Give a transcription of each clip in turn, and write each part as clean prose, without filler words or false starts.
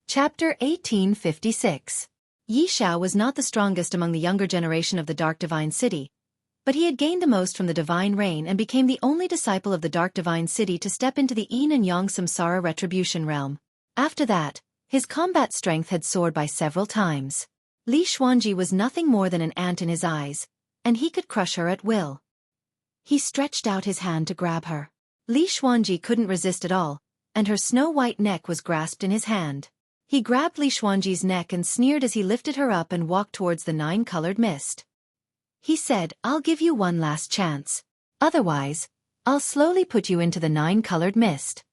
Chapter 1856. Yi Xiao was not the strongest among the younger generation of the Dark Divine City, but he had gained the most from the Divine Reign and became the only disciple of the Dark Divine City to step into the Yin and Yang Samsara Retribution realm. After that, his combat strength had soared by several times. Li Xuanji was nothing more than an ant in his eyes, and he could crush her at will. He stretched out his hand to grab her. Li Xuanji couldn't resist at all, and her snow-white neck was grasped in his hand. He grabbed Li Xuanji's neck and sneered as he lifted her up and walked towards the nine-colored mist. He said, "I'll give you one last chance. Otherwise, I'll slowly put you into the nine-colored mist."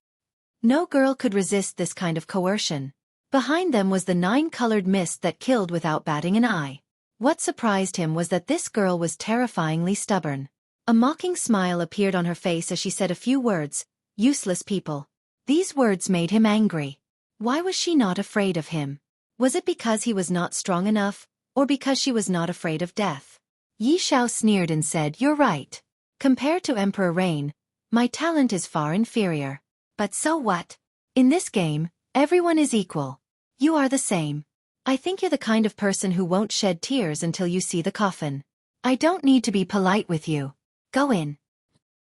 No girl could resist this kind of coercion. Behind them was the nine-colored mist that killed without batting an eye. What surprised him was that this girl was terrifyingly stubborn. A mocking smile appeared on her face as she said a few words, "Useless people." These words made him angry. Why was she not afraid of him? Was it because he was not strong enough, or because she was not afraid of death? Yi Xiao sneered and said, "You're right. Compared to Emperor Rain, my talent is far inferior. But so what? In this game, everyone is equal. You are the same. I think you're the kind of person who won't shed tears until you see the coffin. I don't need to be polite with you. Go in."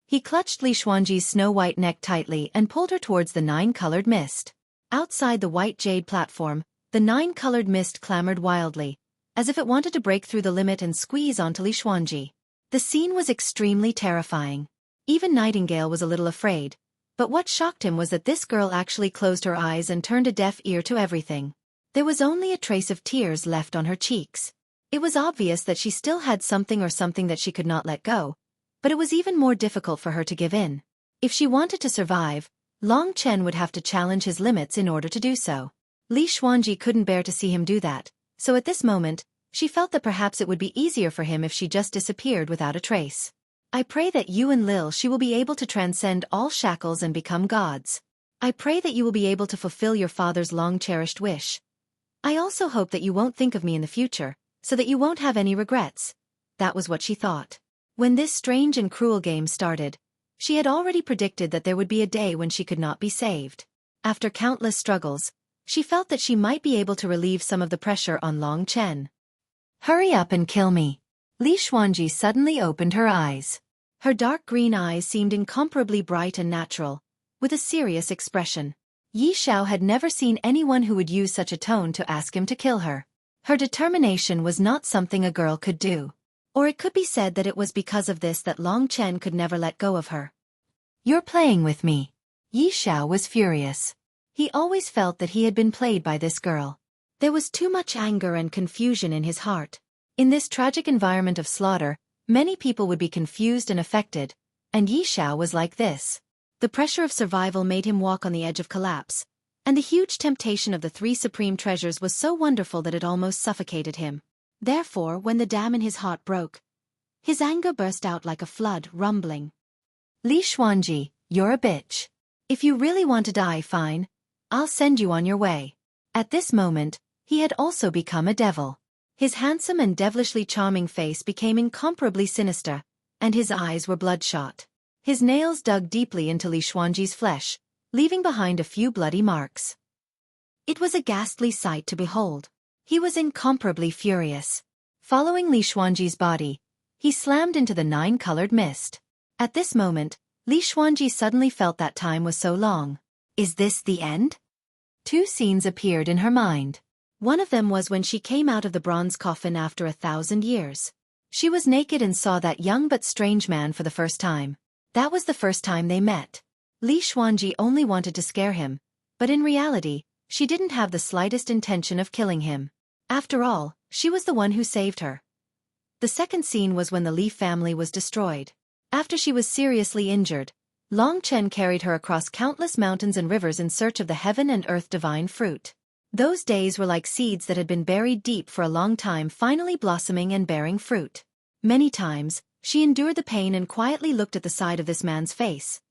He clutched Li Xuanji's snow-white neck tightly and pulled her towards the nine-colored mist. Outside the white jade platform, the nine-colored mist clamored wildly, as if it wanted to break through the limit and squeeze onto Li Xuanji. The scene was extremely terrifying. Even Nightingale was a little afraid, but what shocked him was that this girl actually closed her eyes and turned a deaf ear to everything. There was only a trace of tears left on her cheeks. It was obvious that she still had something that she could not let go, but it was even more difficult for her to give in. If she wanted to survive, Long Chen would have to challenge his limits in order to do so. Li Xuanji couldn't bear to see him do that, so at this moment, she felt that perhaps it would be easier for him if she just disappeared without a trace. "I pray that you and Lil Shi will be able to transcend all shackles and become gods. I pray that you will be able to fulfill your father's long-cherished wish. I also hope that you won't think of me in the future, so that you won't have any regrets." That was what she thought. When this strange and cruel game started, she had already predicted that there would be a day when she could not be saved. After countless struggles, she felt that she might be able to relieve some of the pressure on Long Chen. "Hurry up and kill me." Li Xuanji suddenly opened her eyes. Her dark green eyes seemed incomparably bright and natural, with a serious expression. Yi Xiao had never seen anyone who would use such a tone to ask him to kill her. Her determination was not something a girl could do. Or it could be said that it was because of this that Long Chen could never let go of her. "You're playing with me." Yi Xiao was furious. He always felt that he had been played by this girl. There was too much anger and confusion in his heart. In this tragic environment of slaughter, many people would be confused and affected, and Yi Xiao was like this. The pressure of survival made him walk on the edge of collapse, and the huge temptation of the three supreme treasures was so wonderful that it almost suffocated him. Therefore, when the dam in his heart broke, his anger burst out like a flood, rumbling. "Li Xuanji, you're a bitch. If you really want to die, fine. I'll send you on your way." At this moment, he had also become a devil. His handsome and devilishly charming face became incomparably sinister, and his eyes were bloodshot. His nails dug deeply into Li Xuanji's flesh, leaving behind a few bloody marks. It was a ghastly sight to behold. He was incomparably furious. Following Li Xuanji's body, he slammed into the nine-colored mist. At this moment, Li Xuanji suddenly felt that time was so long. Is this the end? Two scenes appeared in her mind. One of them was when she came out of the bronze coffin after 1,000 years. She was naked and saw that young but strange man for the first time. That was the first time they met. Li Xuanji only wanted to scare him, but in reality, she didn't have the slightest intention of killing him. After all, she was the one who saved her. The second scene was when the Li family was destroyed. After she was seriously injured, Long Chen carried her across countless mountains and rivers in search of the heaven and earth divine fruit. Those days were like seeds that had been buried deep for a long time finally blossoming and bearing fruit. Many times, she endured the pain and quietly looked at the side of this man's face.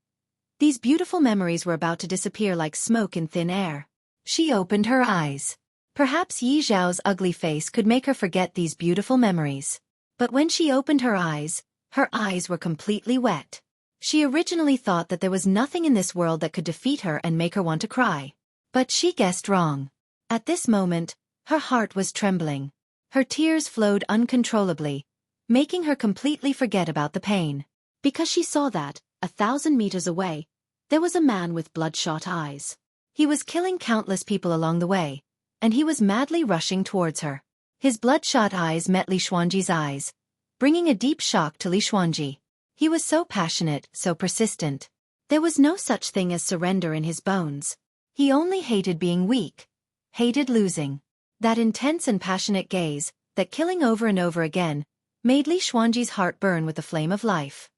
These beautiful memories were about to disappear like smoke in thin air. She opened her eyes. Perhaps Yi Xiao's ugly face could make her forget these beautiful memories. But when she opened her eyes were completely wet. She originally thought that there was nothing in this world that could defeat her and make her want to cry. But she guessed wrong. At this moment, her heart was trembling. Her tears flowed uncontrollably, making her completely forget about the pain. Because she saw that, 1,000 meters away, there was a man with bloodshot eyes. He was killing countless people along the way, and he was madly rushing towards her. His bloodshot eyes met Li Xuanji's eyes, bringing a deep shock to Li Xuanji. He was so passionate, so persistent. There was no such thing as surrender in his bones. He only hated being weak, hated losing. That intense and passionate gaze, that killing over and over again, made Li Xuanji's heart burn with the flame of life.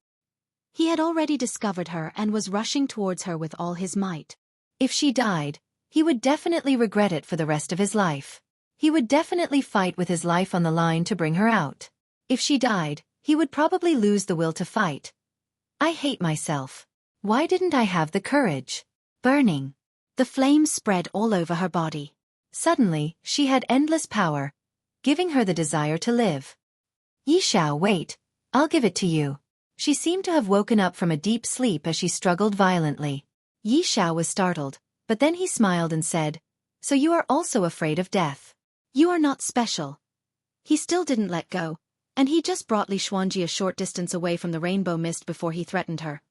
He had already discovered her and was rushing towards her with all his might. If she died, he would definitely regret it for the rest of his life. He would definitely fight with his life on the line to bring her out. If she died, he would probably lose the will to fight. I hate myself. Why didn't I have the courage? Burning. The flames spread all over her body. Suddenly, she had endless power, giving her the desire to live. Yi Xiao, wait, I'll give it to you. She seemed to have woken up from a deep sleep as she struggled violently. Yi Xiao was startled, but then he smiled and said, "So you are also afraid of death? You are not special." He still didn't let go, and he just brought Li Xuanji a short distance away from the rainbow mist before he threatened her.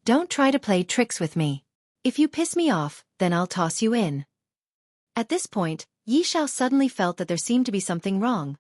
"Don't try to play tricks with me. If you piss me off, then I'll toss you in." At this point, Yi Xiao suddenly felt that there seemed to be something wrong.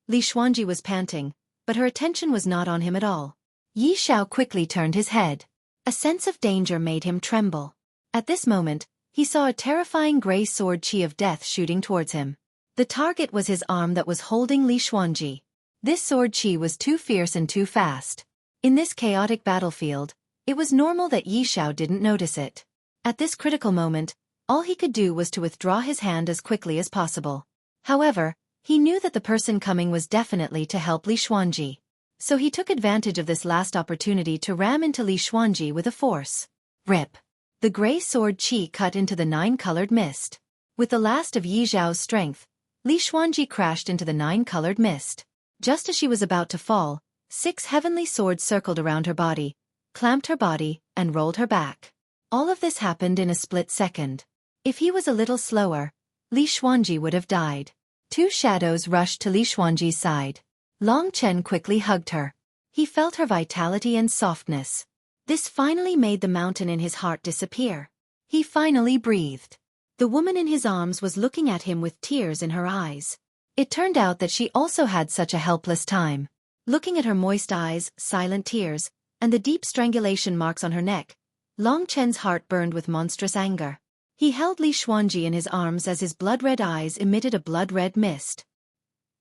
Li Xuanji was panting, but her attention was not on him at all. Yi Xiao quickly turned his head. A sense of danger made him tremble. At this moment, he saw a terrifying gray sword chi of death shooting towards him. The target was his arm that was holding Li Xuanji. This sword chi was too fierce and too fast. In this chaotic battlefield, it was normal that Yi Xiao didn't notice it. At this critical moment, all he could do was to withdraw his hand as quickly as possible. However, he knew that the person coming was definitely to help Li Xuanji. So he took advantage of this last opportunity to ram into Li Xuanji with a force. Rip! The gray sword chi cut into the 9-colored mist. With the last of Yi Xiao's strength, Li Xuanji crashed into the 9-colored mist. Just as she was about to fall, 6 heavenly swords circled around her body, clamped her body, and rolled her back. All of this happened in a split second. If he was a little slower, Li Xuanji would have died. 2 shadows rushed to Li Xuanji's side. Long Chen quickly hugged her. He felt her vitality and softness. This finally made the mountain in his heart disappear. He finally breathed. The woman in his arms was looking at him with tears in her eyes. It turned out that she also had such a helpless time. Looking at her moist eyes, silent tears, and the deep strangulation marks on her neck, Long Chen's heart burned with monstrous anger. He held Li Xuanji in his arms as his blood-red eyes emitted a blood-red mist.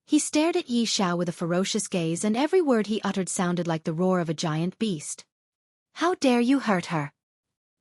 He stared at Yi Xiao with a ferocious gaze, and every word he uttered sounded like the roar of a giant beast. "How dare you hurt her?"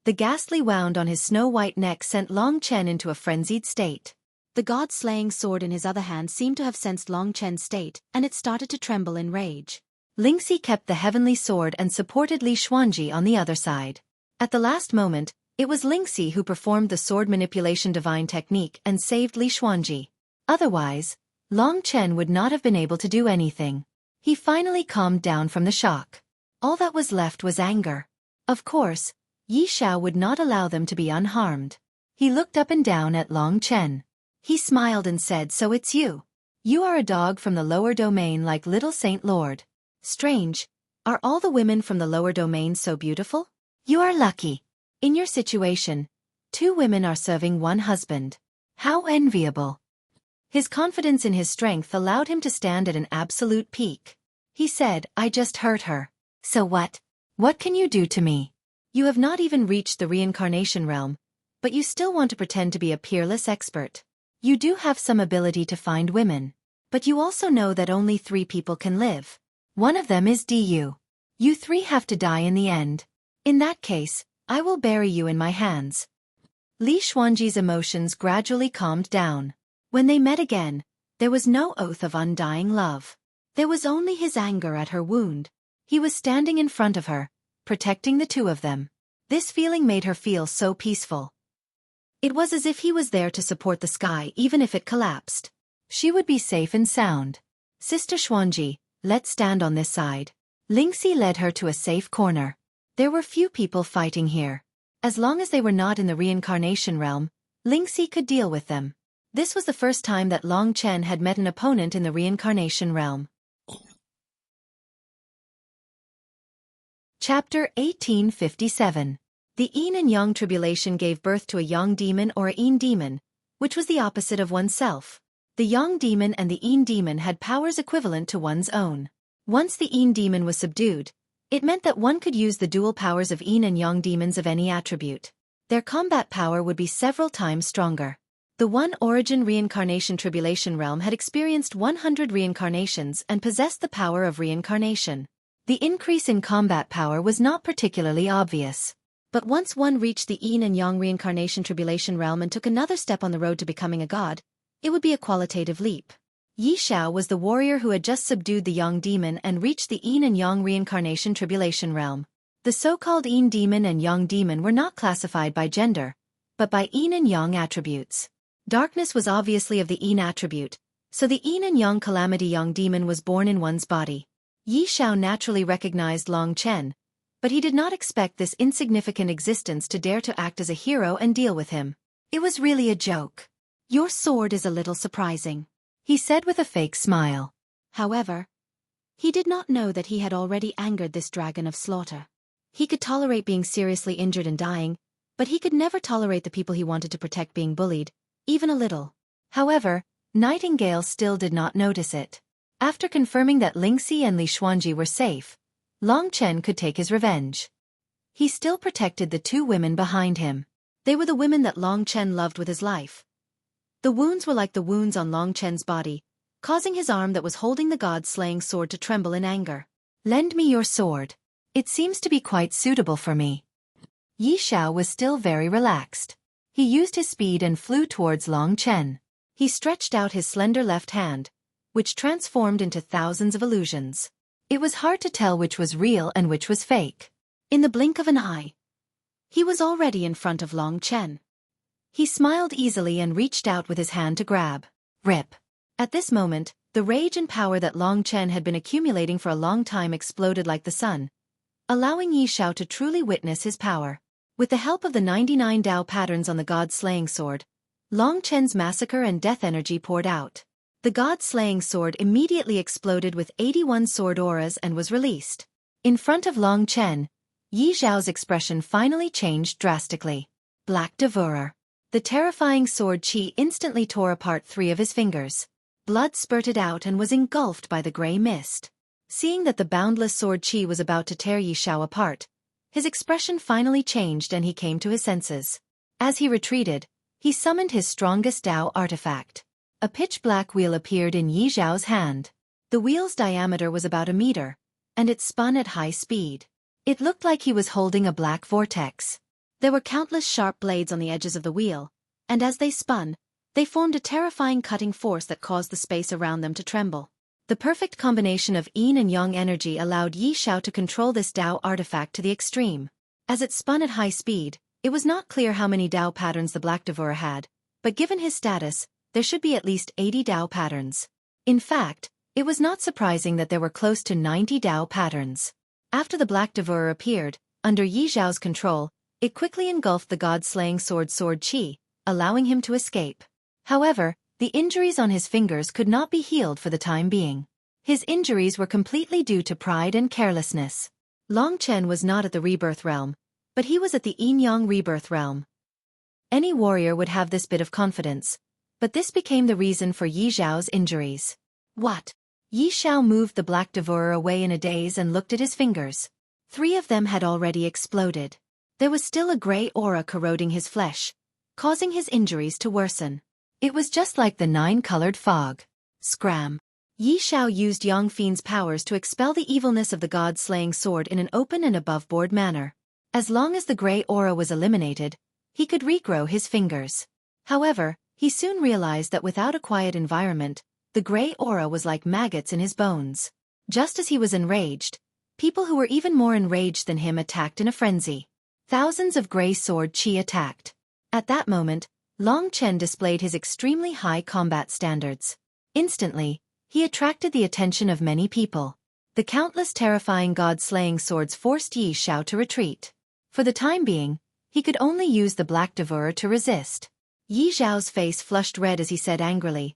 The ghastly wound on his snow-white neck sent Long Chen into a frenzied state. The god-slaying sword in his other hand seemed to have sensed Long Chen's state, and it started to tremble in rage. Lingxi kept the heavenly sword and supported Li Xuanji on the other side. At the last moment, it was Lingxi who performed the sword manipulation divine technique and saved Li Xuanji. Otherwise, Long Chen would not have been able to do anything. He finally calmed down from the shock. All that was left was anger. Of course, Yi Xiao would not allow them to be unharmed. He looked up and down at Long Chen. He smiled and said, "So it's you. You are a dog from the lower domain like little Saint Lord. Strange, are all the women from the lower domain so beautiful? You are lucky. In your situation, 2 women are serving 1 husband. How enviable." His confidence in his strength allowed him to stand at an absolute peak. He said, "I just hurt her. So what? What can you do to me? You have not even reached the reincarnation realm, but you still want to pretend to be a peerless expert. You do have some ability to find women, but you also know that only 3 people can live. One of them is Du. You 3 have to die in the end. In that case, I will bury you in my hands." Li Xuanji's emotions gradually calmed down. When they met again, there was no oath of undying love. There was only his anger at her wound. He was standing in front of her, protecting the 2 of them. This feeling made her feel so peaceful. It was as if he was there to support the sky even if it collapsed. She would be safe and sound. "Sister Xuanji, let's stand on this side." Lingxi led her to a safe corner. There were few people fighting here. As long as they were not in the reincarnation realm, Lingxi could deal with them. This was the first time that Long Chen had met an opponent in the reincarnation realm. Chapter 1857. The Yin and Yang tribulation gave birth to a Yang demon or a Yin demon, which was the opposite of oneself. The Yang demon and the Yin demon had powers equivalent to one's own. Once the Yin demon was subdued, it meant that one could use the dual powers of Yin and Yang demons of any attribute. Their combat power would be several times stronger. The One Origin Reincarnation Tribulation Realm had experienced 100 reincarnations and possessed the power of reincarnation. The increase in combat power was not particularly obvious. But once one reached the Yin and Yang Reincarnation Tribulation Realm and took another step on the road to becoming a god, it would be a qualitative leap. Yi Xiao was the warrior who had just subdued the Yang demon and reached the Yin and Yang Reincarnation Tribulation Realm. The so-called Yin demon and Yang demon were not classified by gender, but by Yin and Yang attributes. Darkness was obviously of the Yin attribute, so the Yin and Yang calamity Yang demon was born in one's body. Yi Xiao naturally recognized Long Chen, but he did not expect this insignificant existence to dare to act as a hero and deal with him. It was really a joke. "Your sword is a little surprising," he said with a fake smile. However, he did not know that he had already angered this dragon of slaughter. He could tolerate being seriously injured and dying, but he could never tolerate the people he wanted to protect being bullied, even a little. However, Nightingale still did not notice it. After confirming that Lingxi and Li Xuanji were safe, Long Chen could take his revenge. He still protected the two women behind him. They were the women that Long Chen loved with his life. The wounds were like the wounds on Long Chen's body, causing his arm that was holding the god-slaying sword to tremble in anger. "Lend me your sword. It seems to be quite suitable for me." Yi Xiao was still very relaxed. He used his speed and flew towards Long Chen. He stretched out his slender left hand, which transformed into thousands of illusions. It was hard to tell which was real and which was fake. In the blink of an eye, he was already in front of Long Chen. He smiled easily and reached out with his hand to grab. Rip. At this moment, the rage and power that Long Chen had been accumulating for a long time exploded like the sun, allowing Yi Xiao to truly witness his power. With the help of the 99 Dao patterns on the god-slaying sword, Long Chen's massacre and death energy poured out. The god-slaying sword immediately exploded with 81 sword auras and was released. In front of Long Chen, Yi Xiao's expression finally changed drastically. Black Devourer. The terrifying sword qi instantly tore apart 3 of his fingers. Blood spurted out and was engulfed by the gray mist. Seeing that the boundless sword qi was about to tear Yi Xiao apart, his expression finally changed and he came to his senses. As he retreated, he summoned his strongest Dao artifact. A pitch-black wheel appeared in Yi Xiao's hand. The wheel's diameter was about a meter, and it spun at high speed. It looked like he was holding a black vortex. There were countless sharp blades on the edges of the wheel, and as they spun, they formed a terrifying cutting force that caused the space around them to tremble. The perfect combination of Yin and Yang energy allowed Yi Xiao to control this Dao artifact to the extreme. As it spun at high speed, it was not clear how many Dao patterns the Black Devourer had, but given his status, there should be at least 80 Dao patterns. In fact, it was not surprising that there were close to 90 Dao patterns. After the Black Devourer appeared, under Yi Xiao's control, it quickly engulfed the god-slaying sword qi, allowing him to escape. However, the injuries on his fingers could not be healed for the time being. His injuries were completely due to pride and carelessness. Long Chen was not at the rebirth realm, but he was at the Yin-Yang rebirth realm. Any warrior would have this bit of confidence, but this became the reason for Yi Xiao's injuries. What? Yi Xiao moved the Black Devourer away in a daze and looked at his fingers. 3 of them had already exploded. There was still a gray aura corroding his flesh, causing his injuries to worsen. It was just like the 9-colored fog. Scram. Yi Xiao used Yang Fiend's powers to expel the evilness of the god-slaying sword in an open and above-board manner. As long as the gray aura was eliminated, he could regrow his fingers. However, he soon realized that without a quiet environment, the gray aura was like maggots in his bones. Just as he was enraged, people who were even more enraged than him attacked in a frenzy. Thousands of gray sword qi attacked. At that moment, Long Chen displayed his extremely high combat standards. Instantly, he attracted the attention of many people. The countless terrifying god-slaying swords forced Yi Xiao to retreat. For the time being, he could only use the Black Devourer to resist. Yi Zhao's face flushed red as he said angrily,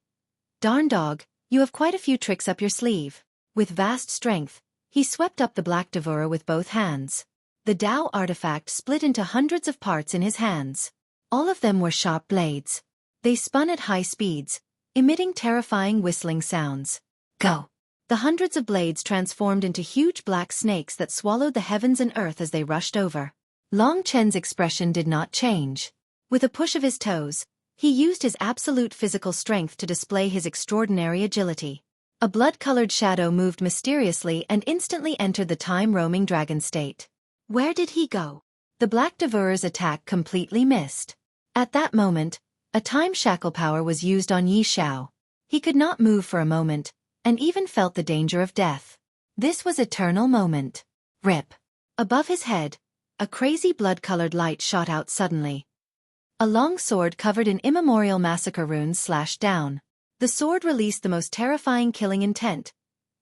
"Darn dog, you have quite a few tricks up your sleeve." With vast strength, he swept up the black devourer with both hands. The Tao artifact split into hundreds of parts in his hands. All of them were sharp blades. They spun at high speeds, emitting terrifying whistling sounds. Go! The hundreds of blades transformed into huge black snakes that swallowed the heavens and earth as they rushed over. Long Chen's expression did not change. With a push of his toes, he used his absolute physical strength to display his extraordinary agility. A blood-colored shadow moved mysteriously and instantly entered the time-roaming dragon state. Where did he go? The Black Devourer's attack completely missed. At that moment, a time shackle power was used on Yi Zhao. He could not move for a moment, and even felt the danger of death. This was eternal moment. Rip. Above his head, a crazy blood-colored light shot out suddenly. A long sword covered in immemorial massacre runes slashed down. The sword released the most terrifying killing intent,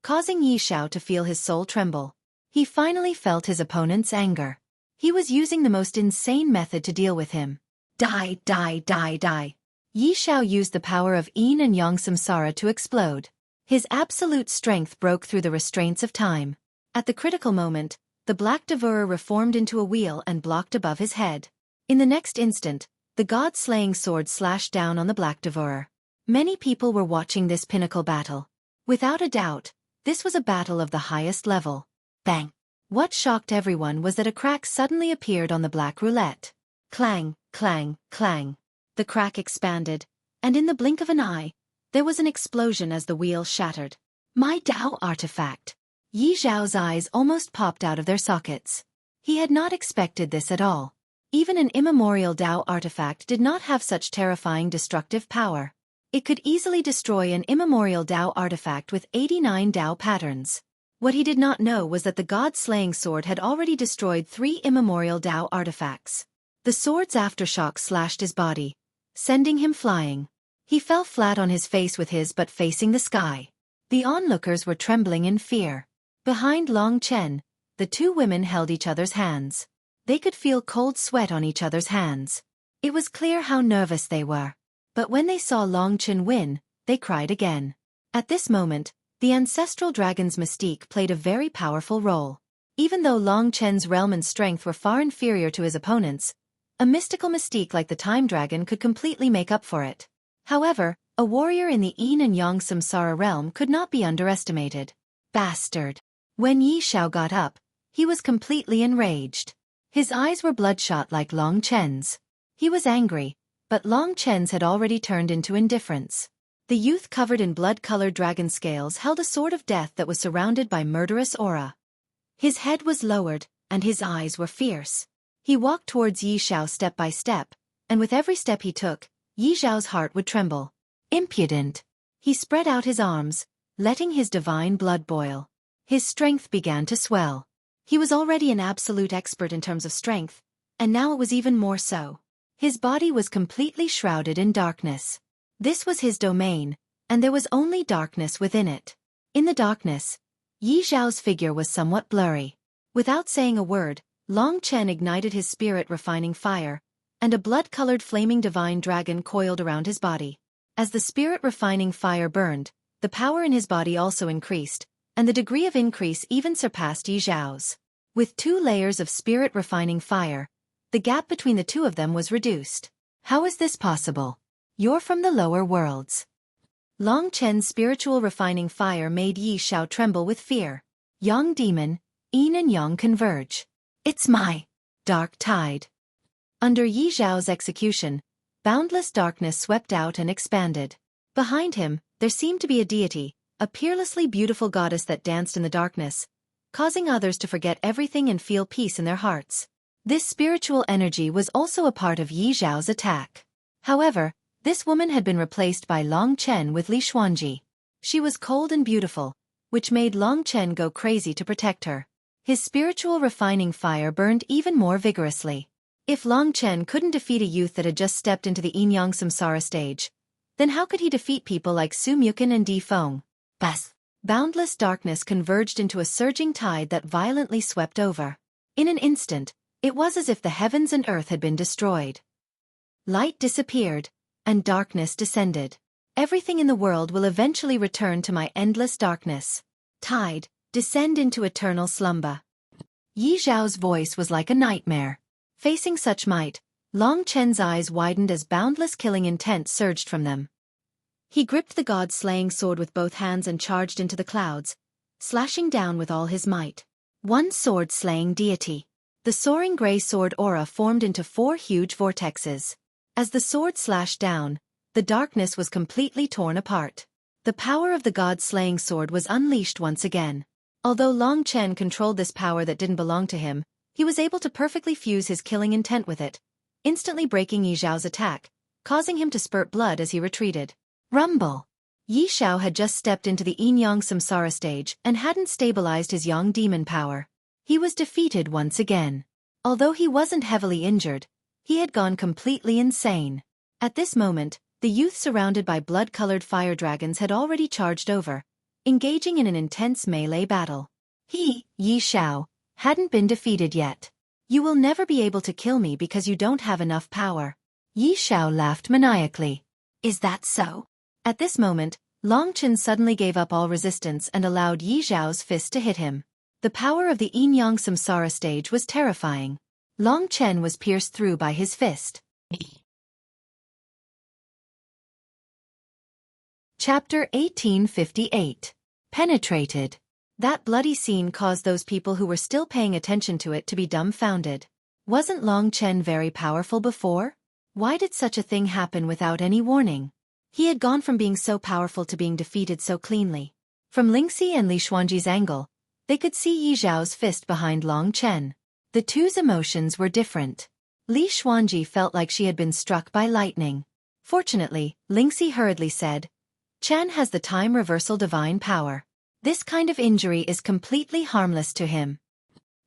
causing Yi Zhao to feel his soul tremble. He finally felt his opponent's anger. He was using the most insane method to deal with him. Die, die, die, die. Yi Zhao used the power of yin and yang samsara to explode. His absolute strength broke through the restraints of time. At the critical moment, the Black Devourer reformed into a wheel and blocked above his head. In the next instant, the god-slaying sword slashed down on the Black Devourer. Many people were watching this pinnacle battle. Without a doubt, this was a battle of the highest level. Bang! What shocked everyone was that a crack suddenly appeared on the black roulette. Clang, clang, clang. The crack expanded, and in the blink of an eye, there was an explosion as the wheel shattered. My Tao artifact! Yi Zhao's eyes almost popped out of their sockets. He had not expected this at all. Even an immemorial Tao artifact did not have such terrifying destructive power. It could easily destroy an immemorial Tao artifact with 89 Tao patterns. What he did not know was that the god-slaying sword had already destroyed 3 immemorial Tao artifacts. The sword's aftershock slashed his body, sending him flying. He fell flat on his face with his butt facing the sky. The onlookers were trembling in fear. Behind Long Chen, the two women held each other's hands. They could feel cold sweat on each other's hands. It was clear how nervous they were. But when they saw Long Chen win, they cried again. At this moment, the ancestral dragon's mystique played a very powerful role. Even though Long Chen's realm and strength were far inferior to his opponents, a mystical mystique like the Time Dragon could completely make up for it. However, a warrior in the yin and yang samsara realm could not be underestimated. Bastard! When Yi Zhao got up, he was completely enraged. His eyes were bloodshot like Long Chen's. He was angry, but Long Chen's had already turned into indifference. The youth covered in blood-colored dragon scales held a sword of death that was surrounded by murderous aura. His head was lowered, and his eyes were fierce. He walked towards Yi Zhao step by step, and with every step he took, Yi Zhao's heart would tremble. Impudent! He spread out his arms, letting his divine blood boil. His strength began to swell. He was already an absolute expert in terms of strength, and now it was even more so. His body was completely shrouded in darkness. This was his domain, and there was only darkness within it. In the darkness, Yi Zhao's figure was somewhat blurry. Without saying a word, Long Chen ignited his spirit-refining fire, and a blood-colored flaming divine dragon coiled around his body. As the spirit-refining fire burned, the power in his body also increased, and the degree of increase even surpassed Yi Zhao's. With 2 layers of spirit-refining fire, the gap between the two of them was reduced. How is this possible? You're from the lower worlds. Long Chen's spiritual refining fire made Yi Zhao tremble with fear. Yang demon, yin and yang converge. It's my dark tide. Under Yi Zhao's execution, boundless darkness swept out and expanded. Behind him, there seemed to be a deity, a peerlessly beautiful goddess that danced in the darkness, causing others to forget everything and feel peace in their hearts. This spiritual energy was also a part of Yi Zhao's attack. However, this woman had been replaced by Long Chen with Li Xuanji. She was cold and beautiful, which made Long Chen go crazy to protect her. His spiritual refining fire burned even more vigorously. If Long Chen couldn't defeat a youth that had just stepped into the yin-yang samsara stage, then how could he defeat people like Su Mukin and Di Feng? Bas! Boundless darkness converged into a surging tide that violently swept over. In an instant, it was as if the heavens and earth had been destroyed. Light disappeared, and darkness descended. Everything in the world will eventually return to my endless darkness. Tide, descend into eternal slumber. Yi Zhao's voice was like a nightmare. Facing such might, Long Chen's eyes widened as boundless killing intent surged from them. He gripped the god-slaying sword with both hands and charged into the clouds, slashing down with all his might. One sword-slaying deity. The soaring gray sword aura formed into 4 huge vortexes. As the sword slashed down, the darkness was completely torn apart. The power of the god-slaying sword was unleashed once again. Although Long Chen controlled this power that didn't belong to him, he was able to perfectly fuse his killing intent with it, instantly breaking Yi Zhao's attack, causing him to spurt blood as he retreated. Rumble! Yi Zhao had just stepped into the yin-yang samsara stage and hadn't stabilized his yang demon power. He was defeated once again. Although he wasn't heavily injured, he had gone completely insane. At this moment, the youth surrounded by blood-colored fire dragons had already charged over, engaging in an intense melee battle. He, Yi Zhao, hadn't been defeated yet. You will never be able to kill me because you don't have enough power. Yi Zhao laughed maniacally. Is that so? At this moment, Long Chen suddenly gave up all resistance and allowed Yi Zhao's fist to hit him. The power of the yin-yang samsara stage was terrifying. Long Chen was pierced through by his fist. Chapter 1858. Penetrated. That bloody scene caused those people who were still paying attention to it to be dumbfounded. Wasn't Long Chen very powerful before? Why did such a thing happen without any warning? He had gone from being so powerful to being defeated so cleanly. From Lingxi and Li Xuanji's angle, they could see Yi Zhao's fist behind Long Chen. The two's emotions were different. Li Xuanji felt like she had been struck by lightning. Fortunately, Lingxi hurriedly said, Chen has the time reversal divine power. This kind of injury is completely harmless to him.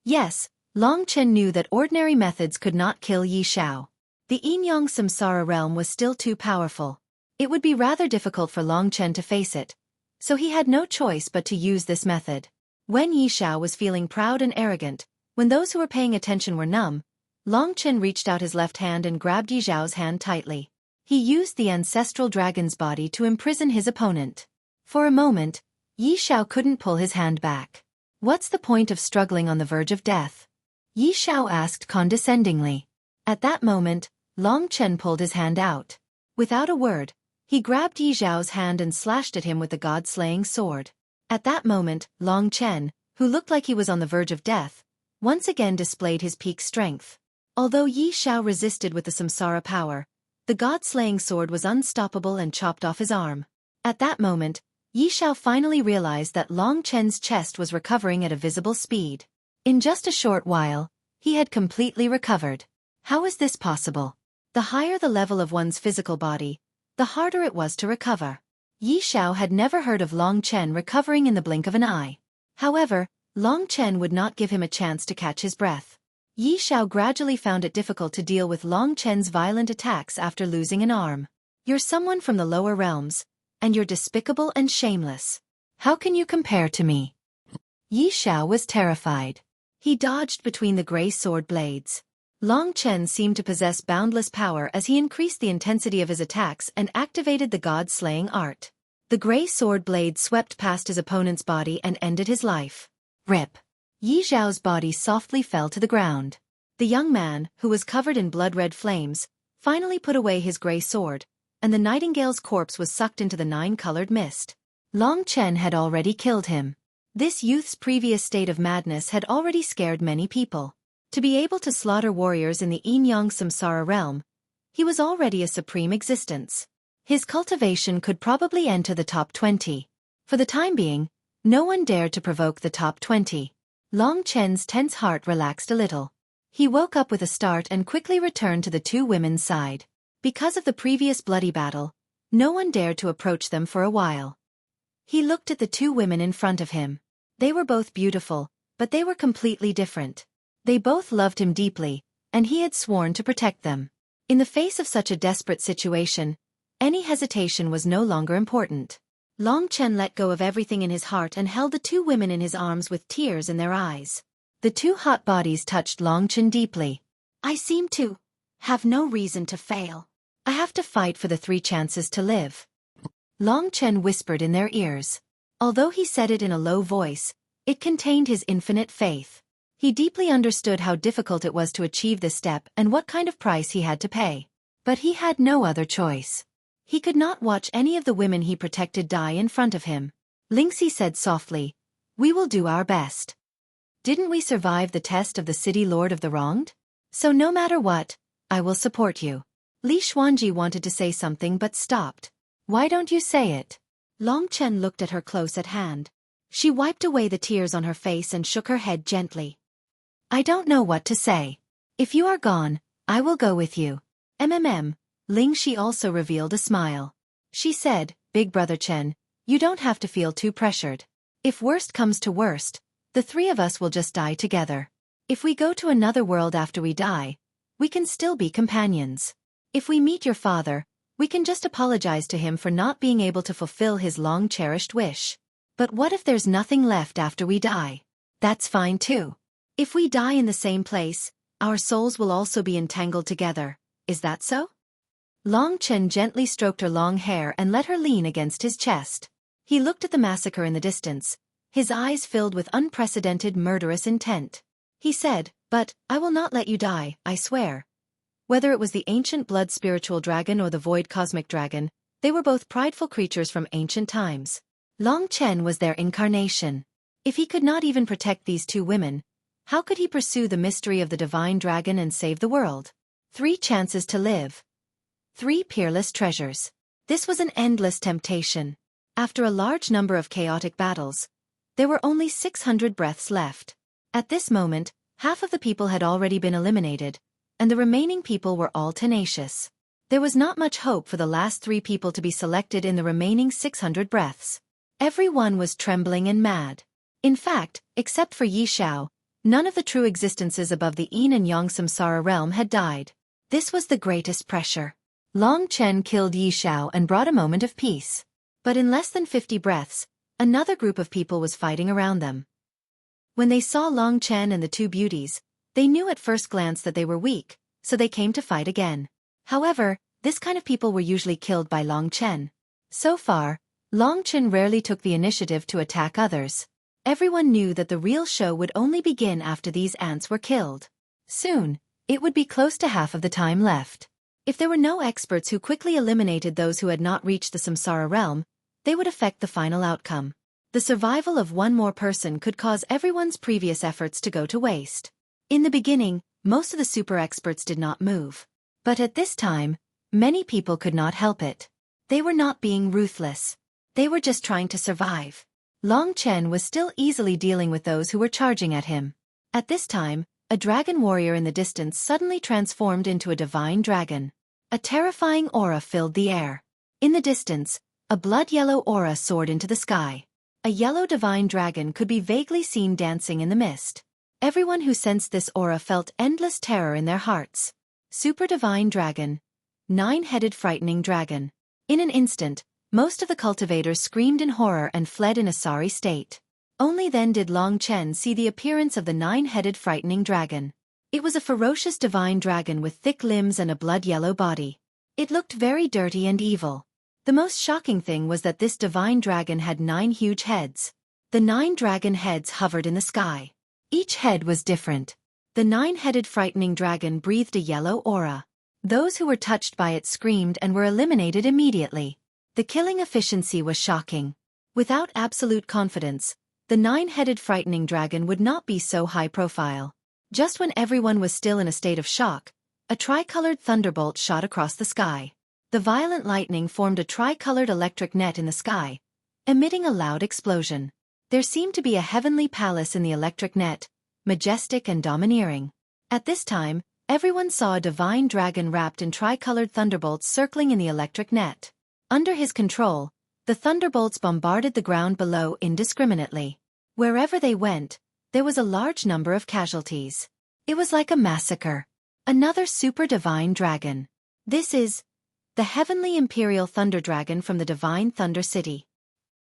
Yes, Long Chen knew that ordinary methods could not kill Yi Zhao. The yin-yang samsara realm was still too powerful. It would be rather difficult for Long Chen to face it, so he had no choice but to use this method. When Yi Zhao was feeling proud and arrogant, when those who were paying attention were numb, Long Chen reached out his left hand and grabbed Yi Zhao's hand tightly. He used the ancestral dragon's body to imprison his opponent. For a moment, Yi Zhao couldn't pull his hand back. What's the point of struggling on the verge of death? Yi Zhao asked condescendingly. At that moment, Long Chen pulled his hand out. Without a word, he grabbed Yi Zhao's hand and slashed at him with the god-slaying sword. At that moment, Long Chen, who looked like he was on the verge of death, once again displayed his peak strength. Although Yi Zhao resisted with the samsara power, the god-slaying sword was unstoppable and chopped off his arm. At that moment, Yi Zhao finally realized that Long Chen's chest was recovering at a visible speed. In just a short while, he had completely recovered. How is this possible? The higher the level of one's physical body, the harder it was to recover. Yi Zhao had never heard of Long Chen recovering in the blink of an eye. However, Long Chen would not give him a chance to catch his breath. Yi Zhao gradually found it difficult to deal with Long Chen's violent attacks after losing an arm. You're someone from the lower realms, and you're despicable and shameless. How can you compare to me? Yi Zhao was terrified. He dodged between the gray sword blades. Long Chen seemed to possess boundless power as he increased the intensity of his attacks and activated the god-slaying art. The gray sword blade swept past his opponent's body and ended his life. Rip. Yi Zhao's body softly fell to the ground. The young man, who was covered in blood-red flames, finally put away his gray sword, and the nightingale's corpse was sucked into the 9-colored mist. Long Chen had already killed him. This youth's previous state of madness had already scared many people. To be able to slaughter warriors in the yin-yang samsara realm, he was already a supreme existence. His cultivation could probably enter the top 20. For the time being, no one dared to provoke the top 20. Long Chen's tense heart relaxed a little. He woke up with a start and quickly returned to the two women's side. Because of the previous bloody battle, no one dared to approach them for a while. He looked at the two women in front of him. They were both beautiful, but they were completely different. They both loved him deeply, and he had sworn to protect them. In the face of such a desperate situation, any hesitation was no longer important. Long Chen let go of everything in his heart and held the two women in his arms with tears in their eyes. The two hot bodies touched Long Chen deeply. I seem to have no reason to fail. I have to fight for the 3 chances to live. Long Chen whispered in their ears. Although he said it in a low voice, it contained his infinite faith. He deeply understood how difficult it was to achieve this step and what kind of price he had to pay. But he had no other choice. He could not watch any of the women he protected die in front of him. Lingxi said softly, "We will do our best. Didn't we survive the test of the city lord of the wronged? So no matter what, I will support you." Li Xuanji wanted to say something but stopped. "Why don't you say it?" Long Chen looked at her close at hand. She wiped away the tears on her face and shook her head gently. "I don't know what to say. If you are gone, I will go with you." Lingxi also revealed a smile. She said, "Big brother Chen, you don't have to feel too pressured. If worst comes to worst, the 3 of us will just die together. If we go to another world after we die, we can still be companions. If we meet your father, we can just apologize to him for not being able to fulfill his long-cherished wish. But what if there's nothing left after we die? That's fine too. If we die in the same place, our souls will also be entangled together. Is that so?" Long Chen gently stroked her long hair and let her lean against his chest. He looked at the massacre in the distance, his eyes filled with unprecedented murderous intent. He said, "But, I will not let you die, I swear." Whether it was the ancient blood spiritual dragon or the void cosmic dragon, they were both prideful creatures from ancient times. Long Chen was their incarnation. If he could not even protect these 2 women, how could he pursue the mystery of the divine dragon and save the world? 3 chances to live. 3 peerless treasures. This was an endless temptation. After a large number of chaotic battles, there were only 600 breaths left. At this moment, half of the people had already been eliminated, and the remaining people were all tenacious. There was not much hope for the last 3 people to be selected in the remaining 600 breaths. Everyone was trembling and mad. In fact, except for Yi Xiao, none of the true existences above the Yin and Yang Samsara realm had died. This was the greatest pressure. Long Chen killed Yi Xiao and brought a moment of peace. But in less than 50 breaths, another group of people was fighting around them. When they saw Long Chen and the 2 beauties, they knew at first glance that they were weak, so they came to fight again. However, this kind of people were usually killed by Long Chen. So far, Long Chen rarely took the initiative to attack others. Everyone knew that the real show would only begin after these ants were killed. Soon, it would be close to half of the time left. If there were no experts who quickly eliminated those who had not reached the Samsara realm, they would affect the final outcome. The survival of one more person could cause everyone's previous efforts to go to waste. In the beginning, most of the super experts did not move. But at this time, many people could not help it. They were not being ruthless. They were just trying to survive. Long Chen was still easily dealing with those who were charging at him. At this time, a dragon warrior in the distance suddenly transformed into a divine dragon. A terrifying aura filled the air. In the distance, a blood-yellow aura soared into the sky. A yellow divine dragon could be vaguely seen dancing in the mist. Everyone who sensed this aura felt endless terror in their hearts. Super divine dragon. 9-headed frightening dragon. In an instant, most of the cultivators screamed in horror and fled in a sorry state. Only then did Long Chen see the appearance of the 9-headed frightening dragon. It was a ferocious divine dragon with thick limbs and a blood-yellow body. It looked very dirty and evil. The most shocking thing was that this divine dragon had 9 huge heads. The 9 dragon heads hovered in the sky. Each head was different. The 9-headed frightening dragon breathed a yellow aura. Those who were touched by it screamed and were eliminated immediately. The killing efficiency was shocking. Without absolute confidence, the 9-headed frightening dragon would not be so high profile. Just when everyone was still in a state of shock, a tricolored thunderbolt shot across the sky. The violent lightning formed a tricolored electric net in the sky, emitting a loud explosion. There seemed to be a heavenly palace in the electric net, majestic and domineering. At this time, everyone saw a divine dragon wrapped in tricolored thunderbolts circling in the electric net. Under his control, the thunderbolts bombarded the ground below indiscriminately. Wherever they went, there was a large number of casualties. It was like a massacre. Another super divine dragon. This is the heavenly imperial thunder dragon from the divine thunder city.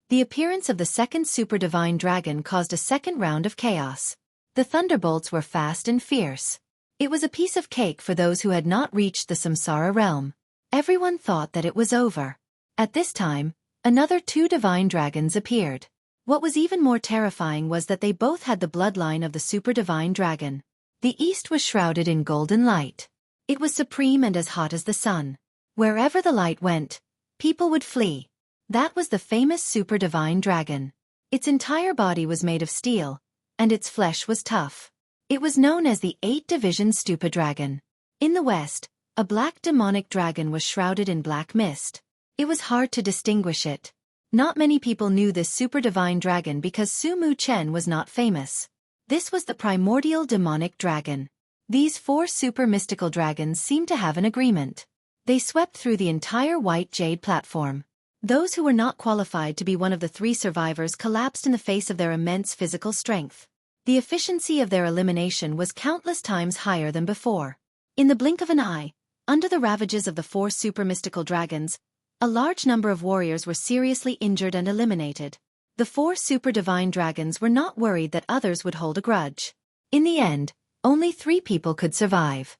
The appearance of the second super divine dragon caused a second round of chaos. The thunderbolts were fast and fierce. It was a piece of cake for those who had not reached the Samsara realm. Everyone thought that it was over. At this time, another 2 divine dragons appeared. What was even more terrifying was that they both had the bloodline of the super divine dragon. The east was shrouded in golden light. It was supreme and as hot as the sun. Wherever the light went, people would flee. That was the famous super divine dragon. Its entire body was made of steel, and its flesh was tough. It was known as the 8-division Stupa dragon. In the west, a black demonic dragon was shrouded in black mist. It was hard to distinguish it. Not many people knew this super divine dragon because Su Mu Chen was not famous. This was the primordial demonic dragon. These 4 super mystical dragons seemed to have an agreement. They swept through the entire white jade platform. Those who were not qualified to be one of the 3 survivors collapsed in the face of their immense physical strength. The efficiency of their elimination was countless times higher than before. In the blink of an eye, under the ravages of the 4 super mystical dragons, a large number of warriors were seriously injured and eliminated. The 4 super divine dragons were not worried that others would hold a grudge. In the end, only 3 people could survive.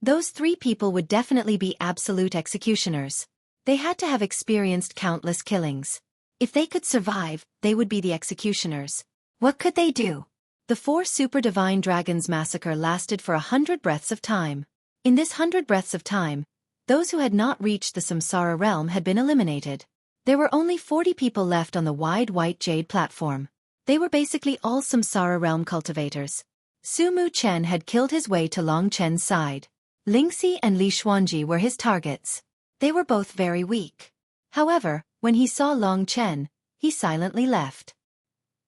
Those 3 people would definitely be absolute executioners. They had to have experienced countless killings. If they could survive, they would be the executioners. What could they do? The 4 super divine dragons' massacre lasted for 100 breaths of time. In this 100 breaths of time, those who had not reached the Samsara realm had been eliminated. There were only 40 people left on the wide white jade platform. They were basically all Samsara realm cultivators. Su Mu Chen had killed his way to Long Chen's side. Lingxi and Li Xuanji were his targets. They were both very weak. However, when he saw Long Chen, he silently left.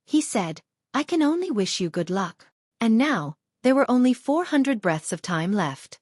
He said, "I can only wish you good luck." And now, there were only 400 breaths of time left.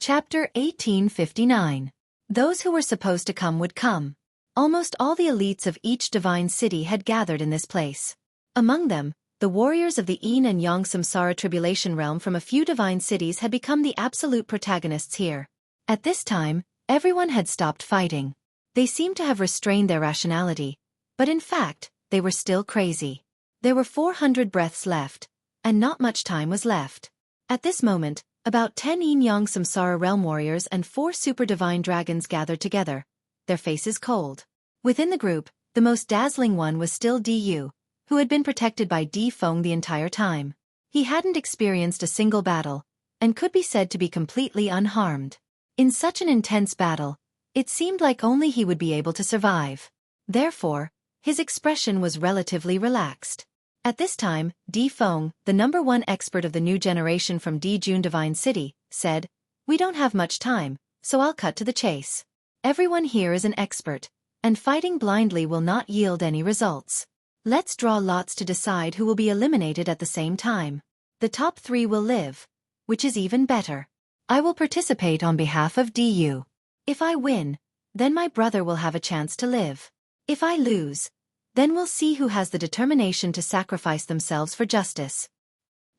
Chapter 1859. Those who were supposed to come would come. Almost all the elites of each divine city had gathered in this place. Among them, the warriors of the Yin and Yang Samsara tribulation realm from a few divine cities had become the absolute protagonists here. At this time, everyone had stopped fighting. They seemed to have restrained their rationality, but in fact, they were still crazy. There were 400 breaths left, and not much time was left. At this moment, about 10 Yin-Yang Samsara realm warriors and 4 super divine dragons gathered together, their faces cold. Within the group, the most dazzling one was still Di Yu, who had been protected by Di Feng the entire time. He hadn't experienced a single battle, and could be said to be completely unharmed. In such an intense battle, it seemed like only he would be able to survive. Therefore, his expression was relatively relaxed. At this time, Di Feng, the #1 expert of the new generation from Dijun Divine City, said, "We don't have much time, so I'll cut to the chase. Everyone here is an expert, and fighting blindly will not yield any results. Let's draw lots to decide who will be eliminated at the same time. The top 3 will live, which is even better. I will participate on behalf of DU. If I win, then my brother will have a chance to live. If I lose, then we'll see who has the determination to sacrifice themselves for justice."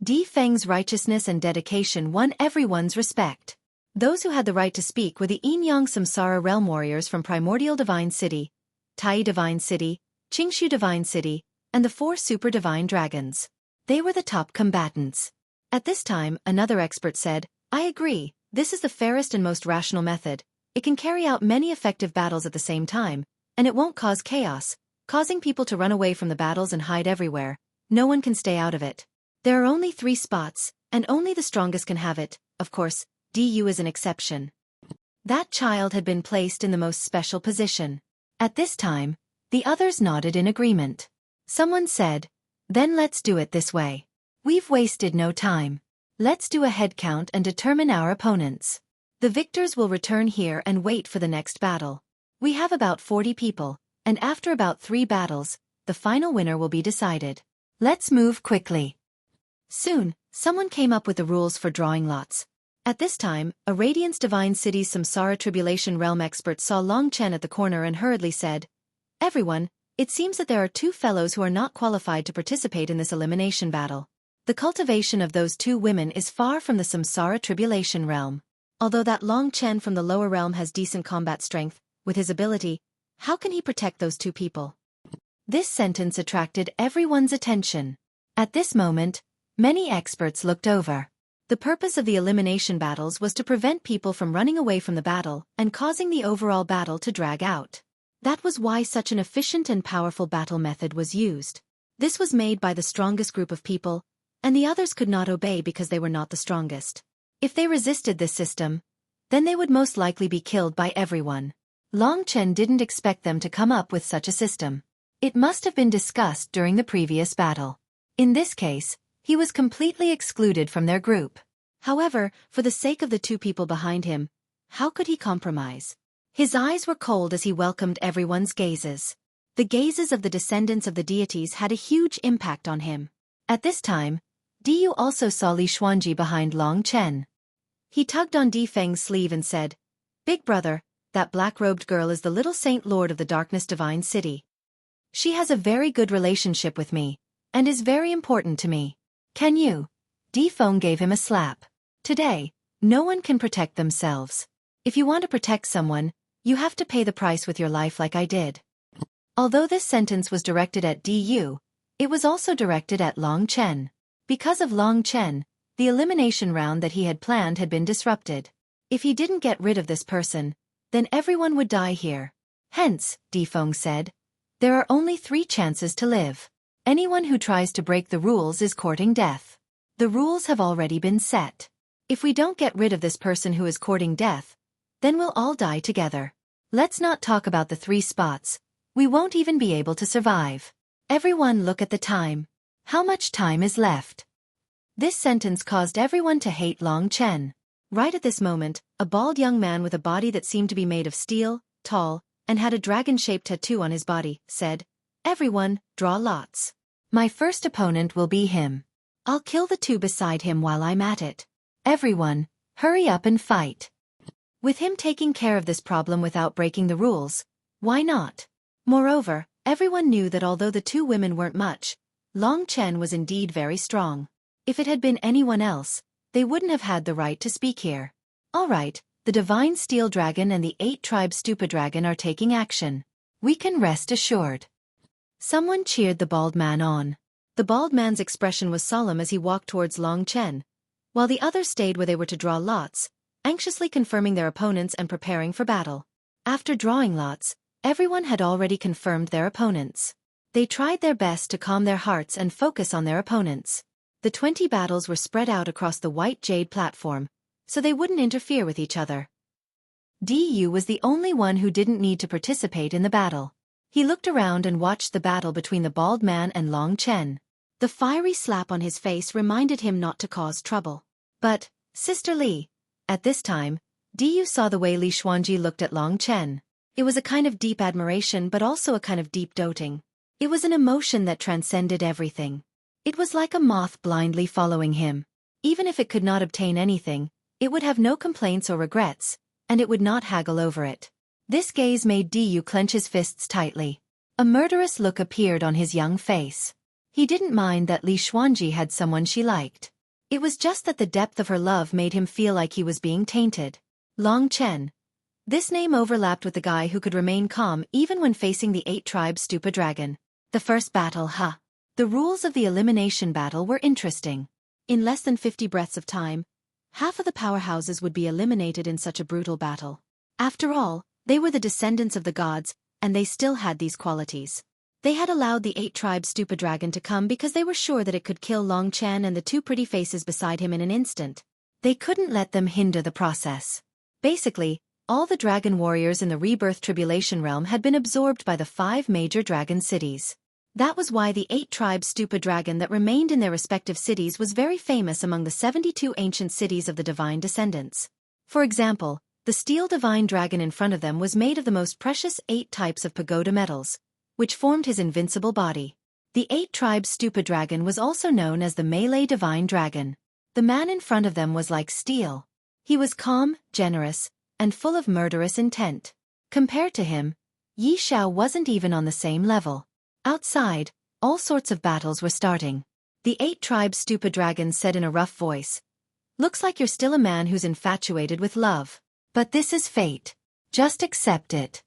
Di Feng's righteousness and dedication won everyone's respect. Those who had the right to speak were the Yin-Yang Samsara realm warriors from Primordial Divine City, Tai Divine City, Qingshu Divine City, and the 4 super divine dragons. They were the top combatants. At this time, another expert said, "I agree, this is the fairest and most rational method. It can carry out many effective battles at the same time, and it won't cause chaos, causing people to run away from the battles and hide everywhere. No one can stay out of it. There are only 3 spots, and only the strongest can have it. Of course, DU is an exception." That child had been placed in the most special position. At this time, the others nodded in agreement. Someone said, "Then let's do it this way. We've wasted no time. Let's do a head count and determine our opponents. The victors will return here and wait for the next battle. We have about 40 people, and after about 3 battles, the final winner will be decided. Let's move quickly." Soon, someone came up with the rules for drawing lots. At this time, a Radiance Divine City's Samsara Tribulation Realm expert saw Long Chen at the corner and hurriedly said, "Everyone, it seems that there are 2 fellows who are not qualified to participate in this elimination battle. The cultivation of those 2 women is far from the Samsara Tribulation Realm. Although that Long Chen from the lower realm has decent combat strength, with his ability, how can he protect those 2 people?" This sentence attracted everyone's attention. At this moment, Many experts looked over. The purpose of the elimination battles was to prevent people from running away from the battle and causing the overall battle to drag out. That was why such an efficient and powerful battle method was used. This was made by the strongest group of people, and the others could not obey because they were not the strongest. If they resisted this system, then they would most likely be killed by everyone. Long Chen didn't expect them to come up with such a system. It must have been discussed during the previous battle. In this case, he was completely excluded from their group. However, for the sake of the two people behind him, how could he compromise? His eyes were cold as he welcomed everyone's gazes. The gazes of the descendants of the deities had a huge impact on him. At this time, Diyu also saw Li Xuanji behind Long Chen. He tugged on Di Feng's sleeve and said, "Big brother, that black-robed girl is the little Saint Lord of the Darkness Divine City. She has a very good relationship with me, and is very important to me. Can you?" Di Feng gave him a slap. Today, no one can protect themselves. If you want to protect someone, you have to pay the price with your life like I did. Although this sentence was directed at Diyu, it was also directed at Long Chen. Because of Long Chen, the elimination round that he had planned had been disrupted. If he didn't get rid of this person, then everyone would die here. Hence, Di Feng said, there are only 3 chances to live. Anyone who tries to break the rules is courting death. The rules have already been set. If we don't get rid of this person who is courting death, then we'll all die together. Let's not talk about the 3 spots. We won't even be able to survive. Everyone look at the time. How much time is left? This sentence caused everyone to hate Long Chen. Right at this moment, a bald young man with a body that seemed to be made of steel, tall, and had a dragon-shaped tattoo on his body, said, "Everyone, draw lots. My first opponent will be him. I'll kill the 2 beside him while I'm at it. Everyone, hurry up and fight." With him taking care of this problem without breaking the rules, why not? Moreover, everyone knew that although the 2 women weren't much, Long Chen was indeed very strong. If it had been anyone else, they wouldn't have had the right to speak here. All right, the Divine Steel Dragon and the 8-tribe Stupa Dragon are taking action. We can rest assured. Someone cheered the bald man on. The bald man's expression was solemn as he walked towards Long Chen, while the others stayed where they were to draw lots, anxiously confirming their opponents and preparing for battle. After drawing lots, everyone had already confirmed their opponents. They tried their best to calm their hearts and focus on their opponents. The 20 battles were spread out across the white jade platform, so they wouldn't interfere with each other. Diyu was the only one who didn't need to participate in the battle. He looked around and watched the battle between the bald man and Long Chen. The fiery slap on his face reminded him not to cause trouble. But, Sister Li, at this time, Diyu saw the way Li Xuanji looked at Long Chen. It was a kind of deep admiration but also a kind of deep doting. It was an emotion that transcended everything. It was like a moth blindly following him. Even if it could not obtain anything, it would have no complaints or regrets, and it would not haggle over it. This gaze made Diyu clench his fists tightly. A murderous look appeared on his young face. He didn't mind that Li Xuanji had someone she liked. It was just that the depth of her love made him feel like he was being tainted. Long Chen. This name overlapped with the guy who could remain calm even when facing the 8-tribe Stupa Dragon. The first battle, The rules of the elimination battle were interesting. In less than 50 breaths of time, half of the powerhouses would be eliminated in such a brutal battle. After all, they were the descendants of the gods, and they still had these qualities. They had allowed the 8-tribe Stupa Dragon to come because they were sure that it could kill Long Chen and the 2 pretty faces beside him in an instant. They couldn't let them hinder the process. Basically, all the dragon warriors in the rebirth tribulation realm had been absorbed by the 5 major dragon cities. That was why the 8-tribe Stupa Dragon that remained in their respective cities was very famous among the 72 ancient cities of the divine descendants. For example, the steel divine dragon in front of them was made of the most precious 8 types of pagoda metals, which formed his invincible body. The 8-tribe Stupa Dragon was also known as the Melee Divine Dragon. The man in front of them was like steel. He was calm, generous, and full of murderous intent. Compared to him, Yi Xiao wasn't even on the same level. Outside, all sorts of battles were starting. The 8-tribe Stupa Dragon said in a rough voice, "Looks like you're still a man who's infatuated with love. But this is fate. Just accept it."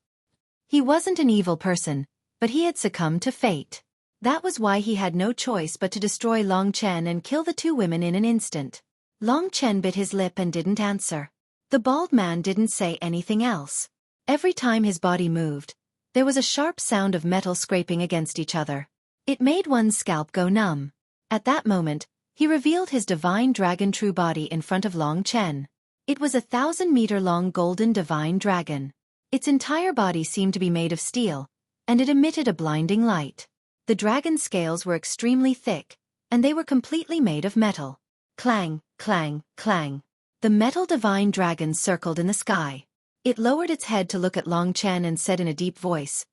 He wasn't an evil person, but he had succumbed to fate. That was why he had no choice but to destroy Long Chen and kill the two women in an instant. Long Chen bit his lip and didn't answer. The bald man didn't say anything else. Every time his body moved, there was a sharp sound of metal scraping against each other. It made one's scalp go numb. At that moment, he revealed his divine dragon true body in front of Long Chen. It was a 1,000-meter-long golden divine dragon. Its entire body seemed to be made of steel, and it emitted a blinding light. The dragon's scales were extremely thick, and they were completely made of metal. Clang, clang, clang. The metal divine dragon circled in the sky. It lowered its head to look at Long Chen and said in a deep voice,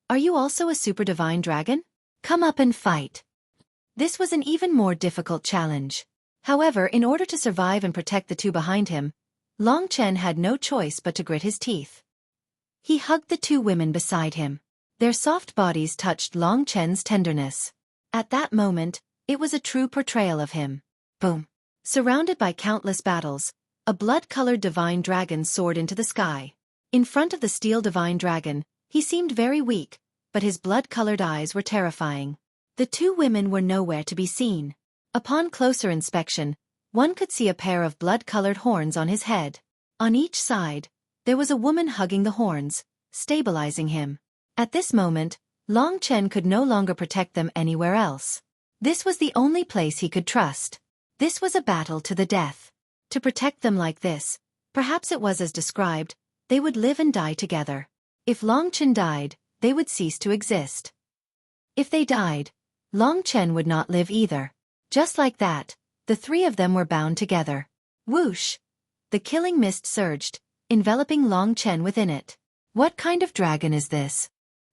"Are you also a super divine dragon? Come up and fight." This was an even more difficult challenge. However, in order to survive and protect the two behind him, Long Chen had no choice but to grit his teeth. He hugged the two women beside him. Their soft bodies touched Long Chen's tenderness. At that moment, it was a true portrayal of him. Boom! Surrounded by countless battles, a blood-colored divine dragon soared into the sky. In front of the steel divine dragon, he seemed very weak, but his blood-colored eyes were terrifying. The two women were nowhere to be seen. Upon closer inspection, one could see a pair of blood-colored horns on his head. On each side, there was a woman hugging the horns, stabilizing him. At this moment, Long Chen could no longer protect them anywhere else. This was the only place he could trust. This was a battle to the death. To protect them like this, perhaps it was as described, they would live and die together. If Long Chen died, they would cease to exist. If they died, Long Chen would not live either. Just like that, the three of them were bound together. Whoosh! The killing mist surged, enveloping Long Chen within it. What kind of dragon is this?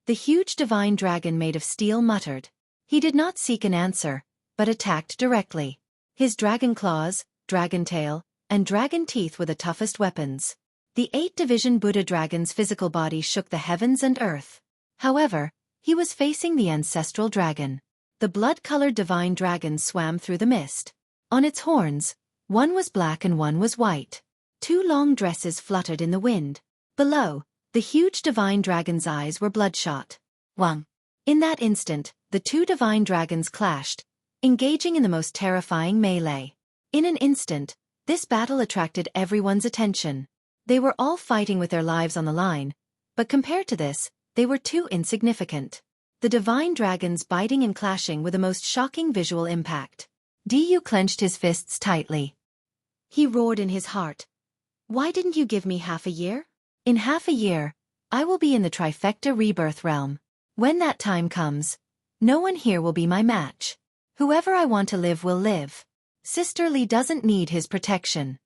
The huge divine dragon made of steel muttered. He did not seek an answer, but attacked directly. His dragon claws, dragon tail, and dragon teeth were the toughest weapons. The 8-division Buddha dragon's physical body shook the heavens and earth. However, he was facing the ancestral dragon. The blood-colored divine dragon swam through the mist. On its horns, one was black and one was white. Two long dresses fluttered in the wind. Below, the huge divine dragon's eyes were bloodshot. Wang! In that instant, the two divine dragons clashed, engaging in the most terrifying melee. In an instant, this battle attracted everyone's attention. They were all fighting with their lives on the line, but compared to this, they were too insignificant. The divine dragons biting and clashing were the most shocking visual impact. Du clenched his fists tightly. He roared in his heart. "Why didn't you give me half a year? In half a year, I will be in the trifecta rebirth realm. When that time comes, no one here will be my match. Whoever I want to live will live. Sister Li doesn't need his protection."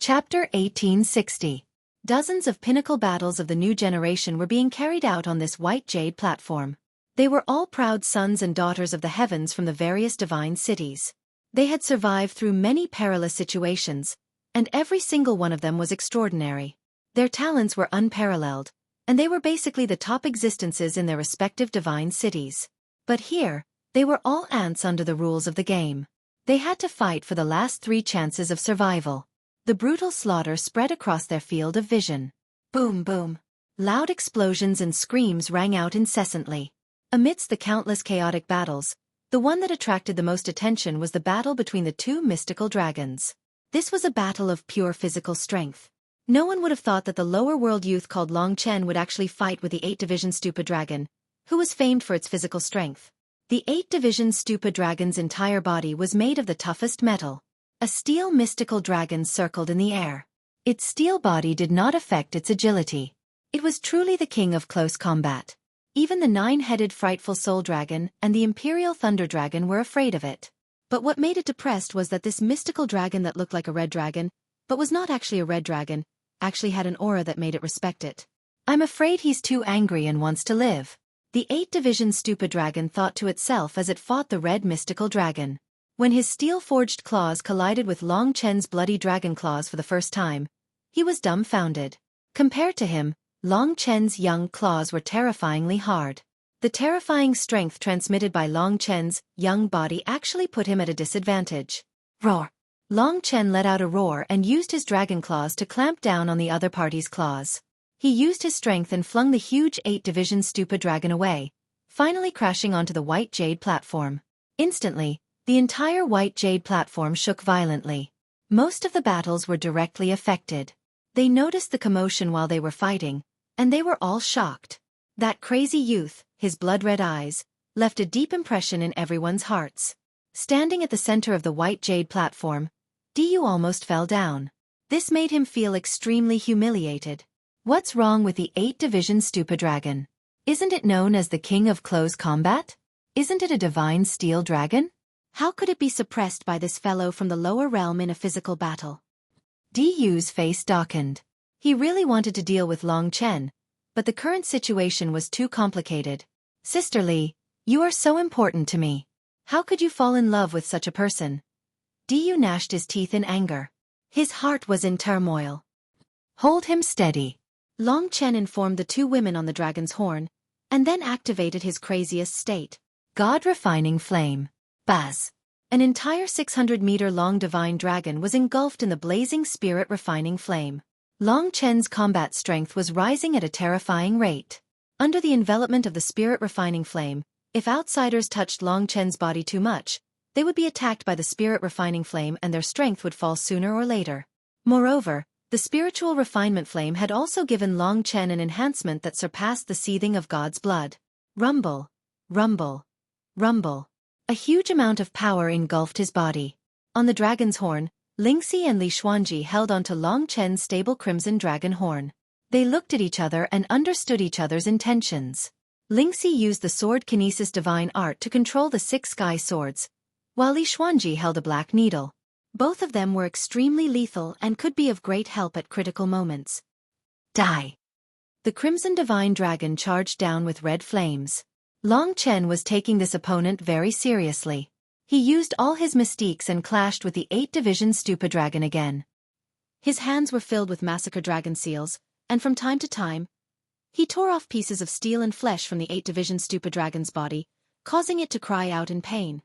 Chapter 1860. Dozens of pinnacle battles of the new generation were being carried out on this white jade platform. They were all proud sons and daughters of the heavens from the various divine cities. They had survived through many perilous situations, and every single one of them was extraordinary. Their talents were unparalleled, and they were basically the top existences in their respective divine cities. But here, they were all ants under the rules of the game. They had to fight for the last 3 chances of survival. The brutal slaughter spread across their field of vision. Boom, boom. Loud explosions and screams rang out incessantly. Amidst the countless chaotic battles, the one that attracted the most attention was the battle between the 2 mystical dragons. This was a battle of pure physical strength. No one would have thought that the lower world youth called Long Chen would actually fight with the 8-division stupid dragon, who was famed for its physical strength. The 8-division stupid dragon's entire body was made of the toughest metal. A steel mystical dragon circled in the air. Its steel body did not affect its agility. It was truly the king of close combat. Even the 9-headed frightful soul dragon and the imperial thunder dragon were afraid of it. But what made it depressed was that this mystical dragon that looked like a red dragon, but was not actually a red dragon, actually had an aura that made it respect it. "I'm afraid he's too angry and wants to live," the 8-division stupid dragon thought to itself as it fought the red mystical dragon. When his steel-forged claws collided with Long Chen's bloody dragon claws for the first time, he was dumbfounded. Compared to him, Long Chen's young claws were terrifyingly hard. The terrifying strength transmitted by Long Chen's young body actually put him at a disadvantage. Roar! Long Chen let out a roar and used his dragon claws to clamp down on the other party's claws. He used his strength and flung the huge 8-division Stupa dragon away, finally crashing onto the white jade platform. Instantly, the entire white jade platform shook violently. Most of the battles were directly affected. They noticed the commotion while they were fighting, and they were all shocked. That crazy youth, his blood-red eyes, left a deep impression in everyone's hearts. Standing at the center of the white jade platform, Du almost fell down. This made him feel extremely humiliated. What's wrong with the 8-division Stupa dragon? Isn't it known as the king of close combat? Isn't it a divine steel dragon? How could it be suppressed by this fellow from the lower realm in a physical battle? Du's face darkened. He really wanted to deal with Long Chen, but the current situation was too complicated. Sister Li, you are so important to me. How could you fall in love with such a person? Du gnashed his teeth in anger. His heart was in turmoil. Hold him steady. Long Chen informed the two women on the dragon's horn, and then activated his craziest state. God Refining Flame. Buzz. An entire 600-meter-long divine dragon was engulfed in the blazing spirit refining flame. Long Chen's combat strength was rising at a terrifying rate. Under the envelopment of the spirit refining flame, if outsiders touched Long Chen's body too much, they would be attacked by the spirit refining flame and their strength would fall sooner or later. Moreover, the spiritual refinement flame had also given Long Chen an enhancement that surpassed the seething of God's blood. Rumble. Rumble. Rumble. A huge amount of power engulfed his body. On the dragon's horn, Lingxi and Li Xuanji held onto Long Chen's stable crimson dragon horn. They looked at each other and understood each other's intentions. Lingxi used the sword kinesis divine art to control the 6 sky swords, while Li Xuanji held a black needle. Both of them were extremely lethal and could be of great help at critical moments. Die! The crimson divine dragon charged down with red flames. Long Chen was taking this opponent very seriously. He used all his mystiques and clashed with the 8-division Stupa dragon again. His hands were filled with massacre dragon seals, and from time to time, he tore off pieces of steel and flesh from the 8-division Stupa dragon's body, causing it to cry out in pain.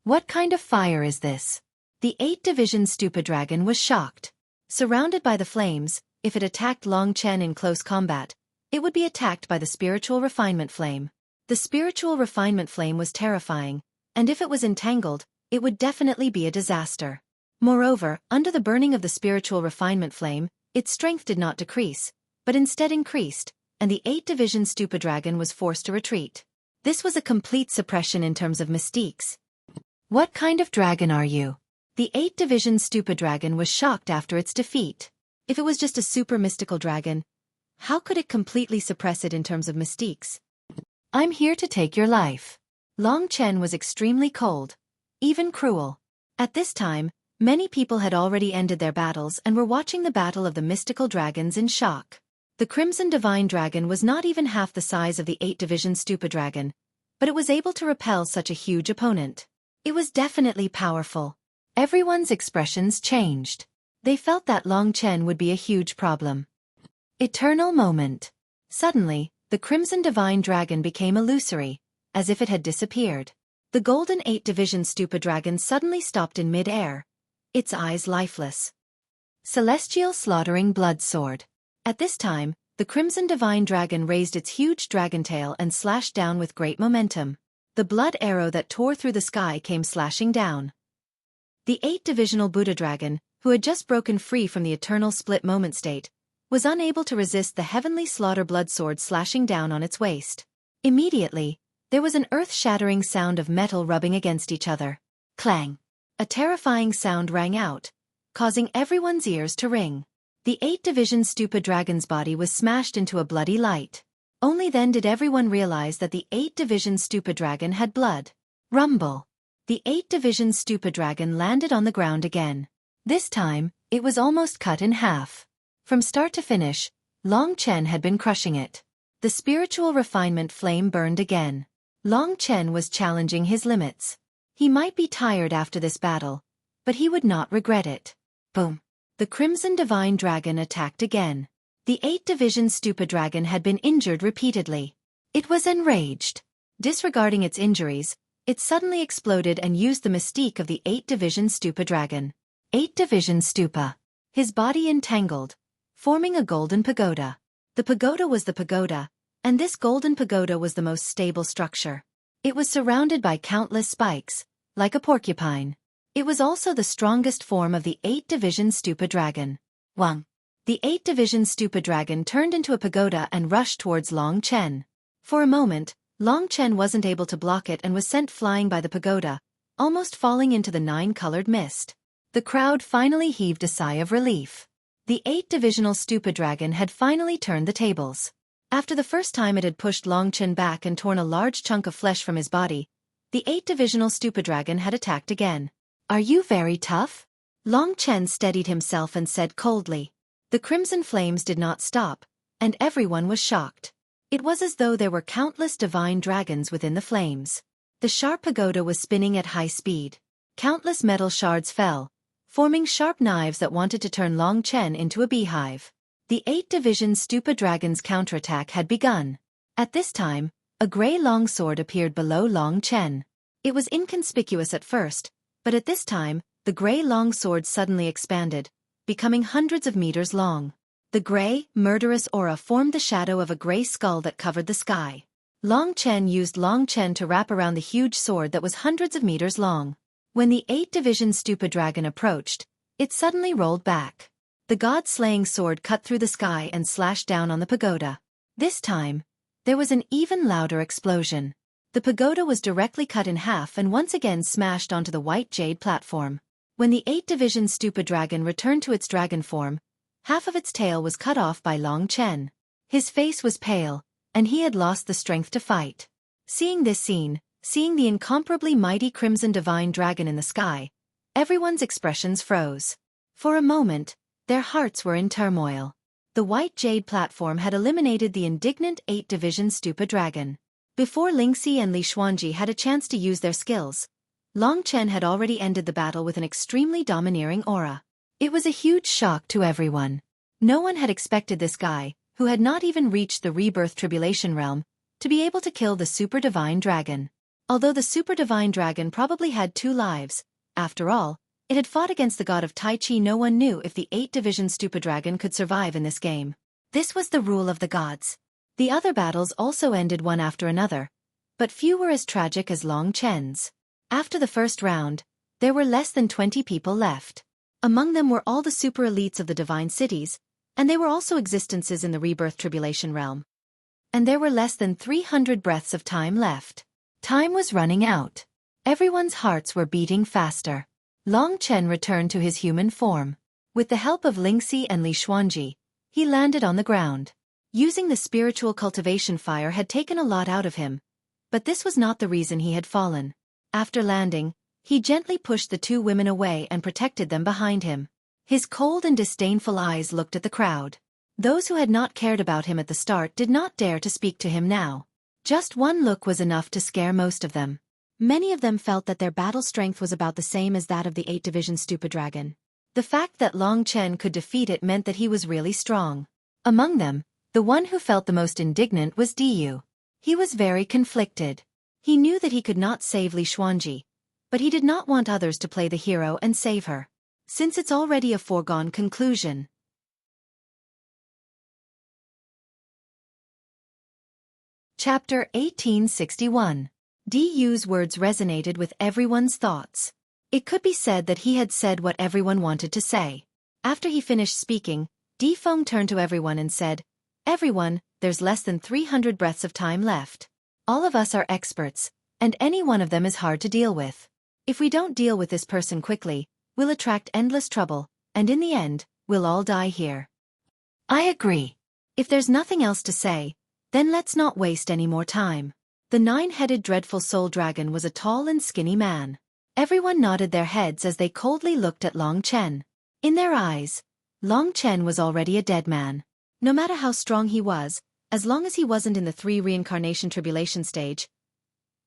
What kind of fire is this? The 8-division Stupa dragon was shocked. Surrounded by the flames, if it attacked Long Chen in close combat, it would be attacked by the spiritual refinement flame. The spiritual refinement flame was terrifying, and if it was entangled, it would definitely be a disaster. Moreover, under the burning of the spiritual refinement flame, its strength did not decrease, but instead increased, and the 8-division Stupa dragon was forced to retreat. This was a complete suppression in terms of mystiques. What kind of dragon are you? The 8-division Stupa dragon was shocked after its defeat. If it was just a super mystical dragon, how could it completely suppress it in terms of mystiques? I'm here to take your life. Long Chen was extremely cold, even cruel. At this time, many people had already ended their battles and were watching the battle of the mystical dragons in shock. The Crimson Divine Dragon was not even half the size of the 8-division Stupa dragon, but it was able to repel such a huge opponent. It was definitely powerful. Everyone's expressions changed. They felt that Long Chen would be a huge problem. Eternal moment. Suddenly, the Crimson Divine Dragon became illusory, as if it had disappeared. The golden 8-division Stupa dragon suddenly stopped in mid-air, its eyes lifeless. Celestial Slaughtering Blood Sword. At this time, the Crimson Divine Dragon raised its huge dragon tail and slashed down with great momentum. The blood arrow that tore through the sky came slashing down. The 8-divisional Buddha dragon, who had just broken free from the eternal split moment state, was unable to resist the heavenly slaughter blood sword slashing down on its waist. Immediately, there was an earth-shattering sound of metal rubbing against each other. Clang! A terrifying sound rang out, causing everyone's ears to ring. The 8-division Stupa dragon's body was smashed into a bloody light. Only then did everyone realize that the 8-division Stupa dragon had blood. Rumble! The 8-division Stupa dragon landed on the ground again. This time, it was almost cut in half. From start to finish, Long Chen had been crushing it. The spiritual refinement flame burned again. Long Chen was challenging his limits. He might be tired after this battle, but he would not regret it. Boom! The Crimson Divine Dragon attacked again. The 8-division Stupa dragon had been injured repeatedly. It was enraged. Disregarding its injuries, it suddenly exploded and used the mystique of the 8-division Stupa dragon. 8-division Stupa. His body entangled, forming a golden pagoda. The pagoda was the pagoda, and this golden pagoda was the most stable structure. It was surrounded by countless spikes, like a porcupine. It was also the strongest form of the 8-division stupa dragon. Wang. The 8-division stupa dragon turned into a pagoda and rushed towards Long Chen. For a moment, Long Chen wasn't able to block it and was sent flying by the pagoda, almost falling into the 9-colored mist. The crowd finally heaved a sigh of relief. The 8-divisional stupa dragon had finally turned the tables. After the first time it had pushed Long Chen back and torn a large chunk of flesh from his body, the 8-divisional stupa dragon had attacked again. "Are you very tough?" Long Chen steadied himself and said coldly. The crimson flames did not stop, and everyone was shocked. It was as though there were countless divine dragons within the flames. The sharp pagoda was spinning at high speed. Countless metal shards fell, forming sharp knives that wanted to turn Long Chen into a beehive. The 8-division stupa dragon's counterattack had begun. At this time, a gray longsword appeared below Long Chen. It was inconspicuous at first, but at this time, the gray longsword suddenly expanded, becoming hundreds of meters long. The gray, murderous aura formed the shadow of a gray skull that covered the sky. Long Chen used Long Chen to wrap around the huge sword that was hundreds of meters long. When the 8-division stupa dragon approached, it suddenly rolled back. The god-slaying sword cut through the sky and slashed down on the pagoda. This time, there was an even louder explosion. The pagoda was directly cut in half and once again smashed onto the white jade platform. When the 8-division stupa dragon returned to its dragon form, half of its tail was cut off by Long Chen. His face was pale, and he had lost the strength to fight. Seeing this scene, seeing the incomparably mighty crimson divine dragon in the sky, everyone's expressions froze. For a moment, their hearts were in turmoil. The white jade platform had eliminated the indignant 8-division stupa dragon. Before Lingxi and Li Xuanji had a chance to use their skills, Long Chen had already ended the battle with an extremely domineering aura. It was a huge shock to everyone. No one had expected this guy, who had not even reached the rebirth tribulation realm, to be able to kill the super divine dragon. Although the super divine dragon probably had 2 lives, after all, it had fought against the god of Tai Chi. No one knew if the 8-division stupa dragon could survive in this game. This was the rule of the gods. The other battles also ended one after another, but few were as tragic as Long Chen's. After the first round, there were less than 20 people left. Among them were all the super elites of the divine cities, and they were also existences in the rebirth tribulation realm. And there were less than 300 breaths of time left. Time was running out. Everyone's hearts were beating faster. Long Chen returned to his human form. With the help of Lingxi and Li Xuanji, he landed on the ground. Using the spiritual cultivation fire had taken a lot out of him, but this was not the reason he had fallen. After landing, he gently pushed the 2 women away and protected them behind him. His cold and disdainful eyes looked at the crowd. Those who had not cared about him at the start did not dare to speak to him now. Just one look was enough to scare most of them. Many of them felt that their battle strength was about the same as that of the 8-division stupa dragon. The fact that Long Chen could defeat it meant that he was really strong. Among them, the one who felt the most indignant was Diyu. He was very conflicted. He knew that he could not save Li Xuanji, but he did not want others to play the hero and save her, since it's already a foregone conclusion. Chapter 1861. Diyu's words resonated with everyone's thoughts. It could be said that he had said what everyone wanted to say. After he finished speaking, Di Feng turned to everyone and said, "Everyone, there's less than 300 breaths of time left. All of us are experts, and any one of them is hard to deal with. If we don't deal with this person quickly, we'll attract endless trouble, and in the end, we'll all die here." "I agree. If there's nothing else to say, then let's not waste any more time." The 9-headed dreadful soul dragon was a tall and skinny man. Everyone nodded their heads as they coldly looked at Long Chen. In their eyes, Long Chen was already a dead man. No matter how strong he was, as long as he wasn't in the 3 reincarnation tribulation stage,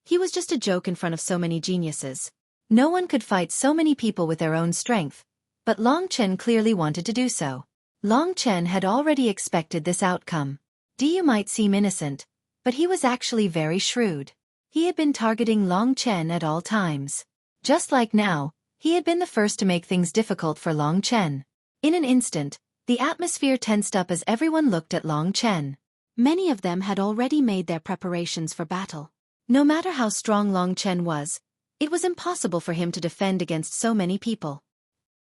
he was just a joke in front of so many geniuses. No one could fight so many people with their own strength, but Long Chen clearly wanted to do so. Long Chen had already expected this outcome. Diyu might seem innocent, but he was actually very shrewd. He had been targeting Long Chen at all times. Just like now, he had been the first to make things difficult for Long Chen. In an instant, The atmosphere tensed up as everyone looked at Long Chen. Many of them had already made their preparations for battle. No matter how strong Long Chen was, it was impossible for him to defend against so many people.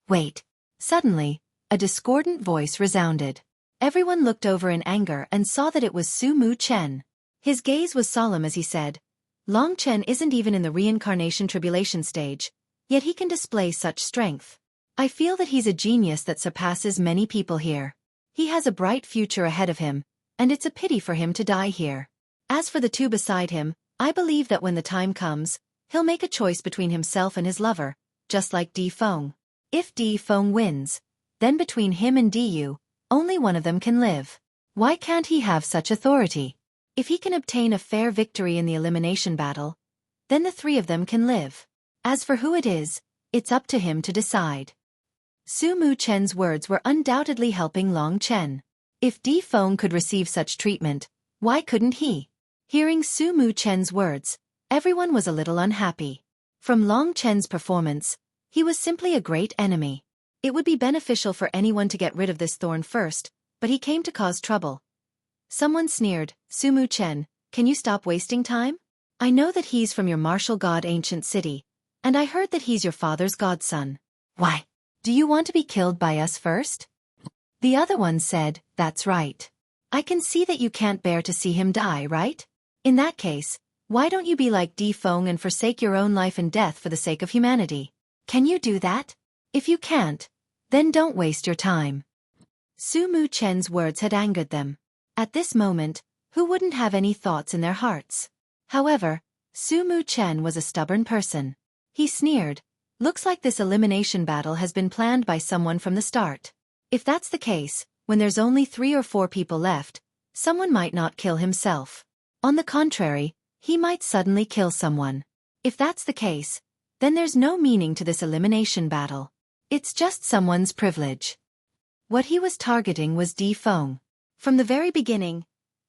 Wait. Suddenly, a discordant voice resounded. Everyone looked over in anger and saw that it was Su Chen. His gaze was solemn as he said, Long Chen isn't even in the reincarnation tribulation stage, yet he can display such strength. I feel that he's a genius that surpasses many people here. He has a bright future ahead of him, and it's a pity for him to die here. As for the two beside him, I believe that when the time comes, he'll make a choice between himself and his lover, just like Di Feng. If Di Feng wins, then between him and Diyu, only one of them can live. Why can't he have such authority? If he can obtain a fair victory in the elimination battle, then the three of them can live. As for who it is, it's up to him to decide. Su Chen's words were undoubtedly helping Long Chen. If Di Feng could receive such treatment, why couldn't he? Hearing Su Chen's words, everyone was a little unhappy. From Long Chen's performance, he was simply a great enemy. It would be beneficial for anyone to get rid of this thorn first, but he came to cause trouble. Someone sneered, Su Chen, can you stop wasting time? I know that he's from your martial god ancient city, and I heard that he's your father's godson. Why? Do you want to be killed by us first? The other one said, that's right. I can see that you can't bear to see him die, right? In that case, why don't you be like Di Feng and forsake your own life and death for the sake of humanity? Can you do that? If you can't, then don't waste your time. Su Chen's words had angered them. At this moment, who wouldn't have any thoughts in their hearts? However, Su Chen was a stubborn person. He sneered, looks like this elimination battle has been planned by someone from the start. If that's the case, when there's only 3 or 4 people left, someone might not kill himself. On the contrary, he might suddenly kill someone. If that's the case, then there's no meaning to this elimination battle. It's just someone's privilege. What he was targeting was Di Feng. From the very beginning,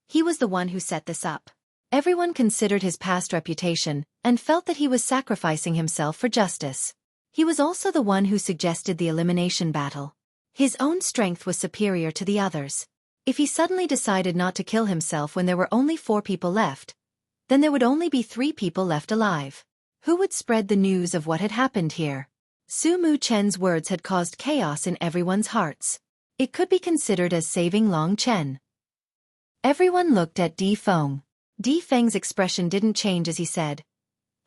he was the one who set this up. Everyone considered his past reputation and felt that he was sacrificing himself for justice. He was also the one who suggested the elimination battle. His own strength was superior to the others. If he suddenly decided not to kill himself when there were only 4 people left, then there would only be 3 people left alive. Who would spread the news of what had happened here? Su Chen's words had caused chaos in everyone's hearts. It could be considered as saving Long Chen. Everyone looked at Di Feng. Di Feng's expression didn't change as he said,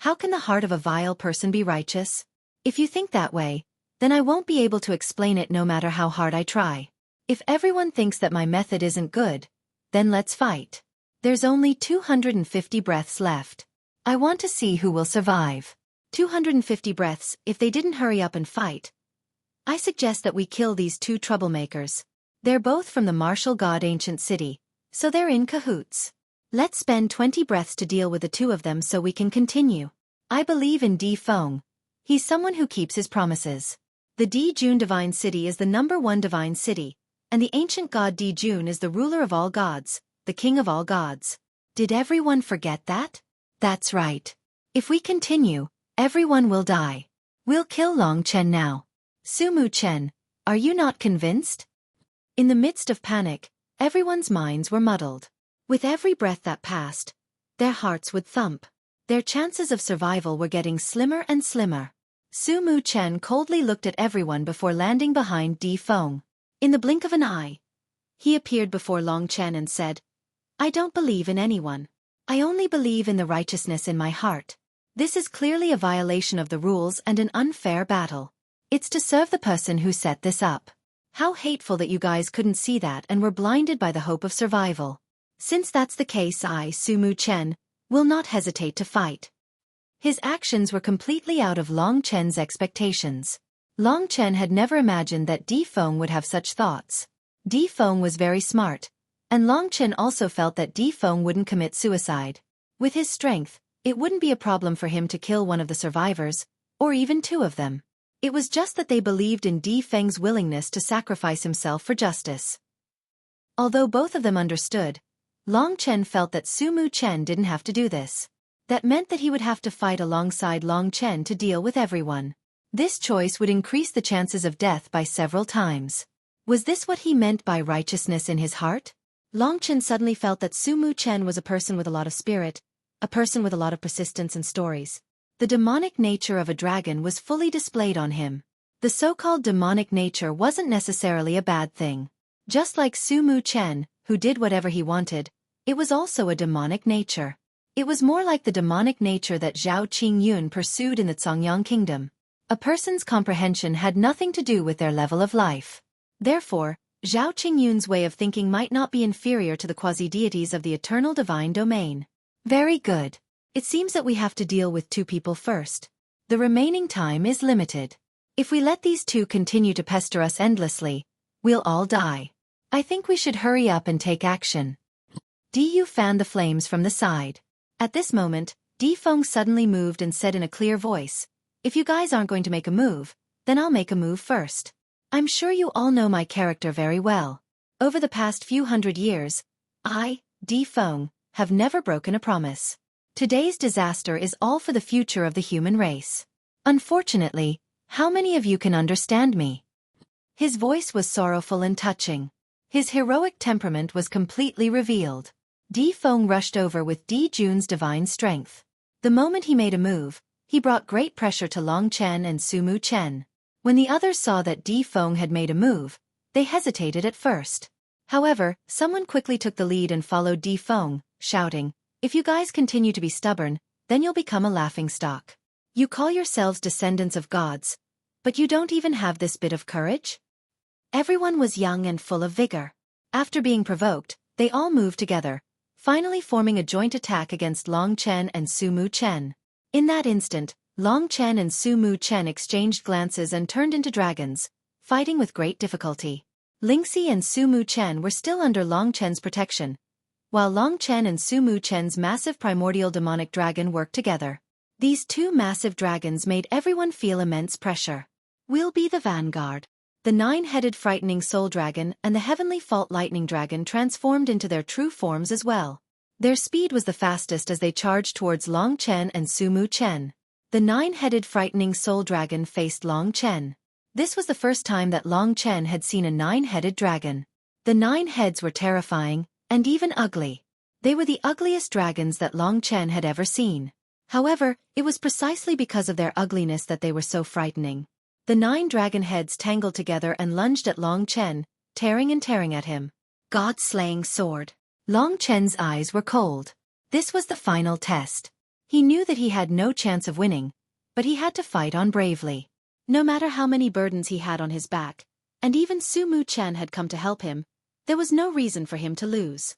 how can the heart of a vile person be righteous? If you think that way, then I won't be able to explain it no matter how hard I try. If everyone thinks that my method isn't good, then let's fight. There's only 250 breaths left. I want to see who will survive. 250 breaths, if they didn't hurry up and fight. I suggest that we kill these 2 troublemakers. They're both from the martial god ancient city, so they're in cahoots. Let's spend 20 breaths to deal with the 2 of them so we can continue. I believe in Di Feng. He's someone who keeps his promises. The Di Jun divine city is the #1 divine city, and the ancient god Di Jun is the ruler of all gods, the king of all gods. Did everyone forget that? That's right. If we continue, everyone will die. We'll kill Long Chen now. Su Chen, are you not convinced? In the midst of panic, everyone's minds were muddled. With every breath that passed, their hearts would thump. Their chances of survival were getting slimmer and slimmer. Su Chen coldly looked at everyone before landing behind Di Feng. In the blink of an eye, he appeared before Long Chen and said, I don't believe in anyone. I only believe in the righteousness in my heart. This is clearly a violation of the rules and an unfair battle. It's to serve the person who set this up. How hateful that you guys couldn't see that and were blinded by the hope of survival. Since that's the case, I, Su Chen, will not hesitate to fight. His actions were completely out of Long Chen's expectations. Long Chen had never imagined that Di Feng would have such thoughts. Di Feng was very smart, and Long Chen also felt that Di Feng wouldn't commit suicide. With his strength, it wouldn't be a problem for him to kill one of the survivors, or even 2 of them. It was just that they believed in Di Feng's willingness to sacrifice himself for justice. Although both of them understood, Long Chen felt that Su Chen didn't have to do this. That meant that he would have to fight alongside Long Chen to deal with everyone. This choice would increase the chances of death by several times. Was this what he meant by righteousness in his heart? Long Chen suddenly felt that Su Mu Chen was a person with a lot of spirit, a person with a lot of persistence and stories. The demonic nature of a dragon was fully displayed on him. The so-called demonic nature wasn't necessarily a bad thing. Just like Su Mu Chen, who did whatever he wanted, it was also a demonic nature. It was more like the demonic nature that Zhao Qingyun pursued in the Zongyang kingdom. A person's comprehension had nothing to do with their level of life. Therefore, Zhao Qingyun's way of thinking might not be inferior to the quasi-deities of the eternal divine domain. Very good. It seems that we have to deal with two people first. The remaining time is limited. If we let these two continue to pester us endlessly, we'll all die. I think we should hurry up and take action. Du fanned the flames from the side. At this moment, Di Feng suddenly moved and said in a clear voice, "If you guys aren't going to make a move, then I'll make a move first. I'm sure you all know my character very well. Over the past few hundred years, I, Di Feng, have never broken a promise. Today's disaster is all for the future of the human race. Unfortunately, how many of you can understand me?" His voice was sorrowful and touching. His heroic temperament was completely revealed. Di Feng rushed over with Di Jun's divine strength. The moment he made a move, he brought great pressure to Long Chen and Su Mu Chen. When the others saw that Di Feng had made a move, they hesitated at first. However, someone quickly took the lead and followed Di Feng, shouting, "If you guys continue to be stubborn, then you'll become a laughingstock. You call yourselves descendants of gods, but you don't even have this bit of courage?" Everyone was young and full of vigor. After being provoked, they all moved together, finally forming a joint attack against Long Chen and Su Mu Chen. In that instant, Long Chen and Su Mu Chen exchanged glances and turned into dragons, fighting with great difficulty. Lingxi and Su Mu Chen were still under Long Chen's protection, while Long Chen and Su Mu Chen's massive primordial demonic dragon worked together. These two massive dragons made everyone feel immense pressure. "We'll be the vanguard." The nine-headed frightening soul dragon and the heavenly fault lightning dragon transformed into their true forms as well. Their speed was the fastest as they charged towards Long Chen and Su Mu Chen. The nine-headed frightening soul dragon faced Long Chen. This was the first time that Long Chen had seen a nine-headed dragon. The 9 heads were terrifying, and even ugly. They were the ugliest dragons that Long Chen had ever seen. However, it was precisely because of their ugliness that they were so frightening. The 9 dragon heads tangled together and lunged at Long Chen, tearing at him. God-slaying sword. Long Chen's eyes were cold. This was the final test. He knew that he had no chance of winning, but he had to fight on bravely. No matter how many burdens he had on his back, and even Su Mu Chen had come to help him, there was no reason for him to lose.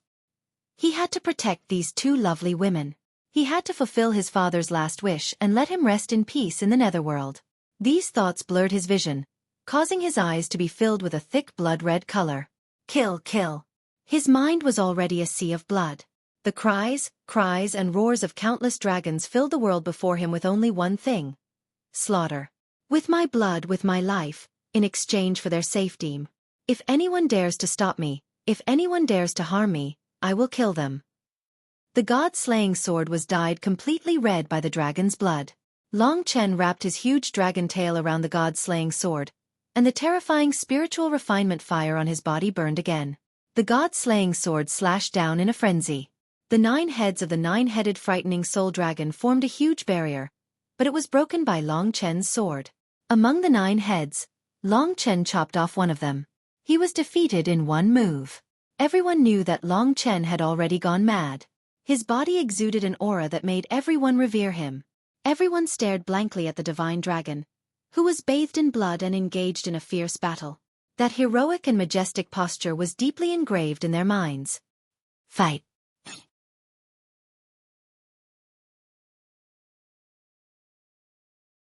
He had to protect these 2 lovely women. He had to fulfill his father's last wish and let him rest in peace in the netherworld. These thoughts blurred his vision, causing his eyes to be filled with a thick blood-red color. Kill, kill. His mind was already a sea of blood. The cries, and roars of countless dragons filled the world before him with only one thing: slaughter. With my blood, with my life, in exchange for their safety. If anyone dares to stop me, if anyone dares to harm me, I will kill them. The god-slaying sword was dyed completely red by the dragon's blood. Long Chen wrapped his huge dragon tail around the god-slaying sword, and the terrifying spiritual refinement fire on his body burned again. The god-slaying sword slashed down in a frenzy. The 9 heads of the 9-headed frightening soul dragon formed a huge barrier, but it was broken by Long Chen's sword. Among the 9 heads, Long Chen chopped off one of them. He was defeated in one move. Everyone knew that Long Chen had already gone mad. His body exuded an aura that made everyone revere him. Everyone stared blankly at the divine dragon, who was bathed in blood and engaged in a fierce battle. That heroic and majestic posture was deeply engraved in their minds. Fight.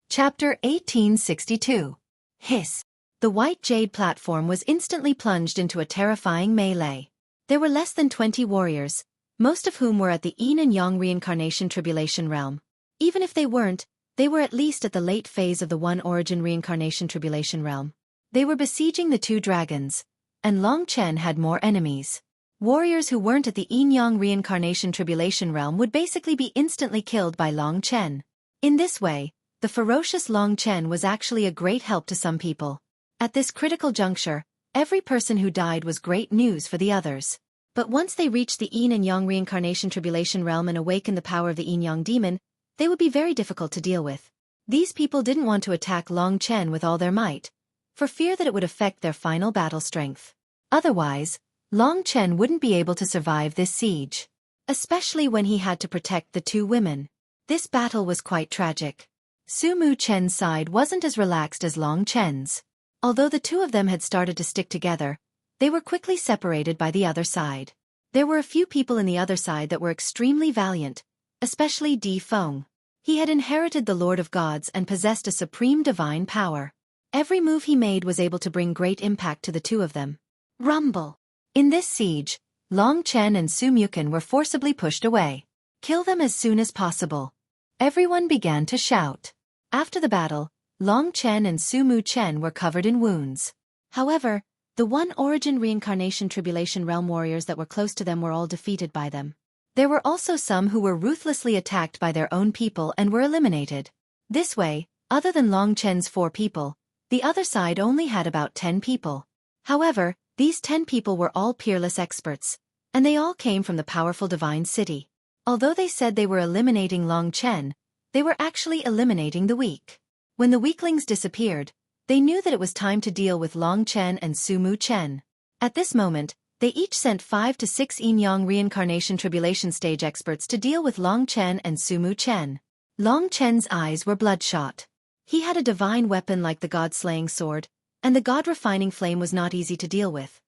Chapter 1862. Hiss. The white jade platform was instantly plunged into a terrifying melee. There were less than 20 warriors, most of whom were at the Yin and Yang reincarnation tribulation realm. Even if they weren't, they were at least at the late phase of the One Origin reincarnation tribulation realm. They were besieging the 2 dragons, and Long Chen had more enemies. Warriors who weren't at the Yin-Yang reincarnation tribulation realm would basically be instantly killed by Long Chen. In this way, the ferocious Long Chen was actually a great help to some people. At this critical juncture, Every person who died was great news for the others. But once they reached the Yin and Yang reincarnation tribulation realm and awakened the power of the Yin Yang demon, they would be very difficult to deal with. These people didn't want to attack Long Chen with all their might, for fear that it would affect their final battle strength. Otherwise, Long Chen wouldn't be able to survive this siege. Especially when he had to protect the two women. This battle was quite tragic. Su Mu Chen's side wasn't as relaxed as Long Chen's. Although the two of them had started to stick together, they were quickly separated by the other side. There were a few people in the other side that were extremely valiant, especially Di Feng. He had inherited the Lord of Gods and possessed a supreme divine power. Every move he made was able to bring great impact to the two of them. Rumble. In this siege, Long Chen and Su Muken were forcibly pushed away. Kill them as soon as possible. Everyone began to shout. After the battle, Long Chen and Su Mu Chen were covered in wounds. However, the One Origin Reincarnation Tribulation Realm warriors that were close to them were all defeated by them. There were also some who were ruthlessly attacked by their own people and were eliminated. This way, other than Long Chen's 4 people, the other side only had about 10 people. However, these 10 people were all peerless experts, and they all came from the powerful divine city. Although they said they were eliminating Long Chen, they were actually eliminating the weak. When the weaklings disappeared, they knew that it was time to deal with Long Chen and Su Mu Chen. At this moment, they each sent 5 to 6 Yin-Yang reincarnation tribulation stage experts to deal with Long Chen and Su Mu Chen. Long Chen's eyes were bloodshot. He had a divine weapon like the god-slaying sword, and the god-refining flame was not easy to deal with.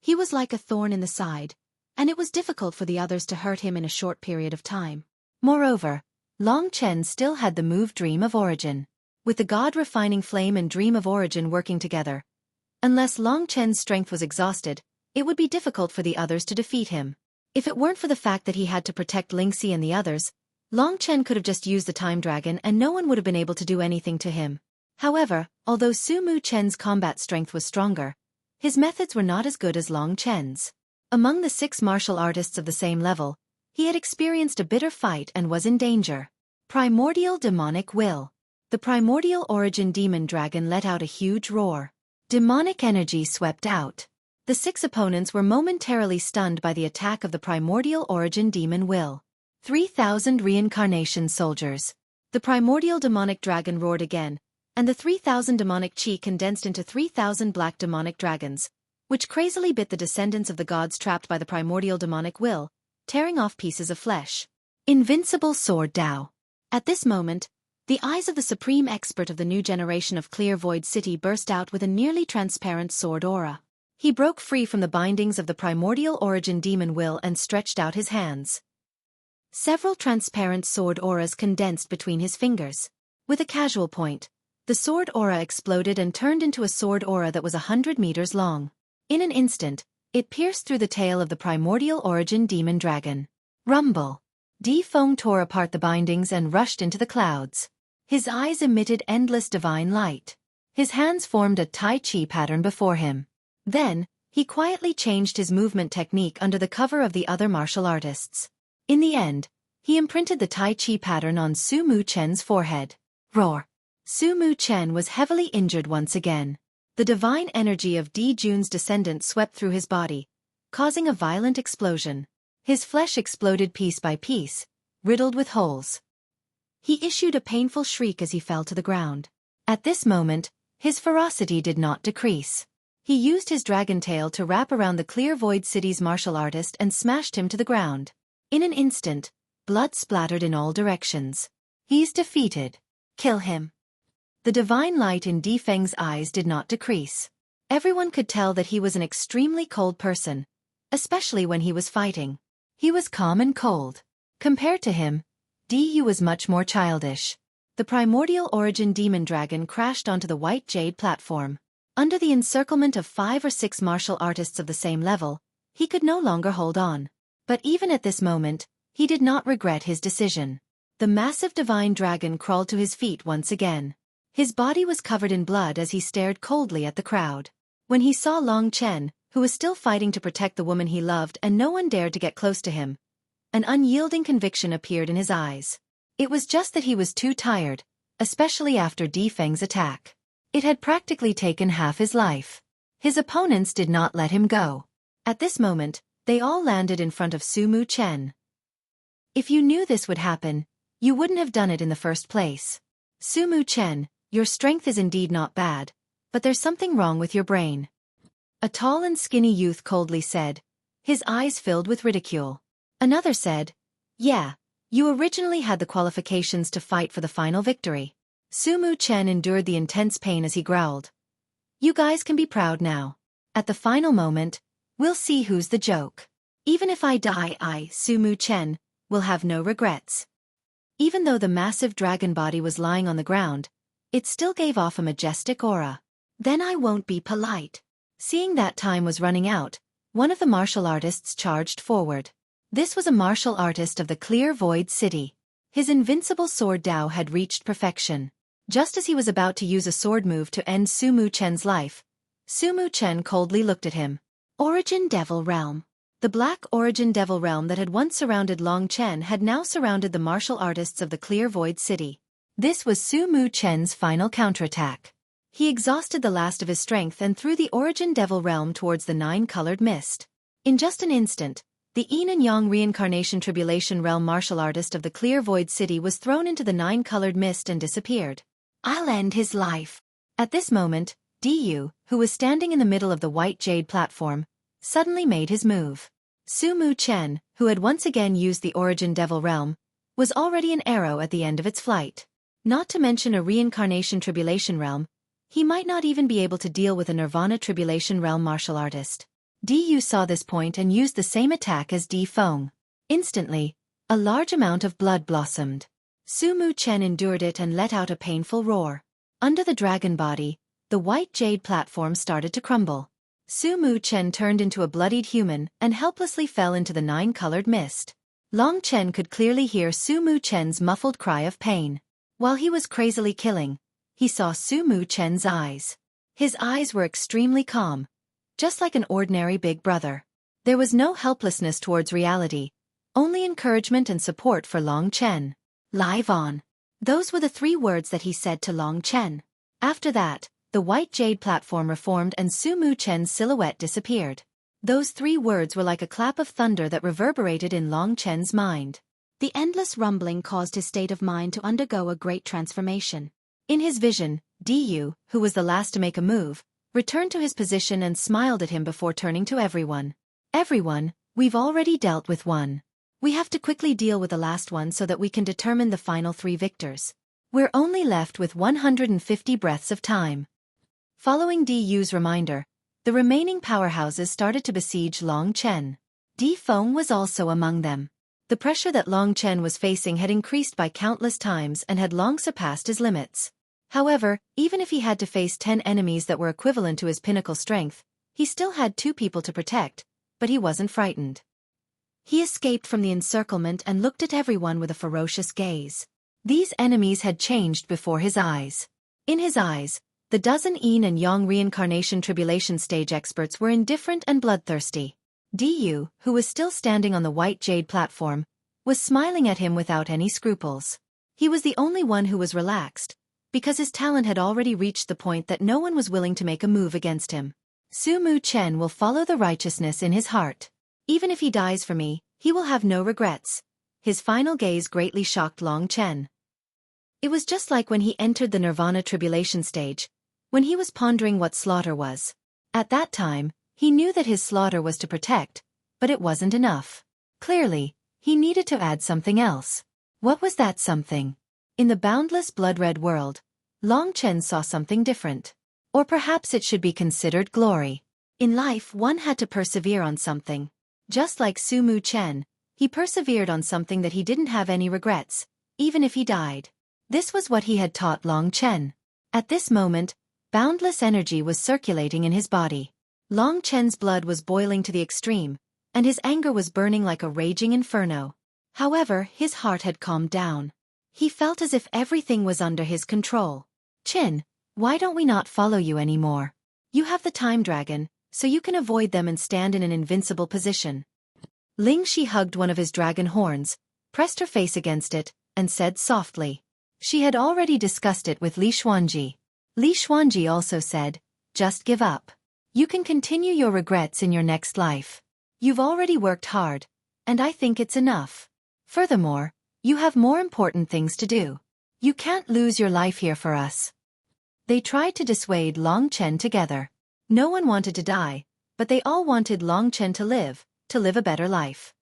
He was like a thorn in the side, and it was difficult for the others to hurt him in a short period of time. Moreover, Long Chen still had the move Dream of Origin. With the god-refining flame and Dream of Origin working together, unless Long Chen's strength was exhausted, it would be difficult for the others to defeat him. If it weren't for the fact that he had to protect Lingxi and the others, Long Chen could have just used the Time Dragon and no one would have been able to do anything to him. However, although Su Mu Chen's combat strength was stronger, his methods were not as good as Long Chen's. Among the 6 martial artists of the same level, he had experienced a bitter fight and was in danger. Primordial Demonic Will. The primordial origin demon dragon let out a huge roar. Demonic energy swept out. The 6 opponents were momentarily stunned by the attack of the primordial origin demon will. 3,000 reincarnation soldiers. The primordial demonic dragon roared again, and the 3,000 demonic chi condensed into 3,000 black demonic dragons, which crazily bit the descendants of the gods trapped by the primordial demonic will, tearing off pieces of flesh. Invincible Sword Dao. At this moment, the eyes of the supreme expert of the new generation of Clear Void City burst out with a nearly transparent sword aura. He broke free from the bindings of the primordial origin demon will and stretched out his hands. Several transparent sword auras condensed between his fingers. With a casual point, the sword aura exploded and turned into a sword aura that was 100 meters long. In an instant, it pierced through the tail of the primordial origin demon dragon. Rumble. Di Feng tore apart the bindings and rushed into the clouds. His eyes emitted endless divine light. His hands formed a Tai Chi pattern before him. Then, he quietly changed his movement technique under the cover of the other martial artists. In the end, he imprinted the Tai Chi pattern on Su Mu Chen's forehead. Roar. Su Mu Chen was heavily injured once again. The divine energy of Di Jun's descendant swept through his body, causing a violent explosion. His flesh exploded piece by piece, riddled with holes. He issued a painful shriek as he fell to the ground. At this moment, his ferocity did not decrease. He used his dragon tail to wrap around the Clear Void City's martial artist and smashed him to the ground. In an instant, blood splattered in all directions. He's defeated. Kill him. The divine light in Di Feng's eyes did not decrease. Everyone could tell that he was an extremely cold person, especially when he was fighting. He was calm and cold. Compared to him, Di Yu was much more childish. The primordial origin demon dragon crashed onto the white jade platform. Under the encirclement of 5 or 6 martial artists of the same level, he could no longer hold on. But even at this moment, he did not regret his decision. The massive divine dragon crawled to his feet once again. His body was covered in blood as he stared coldly at the crowd. When he saw Long Chen, who was still fighting to protect the woman he loved and no one dared to get close to him, an unyielding conviction appeared in his eyes. It was just that he was too tired, especially after Di Feng's attack. It had practically taken half his life. His opponents did not let him go. At this moment, they all landed in front of Su Mu Chen. If you knew this would happen, you wouldn't have done it in the first place. Su Mu Chen, your strength is indeed not bad, but there's something wrong with your brain. A tall and skinny youth coldly said, his eyes filled with ridicule. Another said, yeah, you originally had the qualifications to fight for the final victory. Su Mu Chen endured the intense pain as he growled. You guys can be proud now. At the final moment, we'll see who's the joke. Even if I die, Su Mu Chen, will have no regrets. Even though the massive dragon body was lying on the ground, it still gave off a majestic aura. Then I won't be polite. Seeing that time was running out, one of the martial artists charged forward. This was a martial artist of the Clear Void City. His invincible sword Dao had reached perfection. Just as he was about to use a sword move to end Su Mu Chen's life, Su Mu Chen coldly looked at him. Origin Devil Realm. The black Origin Devil Realm that had once surrounded Long Chen had now surrounded the martial artists of the Clear Void City. This was Su Mu Chen's final counterattack. He exhausted the last of his strength and threw the Origin Devil Realm towards the nine-colored mist. In just an instant, the Yin and Yang Reincarnation Tribulation Realm martial artist of the Clear Void City was thrown into the nine-colored mist and disappeared. I'll end his life. At this moment, Diyu, who was standing in the middle of the white jade platform, suddenly made his move. Su Mu Chen, who had once again used the Origin Devil Realm, was already an arrow at the end of its flight. Not to mention a Reincarnation Tribulation Realm, he might not even be able to deal with a Nirvana Tribulation Realm martial artist. Diyu saw this point and used the same attack as Di Feng. Instantly, a large amount of blood blossomed. Su Mu Chen endured it and let out a painful roar. Under the dragon body, the white jade platform started to crumble. Su Mu Chen turned into a bloodied human and helplessly fell into the nine-colored mist. Long Chen could clearly hear Su Mu Chen's muffled cry of pain. While he was crazily killing, he saw Su Mu Chen's eyes. His eyes were extremely calm, just like an ordinary big brother. There was no helplessness towards reality, only encouragement and support for Long Chen. Live on. Those were the 3 words that he said to Long Chen. After that, the white jade platform reformed and Su Mu Chen's silhouette disappeared. Those 3 words were like a clap of thunder that reverberated in Long Chen's mind. The endless rumbling caused his state of mind to undergo a great transformation. In his vision, Diyu, who was the last to make a move, returned to his position and smiled at him before turning to everyone. Everyone, we've already dealt with one. We have to quickly deal with the last one so that we can determine the final 3 victors. We're only left with 150 breaths of time. Following Diyu's reminder, the remaining powerhouses started to besiege Long Chen. Di Feng was also among them. The pressure that Long Chen was facing had increased by countless times and had long surpassed his limits. However, even if he had to face 10 enemies that were equivalent to his pinnacle strength, he still had 2 people to protect, but he wasn't frightened. He escaped from the encirclement and looked at everyone with a ferocious gaze. These enemies had changed before his eyes. In his eyes, the dozen Yin and Yang Reincarnation Tribulation stage experts were indifferent and bloodthirsty. Diyu, who was still standing on the white jade platform, was smiling at him without any scruples. He was the only one who was relaxed, because his talent had already reached the point that no one was willing to make a move against him. Su Mu Chen will follow the righteousness in his heart. Even if he dies for me, he will have no regrets. His final gaze greatly shocked Long Chen. It was just like when he entered the Nirvana Tribulation stage, when he was pondering what slaughter was. At that time, he knew that his slaughter was to protect, but it wasn't enough. Clearly, he needed to add something else. What was that something? In the boundless blood-red world, Long Chen saw something different. Or perhaps it should be considered glory. In life, one had to persevere on something. Just like Su Mu Chen, he persevered on something that he didn't have any regrets, even if he died. This was what he had taught Long Chen. At this moment, boundless energy was circulating in his body. Long Chen's blood was boiling to the extreme, and his anger was burning like a raging inferno. However, his heart had calmed down. He felt as if everything was under his control. Chin, why don't we not follow you anymore? You have the time dragon, so you can avoid them and stand in an invincible position. Ling Shi hugged one of his dragon horns, pressed her face against it, and said softly. She had already discussed it with Li Xuanji. Li Xuanji also said, just give up. You can continue your regrets in your next life. You've already worked hard, and I think it's enough. Furthermore, you have more important things to do. You can't lose your life here for us. They tried to dissuade Long Chen together. No one wanted to die, but they all wanted Long Chen to live a better life.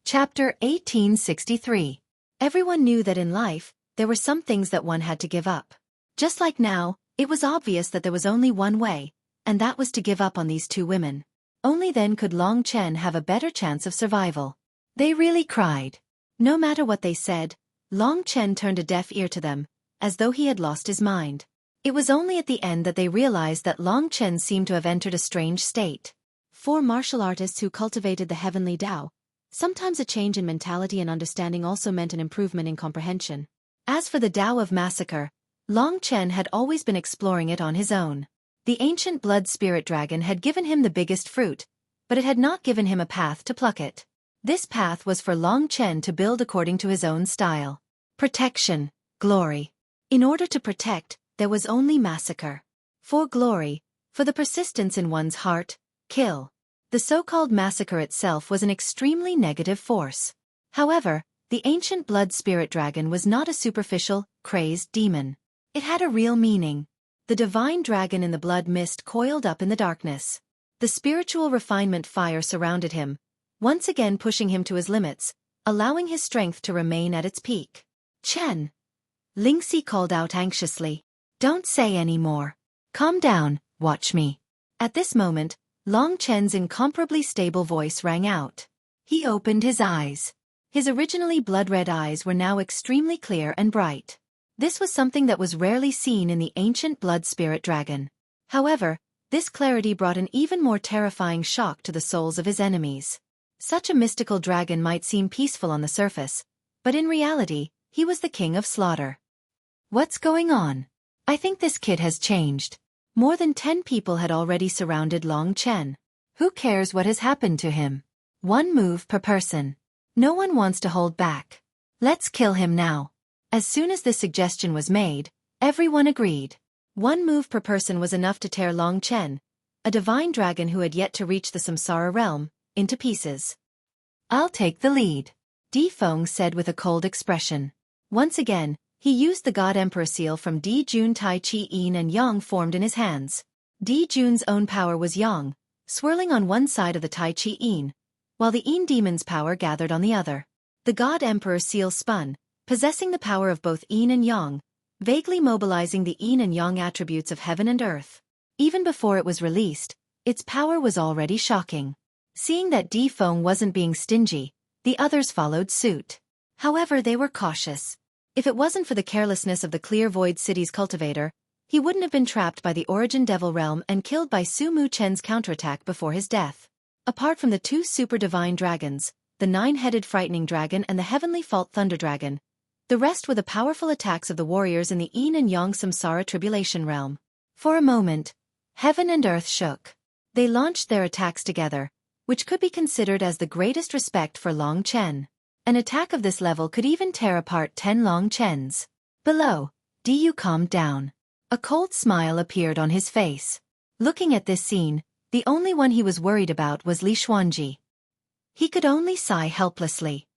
Chapter 1863. Everyone knew that in life, there were some things that one had to give up. Just like now, it was obvious that there was only one way, and that was to give up on these two women. Only then could Long Chen have a better chance of survival. They really cried. No matter what they said, Long Chen turned a deaf ear to them, as though he had lost his mind. It was only at the end that they realized that Long Chen seemed to have entered a strange state. For martial artists who cultivated the heavenly Tao, sometimes a change in mentality and understanding also meant an improvement in comprehension. As for the Tao of Massacre, Long Chen had always been exploring it on his own. The ancient blood spirit dragon had given him the biggest fruit, but it had not given him a path to pluck it. This path was for Long Chen to build according to his own style. Protection, glory. In order to protect, there was only massacre. For glory, for the persistence in one's heart, kill. The so-called massacre itself was an extremely negative force. However, the ancient blood spirit dragon was not a superficial, crazed demon. It had a real meaning. The divine dragon in the blood mist coiled up in the darkness. The spiritual refinement fire surrounded him, once again pushing him to his limits, allowing his strength to remain at its peak. Chen. Lingxi called out anxiously. Don't say any more. Calm down, watch me. At this moment, Long Chen's incomparably stable voice rang out. He opened his eyes. His originally blood-red eyes were now extremely clear and bright. This was something that was rarely seen in the ancient blood spirit dragon. However, this clarity brought an even more terrifying shock to the souls of his enemies. Such a mystical dragon might seem peaceful on the surface, but in reality, he was the king of slaughter. What's going on? I think this kid has changed. More than 10 people had already surrounded Long Chen. Who cares what has happened to him? One move per person. No one wants to hold back. Let's kill him now. As soon as this suggestion was made, everyone agreed. One move per person was enough to tear Long Chen, a divine dragon who had yet to reach the Samsara realm, into pieces. I'll take the lead, Di Feng said with a cold expression. Once again, he used the God Emperor seal from Di Jun. Tai Chi Yin and Yang formed in his hands. Di Jun's own power was Yang, swirling on one side of the Tai Chi Yin, while the Yin demon's power gathered on the other. The God Emperor seal spun, possessing the power of both Yin and Yang, vaguely mobilizing the Yin and Yang attributes of heaven and earth. Even before it was released, its power was already shocking. Seeing that Di Feng wasn't being stingy, the others followed suit. However, they were cautious. If it wasn't for the carelessness of the Clear Void City's cultivator, he wouldn't have been trapped by the Origin Devil Realm and killed by Su Mu Chen's counterattack before his death. Apart from the 2 super divine dragons, the 9-headed frightening dragon and the heavenly fault thunder dragon, the rest were the powerful attacks of the warriors in the Yin and Yang Samsara tribulation realm. For a moment, heaven and earth shook. They launched their attacks together, which could be considered as the greatest respect for Long Chen. An attack of this level could even tear apart 10 Long Chens. Below, Diyu calmed down. A cold smile appeared on his face. Looking at this scene, the only one he was worried about was Li Xuanji. He could only sigh helplessly.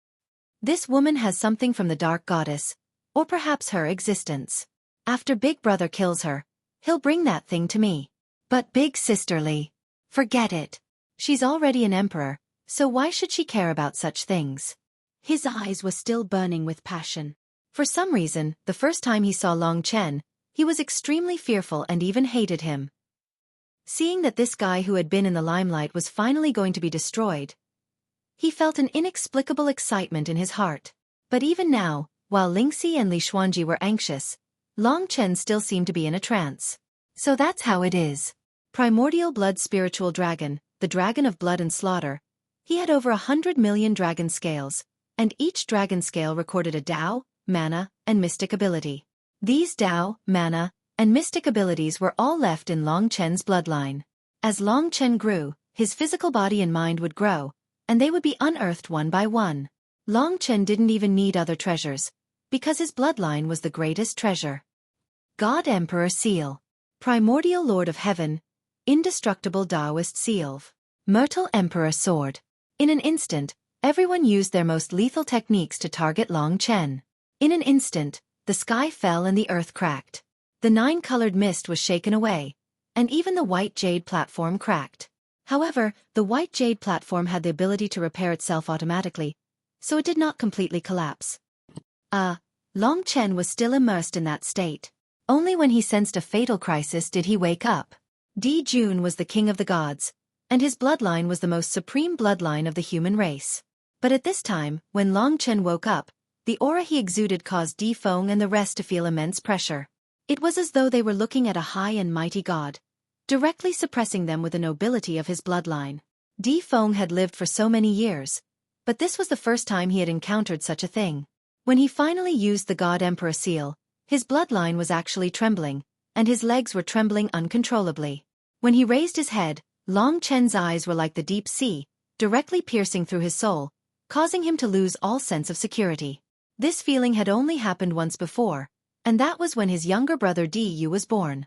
This woman has something from the Dark Goddess, or perhaps her existence. After Big Brother kills her, he'll bring that thing to me. But Big Sister Li, forget it. She's already an emperor, so why should she care about such things? His eyes were still burning with passion. For some reason, the first time he saw Long Chen, he was extremely fearful and even hated him. Seeing that this guy who had been in the limelight was finally going to be destroyed, he felt an inexplicable excitement in his heart. But even now, while Lingxi and Li Xuanji were anxious, Long Chen still seemed to be in a trance. So that's how it is. Primordial blood spiritual dragon, the dragon of blood and slaughter. He had over 100 million dragon scales, and each dragon scale recorded a Tao, mana, and mystic ability. These Tao, mana, and mystic abilities were all left in Long Chen's bloodline. As Long Chen grew, his physical body and mind would grow, and they would be unearthed one by one. Long Chen didn't even need other treasures, because his bloodline was the greatest treasure. God Emperor Seal. Primordial Lord of Heaven. Indestructible Taoist Seal. Myrtle Emperor Sword. In an instant, everyone used their most lethal techniques to target Long Chen. In an instant, the sky fell and the earth cracked. The nine-colored mist was shaken away, and even the white jade platform cracked. However, the white jade platform had the ability to repair itself automatically, so it did not completely collapse. Long Chen was still immersed in that state. Only when he sensed a fatal crisis did he wake up. Di Jun was the king of the gods, and his bloodline was the most supreme bloodline of the human race. But at this time, when Long Chen woke up, the aura he exuded caused Di Feng and the rest to feel immense pressure. It was as though they were looking at a high and mighty god, directly suppressing them with the nobility of his bloodline. Di Feng had lived for so many years, but this was the first time he had encountered such a thing. When he finally used the God Emperor seal, his bloodline was actually trembling, and his legs were trembling uncontrollably. When he raised his head, Long Chen's eyes were like the deep sea, directly piercing through his soul, causing him to lose all sense of security. This feeling had only happened once before, and that was when his younger brother Di Yu was born.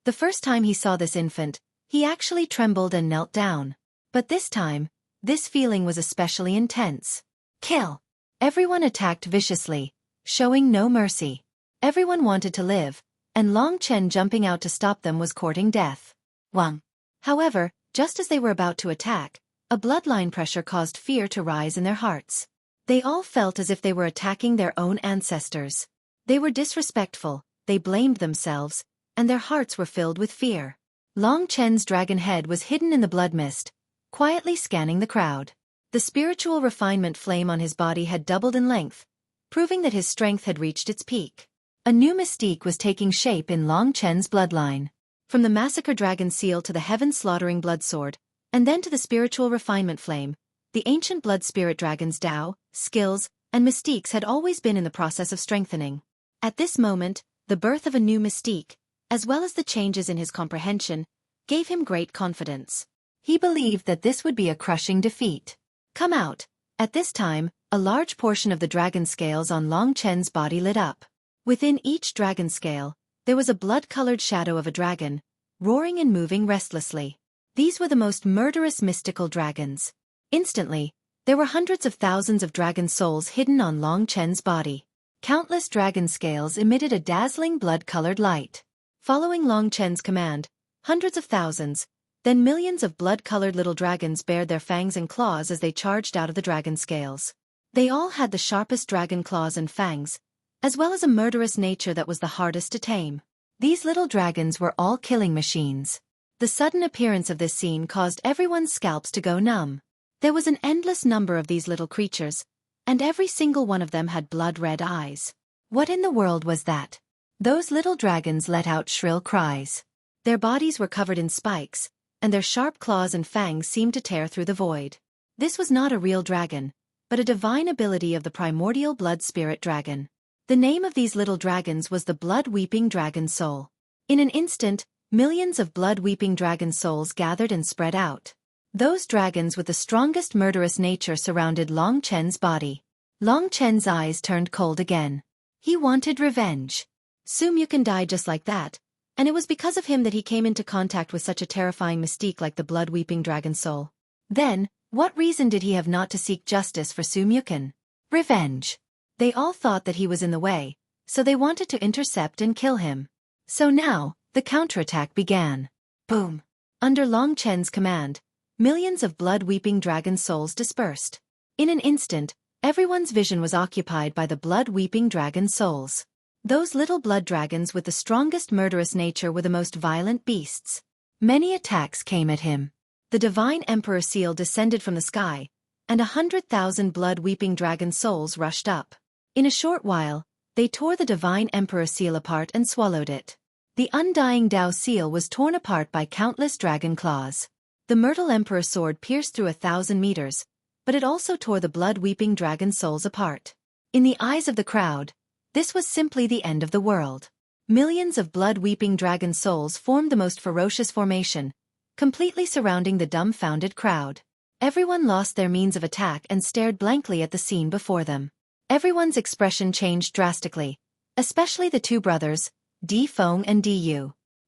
The first time he saw this infant, he actually trembled and knelt down. But this time, this feeling was especially intense. Kill! Everyone attacked viciously, showing no mercy. Everyone wanted to live, and Long Chen jumping out to stop them was courting death. Wang. However, just as they were about to attack, a bloodline pressure caused fear to rise in their hearts. They all felt as if they were attacking their own ancestors. They were disrespectful, they blamed themselves, and their hearts were filled with fear. Long Chen's dragon head was hidden in the blood mist, quietly scanning the crowd. The spiritual refinement flame on his body had doubled in length, proving that his strength had reached its peak. A new mystique was taking shape in Long Chen's bloodline. From the massacre dragon seal to the heaven-slaughtering blood sword, and then to the spiritual refinement flame, the ancient blood spirit dragon's Tao, skills, and mystiques had always been in the process of strengthening. At this moment, the birth of a new mystique, as well as the changes in his comprehension, gave him great confidence. He believed that this would be a crushing defeat. Come out. At this time, a large portion of the dragon scales on Long Chen's body lit up. Within each dragon scale, there was a blood-colored shadow of a dragon, roaring and moving restlessly. These were the most murderous mystical dragons. Instantly, there were hundreds of thousands of dragon souls hidden on Long Chen's body. Countless dragon scales emitted a dazzling blood-colored light. Following Long Chen's command, hundreds of thousands, then millions of blood-colored little dragons bared their fangs and claws as they charged out of the dragon scales. They all had the sharpest dragon claws and fangs, as well as a murderous nature that was the hardest to tame. These little dragons were all killing machines. The sudden appearance of this scene caused everyone's scalps to go numb. There was an endless number of these little creatures, and every single one of them had blood-red eyes. What in the world was that? Those little dragons let out shrill cries. Their bodies were covered in spikes, and their sharp claws and fangs seemed to tear through the void. This was not a real dragon, but a divine ability of the primordial blood spirit dragon. The name of these little dragons was the blood-weeping dragon soul. In an instant, millions of blood-weeping dragon souls gathered and spread out. Those dragons with the strongest murderous nature surrounded Long Chen's body. Long Chen's eyes turned cold again. He wanted revenge. Xueqi died just like that, and it was because of him that he came into contact with such a terrifying mystique like the blood-weeping dragon soul. Then, what reason did he have not to seek justice for Xueqi? Revenge. They all thought that he was in the way, so they wanted to intercept and kill him. So now, the counterattack began. Boom! Under Long Chen's command, millions of blood-weeping dragon souls dispersed. In an instant, everyone's vision was occupied by the blood-weeping dragon souls. Those little blood dragons with the strongest murderous nature were the most violent beasts. Many attacks came at him. The divine emperor seal descended from the sky, and 100,000 blood-weeping dragon souls rushed up. In a short while, they tore the divine emperor seal apart and swallowed it. The undying Tao seal was torn apart by countless dragon claws. The myrtle emperor sword pierced through 1,000 meters, but it also tore the blood-weeping dragon souls apart. In the eyes of the crowd, this was simply the end of the world. Millions of blood-weeping dragon souls formed the most ferocious formation, completely surrounding the dumbfounded crowd. Everyone lost their means of attack and stared blankly at the scene before them. Everyone's expression changed drastically, especially the two brothers, Di Feng and Di.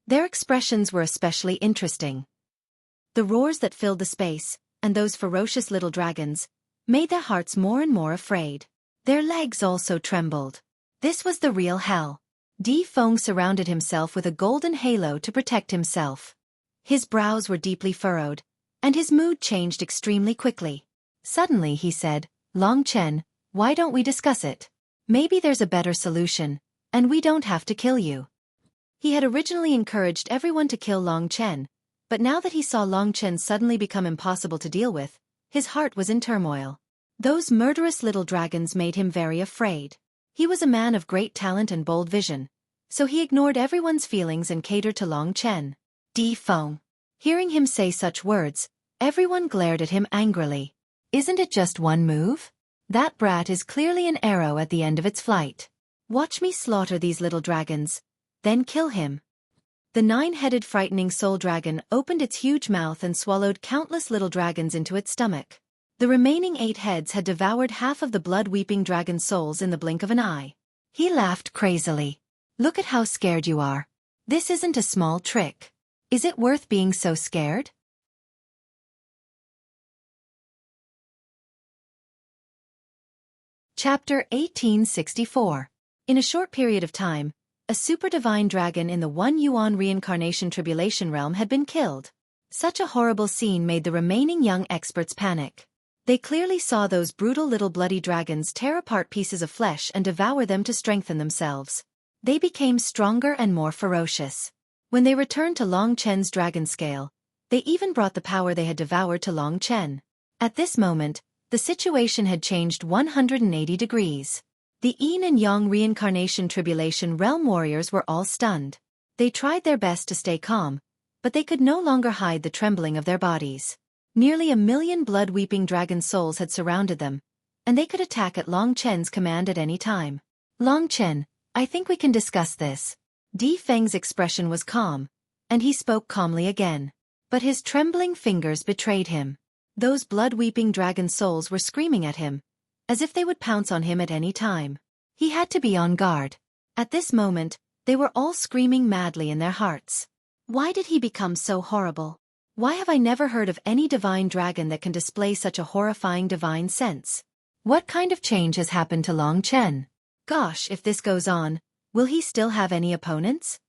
Their expressions were especially interesting. The roars that filled the space, and those ferocious little dragons, made their hearts more and more afraid. Their legs also trembled. This was the real hell. Di Feng surrounded himself with a golden halo to protect himself. His brows were deeply furrowed, and his mood changed extremely quickly. Suddenly he said, "Long Chen, why don't we discuss it? Maybe there's a better solution, and we don't have to kill you." He had originally encouraged everyone to kill Long Chen, but now that he saw Long Chen suddenly become impossible to deal with, his heart was in turmoil. Those murderous little dragons made him very afraid. He was a man of great talent and bold vision, so he ignored everyone's feelings and catered to Long Chen. Di Feng. Hearing him say such words, everyone glared at him angrily. Isn't it just one move? That brat is clearly an arrow at the end of its flight. Watch me slaughter these little dragons, then kill him. The 9-headed frightening soul dragon opened its huge mouth and swallowed countless little dragons into its stomach. The remaining 8 heads had devoured half of the blood-weeping dragon souls in the blink of an eye. He laughed crazily. Look at how scared you are. This isn't a small trick. Is it worth being so scared? Chapter 1864. In a short period of time, a super divine dragon in the 1 Yuan reincarnation tribulation realm had been killed. Such a horrible scene made the remaining young experts panic. They clearly saw those brutal little bloody dragons tear apart pieces of flesh and devour them to strengthen themselves. They became stronger and more ferocious. When they returned to Long Chen's dragon scale, they even brought the power they had devoured to Long Chen. At this moment, the situation had changed 180 degrees. The Yin and Yang reincarnation tribulation realm warriors were all stunned. They tried their best to stay calm, but they could no longer hide the trembling of their bodies. Nearly 1 million blood-weeping dragon souls had surrounded them, and they could attack at Long Chen's command at any time. Long Chen, I think we can discuss this. Di Feng's expression was calm, and he spoke calmly again. But his trembling fingers betrayed him. Those blood-weeping dragon souls were screaming at him, as if they would pounce on him at any time. He had to be on guard. At this moment, they were all screaming madly in their hearts. Why did he become so horrible? Why have I never heard of any divine dragon that can display such a horrifying divine sense? What kind of change has happened to Long Chen? Gosh, if this goes on, will he still have any opponents?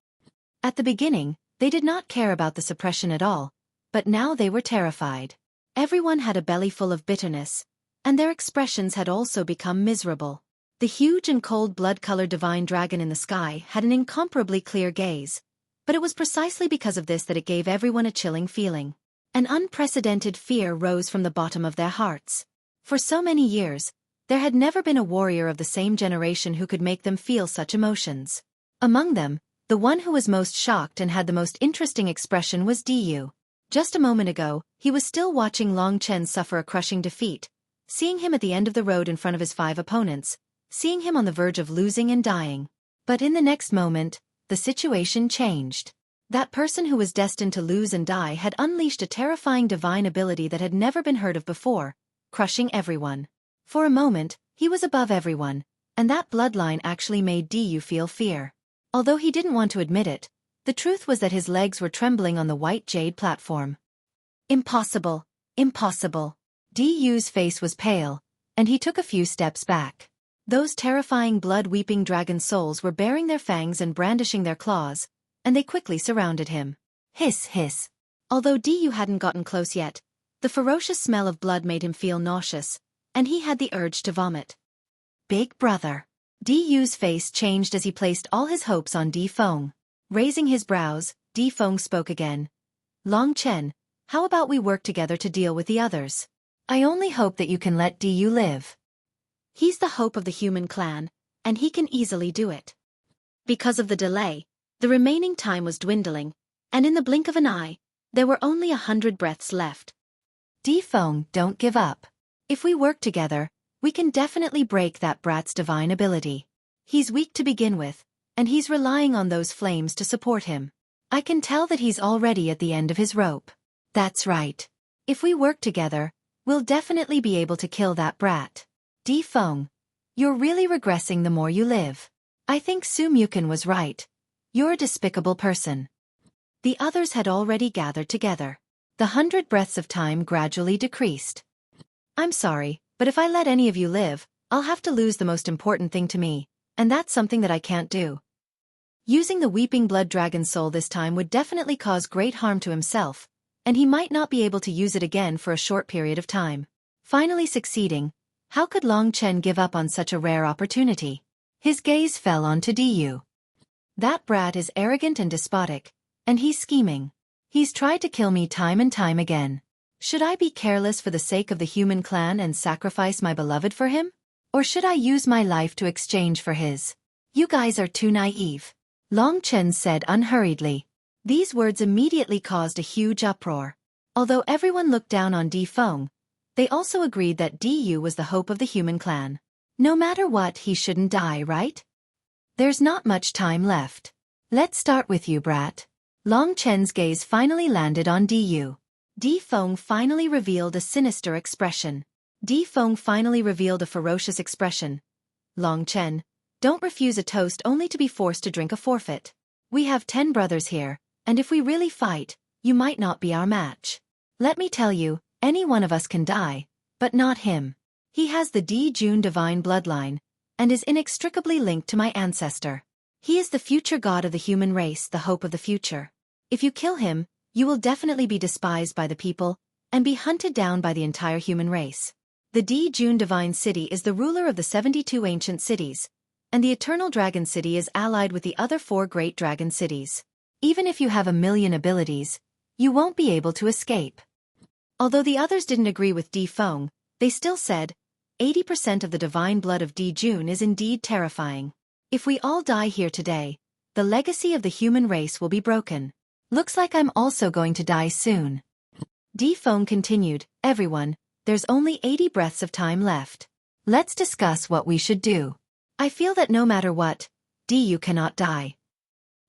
At the beginning, they did not care about the suppression at all, but now they were terrified. Everyone had a belly full of bitterness, and their expressions had also become miserable. The huge and cold blood-colored divine dragon in the sky had an incomparably clear gaze, but it was precisely because of this that it gave everyone a chilling feeling. An unprecedented fear rose from the bottom of their hearts. For so many years, there had never been a warrior of the same generation who could make them feel such emotions. Among them, the one who was most shocked and had the most interesting expression was Di. Just a moment ago, he was still watching Long Chen suffer a crushing defeat, seeing him at the end of the road in front of his 5 opponents, seeing him on the verge of losing and dying. But in the next moment, the situation changed. That person who was destined to lose and die had unleashed a terrifying divine ability that had never been heard of before, crushing everyone. For a moment, he was above everyone, and that bloodline actually made Di feel fear. Although he didn't want to admit it, the truth was that his legs were trembling on the white jade platform. Impossible, impossible. Di's face was pale, and he took a few steps back. Those terrifying blood-weeping dragon souls were baring their fangs and brandishing their claws, and they quickly surrounded him. Hiss, hiss. Although Di hadn't gotten close yet, the ferocious smell of blood made him feel nauseous, and he had the urge to vomit. Big brother. Di's face changed as he placed all his hopes on Di Feng. Raising his brows, Di Feng spoke again. Long Chen, how about we work together to deal with the others? I only hope that you can let Di live. He's the hope of the human clan, and he can easily do it. Because of the delay, the remaining time was dwindling, and in the blink of an eye, there were only 100 breaths left. Di Feng, don't give up. If we work together, we can definitely break that brat's divine ability. He's weak to begin with, and he's relying on those flames to support him. I can tell that he's already at the end of his rope. That's right. If we work together, we'll definitely be able to kill that brat. Di Feng, you're really regressing the more you live. I think Xueqi was right. You're a despicable person. The others had already gathered together. The 100 breaths of time gradually decreased. I'm sorry, but if I let any of you live, I'll have to lose the most important thing to me, and that's something that I can't do. Using the Weeping Blood Dragon Soul this time would definitely cause great harm to himself, and he might not be able to use it again for a short period of time. Finally succeeding, how could Long Chen give up on such a rare opportunity? His gaze fell onto Du. That brat is arrogant and despotic, and he's scheming. He's tried to kill me time and time again. Should I be careless for the sake of the human clan and sacrifice my beloved for him? Or should I use my life to exchange for his? You guys are too naive. Long Chen said unhurriedly. These words immediately caused a huge uproar. Although everyone looked down on Di Feng, they also agreed that Du was the hope of the human clan. No matter what, he shouldn't die, right? There's not much time left. Let's start with you, brat. Long Chen's gaze finally landed on Du. Di Feng finally revealed a sinister expression. Di Feng finally revealed a ferocious expression. Long Chen, don't refuse a toast only to be forced to drink a forfeit. We have 10 brothers here, and if we really fight, you might not be our match. Let me tell you, any one of us can die, but not him. He has the Di Jun divine bloodline, and is inextricably linked to my ancestor. He is the future god of the human race, the hope of the future. If you kill him, you will definitely be despised by the people, and be hunted down by the entire human race. The Di Jun divine city is the ruler of the 72 ancient cities, and the eternal dragon city is allied with the other 4 great dragon cities. Even if you have 1,000,000 abilities, you won't be able to escape. Although the others didn't agree with Di Feng, they still said, 80% of the divine blood of Di Jun is indeed terrifying. If we all die here today, the legacy of the human race will be broken. Looks like I'm also going to die soon. Di Feng continued, everyone, there's only 80 breaths of time left. Let's discuss what we should do. I feel that no matter what, Du cannot die.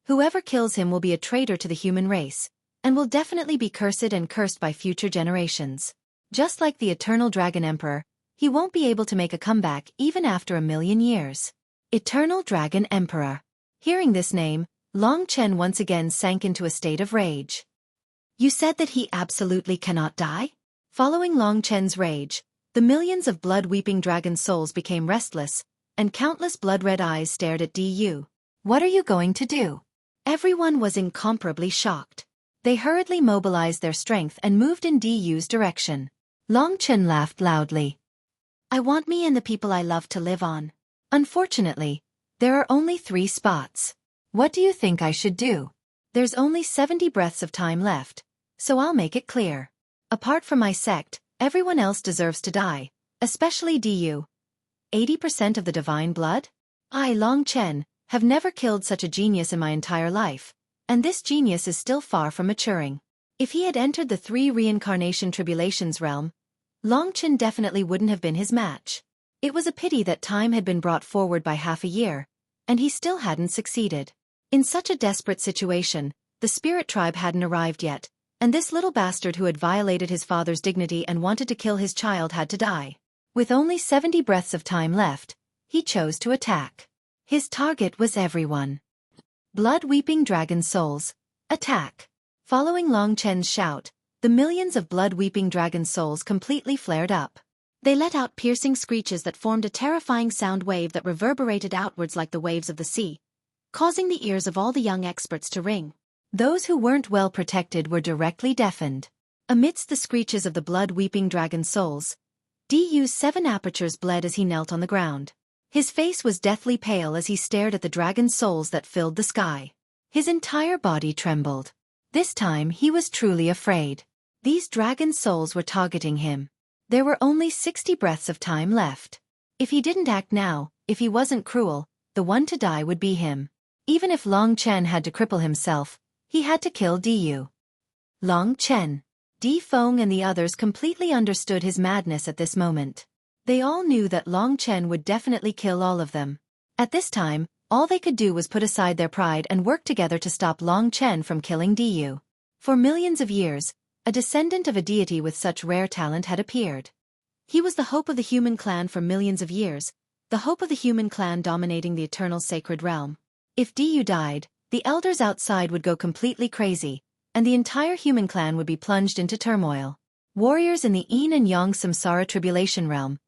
Whoever kills him will be a traitor to the human race, and will definitely be cursed by future generations. Just like the Eternal Dragon Emperor, he won't be able to make a comeback even after 1,000,000 years. Eternal Dragon Emperor. Hearing this name, Long Chen once again sank into a state of rage. You said that he absolutely cannot die? Following Long Chen's rage, the millions of blood-weeping dragon souls became restless, and countless blood-red eyes stared at Du. What are you going to do? Everyone was incomparably shocked. They hurriedly mobilized their strength and moved in Du's direction. Long Chen laughed loudly. I want me and the people I love to live on. Unfortunately, there are only 3 spots. What do you think I should do? There's only 70 breaths of time left, so I'll make it clear. Apart from my sect, everyone else deserves to die, especially Du. 80% of the divine blood? I, Long Chen, have never killed such a genius in my entire life, and this genius is still far from maturing. If he had entered the 3 reincarnation tribulations realm, Long Chen definitely wouldn't have been his match. It was a pity that time had been brought forward by half a year, and he still hadn't succeeded. In such a desperate situation, the spirit tribe hadn't arrived yet, and this little bastard who had violated his father's dignity and wanted to kill his child had to die. With only 70 breaths of time left, he chose to attack. His target was everyone. Blood-weeping dragon souls, attack. Following Long Chen's shout, the millions of blood-weeping dragon souls completely flared up. They let out piercing screeches that formed a terrifying sound wave that reverberated outwards like the waves of the sea, causing the ears of all the young experts to ring. Those who weren't well protected were directly deafened. Amidst the screeches of the blood-weeping dragon souls, Du's 7 apertures bled as he knelt on the ground. His face was deathly pale as he stared at the dragon souls that filled the sky. His entire body trembled. This time he was truly afraid. These dragon souls were targeting him. There were only 60 breaths of time left. If he didn't act now, if he wasn't cruel, the one to die would be him. Even if Long Chen had to cripple himself, he had to kill Du. Long Chen. Di Feng and the others completely understood his madness at this moment. They all knew that Long Chen would definitely kill all of them. At this time, all they could do was put aside their pride and work together to stop Long Chen from killing Du. For millions of years, a descendant of a deity with such rare talent had appeared. He was the hope of the human clan for millions of years, the hope of the human clan dominating the eternal sacred realm. If Du died, the elders outside would go completely crazy, and the entire human clan would be plunged into turmoil. Warriors in the Yin and Yang Samsara Tribulation realm,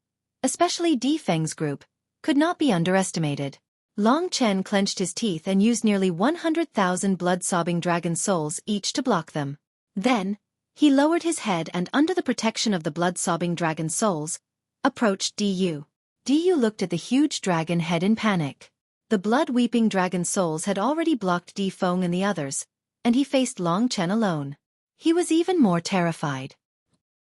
especially Di Feng's group, could not be underestimated. Long Chen clenched his teeth and used nearly 100,000 blood-sobbing dragon souls each to block them. Then, he lowered his head and, under the protection of the blood-sobbing dragon souls, approached Du. Du looked at the huge dragon head in panic. The blood-weeping dragon souls had already blocked Di Feng and the others, and he faced Long Chen alone. He was even more terrified.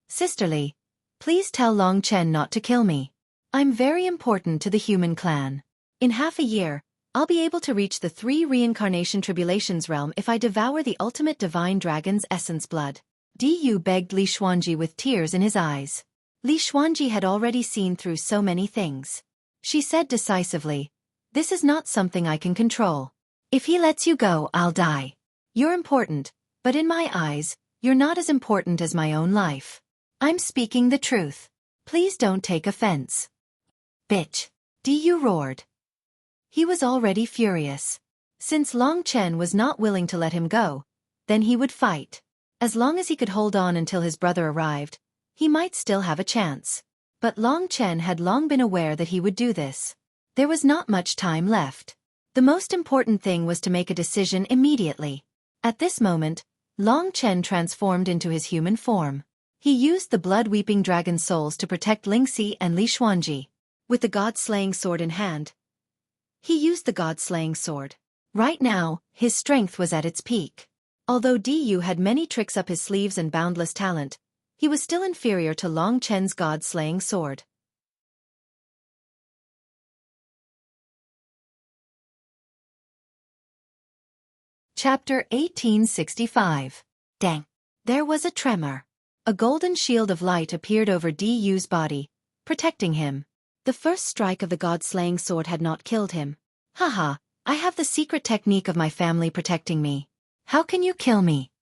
"Sisterly, please tell Long Chen not to kill me. I'm very important to the human clan. In half a year, I'll be able to reach the 3 reincarnation tribulations realm if I devour the ultimate divine dragon's essence blood." Du begged Li Xuanji with tears in his eyes. Li Xuanji had already seen through so many things. She said decisively, "This is not something I can control. If he lets you go, I'll die. You're important, but in my eyes, you're not as important as my own life. I'm speaking the truth. Please don't take offense." "Bitch!" Du roared. He was already furious. Since Long Chen was not willing to let him go, then he would fight. As long as he could hold on until his brother arrived, he might still have a chance. But Long Chen had long been aware that he would do this. There was not much time left. The most important thing was to make a decision immediately. At this moment, Long Chen transformed into his human form. He used the blood-weeping dragon souls to protect Lingxi and Li Xuanji. With the god-slaying sword in hand, he used the god-slaying sword. Right now, his strength was at its peak. Although Du had many tricks up his sleeves and boundless talent, he was still inferior to Long Chen's god-slaying sword. Chapter 1865. Dang! There was a tremor. A golden shield of light appeared over Du's body, protecting him. The first strike of the god-slaying sword had not killed him. "Haha, I have the secret technique of my family protecting me. How can you kill me?"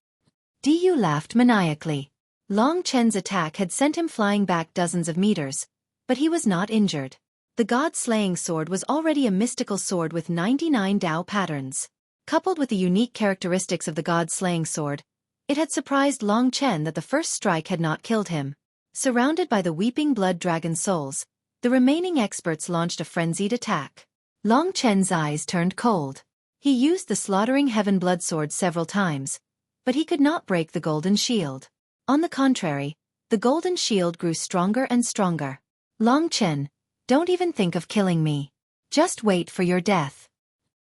Du laughed maniacally. Long Chen's attack had sent him flying back dozens of meters, but he was not injured. The god-slaying sword was already a mystical sword with 99 Dao patterns. Coupled with the unique characteristics of the god-slaying sword, it had surprised Long Chen that the first strike had not killed him. Surrounded by the weeping blood dragon souls, the remaining experts launched a frenzied attack. Long Chen's eyes turned cold. He used the slaughtering heaven blood sword several times, but he could not break the golden shield. On the contrary, the golden shield grew stronger and stronger. "Long Chen, don't even think of killing me. Just wait for your death.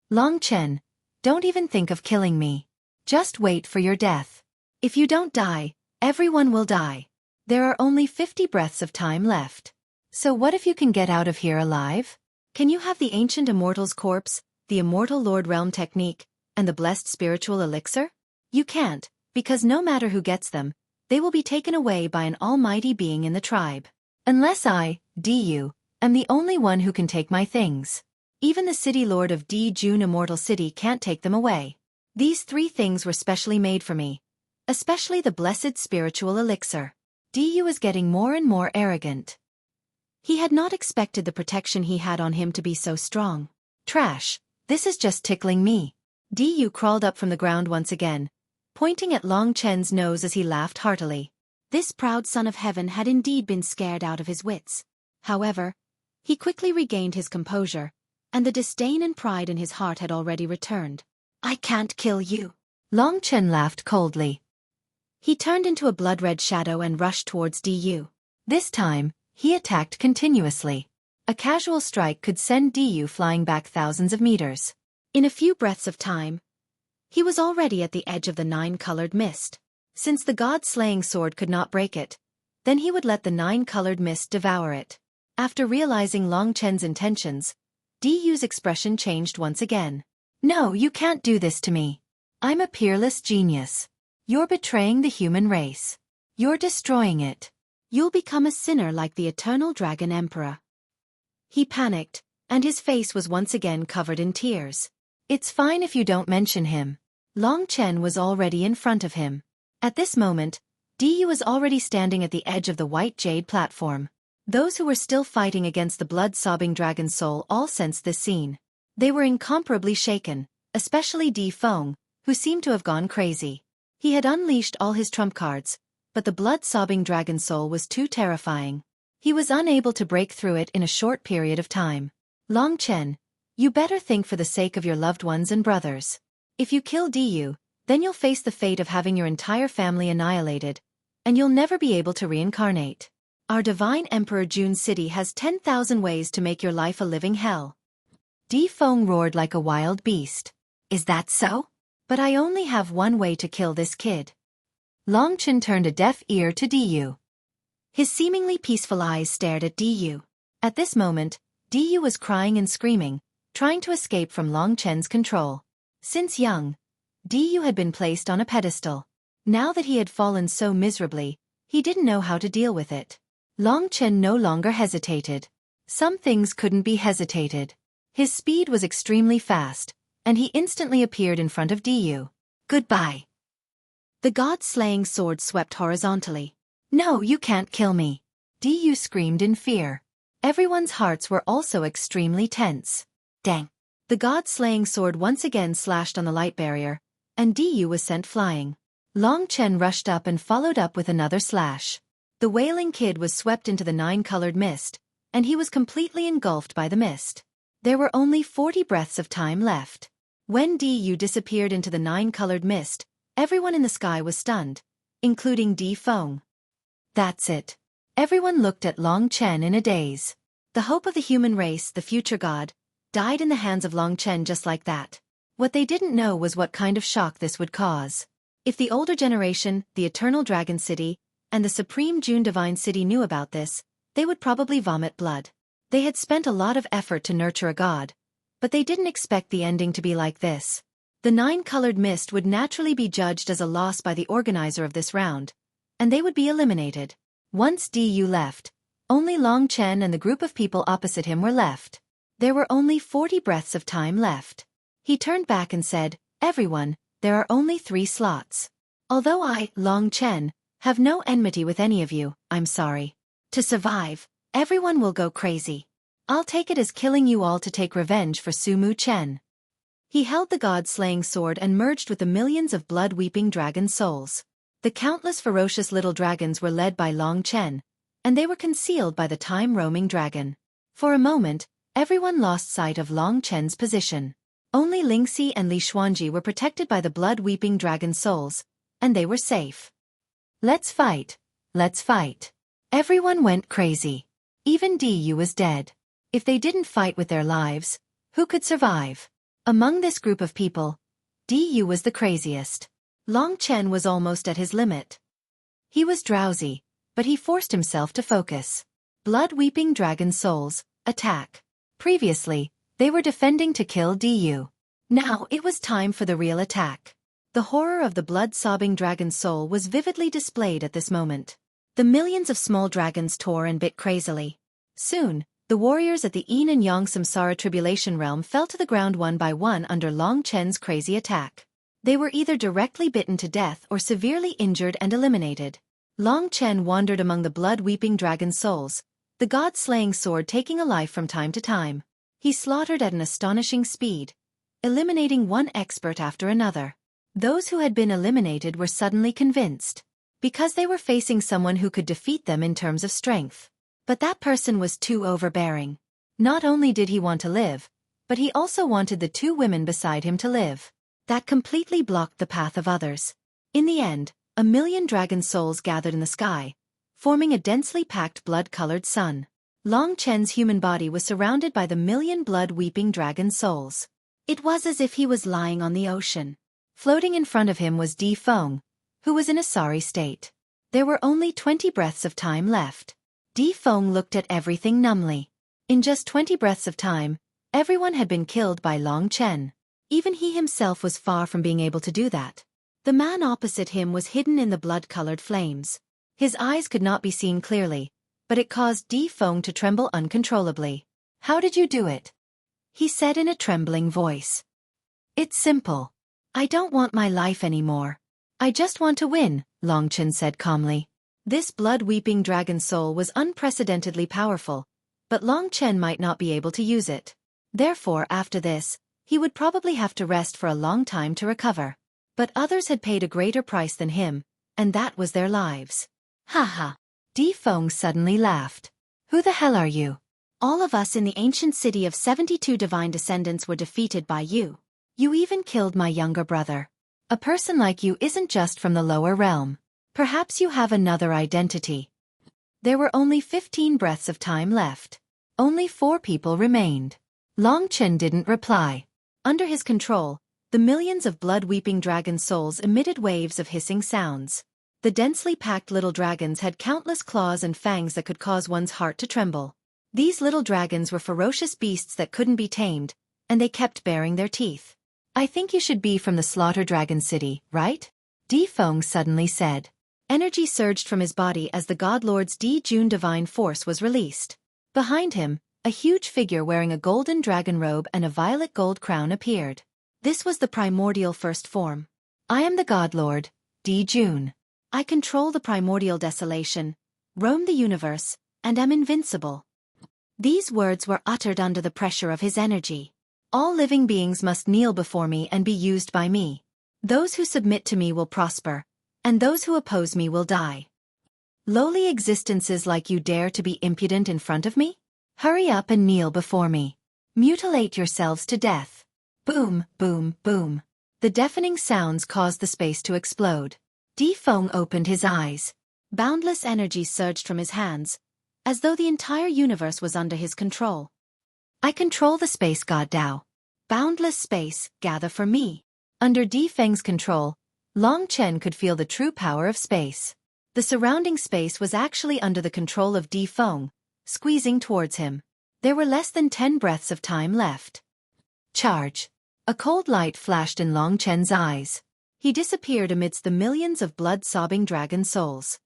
Long Chen, don't even think of killing me. Just wait for your death. If you don't die, everyone will die. There are only 50 breaths of time left. So what if you can get out of here alive? Can you have the ancient immortal's corpse, the immortal Lord Realm technique, and the blessed spiritual elixir? You can't, because no matter who gets them, they will be taken away by an almighty being in the tribe. Unless I, Du, am the only one who can take my things. Even the city lord of Di Jun Immortal City can't take them away. These 3 things were specially made for me, especially the blessed spiritual elixir." Du was getting more and more arrogant. He had not expected the protection he had on him to be so strong. "Trash, this is just tickling me." Du crawled up from the ground once again, pointing at Long Chen's nose as he laughed heartily. This proud son of heaven had indeed been scared out of his wits. However, he quickly regained his composure, and the disdain and pride in his heart had already returned. "I can't kill you." Long Chen laughed coldly. He turned into a blood-red shadow and rushed towards Du. This time, he attacked continuously. A casual strike could send Du flying back thousands of meters. In a few breaths of time, he was already at the edge of the 9-colored mist. Since the god-slaying sword could not break it, then he would let the 9-colored mist devour it. After realizing Long Chen's intentions, Du's expression changed once again. "No, you can't do this to me. I'm a peerless genius. You're betraying the human race. You're destroying it. You'll become a sinner like the eternal dragon emperor." He panicked, and his face was once again covered in tears. "It's fine if you don't mention him." Long Chen was already in front of him. At this moment, Du was already standing at the edge of the white jade platform. Those who were still fighting against the blood-sobbing dragon soul all sensed this scene. They were incomparably shaken, especially Di Feng, who seemed to have gone crazy. He had unleashed all his trump cards, but the blood-sobbing dragon soul was too terrifying. He was unable to break through it in a short period of time. Long Chen, you better think for the sake of your loved ones and brothers. If you kill Diyu, then you'll face the fate of having your entire family annihilated, and you'll never be able to reincarnate. Our divine Emperor Jun City has 10,000 ways to make your life a living hell. Di Feng roared like a wild beast. Is that so? But I only have one way to kill this kid. Long Chen turned a deaf ear to Diyu. His seemingly peaceful eyes stared at Diyu. At this moment, Diyu was crying and screaming, trying to escape from Long Chen's control. Since young, Diyu had been placed on a pedestal. Now that he had fallen so miserably, he didn't know how to deal with it. Long Chen no longer hesitated. Some things couldn't be hesitated. His speed was extremely fast, and he instantly appeared in front of Diyu. Goodbye. The god-slaying sword swept horizontally. No, you can't kill me. Diyu screamed in fear. Everyone's hearts were also extremely tense. Dang. The god-slaying sword once again slashed on the light barrier, and Diyu was sent flying. Long Chen rushed up and followed up with another slash. The wailing kid was swept into the 9-colored mist, and he was completely engulfed by the mist. There were only 40 breaths of time left. When Diyu disappeared into the 9-colored mist, everyone in the sky was stunned, including Di Feng. That's it. Everyone looked at Long Chen in a daze. The hope of the human race, the future god, died in the hands of Long Chen just like that. What they didn't know was what kind of shock this would cause. If the older generation, the Eternal Dragon City, and the Supreme June Divine City knew about this, they would probably vomit blood. They had spent a lot of effort to nurture a god, but they didn't expect the ending to be like this. The 9-colored mist would naturally be judged as a loss by the organizer of this round, and they would be eliminated. Once Diyu left, only Long Chen and the group of people opposite him were left. There were only 40 breaths of time left. He turned back and said, "Everyone, there are only 3 slots. Although I, Long Chen, have no enmity with any of you, I'm sorry. To survive, everyone will go crazy. I'll take it as killing you all to take revenge for Sumu Chen." He held the god-slaying sword and merged with the millions of blood-weeping dragon souls. The countless ferocious little dragons were led by Long Chen, and they were concealed by the time-roaming dragon. For a moment, everyone lost sight of Long Chen's position. Only Lingxi and Li Xuanji were protected by the blood-weeping dragon souls, and they were safe. Let's fight. Let's fight. Everyone went crazy. Even Diyu was dead. If they didn't fight with their lives, who could survive? Among this group of people, Diyu was the craziest. Long Chen was almost at his limit. He was drowsy, but he forced himself to focus. Blood-weeping dragon souls, attack. Previously, they were defending to kill Diyu. Now it was time for the real attack. The horror of the blood-sobbing dragon soul was vividly displayed at this moment. The millions of small dragons tore and bit crazily. Soon, the warriors at the Yin and Yang Samsara Tribulation Realm fell to the ground one by one under Long Chen's crazy attack. They were either directly bitten to death or severely injured and eliminated. Long Chen wandered among the blood-weeping dragon souls, the god-slaying sword taking a life from time to time. He slaughtered at an astonishing speed, eliminating one expert after another. Those who had been eliminated were suddenly convinced, because they were facing someone who could defeat them in terms of strength. But that person was too overbearing. Not only did he want to live, but he also wanted the 2 women beside him to live. That completely blocked the path of others. In the end, 1,000,000 dragon souls gathered in the sky, forming a densely packed blood-colored sun. Long Chen's human body was surrounded by the 1,000,000 blood-weeping dragon souls. It was as if he was lying on the ocean. Floating in front of him was Di Feng, who was in a sorry state. There were only 20 breaths of time left. Di Feng looked at everything numbly. In just 20 breaths of time, everyone had been killed by Long Chen. Even he himself was far from being able to do that. The man opposite him was hidden in the blood-colored flames. His eyes could not be seen clearly, but it caused Di Feng to tremble uncontrollably. "How did you do it?" he said in a trembling voice. "It's simple. I don't want my life anymore. I just want to win," Long Chen said calmly. This blood-weeping dragon soul was unprecedentedly powerful, but Long Chen might not be able to use it. Therefore, after this, He would probably have to rest for a long time to recover. But others had paid a greater price than him, and that was their lives. Ha ha! Di Feng suddenly laughed. Who the hell are you? All of us in the ancient city of 72 divine descendants were defeated by you. You even killed my younger brother. A person like you isn't just from the lower realm. Perhaps you have another identity. There were only 15 breaths of time left. Only 4 people remained. Long Chen didn't reply. Under his control, the millions of blood-weeping dragon souls emitted waves of hissing sounds. The densely packed little dragons had countless claws and fangs that could cause one's heart to tremble. These little dragons were ferocious beasts that couldn't be tamed, and they kept baring their teeth. I think you should be from the Slaughter Dragon City, right? Di Feng suddenly said. Energy surged from his body as the God Lord's Di Jun divine force was released. Behind him, a huge figure wearing a golden dragon robe and a violet gold crown appeared. This was the primordial first form. I am the God Lord, Di Jun. I control the primordial desolation, roam the universe, and am invincible. These words were uttered under the pressure of his energy. All living beings must kneel before me and be used by me. Those who submit to me will prosper, and those who oppose me will die. Lowly existences like you dare to be impudent in front of me? Hurry up and kneel before me. Mutilate yourselves to death. Boom, boom, boom. The deafening sounds caused the space to explode. Di Feng opened his eyes. Boundless energy surged from his hands, as though the entire universe was under his control. I control the space god Dao. Boundless space, gather for me. Under Di Feng's control, Long Chen could feel the true power of space. The surrounding space was actually under the control of Di Feng, squeezing towards him. There were less than 10 breaths of time left. Charge. A cold light flashed in Long Chen's eyes. He disappeared amidst the millions of blood-sobbing dragon souls.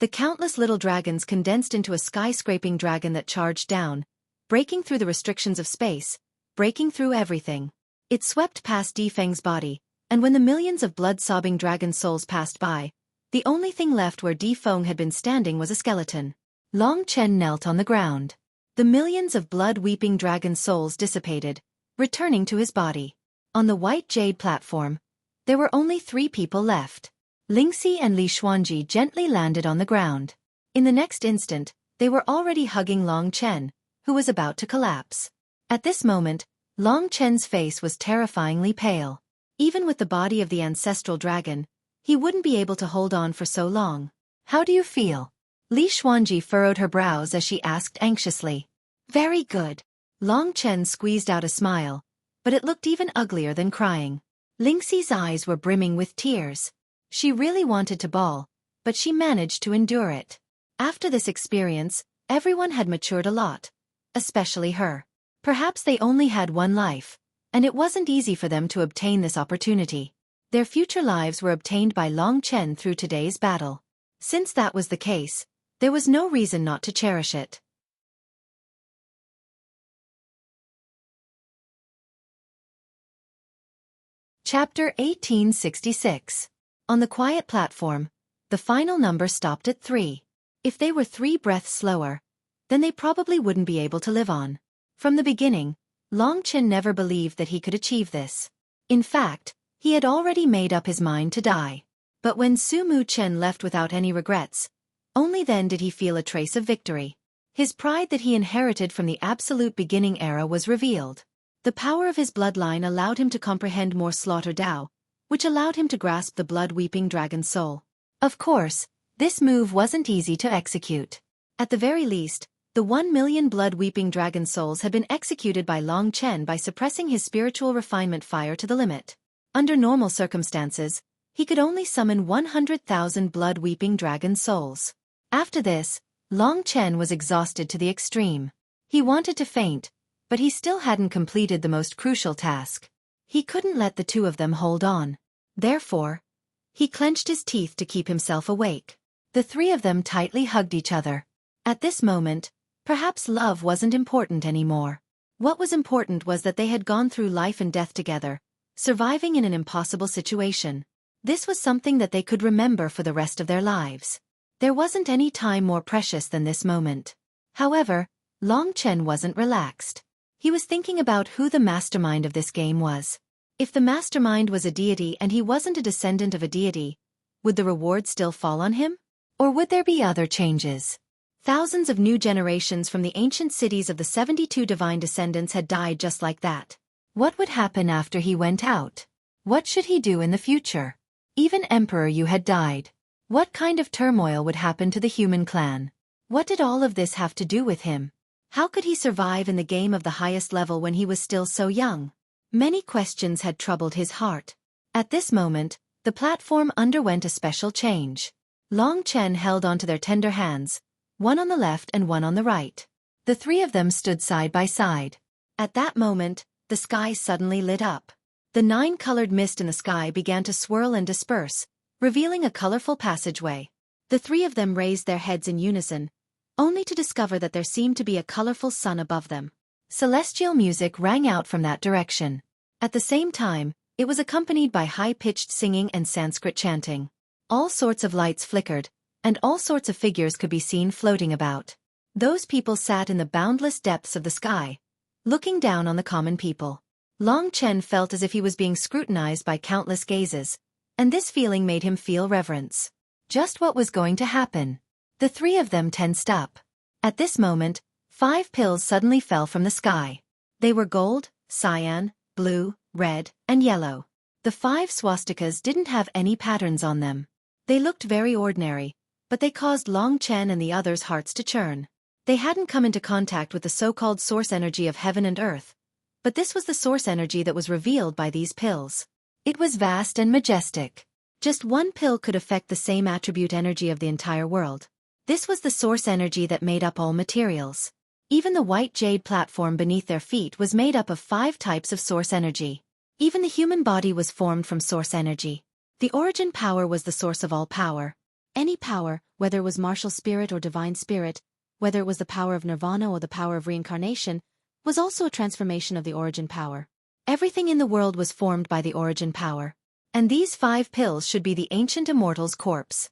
The countless little dragons condensed into a skyscraping dragon that charged down, breaking through the restrictions of space, breaking through everything. It swept past Di Feng's body, and when the millions of blood-sobbing dragon souls passed by, the only thing left where Di Feng had been standing was a skeleton. Long Chen knelt on the ground. The millions of blood-weeping dragon souls dissipated, returning to his body. On the white jade platform, there were only 3 people left. Lingxi and Li Xuanji gently landed on the ground. In the next instant, they were already hugging Long Chen, who was about to collapse. At this moment, Long Chen's face was terrifyingly pale. Even with the body of the ancestral dragon, he wouldn't be able to hold on for so long. How do you feel? Li Xuanji furrowed her brows as she asked anxiously. Very good. Long Chen squeezed out a smile, but it looked even uglier than crying. Lingxi's eyes were brimming with tears. She really wanted to bawl, but she managed to endure it. After this experience, everyone had matured a lot, especially her. Perhaps they only had one life, and it wasn't easy for them to obtain this opportunity. Their future lives were obtained by Long Chen through today's battle. Since that was the case, there was no reason not to cherish it. Chapter 1866. On the quiet platform, the final number stopped at 3. If they were 3 breaths slower, then they probably wouldn't be able to live on. From the beginning, Long Chen never believed that he could achieve this. In fact, he had already made up his mind to die. But when Su Mu Chen left without any regrets, only then did he feel a trace of victory. His pride that he inherited from the absolute beginning era was revealed. The power of his bloodline allowed him to comprehend more slaughter Dao, which allowed him to grasp the blood-weeping dragon soul. Of course, this move wasn't easy to execute. At the very least, the 1 million blood-weeping dragon souls had been executed by Long Chen by suppressing his spiritual refinement fire to the limit. Under normal circumstances, he could only summon 100,000 blood-weeping dragon souls. After this, Long Chen was exhausted to the extreme. He wanted to faint, but he still hadn't completed the most crucial task. He couldn't let the 2 of them hold on. Therefore, he clenched his teeth to keep himself awake. The 3 of them tightly hugged each other. At this moment, perhaps love wasn't important anymore. What was important was that they had gone through life and death together, surviving in an impossible situation. This was something that they could remember for the rest of their lives. There wasn't any time more precious than this moment. However, Long Chen wasn't relaxed. He was thinking about who the mastermind of this game was. If the mastermind was a deity and he wasn't a descendant of a deity, would the reward still fall on him? Or would there be other changes? Thousands of new generations from the ancient cities of the 72 divine descendants had died just like that. What would happen after he went out? What should he do in the future? Even Emperor Yu had died. What kind of turmoil would happen to the human clan? What did all of this have to do with him? How could he survive in the game of the highest level when he was still so young? Many questions had troubled his heart. At this moment, the platform underwent a special change. Long Chen held onto their tender hands, one on the left and one on the right. The three of them stood side by side. At that moment, the sky suddenly lit up. The 9-colored mist in the sky began to swirl and disperse, revealing a colorful passageway. The three of them raised their heads in unison, only to discover that there seemed to be a colorful sun above them. Celestial music rang out from that direction. At the same time, it was accompanied by high-pitched singing and Sanskrit chanting. All sorts of lights flickered, and all sorts of figures could be seen floating about. Those people sat in the boundless depths of the sky, looking down on the common people. Long Chen felt as if he was being scrutinized by countless gazes, and this feeling made him feel reverence. Just what was going to happen? The three of them tensed up. At this moment, 5 pills suddenly fell from the sky. They were gold, cyan, blue, red, and yellow. The 5 swastikas didn't have any patterns on them. They looked very ordinary, but they caused Long Chen and the others' hearts to churn. They hadn't come into contact with the so-called source energy of heaven and earth, but this was the source energy that was revealed by these pills. It was vast and majestic. Just one pill could affect the same attribute energy of the entire world. This was the source energy that made up all materials. Even the white jade platform beneath their feet was made up of 5 types of source energy. Even the human body was formed from source energy. The origin power was the source of all power. Any power, whether it was martial spirit or divine spirit, whether it was the power of nirvana or the power of reincarnation, was also a transformation of the origin power. Everything in the world was formed by the origin power. And these 5 pills should be the ancient immortal's corpse.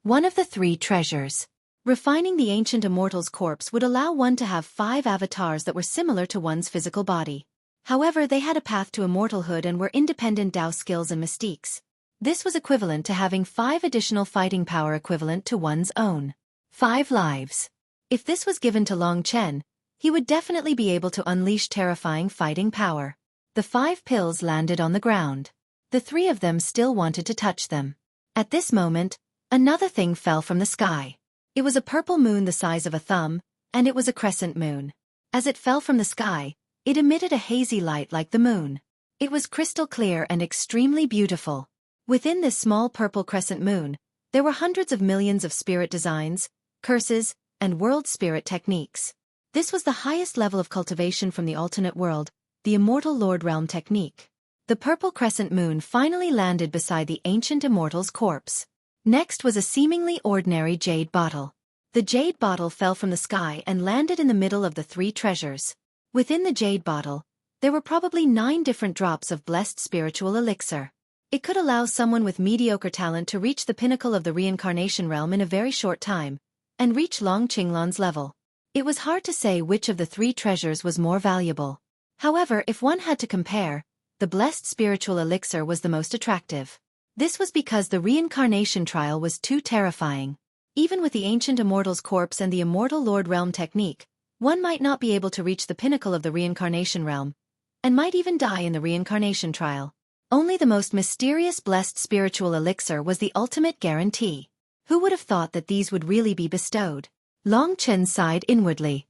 One of the 3 treasures. Refining the ancient immortal's corpse would allow one to have 5 avatars that were similar to one's physical body. However, they had a path to immortalhood and were independent Dao skills and mystiques. This was equivalent to having 5 additional fighting power equivalent to one's own 5 lives. If this was given to Long Chen, he would definitely be able to unleash terrifying fighting power. The 5 pills landed on the ground. The 3 of them still wanted to touch them. At this moment, another thing fell from the sky. It was a purple moon the size of a thumb, and it was a crescent moon. As it fell from the sky, it emitted a hazy light like the moon. It was crystal clear and extremely beautiful. Within this small purple crescent moon, there were hundreds of millions of spirit designs, curses, and world spirit techniques. This was the highest level of cultivation from the alternate world, the Immortal Lord Realm technique. The purple crescent moon finally landed beside the ancient immortal's corpse. Next was a seemingly ordinary jade bottle. The jade bottle fell from the sky and landed in the middle of the 3 treasures. Within the jade bottle, there were probably 9 different drops of blessed spiritual elixir. It could allow someone with mediocre talent to reach the pinnacle of the reincarnation realm in a very short time, and reach Long Qinglan's level. It was hard to say which of the 3 treasures was more valuable. However, if one had to compare, the blessed spiritual elixir was the most attractive. This was because the reincarnation trial was too terrifying. Even with the ancient immortal's corpse and the Immortal Lord Realm technique, one might not be able to reach the pinnacle of the reincarnation realm, and might even die in the reincarnation trial. Only the most mysterious blessed spiritual elixir was the ultimate guarantee. Who would have thought that these would really be bestowed? Long Chen sighed inwardly.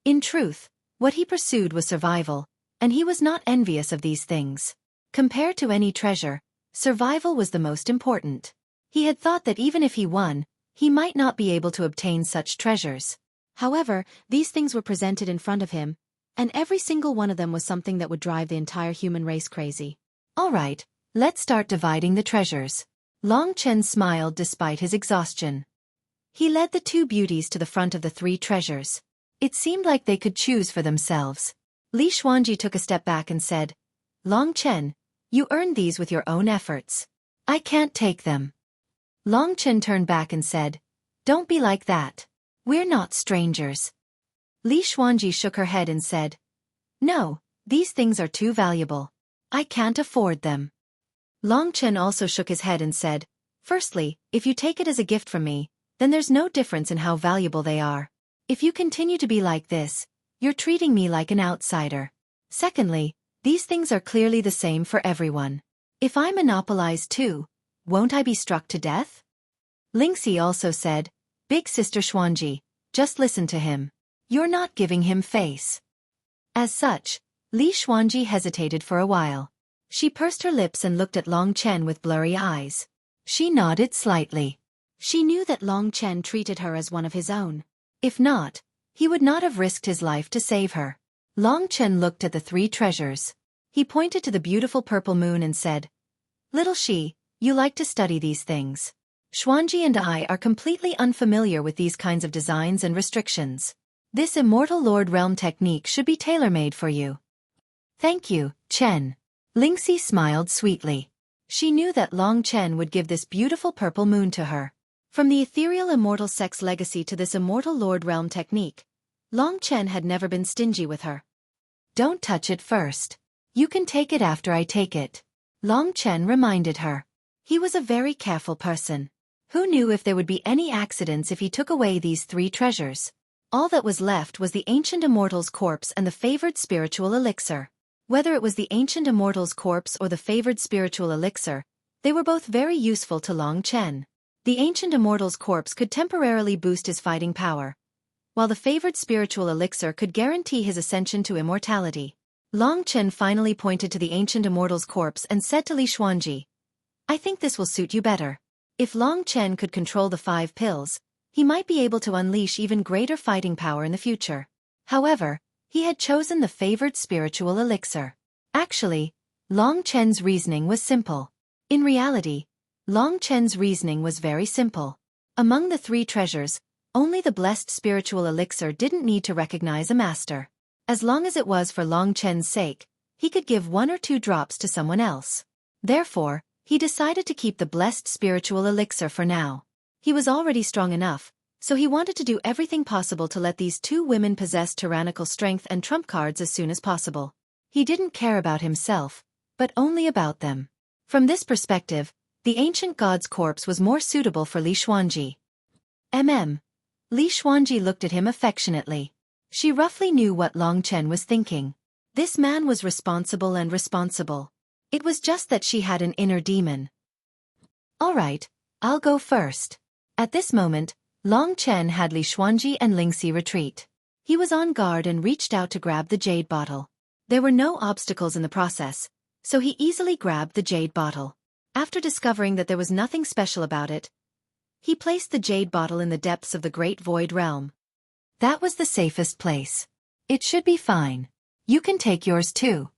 In truth, what he pursued was survival, and he was not envious of these things. Compared to any treasure, survival was the most important. He had thought that even if he won, he might not be able to obtain such treasures. However, these things were presented in front of him, and every single one of them was something that would drive the entire human race crazy. All right, let's start dividing the treasures. Long Chen smiled despite his exhaustion. He led the 2 beauties to the front of the 3 treasures. It seemed like they could choose for themselves. Li Xuanji took a step back and said, Long Chen, you earned these with your own efforts. I can't take them. Long Chen turned back and said, Don't be like that. We're not strangers. Li Xuanji shook her head and said, "No, these things are too valuable. I can't afford them." Long Chen also shook his head and said, "Firstly, if you take it as a gift from me, then there's no difference in how valuable they are. If you continue to be like this, you're treating me like an outsider. Secondly, these things are clearly the same for everyone. If I monopolize too, won't I be struck to death?" Lingxi also said, "Big Sister Xuanji, just listen to him. You're not giving him face." As such, Li Xuanji hesitated for a while. She pursed her lips and looked at Long Chen with blurry eyes. She nodded slightly. She knew that Long Chen treated her as one of his own. If not, he would not have risked his life to save her. Long Chen looked at the three treasures. He pointed to the beautiful purple moon and said, "Little Shi, you like to study these things. Xuanji and I are completely unfamiliar with these kinds of designs and restrictions. This Immortal Lord Realm technique should be tailor-made for you." "Thank you, Chen." Lingxi smiled sweetly. She knew that Long Chen would give this beautiful purple moon to her. From the ethereal immortal sex legacy to this Immortal Lord Realm technique, Long Chen had never been stingy with her. "Don't touch it first. You can take it after I take it," Long Chen reminded her. He was a very careful person. Who knew if there would be any accidents if he took away these three treasures? All that was left was the ancient immortal's corpse and the favored spiritual elixir. Whether it was the ancient immortal's corpse or the favored spiritual elixir, they were both very useful to Long Chen. The ancient immortal's corpse could temporarily boost his fighting power, while the favored spiritual elixir could guarantee his ascension to immortality. Long Chen finally pointed to the ancient immortal's corpse and said to Li Xuanji, "I think this will suit you better." If Long Chen could control the 5 pills, he might be able to unleash even greater fighting power in the future. However, he had chosen the favored spiritual elixir. Actually, Long Chen's reasoning was simple. In reality, Long Chen's reasoning was very simple. Among the 3 treasures, only the blessed spiritual elixir didn't need to recognize a master. As long as it was for Long Chen's sake, he could give 1 or 2 drops to someone else. Therefore, he decided to keep the blessed spiritual elixir for now. He was already strong enough, so he wanted to do everything possible to let these 2 women possess tyrannical strength and trump cards as soon as possible. He didn't care about himself, but only about them. From this perspective, the ancient god's corpse was more suitable for Li Xuanji. Li Xuanji looked at him affectionately. She roughly knew what Long Chen was thinking. This man was responsible and responsible. It was just that she had an inner demon. "All right, I'll go first." At this moment, Long Chen had Li Xuanji and Lingxi retreat. He was on guard and reached out to grab the jade bottle. There were no obstacles in the process, so he easily grabbed the jade bottle. After discovering that there was nothing special about it, he placed the jade bottle in the depths of the Great Void Realm. That was the safest place. "It should be fine. You can take yours too."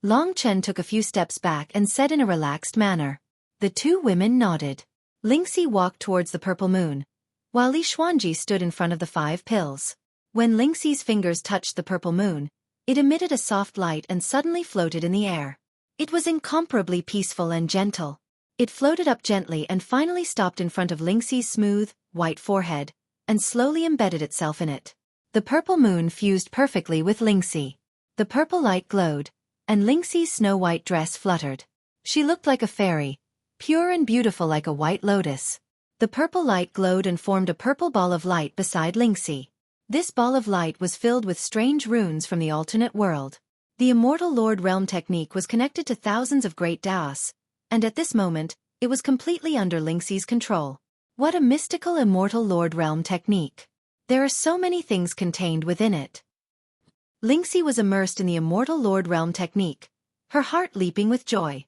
Long Chen took a few steps back and said in a relaxed manner. The 2 women nodded. Lingxi walked towards the purple moon, while Li Xuanji stood in front of the 5 pills. When Lingxi's fingers touched the purple moon, it emitted a soft light and suddenly floated in the air. It was incomparably peaceful and gentle. It floated up gently and finally stopped in front of Lingxi's smooth, white forehead, and slowly embedded itself in it. The purple moon fused perfectly with Lingxi. The purple light glowed, and Lingxi's snow-white dress fluttered. She looked like a fairy, pure and beautiful like a white lotus. The purple light glowed and formed a purple ball of light beside Lingxi. This ball of light was filled with strange runes from the alternate world. The Immortal Lord Realm technique was connected to thousands of great Daos, and at this moment, it was completely under Lingxi's control. What a mystical Immortal Lord Realm technique. There are so many things contained within it. Lingxi was immersed in the Immortal Lord Realm technique, her heart leaping with joy.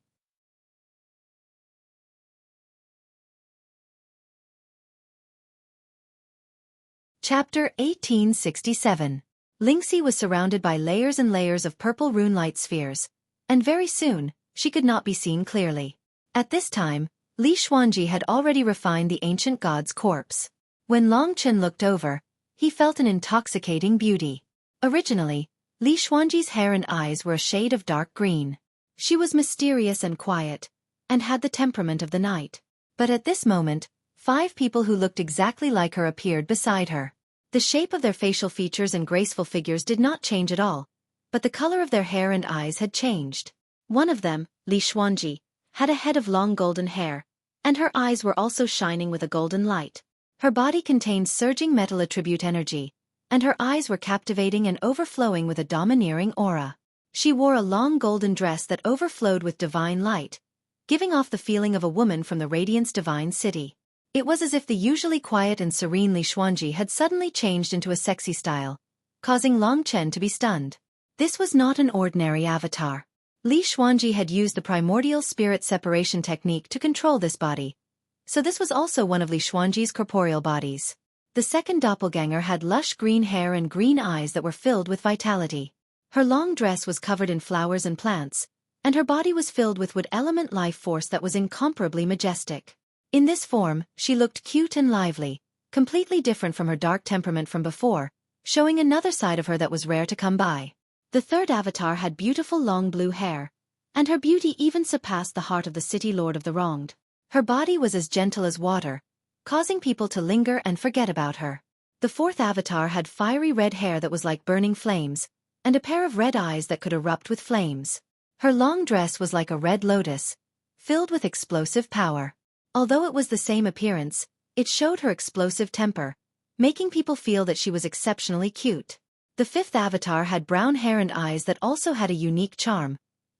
Chapter 1867. Lingxi was surrounded by layers and layers of purple rune light spheres, and very soon, she could not be seen clearly. At this time, Li Xuanji had already refined the ancient god's corpse. When Long Chen looked over, he felt an intoxicating beauty. Originally, Li Xuanji's hair and eyes were a shade of dark green. She was mysterious and quiet, and had the temperament of the night. But at this moment, 5 people who looked exactly like her appeared beside her. The shape of their facial features and graceful figures did not change at all, but the color of their hair and eyes had changed. One of them, Li Xuanji, had a head of long golden hair, and her eyes were also shining with a golden light. Her body contained surging metal attribute energy, and her eyes were captivating and overflowing with a domineering aura. She wore a long golden dress that overflowed with divine light, giving off the feeling of a woman from the Radiance Divine City. It was as if the usually quiet and serene Li Xuanji had suddenly changed into a sexy style, causing Long Chen to be stunned. This was not an ordinary avatar. Li Xuanji had used the primordial spirit separation technique to control this body, so this was also one of Li Xuanji's corporeal bodies. The second doppelganger had lush green hair and green eyes that were filled with vitality. Her long dress was covered in flowers and plants, and her body was filled with wood element life force that was incomparably majestic. In this form, she looked cute and lively, completely different from her dark temperament from before, showing another side of her that was rare to come by. The third avatar had beautiful long blue hair, and her beauty even surpassed the heart of the city lord of the wronged. Her body was as gentle as water, causing people to linger and forget about her. The fourth avatar had fiery red hair that was like burning flames, and a pair of red eyes that could erupt with flames. Her long dress was like a red lotus, filled with explosive power. Although it was the same appearance, it showed her explosive temper, making people feel that she was exceptionally cute. The fifth avatar had brown hair and eyes that also had a unique charm,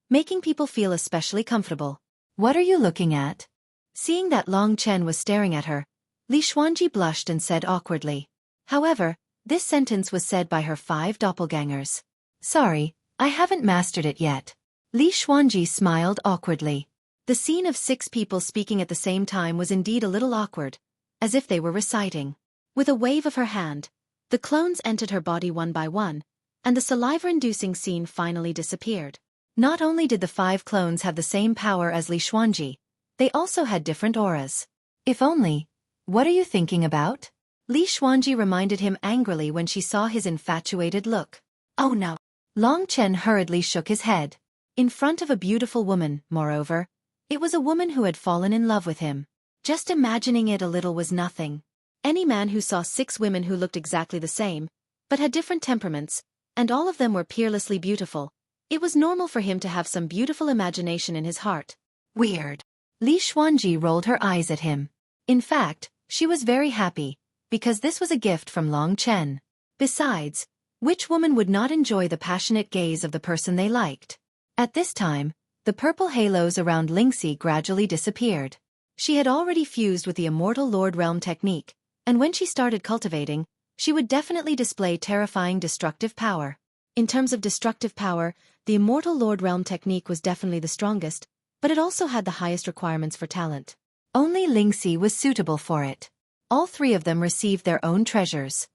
making people feel especially comfortable. "What are you looking at?" Seeing that Long Chen was staring at her, Li Xuanji blushed and said awkwardly. However, this sentence was said by her 5 doppelgangers. "Sorry, I haven't mastered it yet." Li Xuanji smiled awkwardly. The scene of 6 people speaking at the same time was indeed a little awkward, as if they were reciting. With a wave of her hand, the clones entered her body one by one, and the saliva-inducing scene finally disappeared. Not only did the 5 clones have the same power as Li Xuanji, they also had different auras. "If only. What are you thinking about?" Li Xuanji reminded him angrily when she saw his infatuated look. "Oh no." Long Chen hurriedly shook his head. In front of a beautiful woman, moreover, it was a woman who had fallen in love with him. Just imagining it a little was nothing. Any man who saw 6 women who looked exactly the same, but had different temperaments, and all of them were peerlessly beautiful, it was normal for him to have some beautiful imagination in his heart. Weird. Li Xuanji rolled her eyes at him. In fact, she was very happy, because this was a gift from Long Chen. Besides, which woman would not enjoy the passionate gaze of the person they liked? At this time, the purple halos around Lingxi gradually disappeared. She had already fused with the Immortal Lord Realm technique, and when she started cultivating, she would definitely display terrifying destructive power. In terms of destructive power, the Immortal Lord Realm technique was definitely the strongest, but it also had the highest requirements for talent. Only Lingxi was suitable for it. All 3 of them received their own treasures.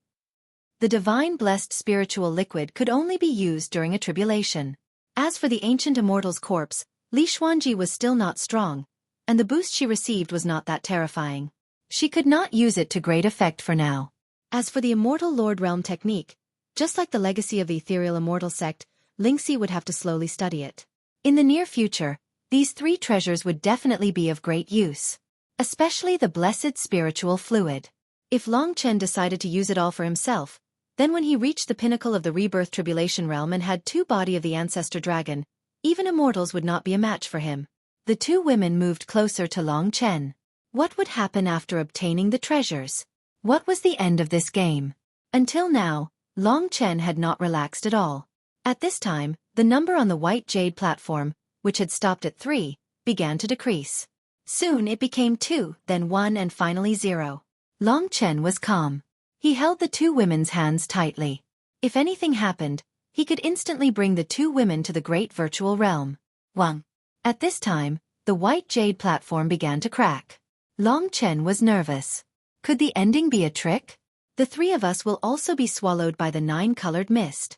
The divine blessed spiritual liquid could only be used during a tribulation. As for the ancient immortal's corpse, Li Xuanji was still not strong, and the boost she received was not that terrifying. She could not use it to great effect for now. As for the Immortal Lord Realm technique, just like the legacy of the Ethereal Immortal sect, Lingxi would have to slowly study it. In the near future, these 3 treasures would definitely be of great use. Especially the blessed spiritual fluid. If Long Chen decided to use it all for himself, then when he reached the pinnacle of the rebirth tribulation realm and had 2 body of the ancestor dragon, even immortals would not be a match for him. The 2 women moved closer to Long Chen. What would happen after obtaining the treasures? What was the end of this game? Until now, Long Chen had not relaxed at all. At this time, the number on the white jade platform, which had stopped at 3, began to decrease. Soon it became 2, then 1 and finally 0. Long Chen was calm. He held the 2 women's hands tightly. If anything happened, he could instantly bring the 2 women to the great virtual realm. Wang. At this time, the white jade platform began to crack. Long Chen was nervous. Could the ending be a trick? The 3 of us will also be swallowed by the 9-colored mist.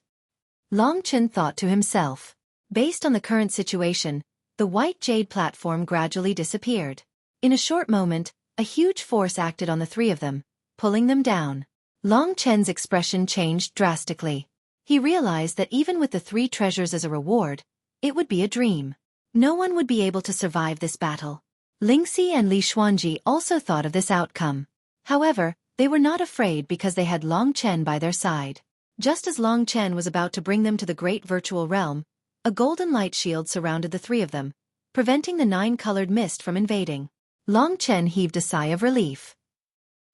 Long Chen thought to himself. Based on the current situation, the white jade platform gradually disappeared. In a short moment, a huge force acted on the 3 of them, pulling them down. Long Chen's expression changed drastically. He realized that even with the 3 treasures as a reward, it would be a dream. No one would be able to survive this battle. Lingxi and Li Xuanji also thought of this outcome. However, They were not afraid because they had Long Chen by their side. Just as Long Chen was about to bring them to the great virtual realm, a golden light shield surrounded the three of them, preventing the nine-colored mist from invading. Long Chen heaved a sigh of relief.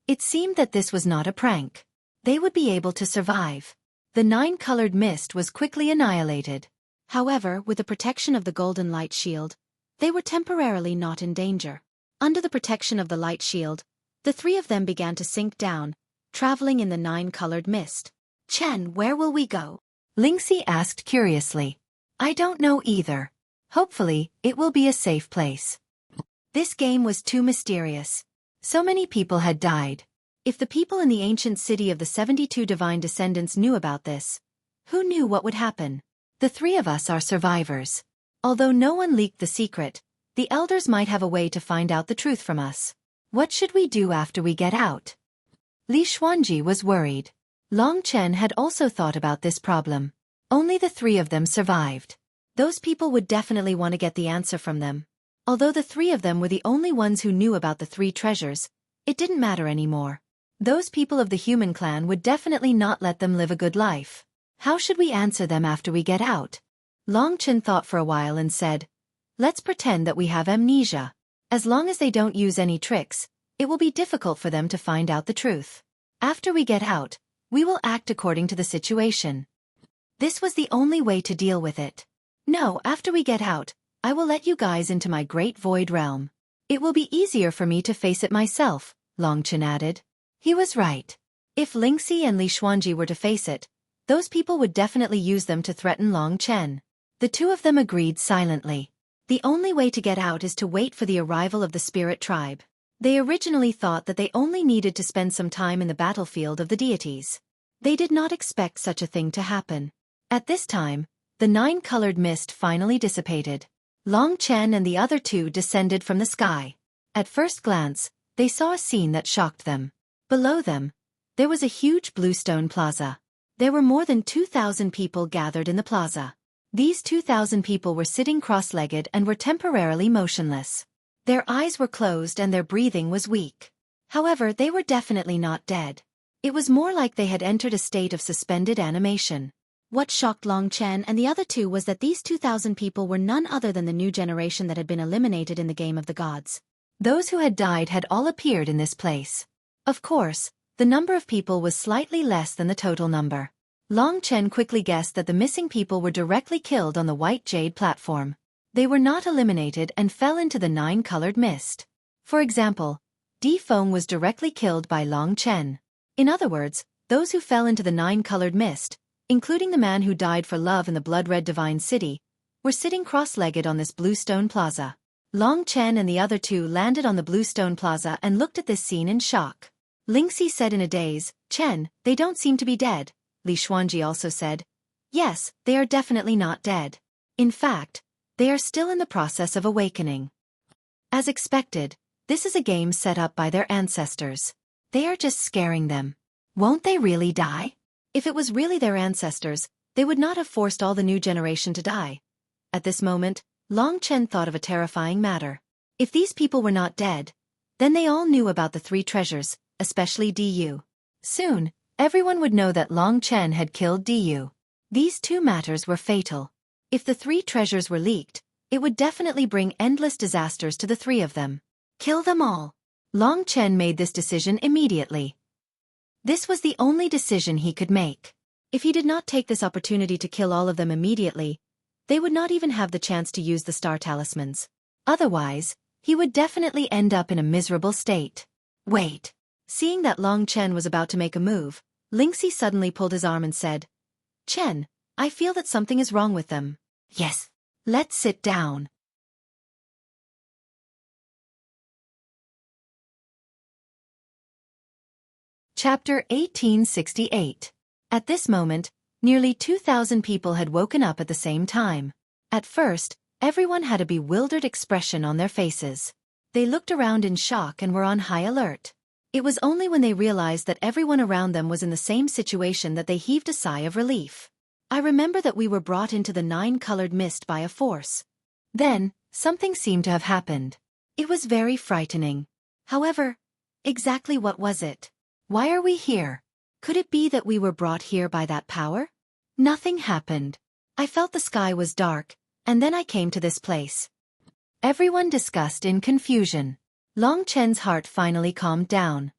It seemed that this was not a prank. They would be able to survive. The nine-colored mist was quickly annihilated. However, with the protection of the golden light shield, they were temporarily not in danger. Under the protection of the light shield, the three of them began to sink down, traveling in the nine-colored mist. Chen, where will we go? Lingxi asked curiously. I don't know either. Hopefully, it will be a safe place. This game was too mysterious. So many people had died. If the people in the ancient city of the 72 divine descendants knew about this, who knew what would happen? The three of us are survivors. Although no one leaked the secret, the elders might have a way to find out the truth from us. What should we do after we get out? Li Xuanji was worried. Long Chen had also thought about this problem. Only the three of them survived. Those people would definitely want to get the answer from them. Although the three of them were the only ones who knew about the three treasures, it didn't matter anymore. Those people of the human clan would definitely not let them live a good life. How should we answer them after we get out? Long Chen thought for a while and said, let's pretend that we have amnesia. As long as they don't use any tricks, it will be difficult for them to find out the truth. After we get out, we will act according to the situation. This was the only way to deal with it. No, after we get out, I will let you guys into my great void realm. It will be easier for me to face it myself, Long Chen added. He was right. If Lingxi and Li Xuanji were to face it, those people would definitely use them to threaten Long Chen. The two of them agreed silently. The only way to get out is to wait for the arrival of the spirit tribe. They originally thought that they only needed to spend some time in the battlefield of the deities. They did not expect such a thing to happen. At this time, the nine-colored mist finally dissipated. Long Chen and the other two descended from the sky. At first glance, they saw a scene that shocked them. Below them, there was a huge bluestone plaza. There were more than 2,000 people gathered in the plaza. These 2,000 people were sitting cross-legged and were temporarily motionless. Their eyes were closed and their breathing was weak. However, they were definitely not dead. It was more like they had entered a state of suspended animation. What shocked Long Chen and the other two was that these 2,000 people were none other than the new generation that had been eliminated in the Game of the Gods. Those who had died had all appeared in this place. Of course, the number of people was slightly less than the total number. Long Chen quickly guessed that the missing people were directly killed on the white jade platform. They were not eliminated and fell into the nine-colored mist. For example, Di Feng was directly killed by Long Chen. In other words, those who fell into the nine-colored mist, including the man who died for love in the blood-red divine city, were sitting cross-legged on this bluestone plaza. Long Chen and the other two landed on the bluestone plaza and looked at this scene in shock. Lingxi said in a daze, Chen, they don't seem to be dead. Li Xuanji also said, yes, they are definitely not dead. In fact, they are still in the process of awakening. As expected, this is a game set up by their ancestors. They are just scaring them. Won't they really die? If it was really their ancestors, they would not have forced all the new generation to die. At this moment, Long Chen thought of a terrifying matter. If these people were not dead, then they all knew about the three treasures, especially Diyu. Soon, everyone would know that Long Chen had killed Diyu. These two matters were fatal. If the three treasures were leaked, it would definitely bring endless disasters to the three of them. Kill them all. Long Chen made this decision immediately. This was the only decision he could make. If he did not take this opportunity to kill all of them immediately, they would not even have the chance to use the star talismans. Otherwise, he would definitely end up in a miserable state. Wait. Seeing that Long Chen was about to make a move, Lingxi suddenly pulled his arm and said, Chen, I feel that something is wrong with them. Yes. Let's sit down. Chapter 1868. At this moment, nearly 2,000 people had woken up at the same time. At first, everyone had a bewildered expression on their faces. They looked around in shock and were on high alert. It was only when they realized that everyone around them was in the same situation that they heaved a sigh of relief. I remember that we were brought into the nine-colored mist by a force. Then, something seemed to have happened. It was very frightening. However, exactly what was it? Why are we here? Could it be that we were brought here by that power? Nothing happened. I felt the sky was dark, and then I came to this place. Everyone discussed in confusion. Long Chen's heart finally calmed down.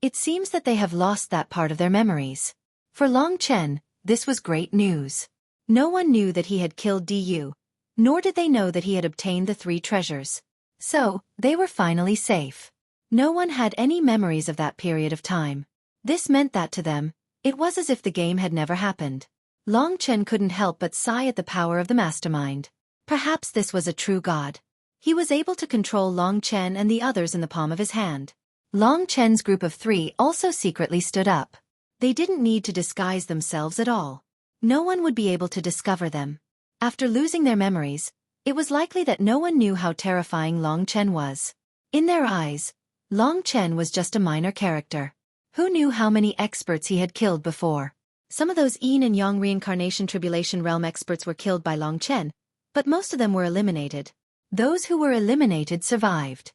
It seems that they have lost that part of their memories. For Long Chen, this was great news. No one knew that he had killed Du, nor did they know that he had obtained the 3 treasures. So, they were finally safe. No one had any memories of that period of time. This meant that to them, it was as if the game had never happened. Long Chen couldn't help but sigh at the power of the mastermind. Perhaps this was a true god. He was able to control Long Chen and the others in the palm of his hand. Long Chen's group of 3 also secretly stood up. They didn't need to disguise themselves at all. No one would be able to discover them. After losing their memories, it was likely that no one knew how terrifying Long Chen was. In their eyes, Long Chen was just a minor character. Who knew how many experts he had killed before? Some of those Yin and Yang reincarnation tribulation realm experts were killed by Long Chen, but most of them were eliminated. Those who were eliminated survived.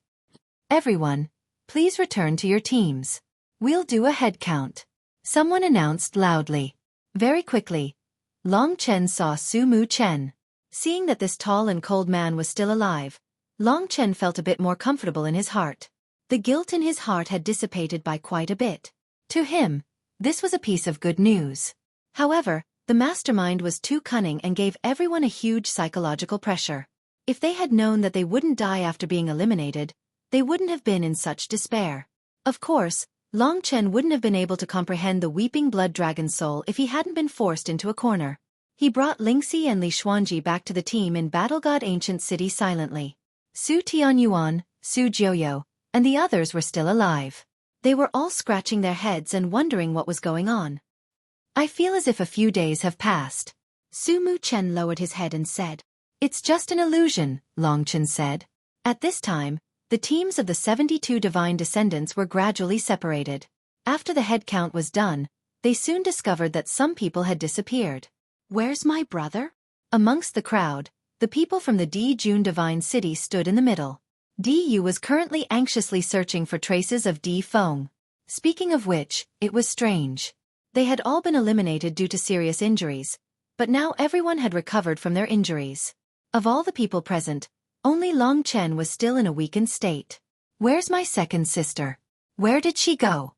Everyone, please return to your teams. We'll do a head count. Someone announced loudly. Very quickly, Long Chen saw Su Mu Chen. Seeing that this tall and cold man was still alive, Long Chen felt a bit more comfortable in his heart. The guilt in his heart had dissipated by quite a bit. To him, this was a piece of good news. However, the mastermind was too cunning and gave everyone a huge psychological pressure. If they had known that they wouldn't die after being eliminated, they wouldn't have been in such despair. Of course, Long Chen wouldn't have been able to comprehend the weeping blood dragon soul if he hadn't been forced into a corner. He brought Lingxi and Li Xuanji back to the team in Battle God Ancient City silently. Su Tianyuan, Su Jiuyo, and the others were still alive. They were all scratching their heads and wondering what was going on. I feel as if a few days have passed. Su Mu Chen lowered his head and said, "It's just an illusion," Long Chen said. At this time, the teams of the 72 divine descendants were gradually separated. After the head count was done, they soon discovered that some people had disappeared. Where's my brother? Amongst the crowd, the people from the Di Jun divine city stood in the middle. Di was currently anxiously searching for traces of Di Feng. Speaking of which, it was strange. They had all been eliminated due to serious injuries, but now everyone had recovered from their injuries. Of all the people present, only Long Chen was still in a weakened state. Where's my second sister? Where did she go?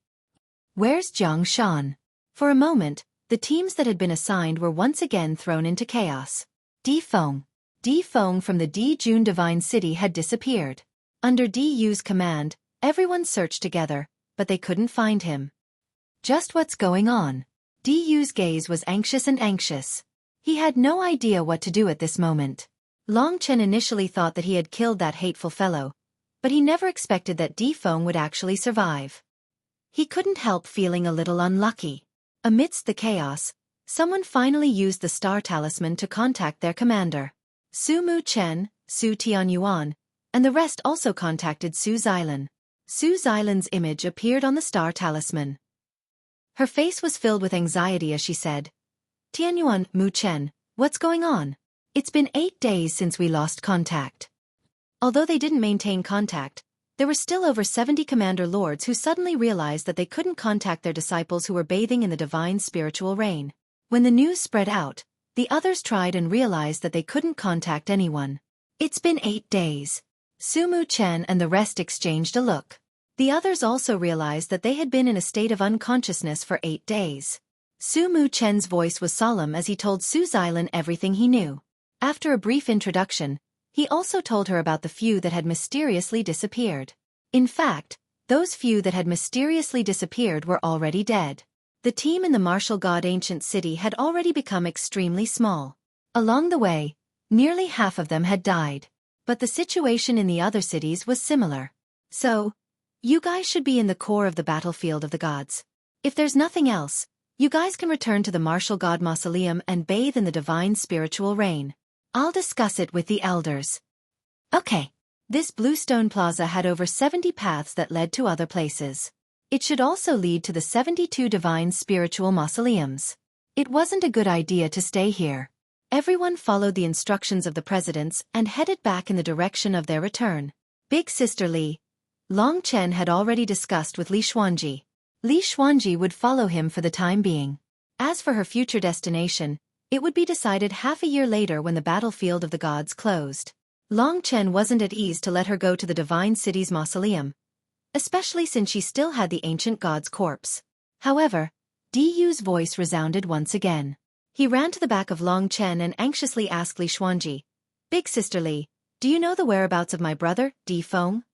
Where's Jiang Shan? For a moment, the teams that had been assigned were once again thrown into chaos. Di Feng from the Di Jun divine city had disappeared. Under Di Yu's command, everyone searched together, but they couldn't find him. Just what's going on? Di Yu's gaze was anxious. He had no idea what to do at this moment. Long Chen initially thought that he had killed that hateful fellow, but he never expected that Di Feng would actually survive. He couldn't help feeling a little unlucky. Amidst the chaos, someone finally used the star talisman to contact their commander. Su Mu Chen, Su Tianyuan, and the rest also contacted Su Xilan. Su Xilan's image appeared on the star talisman. Her face was filled with anxiety as she said, "Tianyuan, Mu Chen, what's going on? It's been 8 days since we lost contact." Although they didn't maintain contact, there were still over 70 commander lords who suddenly realized that they couldn't contact their disciples who were bathing in the divine spiritual rain. When the news spread out, the others tried and realized that they couldn't contact anyone. It's been 8 days. Su Mu Chen and the rest exchanged a look. The others also realized that they had been in a state of unconsciousness for 8 days. Su Mu Chen's voice was solemn as he told Su Xilan everything he knew. After a brief introduction, he also told her about the few that had mysteriously disappeared. In fact, those few that had mysteriously disappeared were already dead. The team in the martial god ancient city had already become extremely small. Along the way, nearly half of them had died. But the situation in the other cities was similar. So, you guys should be in the core of the battlefield of the gods. If there's nothing else, you guys can return to the martial god mausoleum and bathe in the divine spiritual rain. I'll discuss it with the elders. Okay. This Bluestone Plaza had over 70 paths that led to other places. It should also lead to the 72 divine spiritual mausoleums. It wasn't a good idea to stay here. Everyone followed the instructions of the presidents and headed back in the direction of their return. Big Sister Li, Long Chen had already discussed with Li Xuanji. Li Xuanji would follow him for the time being. As for her future destination, it would be decided half a year later when the battlefield of the gods closed. Long Chen wasn't at ease to let her go to the divine city's mausoleum, especially since she still had the ancient god's corpse. However, Di Yu's voice resounded once again. He ran to the back of Long Chen and anxiously asked Li Xuanji, "Big Sister Li, do you know the whereabouts of my brother, Di Feng?"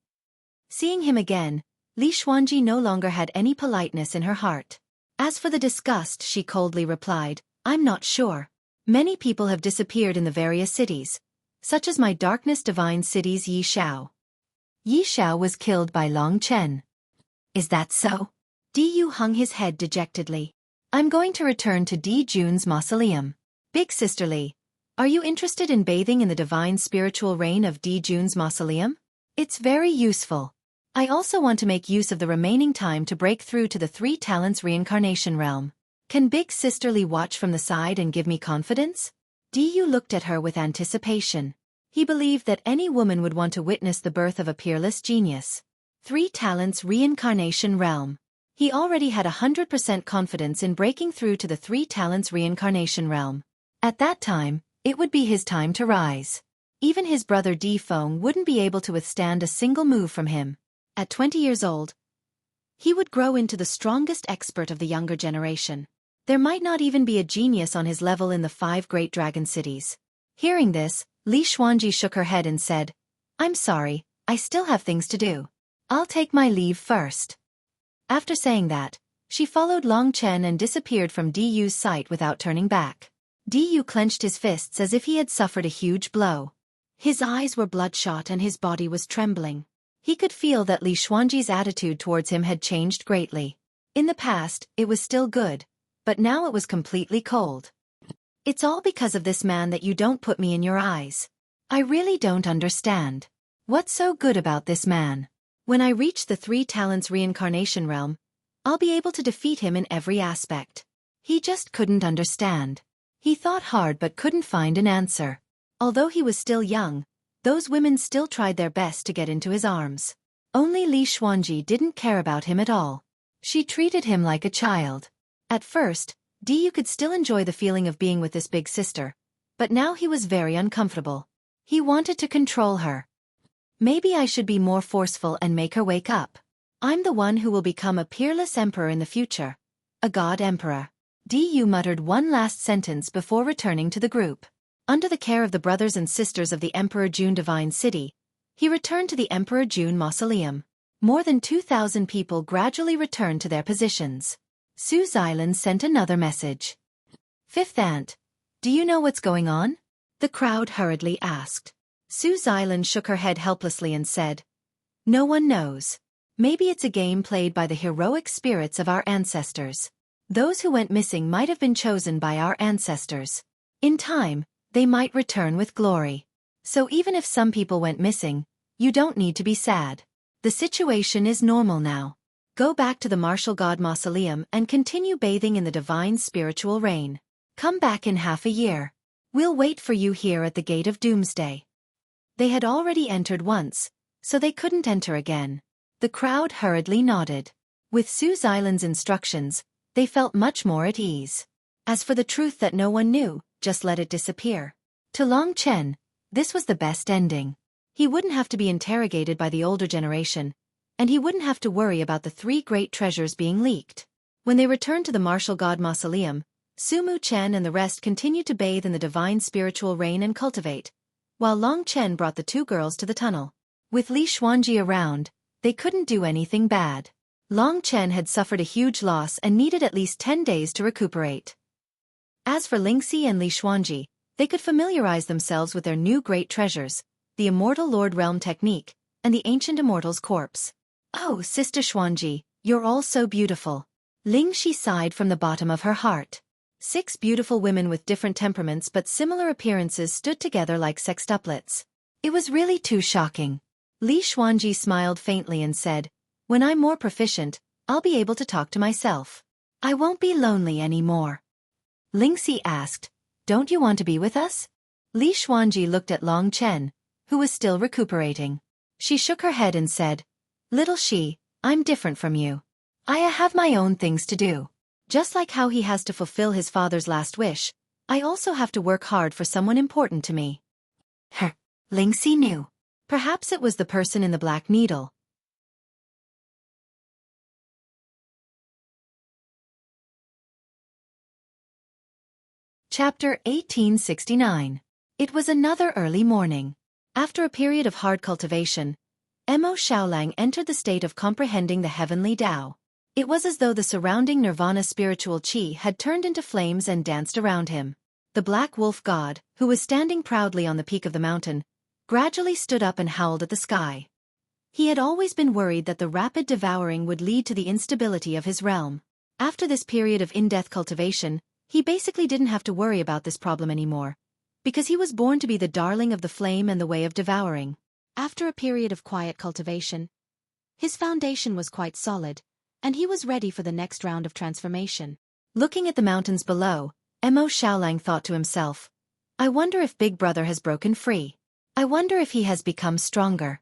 Seeing him again, Li Xuanji no longer had any politeness in her heart. As for the disgust, she coldly replied, "I'm not sure. Many people have disappeared in the various cities, such as my darkness divine city's Yi Xiao. Yi Xiao was killed by Long Chen." "Is that so?" Di Yu hung his head dejectedly. "I'm going to return to Di Jun's mausoleum. Big Sister Li, are you interested in bathing in the divine spiritual rain of Di Jun's mausoleum? It's very useful. I also want to make use of the remaining time to break through to the Three Talents reincarnation realm. Can Big Sister Li watch from the side and give me confidence?" Di Yu looked at her with anticipation. He believed that any woman would want to witness the birth of a peerless genius. Three Talents reincarnation realm. He already had 100% confidence in breaking through to the Three Talents reincarnation realm. At that time, it would be his time to rise. Even his brother Di Feng wouldn't be able to withstand a single move from him. At 20 years old, he would grow into the strongest expert of the younger generation. There might not even be a genius on his level in the 5 great dragon cities. Hearing this, Li Xuanji shook her head and said, "I'm sorry, I still have things to do. I'll take my leave first." After saying that, she followed Long Chen and disappeared from Di Yu's sight without turning back. Di Yu clenched his fists as if he had suffered a huge blow. His eyes were bloodshot and his body was trembling. He could feel that Li Xuanji's attitude towards him had changed greatly. In the past, it was still good, but now it was completely cold. "It's all because of this man that you don't put me in your eyes. I really don't understand. What's so good about this man? When I reach the Three Talents reincarnation realm, I'll be able to defeat him in every aspect." He just couldn't understand. He thought hard but couldn't find an answer. Although he was still young, those women still tried their best to get into his arms. Only Li Xuanji didn't care about him at all. She treated him like a child. At first, Di Yu could still enjoy the feeling of being with this big sister, but now he was very uncomfortable. He wanted to control her. "Maybe I should be more forceful and make her wake up. I'm the one who will become a peerless emperor in the future. A god emperor." Di Yu muttered one last sentence before returning to the group. Under the care of the brothers and sisters of the Emperor Jun Divine City, he returned to the Emperor Jun Mausoleum. More than 2,000 people gradually returned to their positions. Su Xilan sent another message. "Fifth Aunt, do you know what's going on?" the crowd hurriedly asked. Su Xilan shook her head helplessly and said, "No one knows. Maybe it's a game played by the heroic spirits of our ancestors. Those who went missing might have been chosen by our ancestors. In time, they might return with glory. So even if some people went missing, you don't need to be sad. The situation is normal now. Go back to the Martial God Mausoleum and continue bathing in the divine spiritual rain. Come back in half a year. We'll wait for you here at the Gate of Doomsday." They had already entered once, so they couldn't enter again. The crowd hurriedly nodded. With Su Xilan's instructions, they felt much more at ease. As for the truth that no one knew, just let it disappear. To Long Chen, this was the best ending. He wouldn't have to be interrogated by the older generation, and he wouldn't have to worry about the 3 great treasures being leaked. When they returned to the Martial God Mausoleum, Sumu Chen and the rest continued to bathe in the divine spiritual rain and cultivate, while Long Chen brought the 2 girls to the tunnel. With Li Xuanji around, they couldn't do anything bad. Long Chen had suffered a huge loss and needed at least 10 days to recuperate. As for Lingxi and Li Xuanji, they could familiarize themselves with their new great treasures, the Immortal Lord Realm technique, and the Ancient Immortal's corpse. "Oh, Sister Xuanji, you're all so beautiful." Lingxi sighed from the bottom of her heart. 6 beautiful women with different temperaments but similar appearances stood together like sextuplets. It was really too shocking. Li Xuanji smiled faintly and said, "When I'm more proficient, I'll be able to talk to myself. I won't be lonely anymore." Lingxi asked, "Don't you want to be with us?" Li Xuanji looked at Long Chen, who was still recuperating. She shook her head and said, "Little Shi, I'm different from you. I have my own things to do. Just like how he has to fulfill his father's last wish, I also have to work hard for someone important to me. Lingxi knew. Perhaps it was the person in the black needle. Chapter 1869. It was another early morning. After a period of hard cultivation, Mo Xiaolang entered the state of comprehending the heavenly Tao. It was as though the surrounding nirvana spiritual qi had turned into flames and danced around him. The black wolf god, who was standing proudly on the peak of the mountain, gradually stood up and howled at the sky. He had always been worried that the rapid devouring would lead to the instability of his realm. After this period of in-depth cultivation, he basically didn't have to worry about this problem anymore, because he was born to be the darling of the flame and the way of devouring. After a period of quiet cultivation, his foundation was quite solid, and he was ready for the next round of transformation. Looking at the mountains below, Mo Xiaolang thought to himself, I wonder if Big Brother has broken free. I wonder if he has become stronger.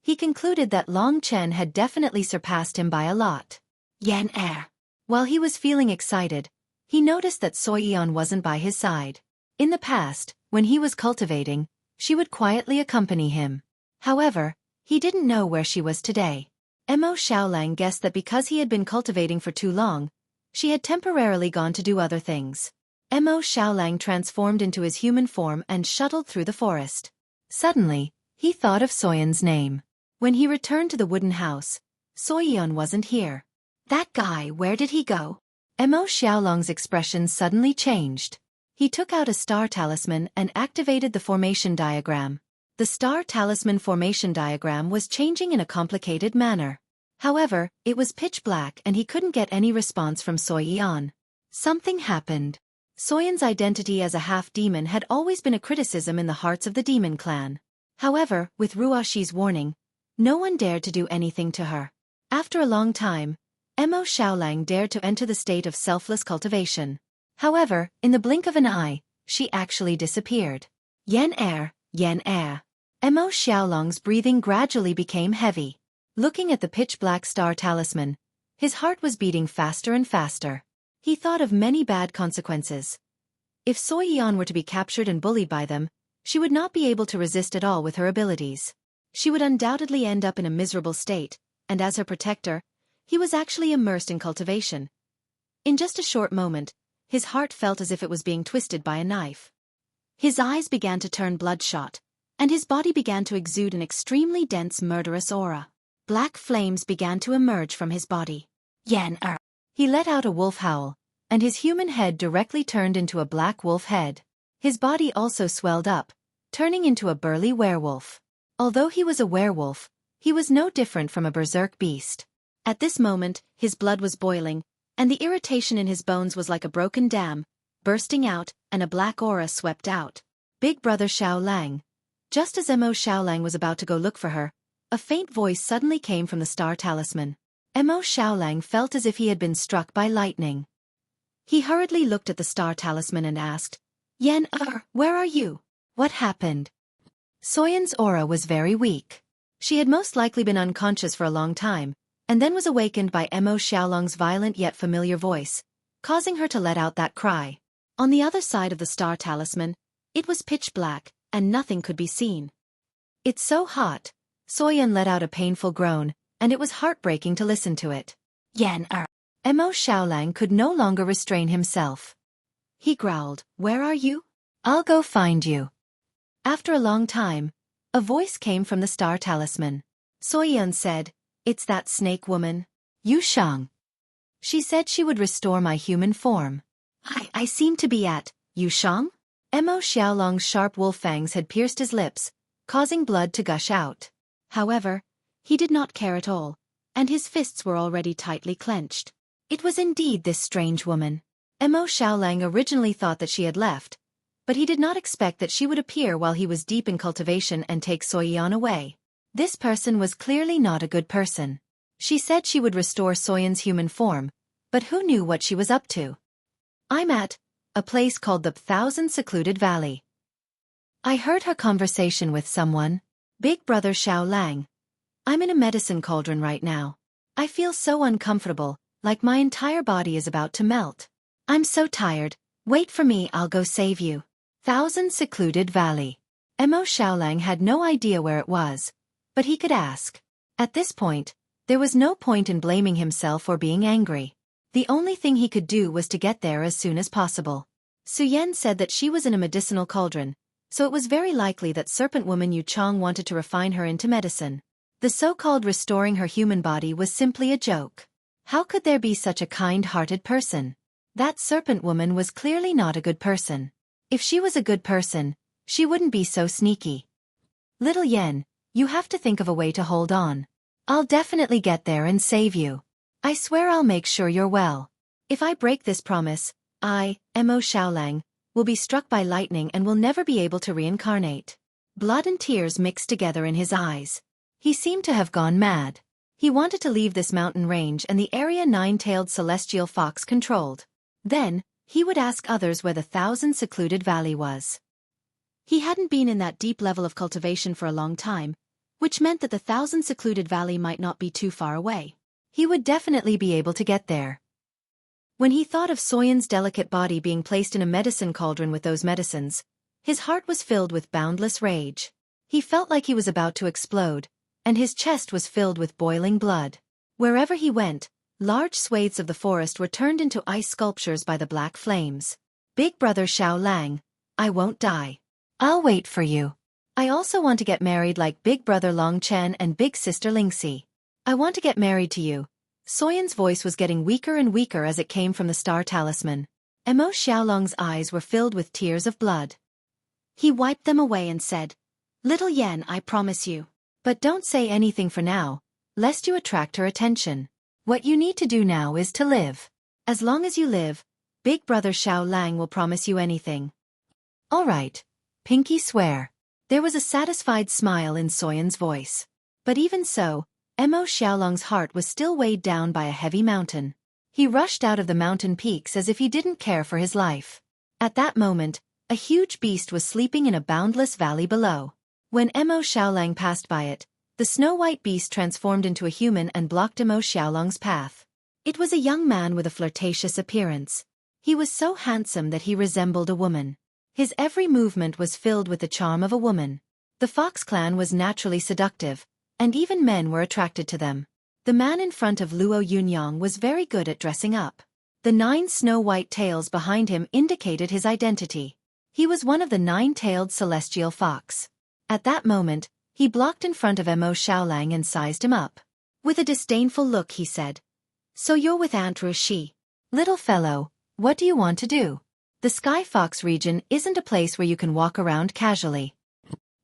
He concluded that Long Chen had definitely surpassed him by a lot. Yan Er. While he was feeling excited, he noticed that Xueqi wasn't by his side. In the past, when he was cultivating, she would quietly accompany him. However, he didn't know where she was today. Mo Xiaolang guessed that because he had been cultivating for too long, she had temporarily gone to do other things. Mo Xiaolang transformed into his human form and shuttled through the forest. Suddenly, he thought of Soyan's name. When he returned to the wooden house, Soyan wasn't here. That guy, where did he go? Mo Xiaolang's expression suddenly changed. He took out a star talisman and activated the formation diagram. The star talisman formation diagram was changing in a complicated manner. However, it was pitch black and he couldn't get any response from Soyan. Something happened. Soyan's identity as a half-demon had always been a criticism in the hearts of the demon clan. However, with Ruoxi's warning, no one dared to do anything to her. After a long time, Mo Xiaolang dared to enter the state of selfless cultivation. However, in the blink of an eye, she actually disappeared. Yan Er, Yan Er. Mo Xiaolang's breathing gradually became heavy. Looking at the pitch-black star talisman, his heart was beating faster and faster. He thought of many bad consequences. If Soyan were to be captured and bullied by them, she would not be able to resist at all with her abilities. She would undoubtedly end up in a miserable state, and as her protector, he was actually immersed in cultivation. In just a short moment, his heart felt as if it was being twisted by a knife. His eyes began to turn bloodshot, and his body began to exude an extremely dense murderous aura. Black flames began to emerge from his body. Yan Er. He let out a wolf howl, and his human head directly turned into a black wolf head. His body also swelled up, turning into a burly werewolf. Although he was a werewolf, he was no different from a berserk beast. At this moment, his blood was boiling, and the irritation in his bones was like a broken dam, bursting out, and a black aura swept out. Big Brother Xiaolang. Just as Mo Xiaolang was about to go look for her, a faint voice suddenly came from the star talisman. Mo Xiaolang felt as if he had been struck by lightning. He hurriedly looked at the star talisman and asked, Yan Er, where are you? What happened? Soyan's aura was very weak. She had most likely been unconscious for a long time, and then was awakened by Mo Xiaolang's violent yet familiar voice, causing her to let out that cry. On the other side of the star talisman, it was pitch black, and nothing could be seen. It's so hot. Soyan let out a painful groan, and it was heartbreaking to listen to it. Yan Er. Mo Xiaolang could no longer restrain himself. He growled, Where are you? I'll go find you. After a long time, a voice came from the star talisman. Soyan said, It's that snake woman, Yu Shang. She said she would restore my human form. I seem to be at Yu Shang? Mo Xiaolang's sharp wolf fangs had pierced his lips, causing blood to gush out. However, he did not care at all, and his fists were already tightly clenched. It was indeed this strange woman. Mo Xiaolang originally thought that she had left, but he did not expect that she would appear while he was deep in cultivation and take Soyan away. This person was clearly not a good person. She said she would restore Soyan's human form, but who knew what she was up to? I'm at a place called the Thousand Secluded Valley. I heard her conversation with someone. Big Brother Xiaolang. I'm in a medicine cauldron right now. I feel so uncomfortable, like my entire body is about to melt. I'm so tired. Wait for me, I'll go save you. Thousand Secluded Valley. Emo Xiaolang had no idea where it was, but he could ask. At this point, there was no point in blaming himself or being angry. The only thing he could do was to get there as soon as possible. Suyen said that she was in a medicinal cauldron, so it was very likely that serpent woman Yu Chong wanted to refine her into medicine. The so-called restoring her human body was simply a joke. How could there be such a kind-hearted person? That serpent woman was clearly not a good person. If she was a good person, she wouldn't be so sneaky. Little Yen, you have to think of a way to hold on. I'll definitely get there and save you. I swear I'll make sure you're well. If I break this promise, Emo Xiaolang, will be struck by lightning and will never be able to reincarnate. Blood and tears mixed together in his eyes. He seemed to have gone mad. He wanted to leave this mountain range and the area nine-tailed celestial fox controlled. Then, he would ask others where the Thousand Secluded Valley was. He hadn't been in that deep level of cultivation for a long time, which meant that the Thousand Secluded Valley might not be too far away. He would definitely be able to get there. When he thought of Soyen's delicate body being placed in a medicine cauldron with those medicines, his heart was filled with boundless rage. He felt like he was about to explode, and his chest was filled with boiling blood. Wherever he went, large swathes of the forest were turned into ice sculptures by the black flames. Big brother Xiao Lang, I won't die. I'll wait for you. I also want to get married like big brother Long Chen and big sister Lingxi. I want to get married to you. Soyen's voice was getting weaker and weaker as it came from the star talisman. Emo Xiaolong's eyes were filled with tears of blood. He wiped them away and said, Little Yen, I promise you. But don't say anything for now, lest you attract her attention. What you need to do now is to live. As long as you live, big brother Xiao Lang will promise you anything. All right, Pinky swear. There was a satisfied smile in Soyen's voice. But even so, Emo Xiaolong's heart was still weighed down by a heavy mountain. He rushed out of the mountain peaks as if he didn't care for his life. At that moment, a huge beast was sleeping in a boundless valley below. When Emo Xiaolang passed by it, the snow-white beast transformed into a human and blocked Emo Xiaolong's path. It was a young man with a flirtatious appearance. He was so handsome that he resembled a woman. His every movement was filled with the charm of a woman. The Fox clan was naturally seductive, and even men were attracted to them. The man in front of Luo Yunyang was very good at dressing up. The 9 snow-white tails behind him indicated his identity. He was one of the 9-tailed celestial fox. At that moment, he blocked in front of Emo Xiaolang and sized him up. With a disdainful look he said, So you're with Aunt Rushi. Little fellow, what do you want to do? The Sky Fox region isn't a place where you can walk around casually.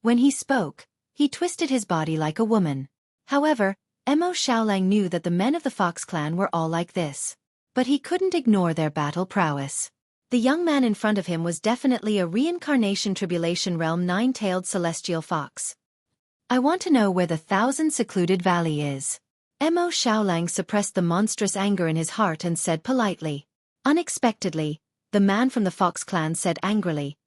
When he spoke, he twisted his body like a woman. However, Emo Xiaolang knew that the men of the Fox clan were all like this. But he couldn't ignore their battle prowess. The young man in front of him was definitely a reincarnation Tribulation Realm 9-tailed celestial fox. I want to know where the Thousand Secluded Valley is. Emo Xiaolang suppressed the monstrous anger in his heart and said politely. Unexpectedly, the man from the Fox clan said angrily,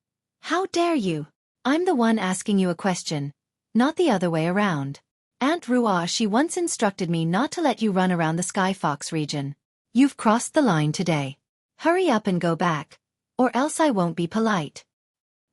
How dare you? I'm the one asking you a question, not the other way around. Aunt Rua, she once instructed me not to let you run around the Sky Fox region. You've crossed the line today. Hurry up and go back, or else I won't be polite.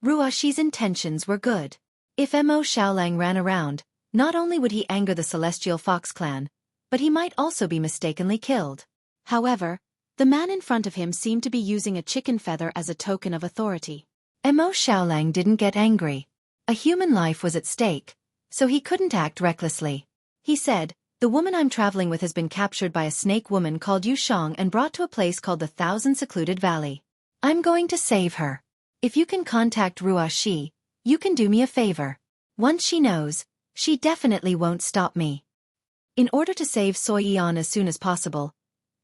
Ruashi's intentions were good. If Emo Xiaolang ran around, not only would he anger the Celestial Fox clan, but he might also be mistakenly killed. However, the man in front of him seemed to be using a chicken feather as a token of authority. Emo Xiaolang didn't get angry. A human life was at stake, so he couldn't act recklessly. He said, The woman I'm traveling with has been captured by a snake woman called Yu Shang and brought to a place called the Thousand Secluded Valley. I'm going to save her. If you can contact Ruashi, you can do me a favor. Once she knows, she definitely won't stop me. In order to save Xueqi as soon as possible,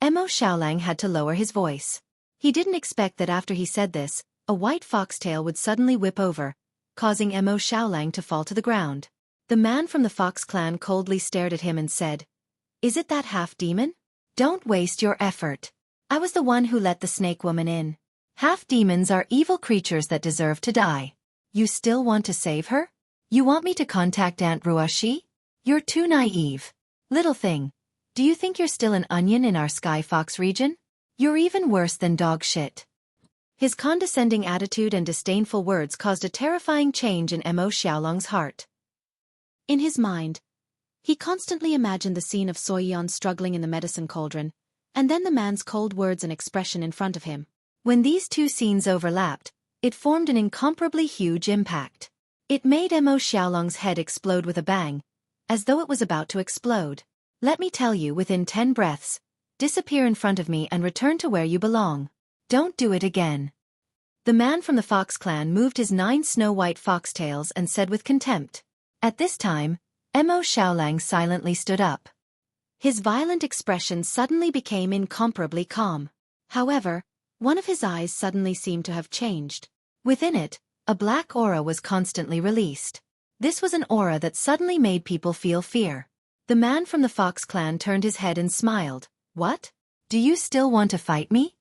Emo Xiaolang had to lower his voice. He didn't expect that after he said this, a white foxtail would suddenly whip over, causing Emo Xiaolang to fall to the ground. The man from the Fox clan coldly stared at him and said, Is it that half-demon? Don't waste your effort. I was the one who let the snake woman in. Half-demons are evil creatures that deserve to die. You still want to save her? You want me to contact Aunt Ruashi? You're too naive. Little thing, Do you think you're still an onion in our Sky Fox region? You're even worse than dog shit. His condescending attitude and disdainful words caused a terrifying change in Mo Xiaolong's heart. In his mind, he constantly imagined the scene of Xueqi struggling in the medicine cauldron, and then the man's cold words and expression in front of him. When these two scenes overlapped, it formed an incomparably huge impact. It made Mo Xiaolong's head explode with a bang, as though it was about to explode. Let me tell you, within 10 breaths, disappear in front of me and return to where you belong. Don't do it again. The man from the Fox clan moved his 9 snow-white foxtails and said with contempt. At this time, Mo Xiaolang silently stood up. His violent expression suddenly became incomparably calm. However, one of his eyes suddenly seemed to have changed. Within it, a black aura was constantly released. This was an aura that suddenly made people feel fear. The man from the Fox clan turned his head and smiled. What? Do you still want to fight me?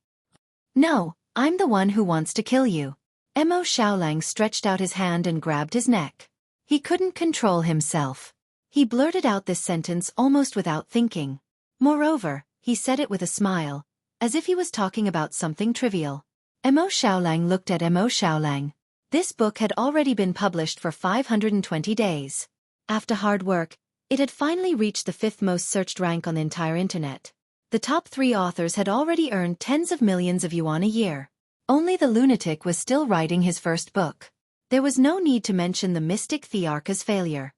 No, I'm the one who wants to kill you. Mo Xiaolang stretched out his hand and grabbed his neck. He couldn't control himself. He blurted out this sentence almost without thinking. Moreover, he said it with a smile, as if he was talking about something trivial. Mo Xiaolang looked at Mo Xiaolang. This book had already been published for 520 days. After hard work, it had finally reached the 5th most searched rank on the entire internet. The top 3 authors had already earned tens of millions of yuan a year. Only the lunatic was still writing his first book. There was no need to mention the mystic Thearcha's failure.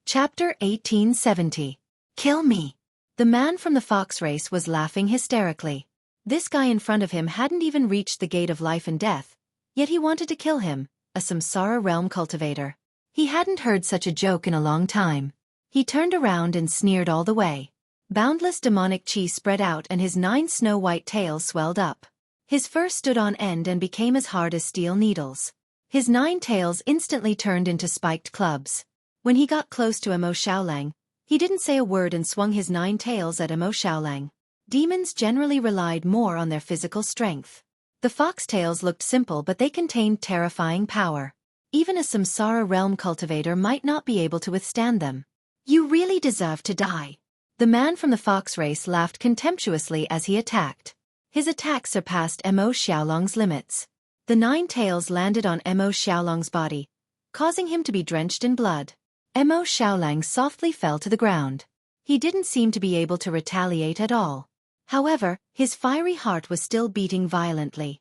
Chapter 1870. Kill me. The man from the fox race was laughing hysterically. This guy in front of him hadn't even reached the gate of life and death, yet he wanted to kill him, a samsara realm cultivator. He hadn't heard such a joke in a long time. He turned around and sneered all the way. Boundless demonic chi spread out and his 9 snow-white tails swelled up. His fur stood on end and became as hard as steel needles. His 9 tails instantly turned into spiked clubs. When he got close to Mo Xiaolang, he didn't say a word and swung his 9 tails at Mo Xiaolang. Demons generally relied more on their physical strength. The foxtails looked simple, but they contained terrifying power. Even a samsara realm cultivator might not be able to withstand them. You really deserve to die. The man from the fox race laughed contemptuously as he attacked. His attack surpassed Mo Xiaolong's limits. The 9 tails landed on Mo Xiaolong's body, causing him to be drenched in blood. Mo Xiaolang softly fell to the ground. He didn't seem to be able to retaliate at all. However, his fiery heart was still beating violently.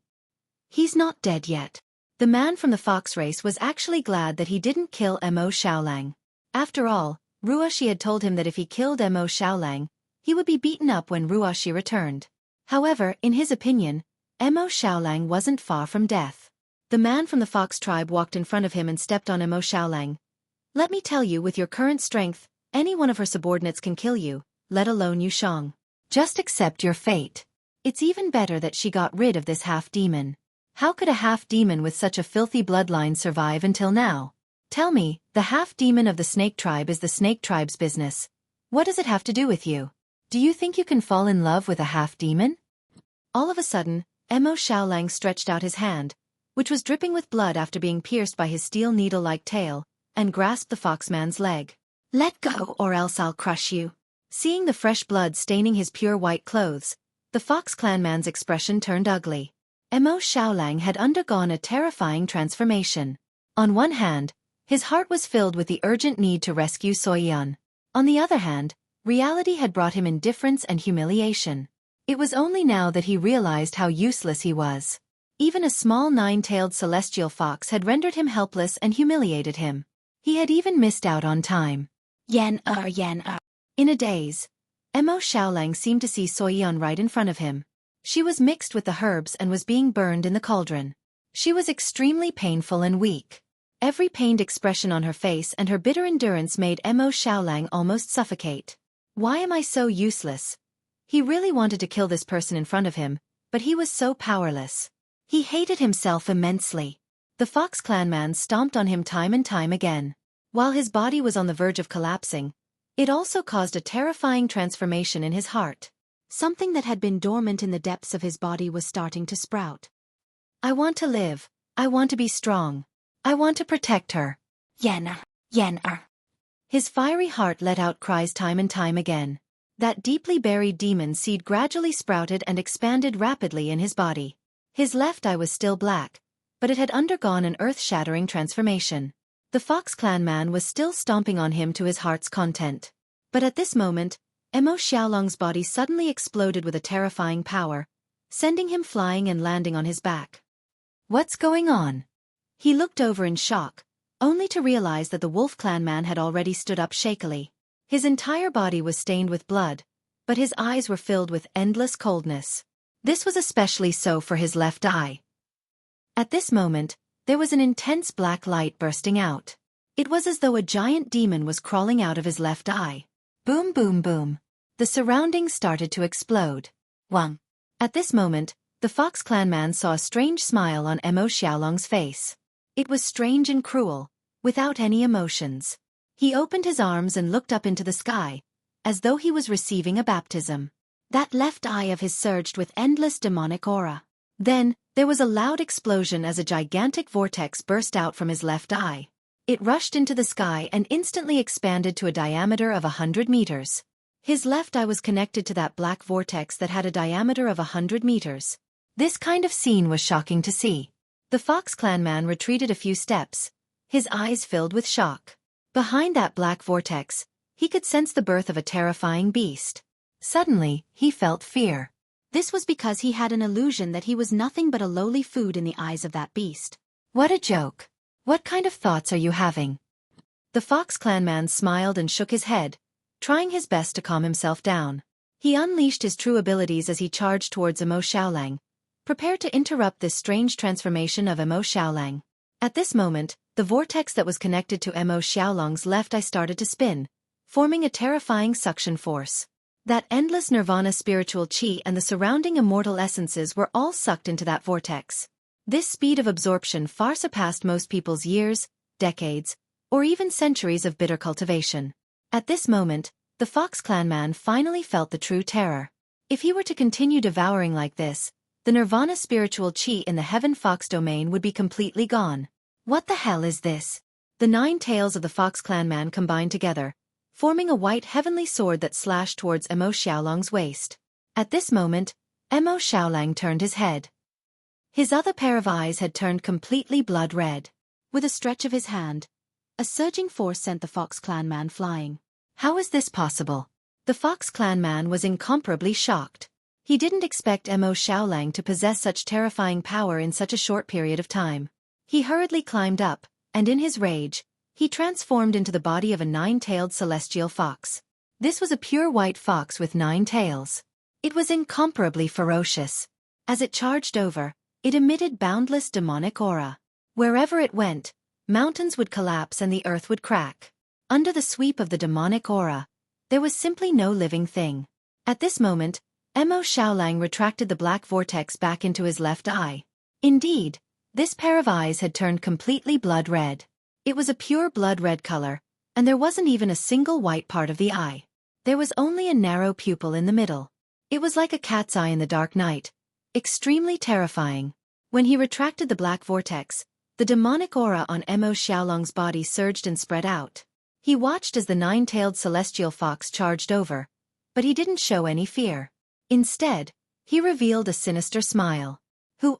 He's not dead yet. The man from the fox race was actually glad that he didn't kill Mo Xiaolang. After all, Ruoshi had told him that if he killed Mo Xiaolang, he would be beaten up when Ruoshi returned. However, in his opinion, Mo Xiaolang wasn't far from death. The man from the fox tribe walked in front of him and stepped on Mo Xiaolang. Let me tell you, with your current strength, any one of her subordinates can kill you, let alone Yu Shang. Just accept your fate. It's even better that she got rid of this half-demon. How could a half-demon with such a filthy bloodline survive until now? Tell me, the half-demon of the snake tribe is the snake tribe's business. What does it have to do with you? Do you think you can fall in love with a half-demon? All of a sudden, Mo Xiaolang stretched out his hand, which was dripping with blood after being pierced by his steel needle-like tail, and grasped the foxman's leg. Let go or else I'll crush you. Seeing the fresh blood staining his pure white clothes, the Fox clanman's expression turned ugly. Mo Xiaolang had undergone a terrifying transformation. On one hand, his heart was filled with the urgent need to rescue Xueqi. On the other hand, reality had brought him indifference and humiliation. It was only now that he realized how useless he was. Even a small 9-tailed celestial fox had rendered him helpless and humiliated him. He had even missed out on time. Yan. In a daze, Mo Xiaolang seemed to see Xueqi right in front of him. She was mixed with the herbs and was being burned in the cauldron. She was extremely painful and weak. Every pained expression on her face and her bitter endurance made Mo Xiaolang almost suffocate. Why am I so useless? He really wanted to kill this person in front of him, but he was so powerless. He hated himself immensely. The Fox clanman stomped on him time and time again. While his body was on the verge of collapsing, it also caused a terrifying transformation in his heart. Something that had been dormant in the depths of his body was starting to sprout. I want to live. I want to be strong. I want to protect her. Yenna, Yenna. His fiery heart let out cries time and time again. That deeply buried demon seed gradually sprouted and expanded rapidly in his body. His left eye was still black, but it had undergone an earth-shattering transformation. The Fox Clan man was still stomping on him to his heart's content. But at this moment, Emo Xiaolong's body suddenly exploded with a terrifying power, sending him flying and landing on his back. What's going on? He looked over in shock, only to realize that the Wolf Clan man had already stood up shakily. His entire body was stained with blood, but his eyes were filled with endless coldness. This was especially so for his left eye. At this moment, there was an intense black light bursting out. It was as though a giant demon was crawling out of his left eye. Boom, boom, boom. The surroundings started to explode. Wang. At this moment, the Fox Clan man saw a strange smile on Emo Xiaolong's face. It was strange and cruel, without any emotions. He opened his arms and looked up into the sky, as though he was receiving a baptism. That left eye of his surged with endless demonic aura. Then, there was a loud explosion as a gigantic vortex burst out from his left eye. It rushed into the sky and instantly expanded to a diameter of 100 meters. His left eye was connected to that black vortex that had a diameter of 100 meters. This kind of scene was shocking to see. The Fox Clan man retreated a few steps, his eyes filled with shock. Behind that black vortex, he could sense the birth of a terrifying beast. Suddenly, he felt fear. This was because he had an illusion that he was nothing but a lowly food in the eyes of that beast. What a joke. What kind of thoughts are you having? The Fox Clan man smiled and shook his head, trying his best to calm himself down. He unleashed his true abilities as he charged towards Emo Xiaolang, prepared to interrupt this strange transformation of Emo Xiaolang. At this moment, the vortex that was connected to Emo Xiaolong's left eye started to spin, forming a terrifying suction force. That endless nirvana spiritual chi and the surrounding immortal essences were all sucked into that vortex. This speed of absorption far surpassed most people's years, decades, or even centuries of bitter cultivation. At this moment, the Fox Clan man finally felt the true terror. If he were to continue devouring like this, the nirvana spiritual chi in the Heaven Fox domain would be completely gone. What the hell is this? The 9 tails of the Fox Clan man combined together, forming a white heavenly sword that slashed towards Emo Xiaolong's waist. At this moment, Emo Xiaolang turned his head. His other pair of eyes had turned completely blood red. With a stretch of his hand, a surging force sent the Fox Clan man flying. How is this possible? The Fox Clan man was incomparably shocked. He didn't expect Emo Xiaolang to possess such terrifying power in such a short period of time. He hurriedly climbed up, and in his rage, he transformed into the body of a 9-tailed celestial fox. This was a pure white fox with 9 tails. It was incomparably ferocious. As it charged over, it emitted boundless demonic aura. Wherever it went, mountains would collapse and the earth would crack. Under the sweep of the demonic aura, there was simply no living thing. At this moment, Emo Xiaolang retracted the black vortex back into his left eye. Indeed, this pair of eyes had turned completely blood red. It was a pure blood red color, and there wasn't even a single white part of the eye. There was only a narrow pupil in the middle. It was like a cat's eye in the dark night, extremely terrifying. When he retracted the black vortex, the demonic aura on Emo Xiaolong's body surged and spread out. He watched as the 9-tailed celestial fox charged over, but he didn't show any fear. Instead, he revealed a sinister smile.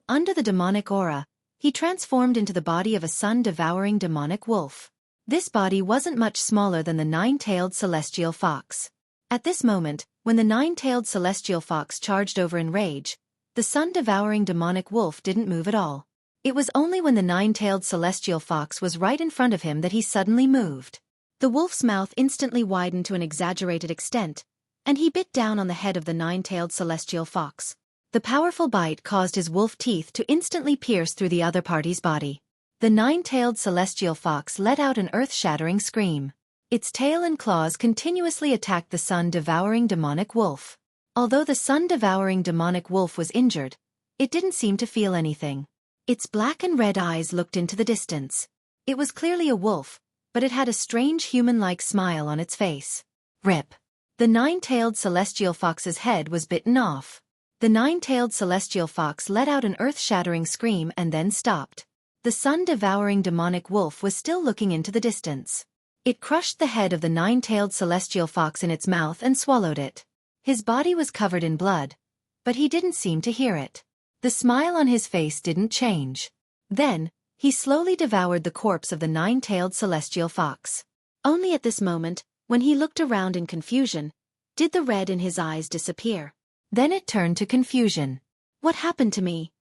Under the demonic aura, he transformed into the body of a sun-devouring demonic wolf. This body wasn't much smaller than the 9-tailed celestial fox. At this moment, when the 9-tailed celestial fox charged over in rage, the sun-devouring demonic wolf didn't move at all. It was only when the 9-tailed celestial fox was right in front of him that he suddenly moved. The wolf's mouth instantly widened to an exaggerated extent, and he bit down on the head of the 9-tailed celestial fox. The powerful bite caused his wolf teeth to instantly pierce through the other party's body. The 9-tailed celestial fox let out an earth-shattering scream. Its tail and claws continuously attacked the sun-devouring demonic wolf. Although the sun-devouring demonic wolf was injured, it didn't seem to feel anything. Its black and red eyes looked into the distance. It was clearly a wolf, but it had a strange human-like smile on its face. Rip. The 9-tailed celestial fox's head was bitten off. The 9-tailed celestial fox let out an earth-shattering scream and then stopped. The sun-devouring demonic wolf was still looking into the distance. It crushed the head of the nine-tailed celestial fox in its mouth and swallowed it. His body was covered in blood, but he didn't seem to hear it. The smile on his face didn't change. Then, he slowly devoured the corpse of the nine-tailed celestial fox. Only at this moment, when he looked around in confusion, did the red in his eyes disappear. Then it turned to confusion. What happened to me?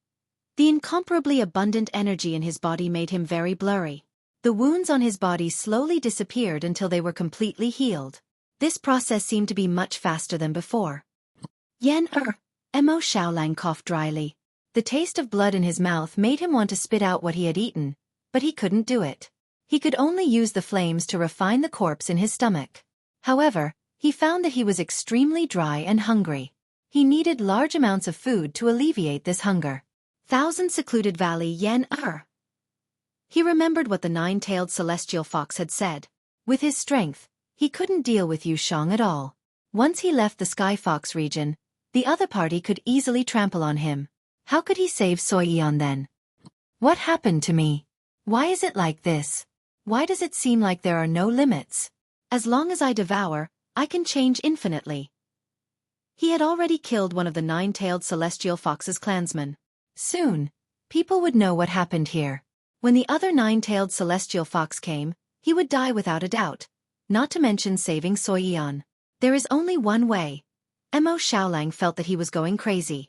The incomparably abundant energy in his body made him very blurry. The wounds on his body slowly disappeared until they were completely healed. This process seemed to be much faster than before. Mo Xiaolang coughed dryly. The taste of blood in his mouth made him want to spit out what he had eaten, but he couldn't do it. He could only use the flames to refine the corpse in his stomach. However, he found that he was extremely dry and hungry. He needed large amounts of food to alleviate this hunger. Thousand secluded valley He remembered what the nine-tailed celestial fox had said. With his strength, he couldn't deal with Yushang at all. Once he left the Sky Fox region, the other party could easily trample on him. How could he save Xueqi then? What happened to me? Why is it like this? Why does it seem like there are no limits? As long as I devour, I can change infinitely. He had already killed one of the nine-tailed celestial fox's clansmen. Soon, people would know what happened here. When the other nine-tailed celestial fox came, he would die without a doubt, not to mention saving Xueqi. There is only one way. Mo Xiaolang felt that he was going crazy.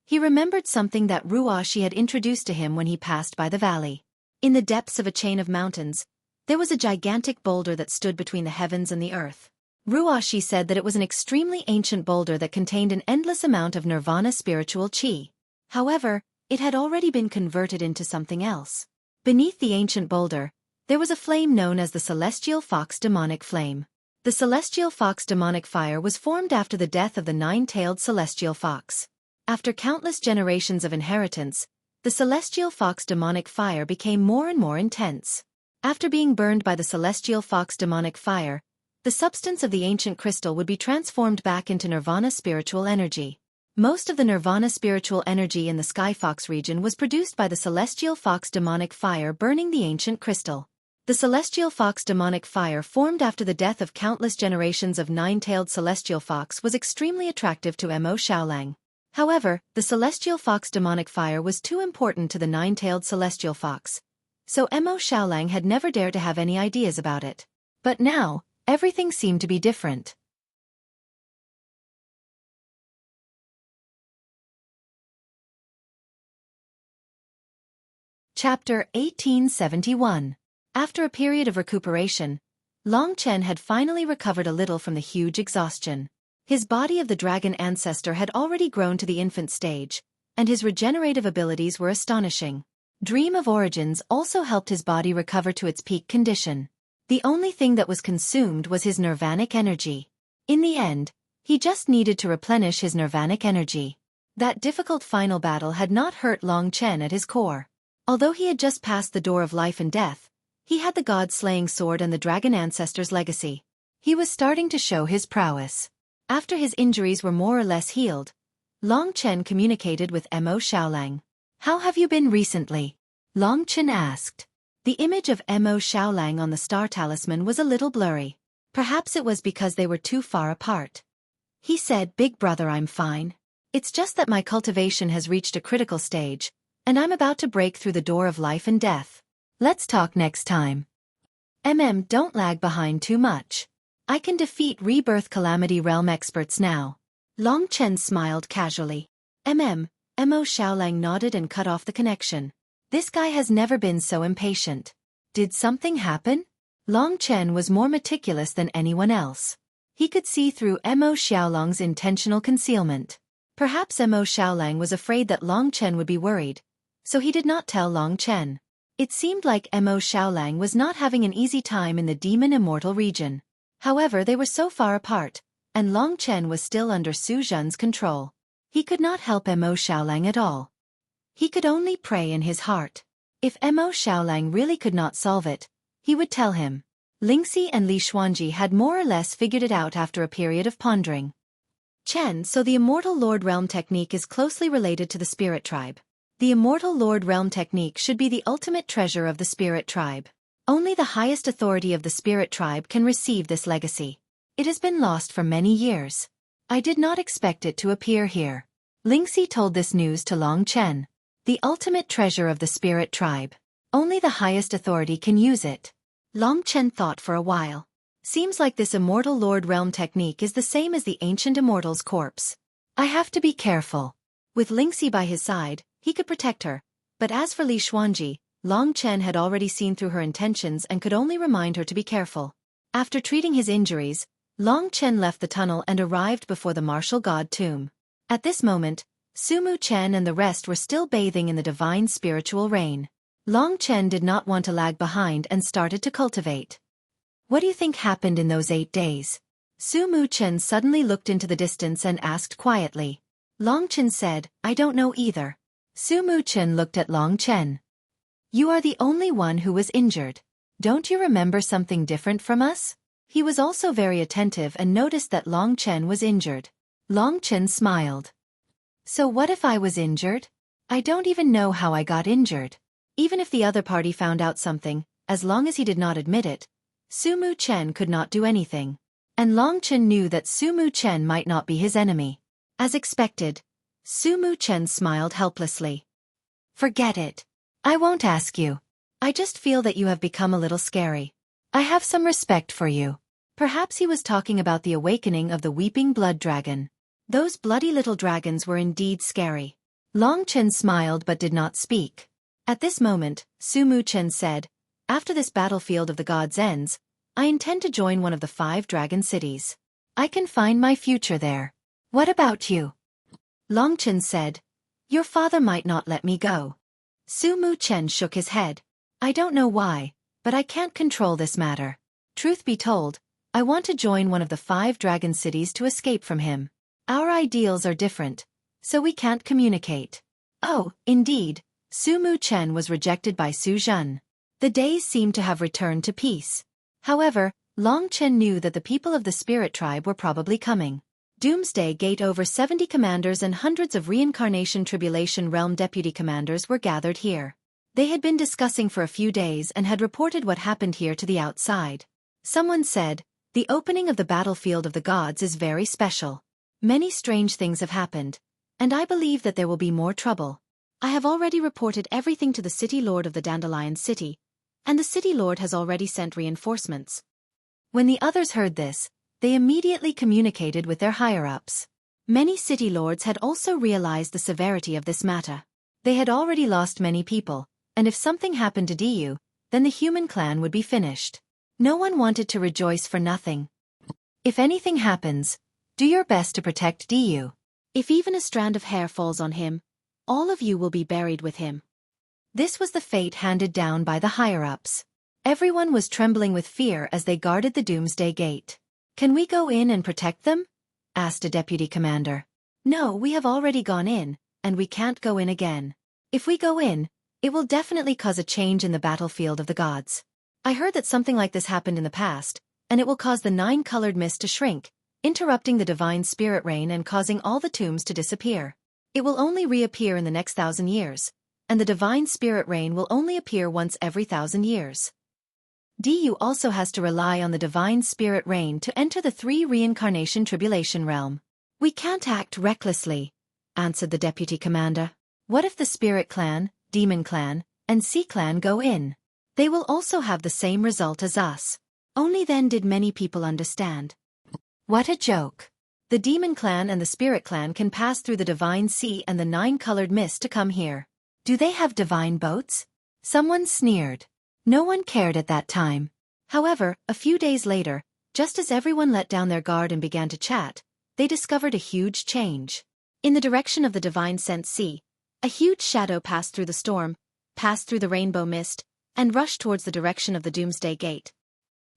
He remembered something that Ruoshi had introduced to him when he passed by the valley. In the depths of a chain of mountains, there was a gigantic boulder that stood between the heavens and the earth. Ruoshi said that it was an extremely ancient boulder that contained an endless amount of nirvana spiritual qi. However, it had already been converted into something else. Beneath the ancient boulder, there was a flame known as the Celestial Fox Demonic Flame. The Celestial Fox Demonic Fire was formed after the death of the nine-tailed Celestial Fox. After countless generations of inheritance, the Celestial Fox Demonic Fire became more and more intense. After being burned by the Celestial Fox Demonic Fire, the substance of the ancient crystal would be transformed back into nirvana spiritual energy. Most of the nirvana spiritual energy in the Sky Fox region was produced by the Celestial Fox Demonic Fire burning the ancient crystal. The Celestial Fox Demonic Fire formed after the death of countless generations of nine-tailed Celestial Fox was extremely attractive to Mo Xiaolang. However, the Celestial Fox Demonic Fire was too important to the nine-tailed Celestial Fox, so Mo Xiaolang had never dared to have any ideas about it. But now, everything seemed to be different. Chapter 1871. After a period of recuperation, Long Chen had finally recovered a little from the huge exhaustion. His body of the dragon ancestor had already grown to the infant stage, and his regenerative abilities were astonishing. Dream of Origins also helped his body recover to its peak condition. The only thing that was consumed was his nirvanic energy. In the end, he just needed to replenish his nirvanic energy. That difficult final battle had not hurt Long Chen at his core. Although he had just passed the door of life and death, he had the god-slaying sword and the dragon ancestor's legacy. He was starting to show his prowess. After his injuries were more or less healed, Long Chen communicated with Mo Xiaolang. "How have you been recently?" Long Chen asked. The image of Mo Xiaolang on the star talisman was a little blurry. Perhaps it was because they were too far apart. He said, "Big brother, I'm fine. It's just that my cultivation has reached a critical stage, and I'm about to break through the door of life and death. Let's talk next time. Don't lag behind too much. I can defeat Rebirth Calamity Realm experts now." Long Chen smiled casually. Mo Xiaolang nodded and cut off the connection. This guy has never been so impatient. Did something happen? Long Chen was more meticulous than anyone else. He could see through Mo Xiaolang's intentional concealment. Perhaps Mo Xiaolang was afraid that Long Chen would be worried, so he did not tell Long Chen. It seemed like Mo Xiaolang was not having an easy time in the Demon Immortal region. However, they were so far apart, and Long Chen was still under Su Zhen's control. He could not help Mo Xiaolang at all. He could only pray in his heart. If Mo Xiaolang really could not solve it, he would tell him. Lingxi and Li Xuanji had more or less figured it out after a period of pondering. Chen, so the Immortal Lord Realm technique is closely related to the Spirit Tribe. The Immortal Lord Realm technique should be the ultimate treasure of the Spirit Tribe. Only the highest authority of the Spirit Tribe can receive this legacy. It has been lost for many years. I did not expect it to appear here. Lingxi told this news to Long Chen. The ultimate treasure of the Spirit Tribe. Only the highest authority can use it. Long Chen thought for a while. Seems like this Immortal Lord Realm technique is the same as the ancient Immortal's corpse. I have to be careful. With Lingxi by his side, he could protect her. But as for Li Xuanji, Long Chen had already seen through her intentions and could only remind her to be careful. After treating his injuries, Long Chen left the tunnel and arrived before the martial god tomb. At this moment, Sumu Chen and the rest were still bathing in the divine spiritual rain. Long Chen did not want to lag behind and started to cultivate. What do you think happened in those 8 days? Sumu Chen suddenly looked into the distance and asked quietly. Long Chen said, I don't know either. Sumu Chen looked at Long Chen. You are the only one who was injured. Don't you remember something different from us? He was also very attentive and noticed that Long Chen was injured. Long Chen smiled. So what if I was injured? I don't even know how I got injured. Even if the other party found out something, as long as he did not admit it, Sumu Chen could not do anything. And Long Chen knew that Sumu Chen might not be his enemy. As expected, Sumu Chen smiled helplessly. Forget it. I won't ask you. I just feel that you have become a little scary. I have some respect for you. Perhaps he was talking about the awakening of the weeping blood dragon. Those bloody little dragons were indeed scary. Long Chen smiled but did not speak. At this moment, Sumu Chen said, after this battlefield of the gods ends, I intend to join one of the 5 dragon cities. I can find my future there. What about you? Long Chen said, your father might not let me go. Sumu Chen shook his head. I don't know why, but I can't control this matter. Truth be told, I want to join one of the 5 dragon cities to escape from him. Our ideals are different, so we can't communicate. Oh, indeed, Sumu Chen was rejected by Su Zhen. The days seemed to have returned to peace. However, Long Chen knew that the people of the Spirit Tribe were probably coming. Doomsday Gate over 70 commanders and hundreds of Reincarnation Tribulation Realm deputy commanders were gathered here. They had been discussing for a few days and had reported what happened here to the outside. Someone said, the opening of the battlefield of the gods is very special. Many strange things have happened, and I believe that there will be more trouble. I have already reported everything to the City Lord of the Dandelion City, and the City Lord has already sent reinforcements. When the others heard this, they immediately communicated with their higher-ups. Many city lords had also realized the severity of this matter. They had already lost many people, and if something happened to Diyu, then the human clan would be finished. No one wanted to rejoice for nothing. If anything happens, do your best to protect Diyu. If even a strand of hair falls on him, all of you will be buried with him. This was the fate handed down by the higher-ups. Everyone was trembling with fear as they guarded the Doomsday Gate. Can we go in and protect them? Asked a deputy commander. No, we have already gone in, and we can't go in again. If we go in, it will definitely cause a change in the battlefield of the gods. I heard that something like this happened in the past, and it will cause the 9-colored mist to shrink, interrupting the divine spirit rain and causing all the tombs to disappear. It will only reappear in the next 1,000 years, and the divine spirit rain will only appear once every 1,000 years. Diyu also has to rely on the divine spirit rain to enter the 3 reincarnation tribulation realm. We can't act recklessly, answered the deputy commander. What if the spirit clan, demon clan, and sea clan go in? They will also have the same result as us. Only then did many people understand. What a joke. The demon clan and the spirit clan can pass through the divine sea and the 9-colored mist to come here. Do they have divine boats? Someone sneered. No one cared at that time. However, a few days later, just as everyone let down their guard and began to chat, they discovered a huge change. In the direction of the divine scent sea, a huge shadow passed through the storm, passed through the rainbow mist, and rushed towards the direction of the Doomsday Gate.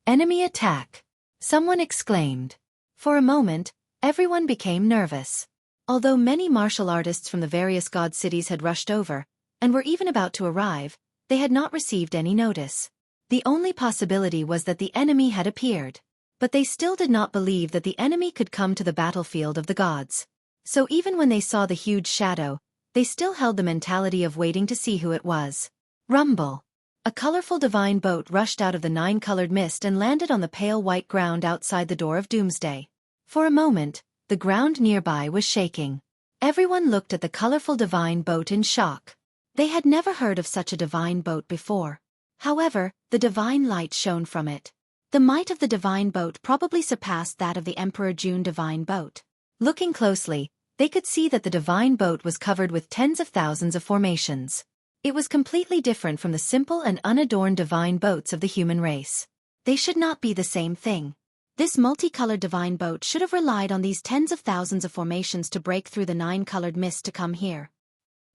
Enemy attack! Someone exclaimed. For a moment, everyone became nervous. Although many martial artists from the various god cities had rushed over, and were even about to arrive, they had not received any notice. The only possibility was that the enemy had appeared. But they still did not believe that the enemy could come to the battlefield of the gods. So even when they saw the huge shadow, they still held the mentality of waiting to see who it was. Rumble. A colorful divine boat rushed out of the nine-colored mist and landed on the pale white ground outside the door of Doomsday. For a moment, the ground nearby was shaking. Everyone looked at the colorful divine boat in shock. They had never heard of such a divine boat before. However, the divine light shone from it. The might of the divine boat probably surpassed that of the Emperor June divine boat. Looking closely, they could see that the divine boat was covered with tens of thousands of formations. It was completely different from the simple and unadorned divine boats of the human race. They should not be the same thing. This multicolored divine boat should have relied on these tens of thousands of formations to break through the nine-colored mist to come here.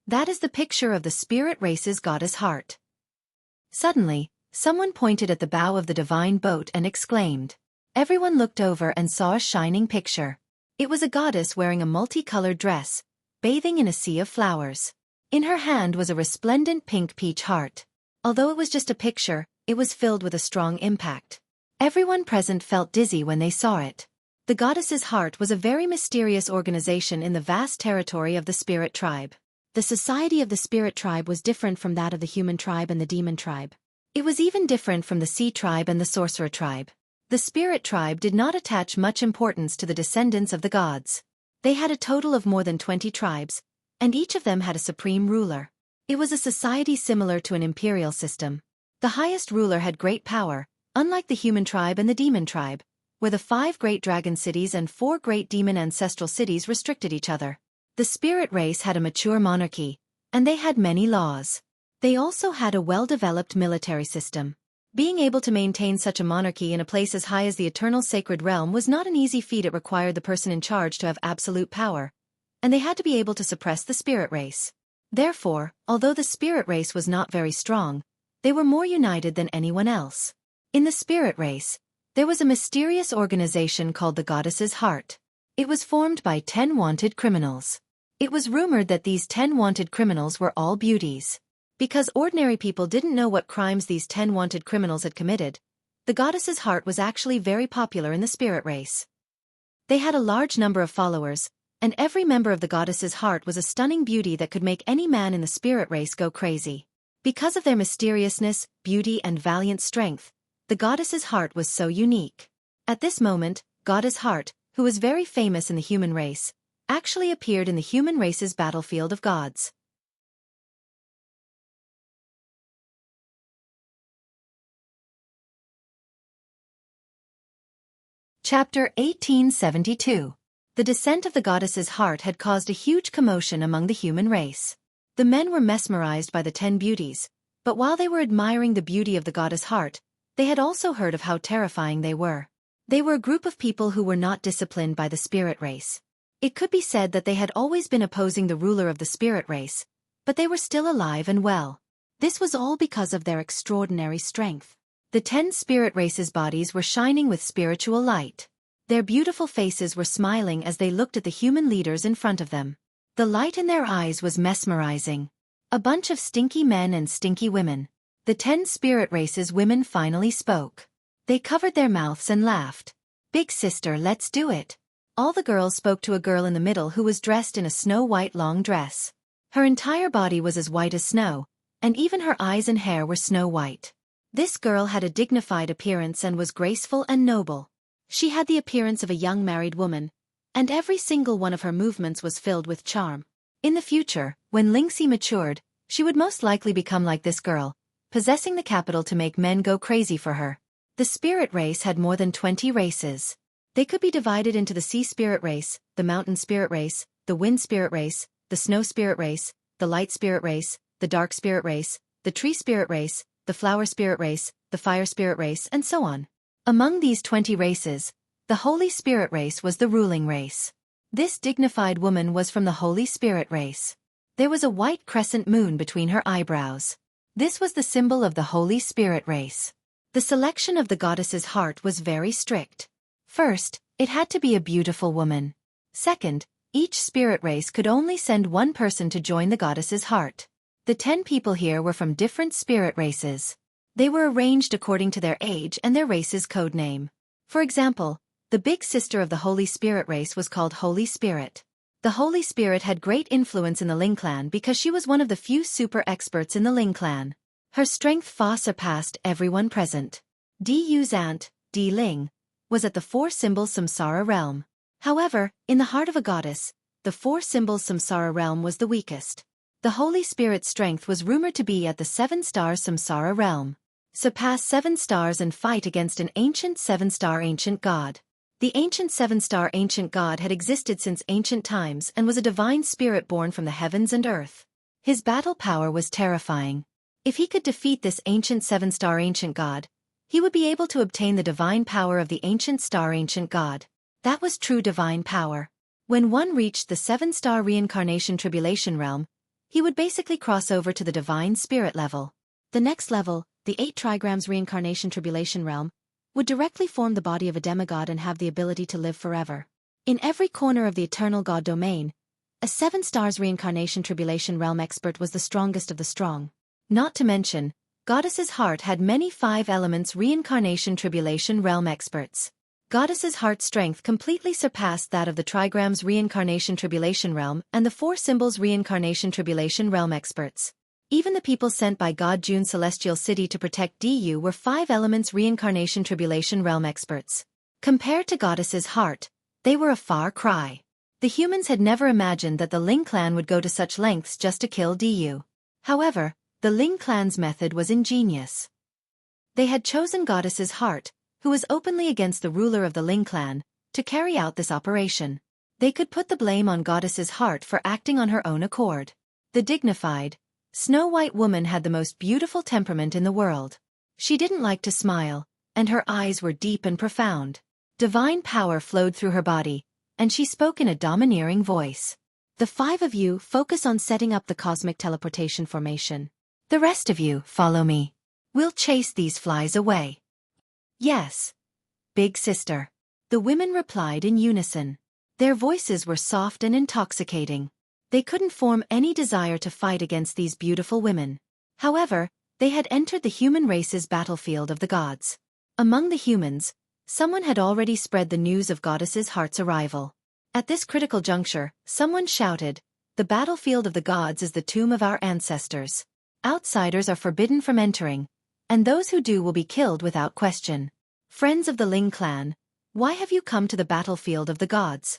That is the picture of the spirit race's goddess heart. Suddenly, someone pointed at the bow of the divine boat and exclaimed. Everyone looked over and saw a shining picture. It was a goddess wearing a multicolored dress, bathing in a sea of flowers. In her hand was a resplendent pink peach heart. Although it was just a picture, it was filled with a strong impact. Everyone present felt dizzy when they saw it. The goddess's heart was a very mysterious organization in the vast territory of the spirit tribe. The society of the spirit tribe was different from that of the human tribe and the demon tribe. It was even different from the sea tribe and the sorcerer tribe. The spirit tribe did not attach much importance to the descendants of the gods. They had a total of more than 20 tribes, and each of them had a supreme ruler. It was a society similar to an imperial system. The highest ruler had great power, unlike the human tribe and the demon tribe, where the 5 great dragon cities and 4 great demon ancestral cities restricted each other. The spirit race had a mature monarchy, and they had many laws. They also had a well-developed military system. Being able to maintain such a monarchy in a place as high as the eternal sacred realm was not an easy feat. It required the person in charge to have absolute power, and they had to be able to suppress the spirit race. Therefore, although the spirit race was not very strong, they were more united than anyone else. In the spirit race, there was a mysterious organization called the Goddess's Heart. It was formed by 10 wanted criminals. It was rumored that these 10 wanted criminals were all beauties. Because ordinary people didn't know what crimes these 10 wanted criminals had committed, the Goddess's Heart was actually very popular in the spirit race. They had a large number of followers, and every member of the Goddess's Heart was a stunning beauty that could make any man in the spirit race go crazy. Because of their mysteriousness, beauty and valiant strength, the Goddess's Heart was so unique. At this moment, Goddess Heart, who was very famous in the human race, actually appeared in the human race's battlefield of gods. Chapter 1872. The descent of the Goddess's Heart had caused a huge commotion among the human race. The men were mesmerized by the 10 beauties, but while they were admiring the beauty of the Goddess Heart, they had also heard of how terrifying they were. They were a group of people who were not disciplined by the spirit race. It could be said that they had always been opposing the ruler of the spirit race, but they were still alive and well. This was all because of their extraordinary strength. The 10 spirit races' bodies were shining with spiritual light. Their beautiful faces were smiling as they looked at the human leaders in front of them. The light in their eyes was mesmerizing. A bunch of stinky men and stinky women. The 10 spirit races' women finally spoke. They covered their mouths and laughed. "Big sister, let's do it." All the girls spoke to a girl in the middle who was dressed in a snow-white long dress. Her entire body was as white as snow, and even her eyes and hair were snow-white. This girl had a dignified appearance and was graceful and noble. She had the appearance of a young married woman, and every single one of her movements was filled with charm. In the future, when Lingxi matured, she would most likely become like this girl, possessing the capital to make men go crazy for her. The spirit race had more than 20 races. They could be divided into the sea spirit race, the mountain spirit race, the wind spirit race, the snow spirit race, the light spirit race, the dark spirit race, the tree spirit race, the flower spirit race, the fire spirit race, and so on. Among these 20 races, the Holy Spirit race was the ruling race. This dignified woman was from the Holy Spirit race. There was a white crescent moon between her eyebrows. This was the symbol of the Holy Spirit race. The selection of the Goddess's Heart was very strict. First, it had to be a beautiful woman. Second, each spirit race could only send one person to join the Goddess's Heart. The 10 people here were from different spirit races. They were arranged according to their age and their race's code name. For example, the big sister of the Holy Spirit race was called Holy Spirit. The Holy Spirit had great influence in the Ling clan because she was one of the few super experts in the Ling clan. Her strength far surpassed everyone present. Yu's aunt, Di Ling, was at the four-symbol samsara realm. However, in the heart of a goddess, the four-symbol samsara realm was the weakest. The Holy Spirit's strength was rumored to be at the seven-star samsara realm. Surpass 7 stars and fight against an ancient 7-star ancient god. The ancient 7-star ancient god had existed since ancient times and was a divine spirit born from the heavens and earth. His battle power was terrifying. If he could defeat this ancient 7-star ancient god, he would be able to obtain the divine power of the ancient star ancient god. That was true divine power. When one reached the 7-star reincarnation tribulation realm, he would basically cross over to the divine spirit level. The next level, the 8 trigrams reincarnation tribulation realm, would directly form the body of a demigod and have the ability to live forever. In every corner of the eternal god domain, a 7 stars reincarnation tribulation realm expert was the strongest of the strong. Not to mention, Goddess's Heart had many 5 elements reincarnation tribulation realm experts. Goddess's Heart's strength completely surpassed that of the trigrams reincarnation tribulation realm and the 4 symbols reincarnation tribulation realm experts. Even the people sent by God June's celestial city to protect Du were 5 elements reincarnation tribulation realm experts. Compared to Goddess's Heart, they were a far cry. The humans had never imagined that the Ling clan would go to such lengths just to kill Du. However, the Ling clan's method was ingenious. They had chosen Goddess's Heart, who was openly against the ruler of the Ling clan, to carry out this operation. They could put the blame on Goddess's Heart for acting on her own accord. The dignified, Snow-White woman had the most beautiful temperament in the world. She didn't like to smile, and her eyes were deep and profound. Divine power flowed through her body, and she spoke in a domineering voice. The 5 of you focus on setting up the cosmic teleportation formation. The rest of you follow me. We'll chase these flies away. Yes, big sister. The women replied in unison. Their voices were soft and intoxicating. They couldn't form any desire to fight against these beautiful women. However, they had entered the human race's battlefield of the gods. Among the humans, someone had already spread the news of Goddess's Heart's arrival. At this critical juncture, someone shouted, "The battlefield of the gods is the tomb of our ancestors. Outsiders are forbidden from entering, and those who do will be killed without question. Friends of the Ling clan, why have you come to the battlefield of the gods?"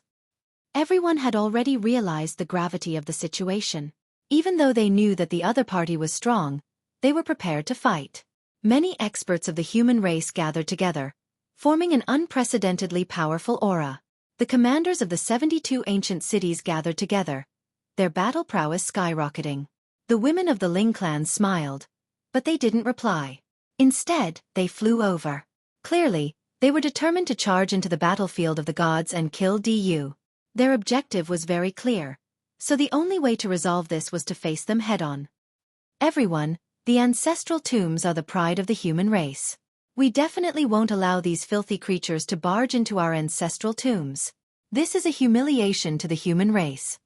Everyone had already realized the gravity of the situation. Even though they knew that the other party was strong, they were prepared to fight. Many experts of the human race gathered together, forming an unprecedentedly powerful aura. The commanders of the 72 ancient cities gathered together, their battle prowess skyrocketing. The women of the Ling clan smiled, but they didn't reply. Instead, they flew over. Clearly, they were determined to charge into the battlefield of the gods and kill Du. Their objective was very clear, so the only way to resolve this was to face them head-on. Everyone, the ancestral tombs are the pride of the human race. We definitely won't allow these filthy creatures to barge into our ancestral tombs. This is a humiliation to the human race.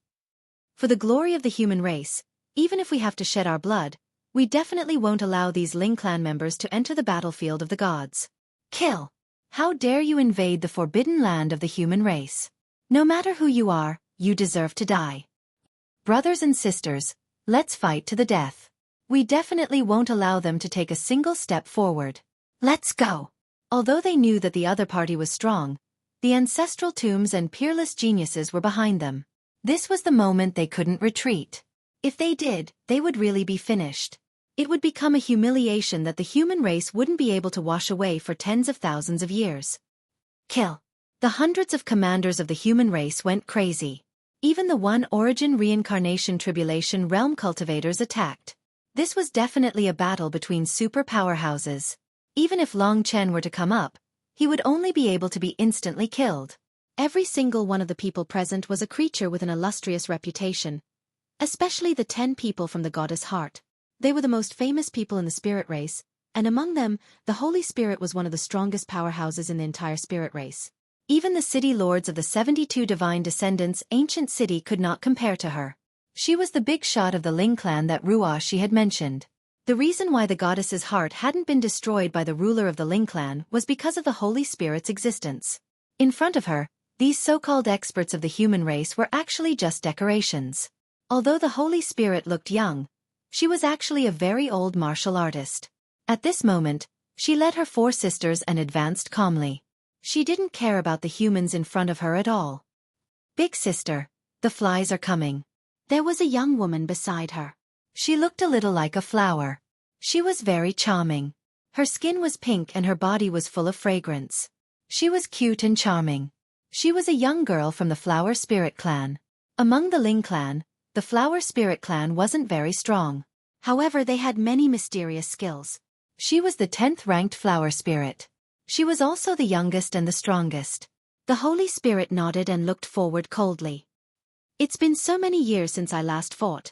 For the glory of the human race, even if we have to shed our blood, we definitely won't allow these Ling clan members to enter the battlefield of the gods. Kill! How dare you invade the forbidden land of the human race? No matter who you are, you deserve to die. Brothers and sisters, let's fight to the death. We definitely won't allow them to take a single step forward. Let's go! Although they knew that the other party was strong, the ancestral tombs and peerless geniuses were behind them. This was the moment they couldn't retreat. If they did, they would really be finished. It would become a humiliation that the human race wouldn't be able to wash away for tens of thousands of years. Kill! The hundreds of commanders of the human race went crazy. Even the one origin reincarnation tribulation realm cultivators attacked. This was definitely a battle between super powerhouses. Even if Long Chen were to come up, he would only be able to be instantly killed. Every single one of the people present was a creature with an illustrious reputation, especially the 10 people from the Goddess Heart. They were the most famous people in the spirit race, and among them, the Holy Spirit was one of the strongest powerhouses in the entire spirit race. Even the city lords of the 72 divine descendants' ancient city could not compare to her. She was the big shot of the Ling clan that Ruashi had mentioned. The reason why the Goddess's Heart hadn't been destroyed by the ruler of the Ling clan was because of the Holy Spirit's existence. In front of her, These so-called experts of the human race were actually just decorations. Although the Holy Spirit looked young, she was actually a very old martial artist. At this moment, she led her 4 sisters and advanced calmly. She didn't care about the humans in front of her at all. "Big sister, the flies are coming." There was a young woman beside her. She looked a little like a flower. She was very charming. Her skin was pink and her body was full of fragrance. She was cute and charming. She was a young girl from the Flower Spirit clan. Among the Ling clan, the Flower Spirit clan wasn't very strong. However, they had many mysterious skills. She was the 10th ranked Flower Spirit. She was also the youngest and the strongest. The Holy Spirit nodded and looked forward coldly. "It's been so many years since I last fought."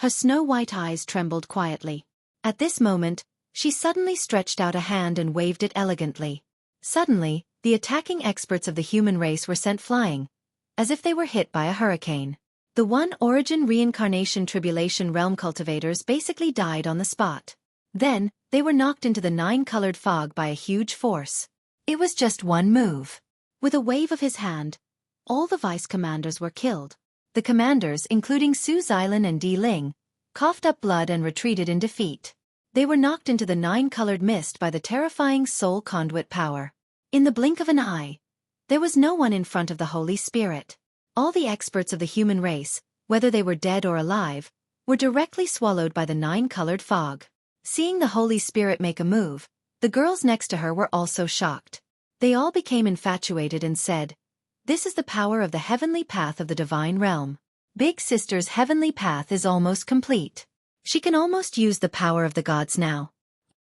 Her snow-white eyes trembled quietly. At this moment, she suddenly stretched out a hand and waved it elegantly. Suddenly, the attacking experts of the human race were sent flying, as if they were hit by a hurricane. The One Origin Reincarnation Tribulation Realm cultivators basically died on the spot. Then, they were knocked into the 9-colored fog by a huge force. It was just one move. With a wave of his hand, all the vice commanders were killed. The commanders, including Su Xilan and Di Ling, coughed up blood and retreated in defeat. They were knocked into the 9-colored mist by the terrifying soul conduit power. In the blink of an eye, there was no one in front of the Holy Spirit. All the experts of the human race, whether they were dead or alive, were directly swallowed by the 9-colored fog. Seeing the Holy Spirit make a move, the girls next to her were also shocked. They all became infatuated and said, "This is the power of the heavenly path of the divine realm. Big sister's heavenly path is almost complete. She can almost use the power of the gods now."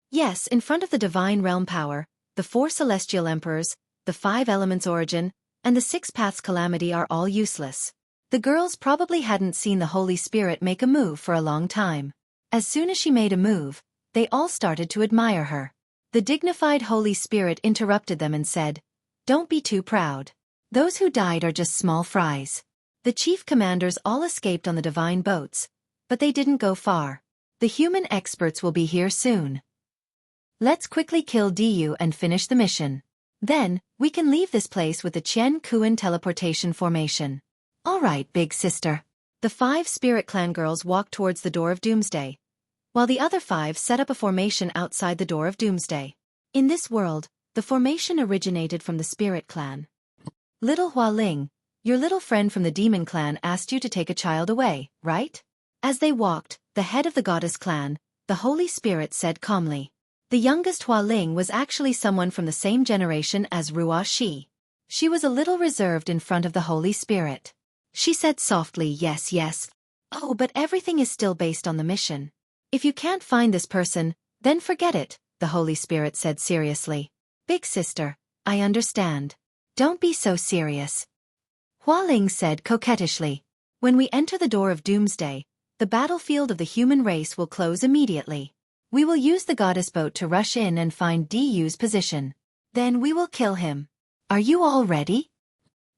Yes, in front of the divine realm power, the 4 celestial emperors, the 5 elements origin, and the 6 paths calamity are all useless. The girls probably hadn't seen the Holy Spirit make a move for a long time. As soon as she made a move, they all started to admire her. The dignified Holy Spirit interrupted them and said, "Don't be too proud. Those who died are just small fries." The chief commanders all escaped on the divine boats, but they didn't go far. "The human experts will be here soon. Let's quickly kill Diyu and finish the mission. Then, we can leave this place with the Qian Kuan teleportation formation." "All right, big sister." The 5 Spirit Clan girls walked towards the door of Doomsday, while the other 5 set up a formation outside the door of Doomsday. In this world, the formation originated from the Spirit Clan. "Little Hua Ling, your little friend from the Demon Clan asked you to take a child away, right?" As they walked, the head of the Goddess Clan, the Holy Spirit said calmly. The youngest Hua Ling was actually someone from the same generation as Ruo Shi. She was a little reserved in front of the Holy Spirit. She said softly, "Yes, yes. Oh, but everything is still based on the mission. If you can't find this person, then forget it," the Holy Spirit said seriously. "Big sister, I understand. Don't be so serious." Hua Ling said coquettishly. "When we enter the door of Doomsday, the battlefield of the human race will close immediately. We will use the goddess boat to rush in and find Diyu's position. Then we will kill him. Are you all ready?"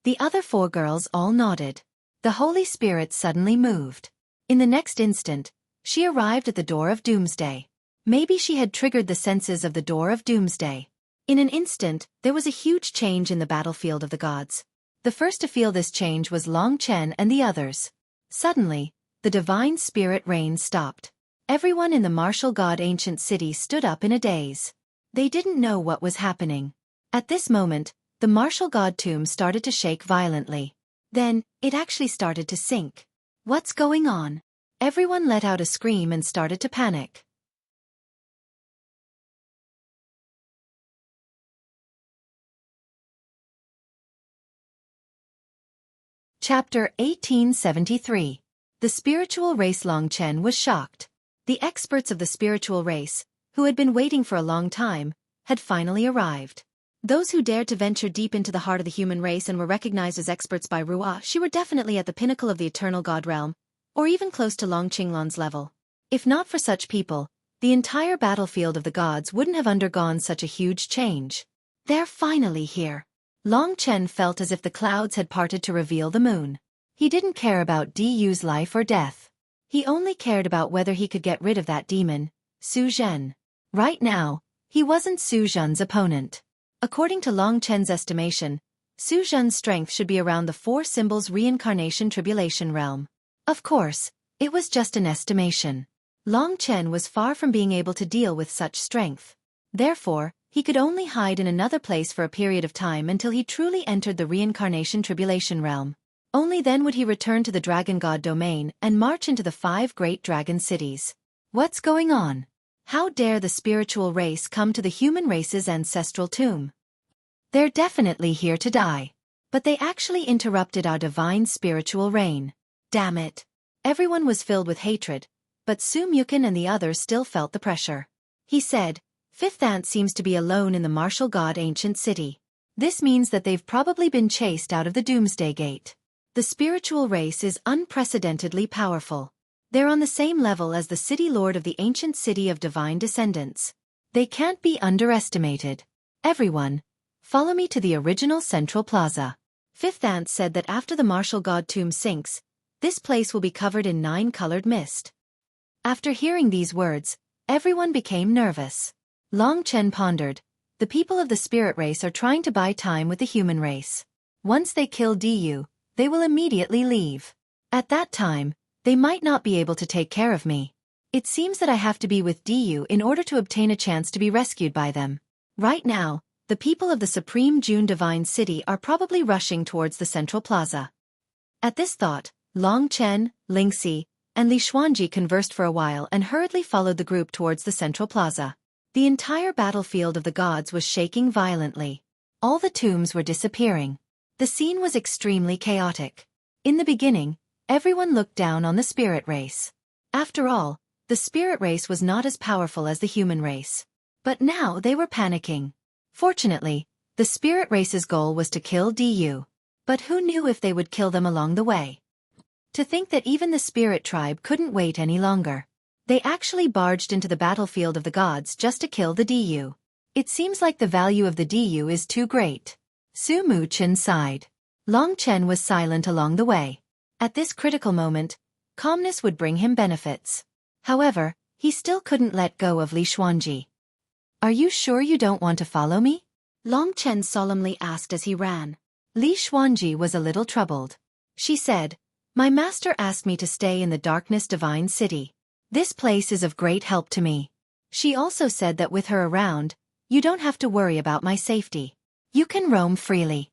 The other 4 girls all nodded. The Holy Spirit suddenly moved. In the next instant, she arrived at the door of Doomsday. Maybe she had triggered the senses of the door of Doomsday. In an instant, there was a huge change in the battlefield of the gods. The first to feel this change was Long Chen and the others. Suddenly, the divine spirit rain stopped. Everyone in the martial god ancient city stood up in a daze. They didn't know what was happening. At this moment, the martial god tomb started to shake violently. Then, it actually started to sink. "What's going on?" Everyone let out a scream and started to panic. Chapter 1873. The spiritual race. Long Chen was shocked. The experts of the spiritual race, who had been waiting for a long time, had finally arrived. Those who dared to venture deep into the heart of the human race and were recognized as experts by Ruo Shi were definitely at the pinnacle of the eternal god realm, or even close to Long Qinglan's level. If not for such people, the entire battlefield of the gods wouldn't have undergone such a huge change. "They're finally here." Long Chen felt as if the clouds had parted to reveal the moon. He didn't care about Diyu's life or death. He only cared about whether he could get rid of that demon, Su Zhen. Right now, he wasn't Su Zhen's opponent. According to Long Chen's estimation, Su Zhen's strength should be around the four symbols reincarnation tribulation realm. Of course, it was just an estimation. Long Chen was far from being able to deal with such strength. Therefore, he could only hide in another place for a period of time until he truly entered the reincarnation tribulation realm. Only then would he return to the Dragon God domain and march into the 5 great dragon cities. What's going on? How dare the spiritual race come to the human race's ancestral tomb? They're definitely here to die. But they actually interrupted our divine spiritual reign. Damn it. Everyone was filled with hatred, but Xueqi and the others still felt the pressure. He said, Fifth Ant seems to be alone in the martial god ancient city. This means that they've probably been chased out of the Doomsday Gate. The spiritual race is unprecedentedly powerful. They're on the same level as the city lord of the ancient city of divine descendants. They can't be underestimated. Everyone, follow me to the original central plaza. Fifth Ant said that after the martial god tomb sinks, this place will be covered in 9-colored mist. After hearing these words, everyone became nervous. Long Chen pondered, the people of the spirit race are trying to buy time with the human race. Once they kill Du, they will immediately leave. At that time, they might not be able to take care of me. It seems that I have to be with Du in order to obtain a chance to be rescued by them. Right now, the people of the Supreme June Divine City are probably rushing towards the central plaza. At this thought, Long Chen, Lingxi, and Li Xuanji conversed for a while and hurriedly followed the group towards the central plaza. The entire battlefield of the gods was shaking violently. All the tombs were disappearing. The scene was extremely chaotic. In the beginning, everyone looked down on the spirit race. After all, the spirit race was not as powerful as the human race. But now they were panicking. Fortunately, the spirit race's goal was to kill Du. But who knew if they would kill them along the way? To think that even the spirit tribe couldn't wait any longer. They actually barged into the battlefield of the gods just to kill the Du. It seems like the value of the Du is too great. Su Muchen sighed. Long Chen was silent along the way. At this critical moment, calmness would bring him benefits. However, he still couldn't let go of Li Xuanji. Are you sure you don't want to follow me? Long Chen solemnly asked as he ran. Li Xuanji was a little troubled. She said, My master asked me to stay in the Darkness Divine City. This place is of great help to me. She also said that with her around, you don't have to worry about my safety. You can roam freely.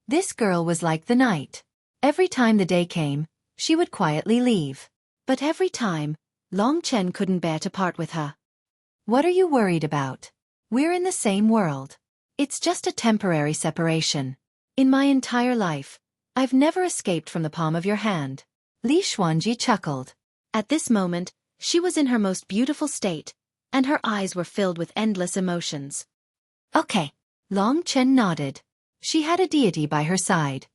This girl was like the night. Every time the day came, she would quietly leave. But every time, Long Chen couldn't bear to part with her. What are you worried about? We're in the same world. It's just a temporary separation. In my entire life, I've never escaped from the palm of your hand. Li Xuanji chuckled. At this moment, she was in her most beautiful state, and her eyes were filled with endless emotions. Okay. Long Chen nodded. She had a deity by her side.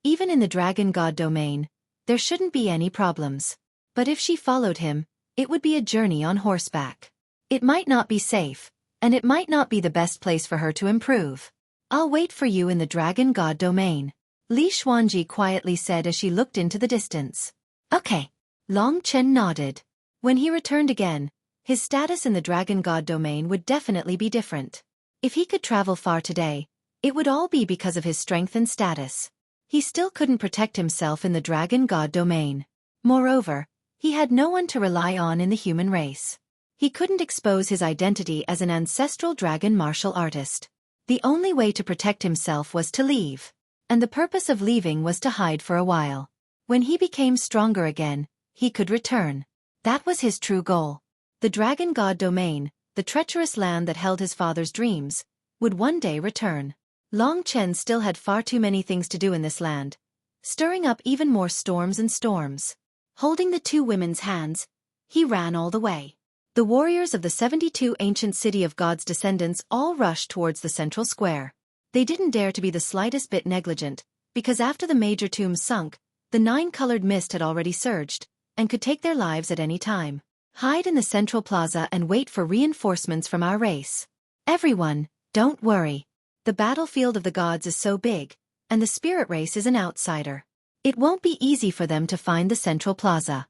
Even in the Dragon God domain, there shouldn't be any problems. But if she followed him, it would be a journey on horseback. It might not be safe, and it might not be the best place for her to improve. I'll wait for you in the Dragon God domain. Li Xuanji quietly said as she looked into the distance. Okay. Long Chen nodded. When he returned again, his status in the Dragon God domain would definitely be different. If he could travel far today, it would all be because of his strength and status. He still couldn't protect himself in the Dragon God domain. Moreover, he had no one to rely on in the human race. He couldn't expose his identity as an ancestral dragon martial artist. The only way to protect himself was to leave. And the purpose of leaving was to hide for a while. When he became stronger again, he could return. That was his true goal. The Dragon God domain, the treacherous land that held his father's dreams, would one day return. Long Chen still had far too many things to do in this land, stirring up even more storms and storms. Holding the two women's hands, he ran all the way. The warriors of the 72 ancient city of gods' descendants all rushed towards the central square. They didn't dare to be the slightest bit negligent, because after the major tombs sunk, the 9-colored mist had already surged, and could take their lives at any time. Hide in the central plaza and wait for reinforcements from our race. Everyone, don't worry. The battlefield of the gods is so big, and the spirit race is an outsider. It won't be easy for them to find the central plaza.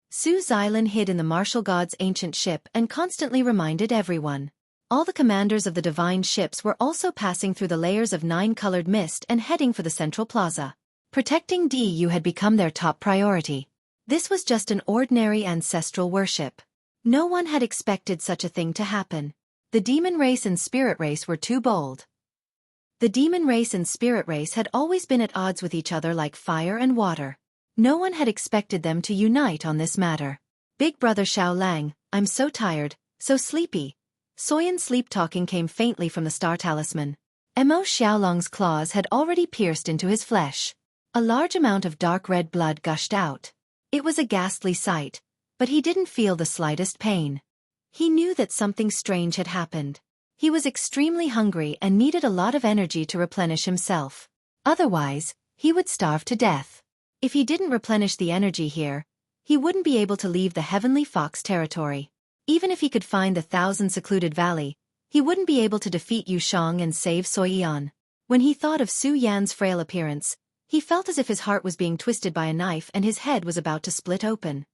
Su Zilin hid in the martial god's ancient ship and constantly reminded everyone. All the commanders of the divine ships were also passing through the layers of 9-colored mist and heading for the central plaza. Protecting Du had become their top priority. This was just an ordinary ancestral worship. No one had expected such a thing to happen. The demon race and spirit race were too bold. The demon race and spirit race had always been at odds with each other like fire and water. No one had expected them to unite on this matter. Big brother Xiaolang, I'm so tired, so sleepy. Soyan's sleep-talking came faintly from the star talisman. Mo Xiaolang's claws had already pierced into his flesh. A large amount of dark red blood gushed out. It was a ghastly sight, but he didn't feel the slightest pain. He knew that something strange had happened. He was extremely hungry and needed a lot of energy to replenish himself. Otherwise, he would starve to death. If he didn't replenish the energy here, he wouldn't be able to leave the Heavenly Fox territory. Even if he could find the 1,000 secluded valley, he wouldn't be able to defeat Yu Shang and save Soyan. When he thought of Su Yan's frail appearance, he felt as if his heart was being twisted by a knife and his head was about to split open.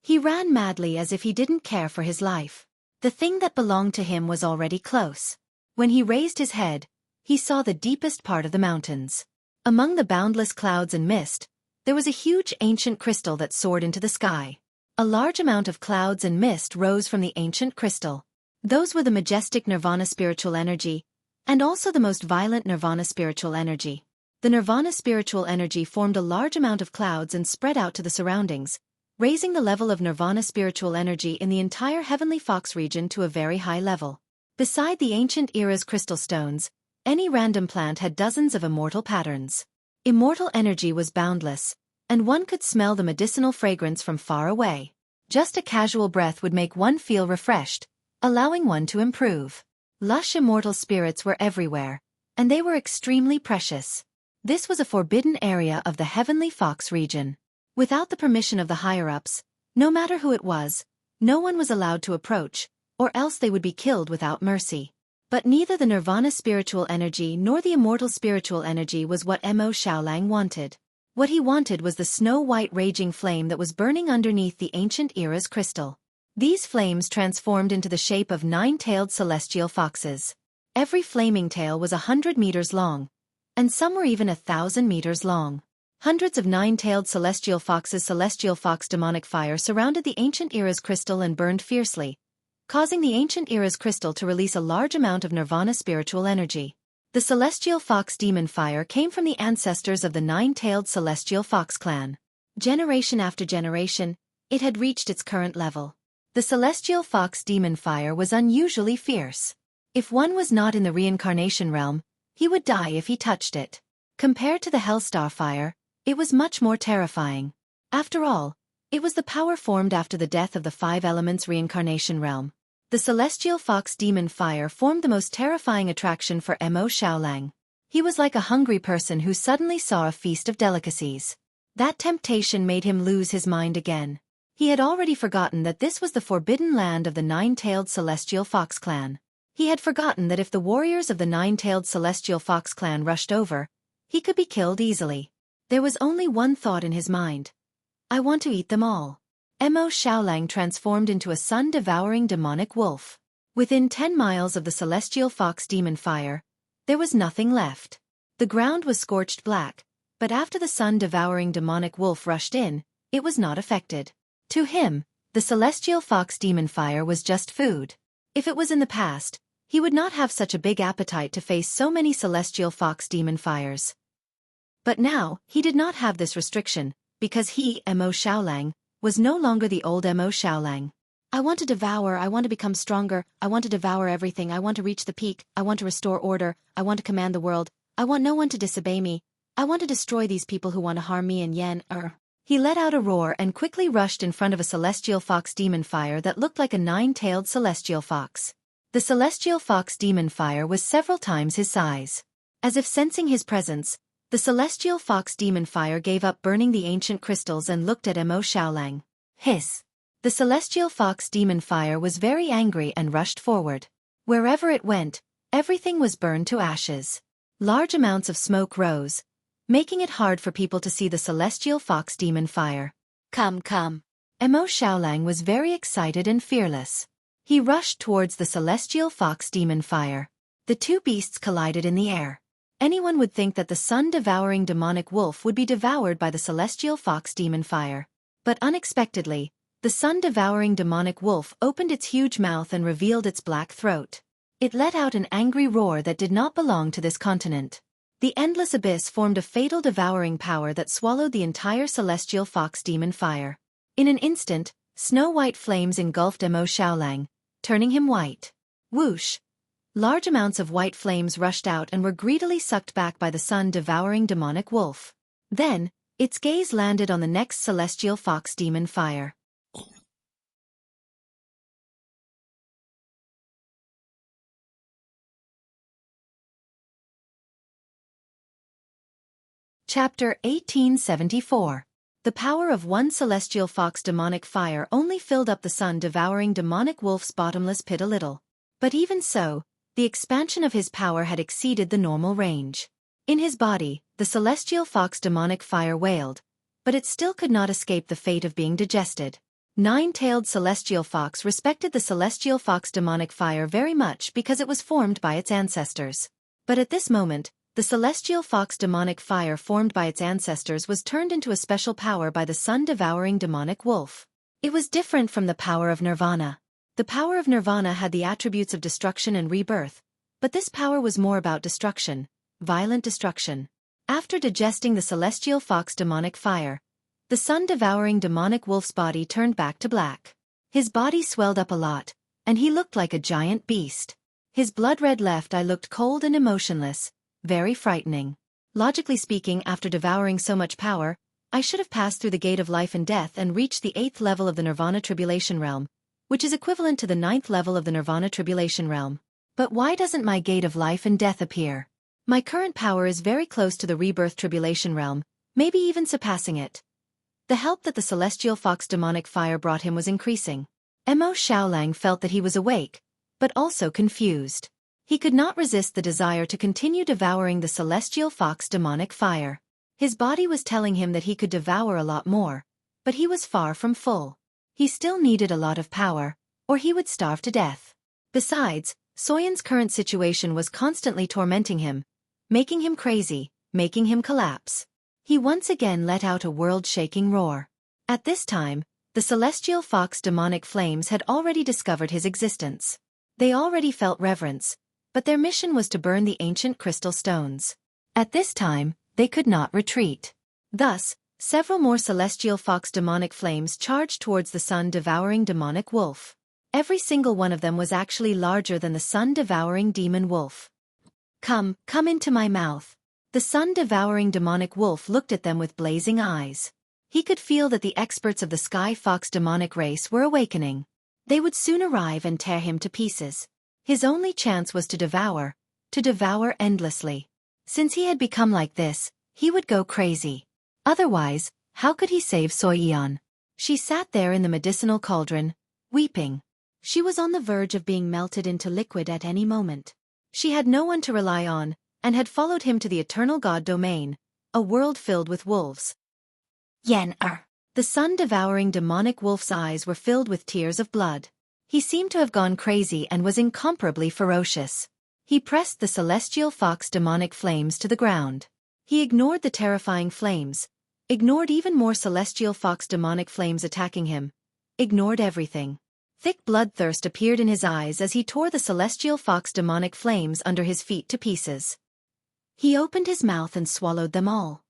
He ran madly as if he didn't care for his life. The thing that belonged to him was already close. When he raised his head, he saw the deepest part of the mountains. Among the boundless clouds and mist, there was a huge ancient crystal that soared into the sky. A large amount of clouds and mist rose from the ancient crystal. Those were the majestic Nirvana spiritual energy, and also the most violent Nirvana spiritual energy. The Nirvana spiritual energy formed a large amount of clouds and spread out to the surroundings, raising the level of Nirvana spiritual energy in the entire Heavenly Fox region to a very high level. Beside the ancient era's crystal stones, any random plant had dozens of immortal patterns. Immortal energy was boundless, and one could smell the medicinal fragrance from far away. Just a casual breath would make one feel refreshed, allowing one to improve. Lush immortal spirits were everywhere, and they were extremely precious. This was a forbidden area of the Heavenly Fox region. Without the permission of the higher-ups, no matter who it was, no one was allowed to approach, or else they would be killed without mercy. But neither the Nirvana spiritual energy nor the immortal spiritual energy was what Mo Xiaolang wanted. What he wanted was the snow-white raging flame that was burning underneath the ancient era's crystal. These flames transformed into the shape of 9-tailed celestial foxes. Every flaming tail was 100 meters long, and some were even 1,000 meters long. Hundreds of 9-tailed celestial foxes' celestial fox demonic fire surrounded the ancient era's crystal and burned fiercely, causing the ancient era's crystal to release a large amount of Nirvana spiritual energy. The celestial fox demon fire came from the ancestors of the 9-tailed celestial fox clan. Generation after generation, it had reached its current level. The celestial fox demon fire was unusually fierce. If one was not in the reincarnation realm, he would die if he touched it. Compared to the Hellstar fire, it was much more terrifying. After all, it was the power formed after the death of the 5 elements reincarnation realm. The celestial fox demon fire formed the most terrifying attraction for Mo Xiaolang. He was like a hungry person who suddenly saw a feast of delicacies. That temptation made him lose his mind again. He had already forgotten that this was the forbidden land of the 9-tailed celestial fox clan. He had forgotten that if the warriors of the 9-tailed celestial fox clan rushed over, he could be killed easily. There was only one thought in his mind. I want to eat them all. Mo Xiaolang transformed into a sun-devouring demonic wolf. Within 10 miles of the celestial fox demon fire, there was nothing left. The ground was scorched black, but after the sun-devouring demonic wolf rushed in, it was not affected. To him, the celestial fox demon fire was just food. If it was in the past, he would not have such a big appetite to face so many celestial fox demon fires. But now, he did not have this restriction, because he, Mo Xiaolang, was no longer the old Mo Xiaolang. I want to devour, I want to become stronger, I want to devour everything, I want to reach the peak, I want to restore order, I want to command the world, I want no one to disobey me, I want to destroy these people who want to harm me and He let out a roar and quickly rushed in front of a celestial fox demon fire that looked like a 9-tailed celestial fox. The celestial fox demon fire was several times his size. As if sensing his presence, the celestial fox demon fire gave up burning the ancient crystals and looked at Mo Xiaolang. Hiss! The celestial fox demon fire was very angry and rushed forward. Wherever it went, everything was burned to ashes. Large amounts of smoke rose, making it hard for people to see the celestial fox demon fire. Come, come! Mo Xiaolang was very excited and fearless. He rushed towards the celestial fox demon fire. The two beasts collided in the air. Anyone would think that the sun-devouring demonic wolf would be devoured by the celestial fox demon fire. But unexpectedly, the sun-devouring demonic wolf opened its huge mouth and revealed its black throat. It let out an angry roar that did not belong to this continent. The endless abyss formed a fatal devouring power that swallowed the entire celestial fox demon fire. In an instant, snow-white flames engulfed Mo Xiaolang, turning him white. Whoosh! Large amounts of white flames rushed out and were greedily sucked back by the sun-devouring demonic wolf. Then, its gaze landed on the next celestial fox demon fire. Chapter 1874. The power of one celestial fox demonic fire only filled up the sun-devouring demonic wolf's bottomless pit a little. But even so, the expansion of his power had exceeded the normal range. In his body, the celestial fox demonic fire wailed, but it still could not escape the fate of being digested. Nine-tailed celestial fox respected the celestial fox demonic fire very much because it was formed by its ancestors. But at this moment, the celestial fox demonic fire formed by its ancestors was turned into a special power by the sun-devouring demonic wolf. It was different from the power of nirvana. The power of nirvana had the attributes of destruction and rebirth, but this power was more about destruction, violent destruction. After digesting the celestial fox demonic fire, the sun-devouring demonic wolf's body turned back to black. His body swelled up a lot, and he looked like a giant beast. His blood-red left eye looked cold and emotionless, very frightening. Logically speaking, after devouring so much power, I should have passed through the gate of life and death and reached the 8th level of the Nirvana Tribulation Realm, which is equivalent to the 9th level of the Nirvana Tribulation Realm. But why doesn't my gate of life and death appear? My current power is very close to the Rebirth Tribulation Realm, maybe even surpassing it. The help that the celestial fox demonic fire brought him was increasing. Mo Xiaolang felt that he was awake, but also confused. He could not resist the desire to continue devouring the celestial fox demonic fire. His body was telling him that he could devour a lot more, but he was far from full. He still needed a lot of power, or he would starve to death. Besides, Soyan's current situation was constantly tormenting him, making him crazy, making him collapse. He once again let out a world-shaking roar. At this time, the celestial fox demonic flames had already discovered his existence. They already felt reverence, but their mission was to burn the ancient crystal stones. At this time, they could not retreat. Thus, several more celestial fox demonic flames charged towards the sun-devouring demonic wolf. Every single one of them was actually larger than the sun-devouring demon wolf. Come into my mouth. The sun-devouring demonic wolf looked at them with blazing eyes. He could feel that the experts of the Sky Fox demonic race were awakening. They would soon arrive and tear him to pieces. His only chance was to devour endlessly. Since he had become like this, he would go crazy. Otherwise, how could he save Xueqi? She sat there in the medicinal cauldron, weeping. She was on the verge of being melted into liquid at any moment. She had no one to rely on, and had followed him to the eternal god domain, a world filled with wolves. The sun-devouring demonic wolf's eyes were filled with tears of blood. He seemed to have gone crazy and was incomparably ferocious. He pressed the celestial fox demonic flames to the ground. He ignored the terrifying flames, ignored even more celestial fox demonic flames attacking him, ignored everything. Thick bloodthirst appeared in his eyes as he tore the celestial fox demonic flames under his feet to pieces. He opened his mouth and swallowed them all.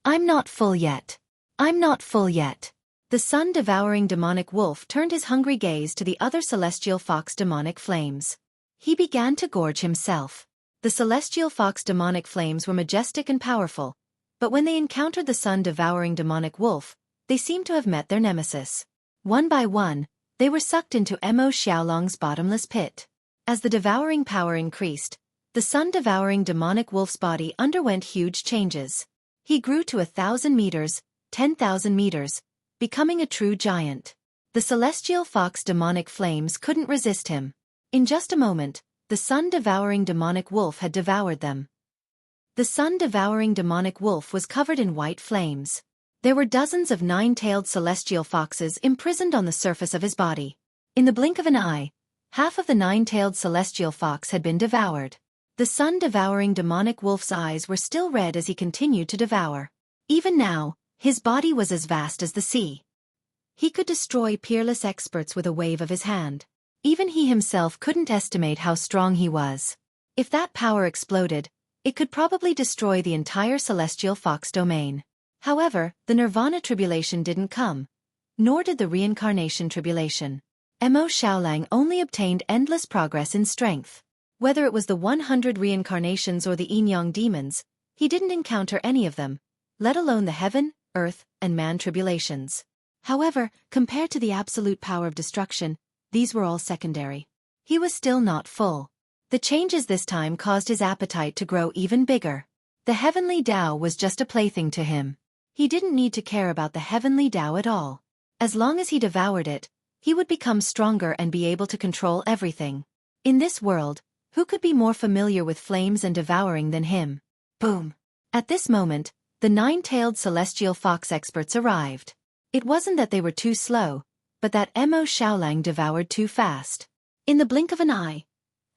I'm not full yet. I'm not full yet. The sun-devouring demonic wolf turned his hungry gaze to the other celestial fox demonic flames. He began to gorge himself. The celestial fox demonic flames were majestic and powerful, but when they encountered the sun-devouring demonic wolf, they seemed to have met their nemesis. One by one, they were sucked into Mo Xiaolang's bottomless pit. As the devouring power increased, the sun-devouring demonic wolf's body underwent huge changes. He grew to 1,000 meters, 10,000 meters, becoming a true giant. The celestial fox demonic flames couldn't resist him. In just a moment, the sun-devouring demonic wolf had devoured them. The sun-devouring demonic wolf was covered in white flames. There were dozens of nine-tailed celestial foxes imprisoned on the surface of his body. In the blink of an eye, Half of the nine-tailed celestial fox had been devoured. The sun-devouring demonic wolf's eyes were still red as he continued to devour. Even now, his body was as vast as the sea. He could destroy peerless experts with a wave of his hand. Even he himself couldn't estimate how strong he was. If that power exploded, it could probably destroy the entire celestial fox domain. However, the nirvana tribulation didn't come, nor did the reincarnation tribulation. Mo Xiaolang only obtained endless progress in strength. Whether it was the 100 reincarnations or the yin-yang demons, he didn't encounter any of them, let alone the heaven, earth, and man tribulations. However, compared to the absolute power of destruction, these were all secondary. He was still not full. The changes this time caused his appetite to grow even bigger. The heavenly Tao was just a plaything to him. He didn't need to care about the heavenly Tao at all. As long as he devoured it, he would become stronger and be able to control everything. In this world, who could be more familiar with flames and devouring than him? Boom! At this moment, the nine-tailed celestial fox experts arrived. It wasn't that they were too slow, but that Mo Xiaolang devoured too fast. In the blink of an eye,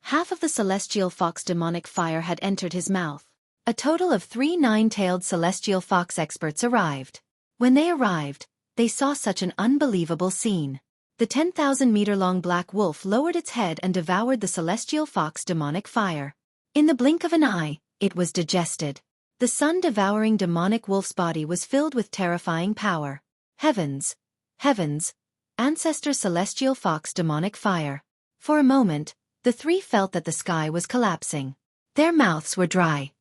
half of the celestial fox demonic fire had entered his mouth. A total of 3 nine-tailed celestial fox experts arrived. When they arrived, they saw such an unbelievable scene. The 10,000-meter-long black wolf lowered its head and devoured the celestial fox demonic fire. In the blink of an eye, it was digested. The sun-devouring demonic wolf's body was filled with terrifying power. Heavens! Heavens! Ancestor celestial fox demonic fire. For a moment, the three felt that the sky was collapsing. Their mouths were dry.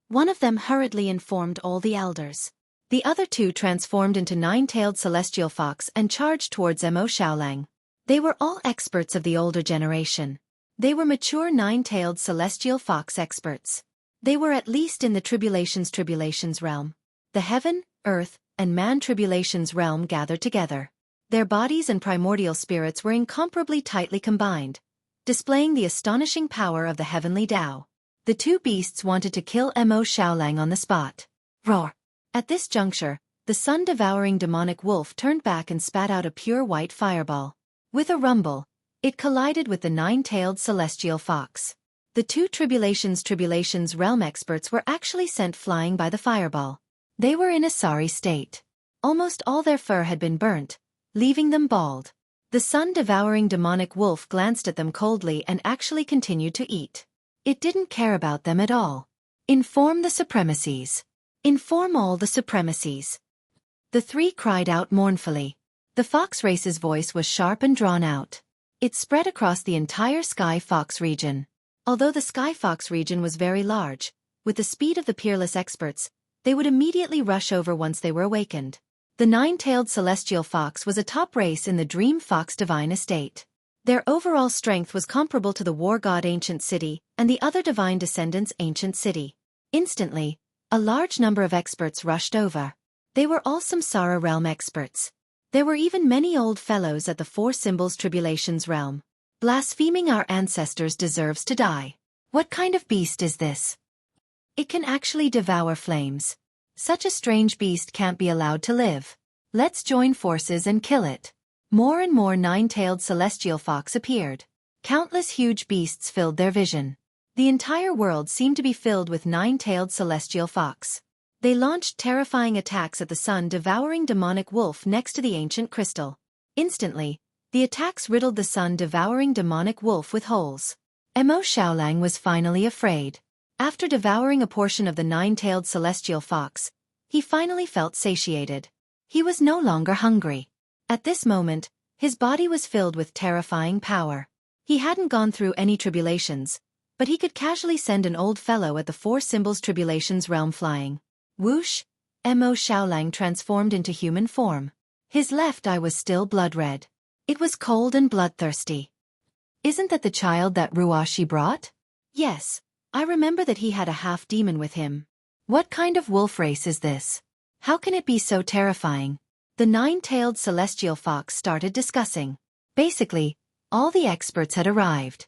One of them hurriedly informed all the elders. The other two transformed into nine-tailed celestial fox and charged towards Mo Xiaolang. They were all experts of the older generation. They were mature nine-tailed celestial fox experts. They were at least in the tribulations realm. The heaven, earth, and man tribulations realm gathered together. Their bodies and primordial spirits were incomparably tightly combined, displaying the astonishing power of the heavenly Tao. The two beasts wanted to kill Mo Xiaolang on the spot. Roar! At this juncture, the sun-devouring demonic wolf turned back and spat out a pure white fireball. With a rumble, it collided with the nine-tailed celestial fox. The two tribulations realm experts were actually sent flying by the fireball. They were in a sorry state. Almost all their fur had been burnt, leaving them bald. The sun-devouring demonic wolf glanced at them coldly and actually continued to eat. It didn't care about them at all. Inform the supremacies. Inform all the supremacies. The three cried out mournfully. The fox race's voice was sharp and drawn out. It spread across the entire Sky Fox region. Although the Sky Fox region was very large, with the speed of the peerless experts, they would immediately rush over once they were awakened. The nine-tailed celestial fox was a top race in the Dream Fox Divine Estate. Their overall strength was comparable to the War God Ancient City and the other Divine Descendants Ancient City. Instantly, a large number of experts rushed over. They were all Samsara realm experts. There were even many old fellows at the Four Symbols Tribulations realm. Blaspheming our ancestors deserves to die. What kind of beast is this? It can actually devour flames. Such a strange beast can't be allowed to live. Let's join forces and kill it. More and more nine-tailed celestial fox appeared. Countless huge beasts filled their vision. The entire world seemed to be filled with nine-tailed celestial fox. They launched terrifying attacks at the sun-devouring demonic wolf next to the ancient crystal. Instantly, the attacks riddled the sun-devouring demonic wolf with holes. Mo Xiaolang was finally afraid. After devouring a portion of the nine-tailed celestial fox, he finally felt satiated. He was no longer hungry. At this moment, his body was filled with terrifying power. He hadn't gone through any tribulations, but he could casually send an old fellow at the Four Symbols Tribulations realm flying. Whoosh! Mo Xiaolang transformed into human form. His left eye was still blood-red. It was cold and bloodthirsty. Isn't that the child that Ruashi brought? Yes. I remember that he had a half-demon with him. What kind of wolf race is this? How can it be so terrifying? The nine-tailed celestial fox started discussing. Basically, all the experts had arrived.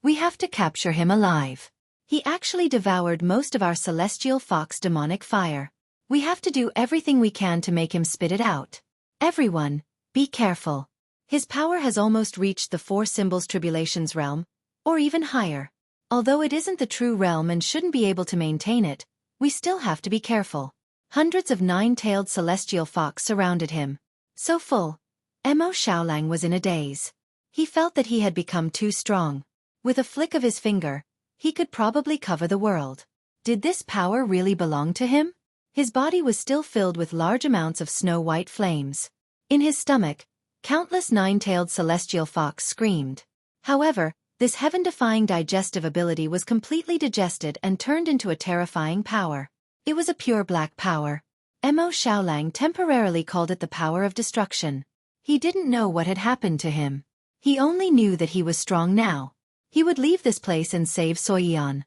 We have to capture him alive. He actually devoured most of our celestial fox demonic fire. We have to do everything we can to make him spit it out. Everyone, be careful. His power has almost reached the four symbols tribulations realm, or even higher. Although it isn't the true realm and shouldn't be able to maintain it, we still have to be careful. Hundreds of nine-tailed celestial fox surrounded him. So full, Mo Xiaolang was in a daze. He felt that he had become too strong. With a flick of his finger, he could probably cover the world. Did this power really belong to him? His body was still filled with large amounts of snow-white flames. In his stomach, countless nine-tailed celestial fox screamed. However, this heaven-defying digestive ability was completely digested and turned into a terrifying power. It was a pure black power. Mo Xiaolang temporarily called it the power of destruction. He didn't know what had happened to him. He only knew that he was strong now. He would leave this place and save Xueqi.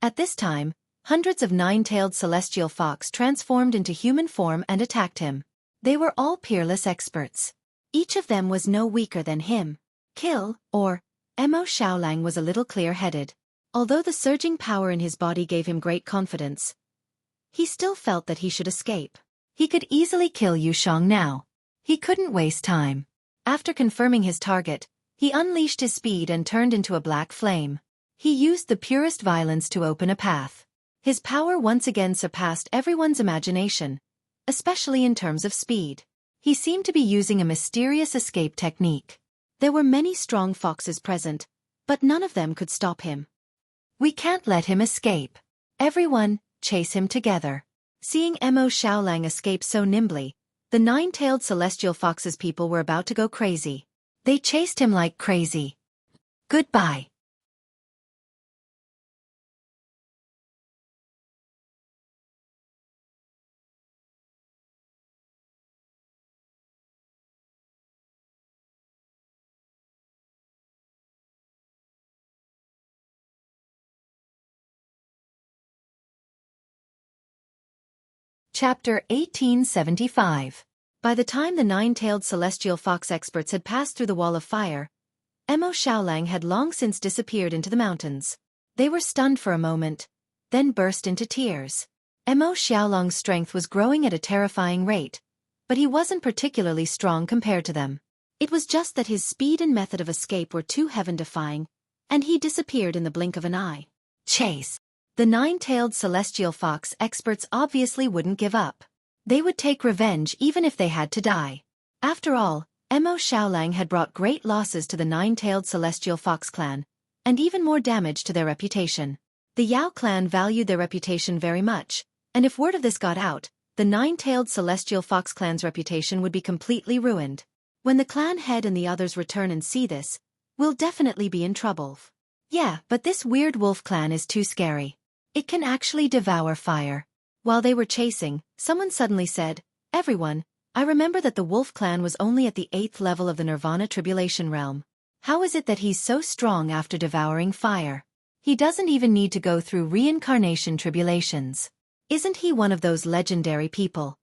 At this time, hundreds of nine-tailed celestial fox transformed into human form and attacked him. They were all peerless experts. Each of them was no weaker than him. Mo Xiaolang was a little clear-headed. Although the surging power in his body gave him great confidence, he still felt that he should escape. He could easily kill Yu Shang now. He couldn't waste time. After confirming his target, he unleashed his speed and turned into a black flame. He used the purest violence to open a path. His power once again surpassed everyone's imagination, especially in terms of speed. He seemed to be using a mysterious escape technique. There were many strong foxes present, but none of them could stop him. We can't let him escape. Everyone, chase him together. Seeing Mo Xiaolang escape so nimbly, the nine-tailed celestial fox's people were about to go crazy. They chased him like crazy. Goodbye. Chapter 1875. By the time the nine-tailed celestial fox experts had passed through the wall of fire, Mo Xiaolang had long since disappeared into the mountains. They were stunned for a moment, then burst into tears. Mo Xiaolang's strength was growing at a terrifying rate, but he wasn't particularly strong compared to them. It was just that his speed and method of escape were too heaven-defying, and he disappeared in the blink of an eye. Chase! The nine-tailed celestial fox experts obviously wouldn't give up. They would take revenge even if they had to die. After all, Mo Xiaolang had brought great losses to the nine-tailed celestial fox clan, and even more damage to their reputation. The Yao clan valued their reputation very much, and if word of this got out, the nine-tailed celestial fox clan's reputation would be completely ruined. When the clan head and the others return and see this, we'll definitely be in trouble. Yeah, but this weird wolf clan is too scary. It can actually devour fire. While they were chasing, someone suddenly said, "Everyone, I remember that the wolf clan was only at the 8th level of the Nirvana Tribulation realm. How is it that he's so strong after devouring fire? He doesn't even need to go through reincarnation tribulations. Isn't he one of those legendary people?"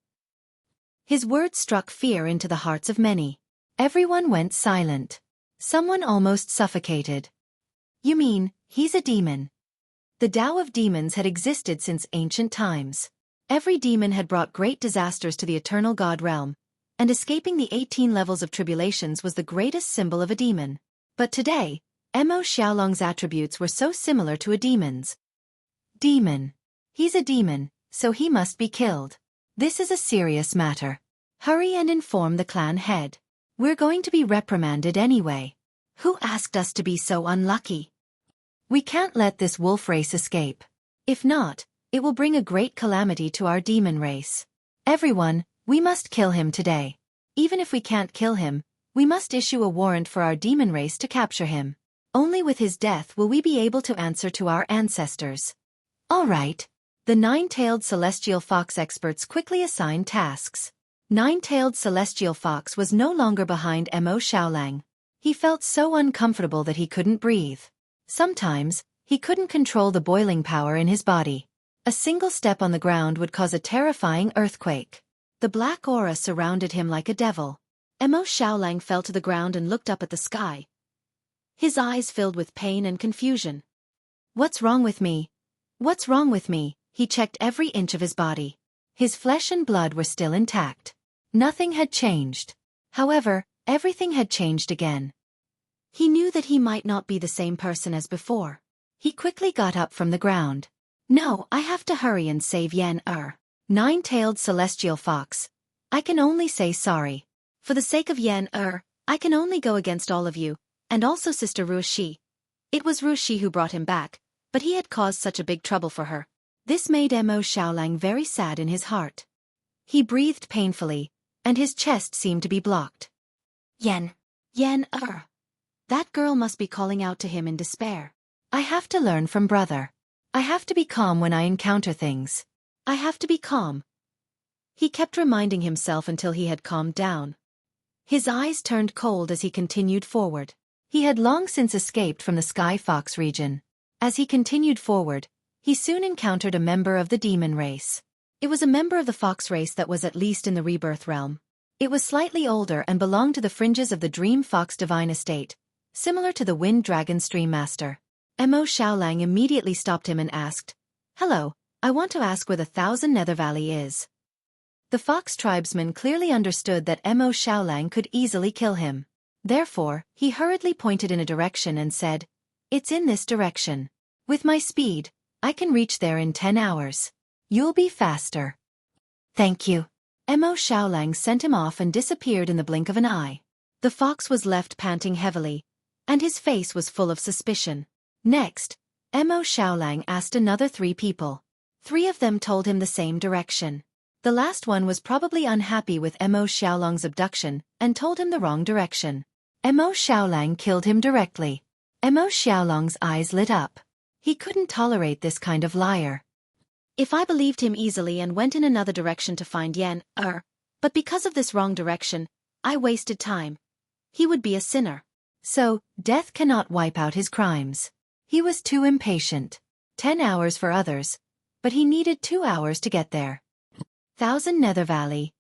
His words struck fear into the hearts of many. Everyone went silent. Someone almost suffocated. "You mean, he's a demon?" The Tao of demons had existed since ancient times. Every demon had brought great disasters to the eternal God realm, and escaping the 18 levels of tribulations was the greatest symbol of a demon. But today, Mo Xiaolang's attributes were so similar to a demon's. Demon. He's a demon, so he must be killed. This is a serious matter. Hurry and inform the clan head. We're going to be reprimanded anyway. Who asked us to be so unlucky? We can't let this wolf race escape. If not, it will bring a great calamity to our demon race. Everyone, we must kill him today. Even if we can't kill him, we must issue a warrant for our demon race to capture him. Only with his death will we be able to answer to our ancestors. All right. The nine-tailed celestial fox experts quickly assigned tasks. Nine-tailed celestial fox was no longer behind Mo Xiaolang. He felt so uncomfortable that he couldn't breathe. Sometimes, he couldn't control the boiling power in his body. A single step on the ground would cause a terrifying earthquake. The black aura surrounded him like a devil. Mo Xiaolang fell to the ground and looked up at the sky. His eyes filled with pain and confusion. What's wrong with me? What's wrong with me? He checked every inch of his body. His flesh and blood were still intact. Nothing had changed. However, Everything had changed again. He knew that he might not be the same person as before. He quickly got up from the ground. No, I have to hurry and save Yen-Er. Nine-tailed celestial fox. I can only say sorry. For the sake of Yen-Er, I can only go against all of you, and also Sister Ruoxi. It was Ruoxi who brought him back, but he had caused such a big trouble for her. This made Mo Xiaolang very sad in his heart. He breathed painfully, and his chest seemed to be blocked. Yen-Er. That girl must be calling out to him in despair. I have to learn from brother. I have to be calm when I encounter things. I have to be calm. He kept reminding himself until he had calmed down. His eyes turned cold as he continued forward. He had long since escaped from the Sky Fox region. As he continued forward, he soon encountered a member of the demon race. It was a member of the fox race that was at least in the rebirth realm. It was slightly older and belonged to the fringes of the Dream Fox Divine Estate, similar to the Wind Dragon Stream Master. Mo Xiaolang immediately stopped him and asked, "Hello, I want to ask where the Thousand Nether Valley is." The fox tribesman clearly understood that Mo Xiaolang could easily kill him. Therefore, he hurriedly pointed in a direction and said, "It's in this direction. With my speed, I can reach there in 10 hours. You'll be faster." "Thank you." Mo Xiaolang sent him off and disappeared in the blink of an eye. The fox was left panting heavily, and his face was full of suspicion. Next, Mo Xiaolang asked another 3 people. 3 of them told him the same direction. The last one was probably unhappy with Mo Xiaolang's abduction and told him the wrong direction. Mo Xiaolang killed him directly. Mo Xiaolang's eyes lit up. He couldn't tolerate this kind of liar. If I believed him easily and went in another direction to find Yen-Er, but because of this wrong direction, I wasted time. He would be a sinner. So, death cannot wipe out his crimes. He was too impatient. 10 hours for others, but he needed 2 hours to get there. Thousand Nether Valley.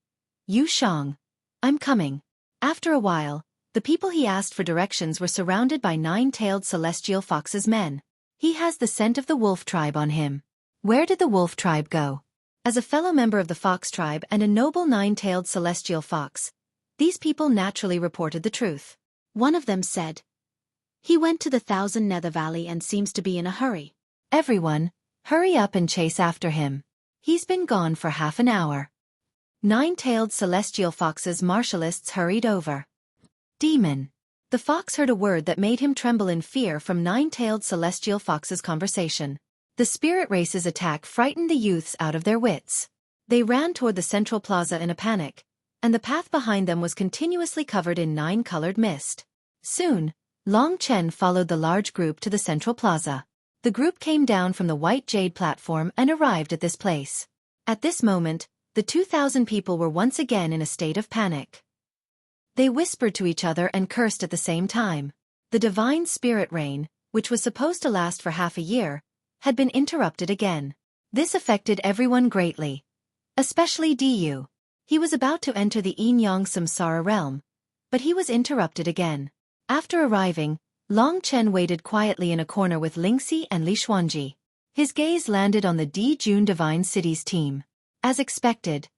Yu Shang. I'm coming. After a while, the people he asked for directions were surrounded by 9-tailed celestial fox's men. He has the scent of the wolf tribe on him. Where did the wolf tribe go? As a fellow member of the fox tribe and a noble 9-tailed celestial fox, these people naturally reported the truth. One of them said, "He went to the Thousand Nether Valley and seems to be in a hurry." Everyone, hurry up and chase after him. He's been gone for half an hour. 9-tailed celestial fox's martialists hurried over. Demon. The fox heard a word that made him tremble in fear from 9-tailed celestial fox's conversation. The spirit race's attack frightened the youths out of their wits. They ran toward the central plaza in a panic, and the path behind them was continuously covered in 9-colored mist. Soon, Long Chen followed the large group to the central plaza. The group came down from the white jade platform and arrived at this place. At this moment, the 2,000 people were once again in a state of panic. They whispered to each other and cursed at the same time. The divine spirit rain, which was supposed to last for half a year, had been interrupted again. This affected everyone greatly. Especially Du. He was about to enter the Yin-Yang Samsara realm, but he was interrupted again. After arriving, Long Chen waited quietly in a corner with Lingxi and Li Xuanji. His gaze landed on the Dijun Divine Cities team. As expected,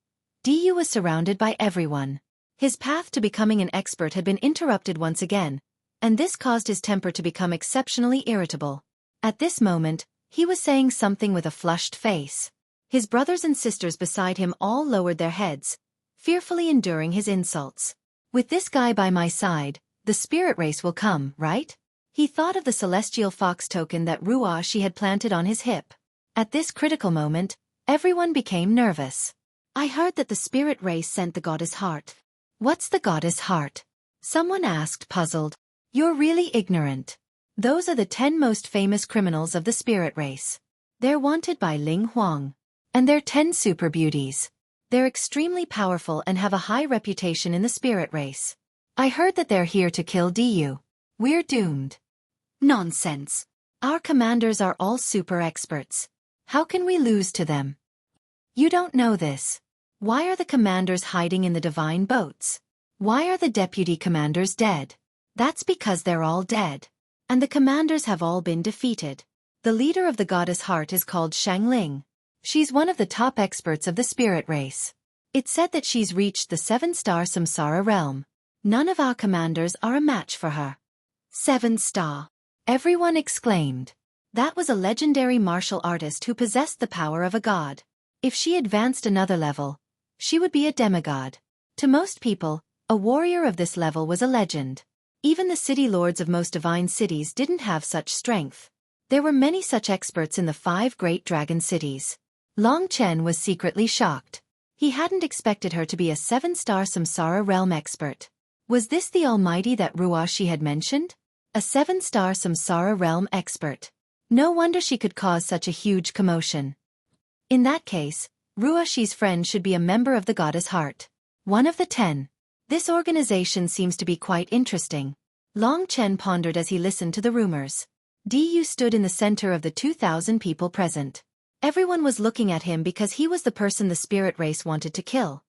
Du was surrounded by everyone. His path to becoming an expert had been interrupted once again, and this caused his temper to become exceptionally irritable. At this moment, he was saying something with a flushed face. His brothers and sisters beside him all lowered their heads, fearfully enduring his insults. With this guy by my side, the spirit race will come, right? He thought of the celestial fox token that Ruoxi had planted on his hip. At this critical moment, everyone became nervous. I heard that the spirit race sent the goddess heart. What's the goddess heart? Someone asked, puzzled. You're really ignorant. Those are the 10 most famous criminals of the spirit race. They're wanted by Ling Huang. And they're 10 super beauties. They're extremely powerful and have a high reputation in the spirit race. I heard that they're here to kill Du. We're doomed. Nonsense. Our commanders are all super experts. How can we lose to them? You don't know this. Why are the commanders hiding in the divine boats? Why are the deputy commanders dead? That's because they're all dead. And the commanders have all been defeated. The leader of the goddess heart is called Shangling. She's one of the top experts of the spirit race. It's said that she's reached the 7-star Samsara realm. None of our commanders are a match for her. 7-star. Everyone exclaimed. That was a legendary martial artist who possessed the power of a god. If she advanced another level, she would be a demigod. To most people, a warrior of this level was a legend. Even the city lords of most divine cities didn't have such strength. There were many such experts in the 5 great dragon cities. Long Chen was secretly shocked. He hadn't expected her to be a 7-star Samsara realm expert. Was this the almighty that Xueqi had mentioned? A 7-star Samsara realm expert. No wonder she could cause such a huge commotion. In that case, Xueqi's friend should be a member of the Goddess Heart. One of the 10. This organization seems to be quite interesting. Long Chen pondered as he listened to the rumors. Du stood in the center of the 2,000 people present. Everyone was looking at him because he was the person the spirit race wanted to kill.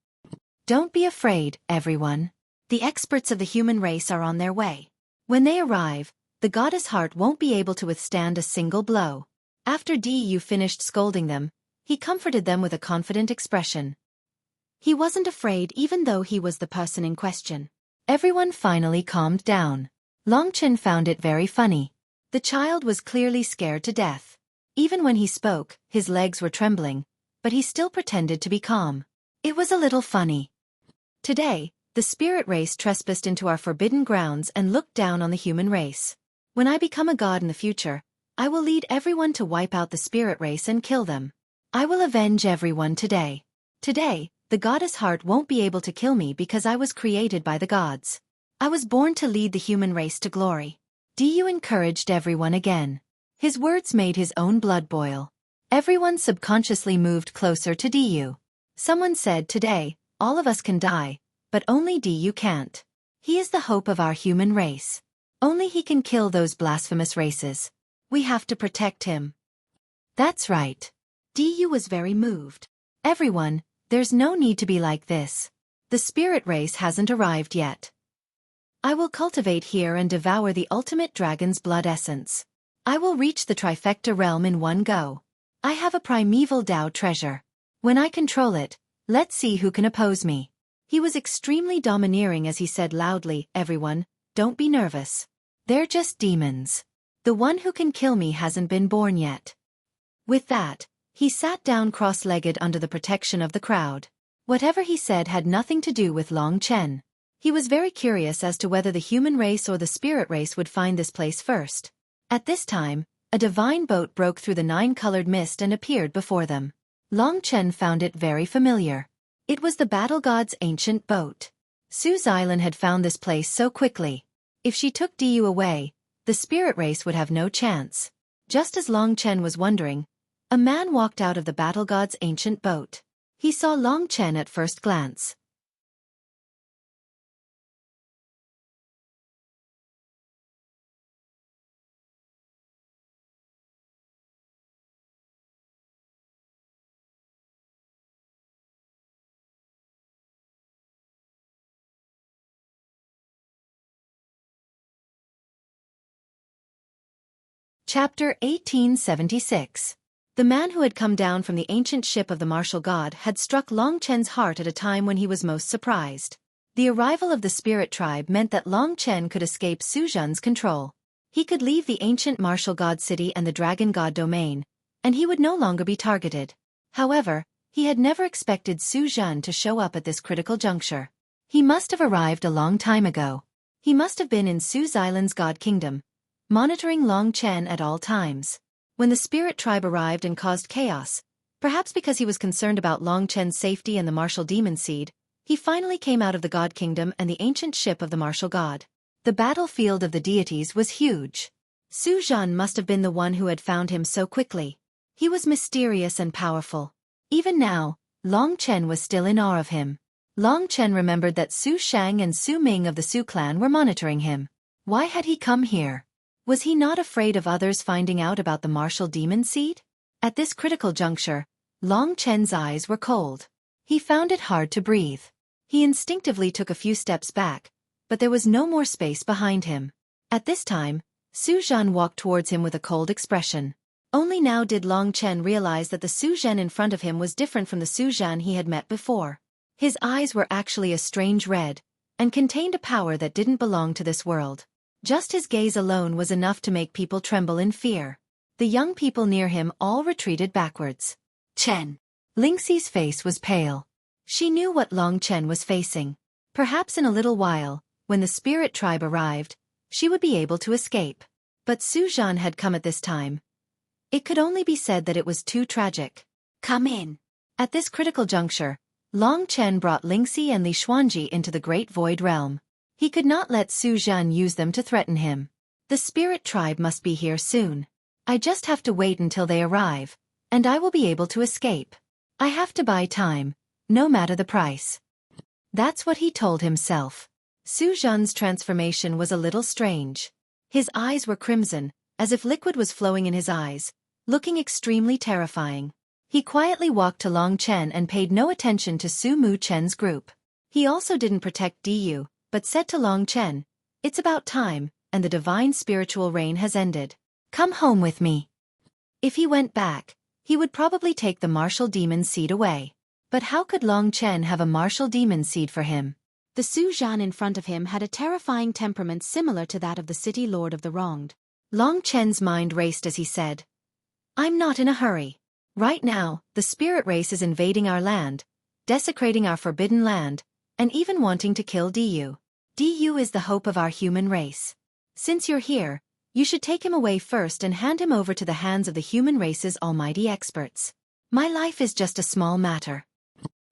Don't be afraid, everyone. The experts of the human race are on their way. When they arrive, the Goddess Heart won't be able to withstand a single blow. After Du finished scolding them, he comforted them with a confident expression. He wasn't afraid even though he was the person in question. Everyone finally calmed down. Long Chen found it very funny. The child was clearly scared to death. Even when he spoke, his legs were trembling, but he still pretended to be calm. It was a little funny. Today, the spirit race trespassed into our forbidden grounds and looked down on the human race. When I become a god in the future, I will lead everyone to wipe out the spirit race and kill them. I will avenge everyone today. Today, the Goddess Heart won't be able to kill me because I was created by the gods. I was born to lead the human race to glory. Du encouraged everyone again. His words made his own blood boil. Everyone subconsciously moved closer to Du. Someone said, today, all of us can die, but only Du can't. He is the hope of our human race. Only he can kill those blasphemous races. We have to protect him. That's right. Du was very moved. Everyone, there's no need to be like this. The spirit race hasn't arrived yet. I will cultivate here and devour the ultimate dragon's blood essence. I will reach the trifecta realm in one go. I have a primeval Tao treasure. When I control it, let's see who can oppose me. He was extremely domineering as he said loudly, everyone, don't be nervous. They're just demons. The one who can kill me hasn't been born yet. With that, he sat down cross-legged under the protection of the crowd. Whatever he said had nothing to do with Long Chen. He was very curious as to whether the human race or the spirit race would find this place first. At this time, a divine boat broke through the 9-colored mist and appeared before them. Long Chen found it very familiar. It was the battle god's ancient boat. Su Xilan had found this place so quickly. If she took Du away, the spirit race would have no chance. Just as Long Chen was wondering, a man walked out of the battle god's ancient boat. He saw Long Chen at first glance. Chapter 1876. The man who had come down from the ancient ship of the martial god had struck Long Chen's heart at a time when he was most surprised. The arrival of the spirit tribe meant that Long Chen could escape Su Zhan's control. He could leave the ancient martial god city and the dragon god domain, and he would no longer be targeted. However, he had never expected Su Zhan to show up at this critical juncture. He must have arrived a long time ago. He must have been in Su Xilan's god kingdom, monitoring Long Chen at all times. When the spirit tribe arrived and caused chaos, perhaps because he was concerned about Long Chen's safety and the martial demon seed, he finally came out of the god kingdom and the ancient ship of the martial god. The battlefield of the deities was huge. Su Zhan must have been the one who had found him so quickly. He was mysterious and powerful. Even now, Long Chen was still in awe of him. Long Chen remembered that Su Shang and Su Ming of the Su clan were monitoring him. Why had he come here? Was he not afraid of others finding out about the martial demon seed? At this critical juncture, Long Chen's eyes were cold. He found it hard to breathe. He instinctively took a few steps back, but there was no more space behind him. At this time, Su Zhan walked towards him with a cold expression. Only now did Long Chen realize that the Su Zhan in front of him was different from the Su Zhan he had met before. His eyes were actually a strange red, and contained a power that didn't belong to this world. Just his gaze alone was enough to make people tremble in fear. The young people near him all retreated backwards. Chen. Lingxi's face was pale. She knew what Long Chen was facing. Perhaps in a little while, when the spirit tribe arrived, she would be able to escape. But Su Zhan had come at this time. It could only be said that it was too tragic. Come in. At this critical juncture, Long Chen brought Lingxi and Li Xuanji into the Great Void Realm. He could not let Su Zhan use them to threaten him. The spirit tribe must be here soon. I just have to wait until they arrive, and I will be able to escape. I have to buy time, no matter the price. That's what he told himself. Su Zhan's transformation was a little strange. His eyes were crimson, as if liquid was flowing in his eyes, looking extremely terrifying. He quietly walked to Long Chen and paid no attention to Su Mu Chen's group. He also didn't protect Diyu, but said to Long Chen, "It's about time, and the divine spiritual reign has ended. Come home with me." If he went back, he would probably take the martial demon seed away. But how could Long Chen have a martial demon seed for him? The Su Zhan in front of him had a terrifying temperament similar to that of the city lord of the wronged. Long Chen's mind raced as he said, "I'm not in a hurry. Right now, the spirit race is invading our land, desecrating our forbidden land, and even wanting to kill Diyu. Diyu is the hope of our human race. Since you're here, you should take him away first and hand him over to the hands of the human race's almighty experts. My life is just a small matter."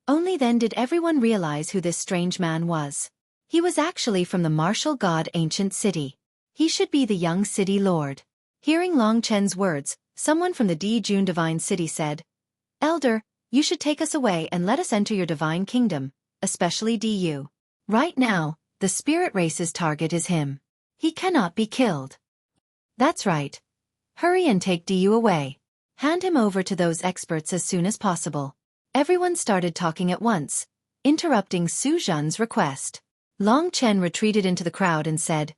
Only then did everyone realize who this strange man was. He was actually from the martial god ancient city. He should be the young city lord. Hearing Long Chen's words, someone from the Dijun divine city said, "Elder, you should take us away and let us enter your divine kingdom, especially Diyu. Right now, the spirit race's target is him. He cannot be killed." "That's right. Hurry and take Diyu away. Hand him over to those experts as soon as possible." Everyone started talking at once, interrupting Su Zhan's request. Long Chen retreated into the crowd and said,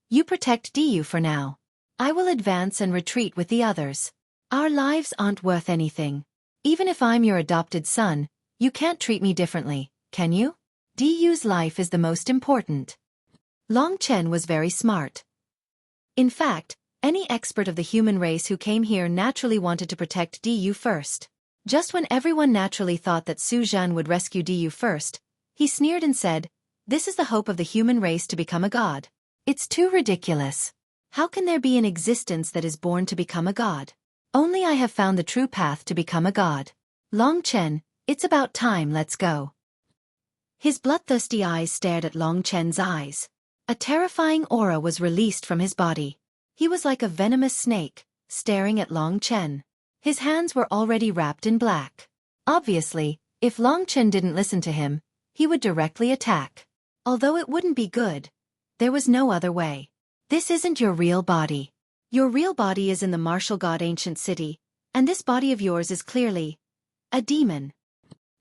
"You protect Diyu for now. I will advance and retreat with the others. Our lives aren't worth anything. Even if I'm your adopted son, you can't treat me differently, can you? Diyu's life is the most important." Long Chen was very smart. In fact, any expert of the human race who came here naturally wanted to protect Diyu first. Just when everyone naturally thought that Su Zhan would rescue Diyu first, he sneered and said, "This is the hope of the human race to become a god. It's too ridiculous. How can there be an existence that is born to become a god? Only I have found the true path to become a god. Long Chen, it's about time, let's go." His bloodthirsty eyes stared at Long Chen's eyes. A terrifying aura was released from his body. He was like a venomous snake, staring at Long Chen. His hands were already wrapped in black. Obviously, if Long Chen didn't listen to him, he would directly attack. Although it wouldn't be good, there was no other way. "This isn't your real body. Your real body is in the martial god ancient city, and this body of yours is clearly a demon."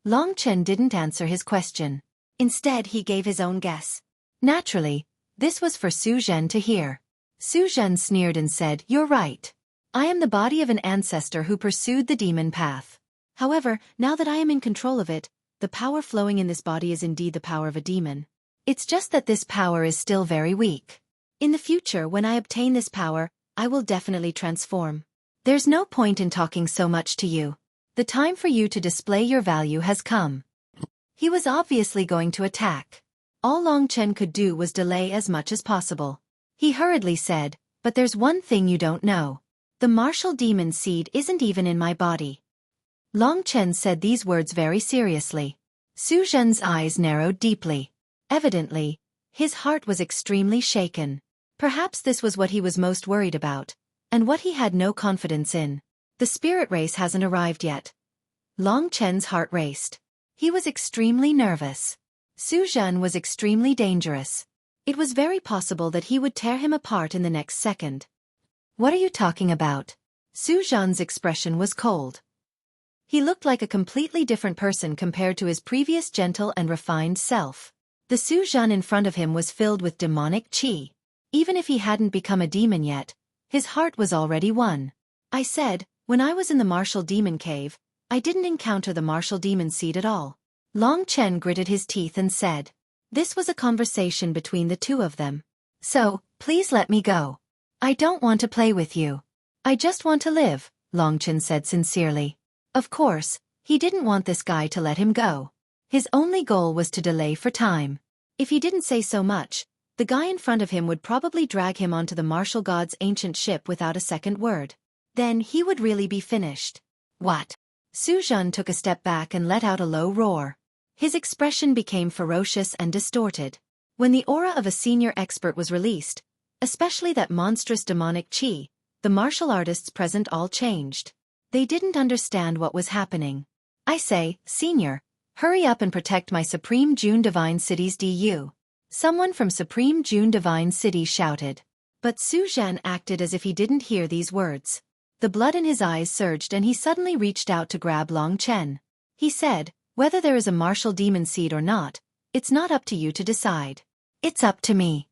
Long Chen didn't answer his question. Instead, he gave his own guess. Naturally, this was for Su Zhen to hear. Su Zhen sneered and said, "You're right. I am the body of an ancestor who pursued the demon path. However, now that I am in control of it, the power flowing in this body is indeed the power of a demon. It's just that this power is still very weak. In the future, when I obtain this power, I will definitely transform. There's no point in talking so much to you. The time for you to display your value has come." He was obviously going to attack. All Long Chen could do was delay as much as possible. He hurriedly said, "But there's one thing you don't know. The martial demon seed isn't even in my body." Long Chen said these words very seriously. Su Zhen's eyes narrowed deeply. Evidently, his heart was extremely shaken. Perhaps this was what he was most worried about, and what he had no confidence in. The spirit race hasn't arrived yet. Long Chen's heart raced. He was extremely nervous. Su Zhen was extremely dangerous. It was very possible that he would tear him apart in the next second. "What are you talking about?" Su Zhen's expression was cold. He looked like a completely different person compared to his previous gentle and refined self. The Su Zhen in front of him was filled with demonic qi. Even if he hadn't become a demon yet, his heart was already won. "I said, when I was in the martial demon cave, I didn't encounter the martial demon seed at all." Long Chen gritted his teeth and said, This was a conversation between the two of them. So, please let me go. I don't want to play with you. I just want to live, Longchen said sincerely. Of course, he didn't want this guy to let him go. His only goal was to delay for time. If he didn't say so much, the guy in front of him would probably drag him onto the martial god's ancient ship without a second word. Then he would really be finished. What? Su Zhen took a step back and let out a low roar. His expression became ferocious and distorted. When the aura of a senior expert was released, especially that monstrous demonic chi, the martial artists present all changed. They didn't understand what was happening. I say, Senior, hurry up and protect my Supreme June Divine City's DU. Someone from Supreme June Divine City shouted. But Su Zhen acted as if he didn't hear these words. The blood in his eyes surged and he suddenly reached out to grab Long Chen. He said, whether there is a martial demon seed or not, it's not up to you to decide. It's up to me.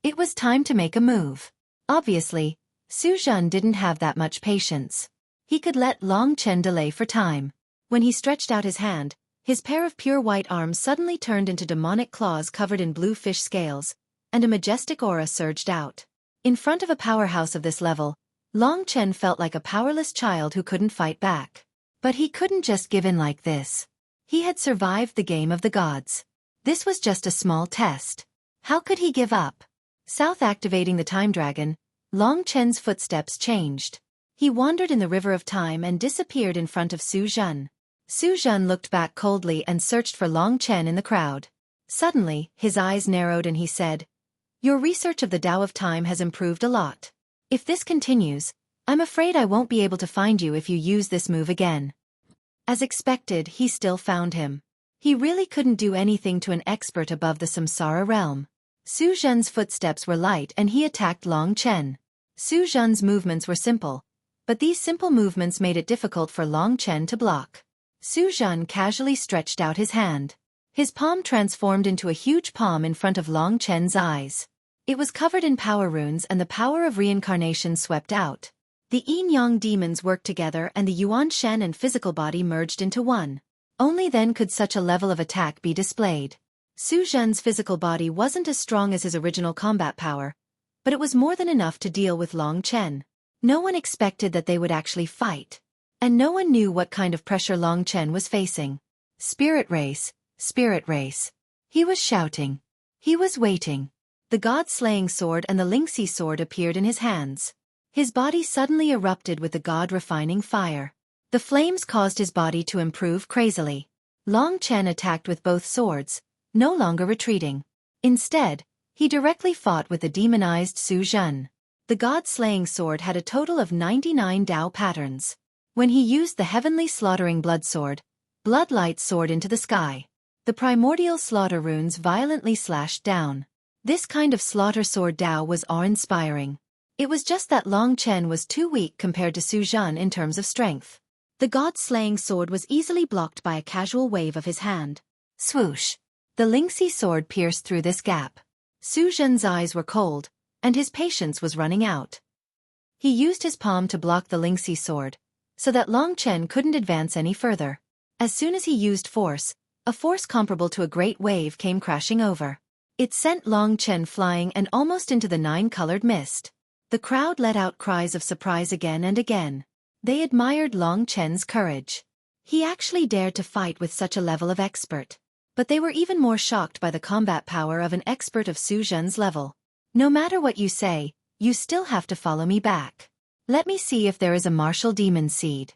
It was time to make a move. Obviously, Su Zhen didn't have that much patience. He could let Long Chen delay for time. When he stretched out his hand, his pair of pure white arms suddenly turned into demonic claws covered in blue fish scales, and a majestic aura surged out. In front of a powerhouse of this level, Long Chen felt like a powerless child who couldn't fight back. But he couldn't just give in like this. He had survived the game of the gods. This was just a small test. How could he give up? South activating the time dragon, Long Chen's footsteps changed. He wandered in the river of time and disappeared in front of Su Zhen. Su Zhen looked back coldly and searched for Long Chen in the crowd. Suddenly, his eyes narrowed and he said, "Your research of the Tao of Time has improved a lot. If this continues, I'm afraid I won't be able to find you if you use this move again." As expected, he still found him. He really couldn't do anything to an expert above the Samsara realm. Su Zhen's footsteps were light and he attacked Long Chen. Su Zhen's movements were simple, but these simple movements made it difficult for Long Chen to block. Su Zhen casually stretched out his hand. His palm transformed into a huge palm in front of Long Chen's eyes. It was covered in power runes and the power of reincarnation swept out. The yin-yang demons worked together and the yuan shen and physical body merged into one. Only then could such a level of attack be displayed. Su Zhen's physical body wasn't as strong as his original combat power, but it was more than enough to deal with Long Chen. No one expected that they would actually fight. And no one knew what kind of pressure Long Chen was facing. Spirit race, spirit race. He was shouting. He was waiting. The god-slaying sword and the Lingxi sword appeared in his hands. His body suddenly erupted with the god-refining fire. The flames caused his body to improve crazily. Long Chen attacked with both swords, no longer retreating. Instead, he directly fought with the demonized Su Zhen. The god-slaying sword had a total of 99 Tao patterns. When he used the heavenly slaughtering blood sword, blood light soared into the sky. The primordial slaughter runes violently slashed down. This kind of slaughter sword Tao was awe-inspiring. It was just that Long Chen was too weak compared to Su Zhen in terms of strength. The god-slaying sword was easily blocked by a casual wave of his hand. Swoosh! The Lingxi sword pierced through this gap. Su Zhen's eyes were cold, and his patience was running out. He used his palm to block the Lingxi sword, so that Long Chen couldn't advance any further. As soon as he used force, a force comparable to a great wave came crashing over. It sent Long Chen flying and almost into the nine-colored mist. The crowd let out cries of surprise again and again. They admired Long Chen's courage. He actually dared to fight with such a level of expert. But they were even more shocked by the combat power of an expert of Su Zhen's level. No matter what you say, you still have to follow me back. Let me see if there is a martial demon seed.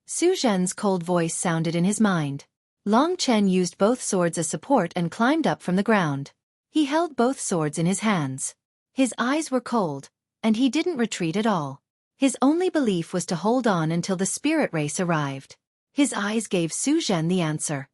Su Zhen's cold voice sounded in his mind. Long Chen used both swords as support and climbed up from the ground. He held both swords in his hands. His eyes were cold, and he didn't retreat at all. His only belief was to hold on until the spirit race arrived. His eyes gave Su Zhen the answer.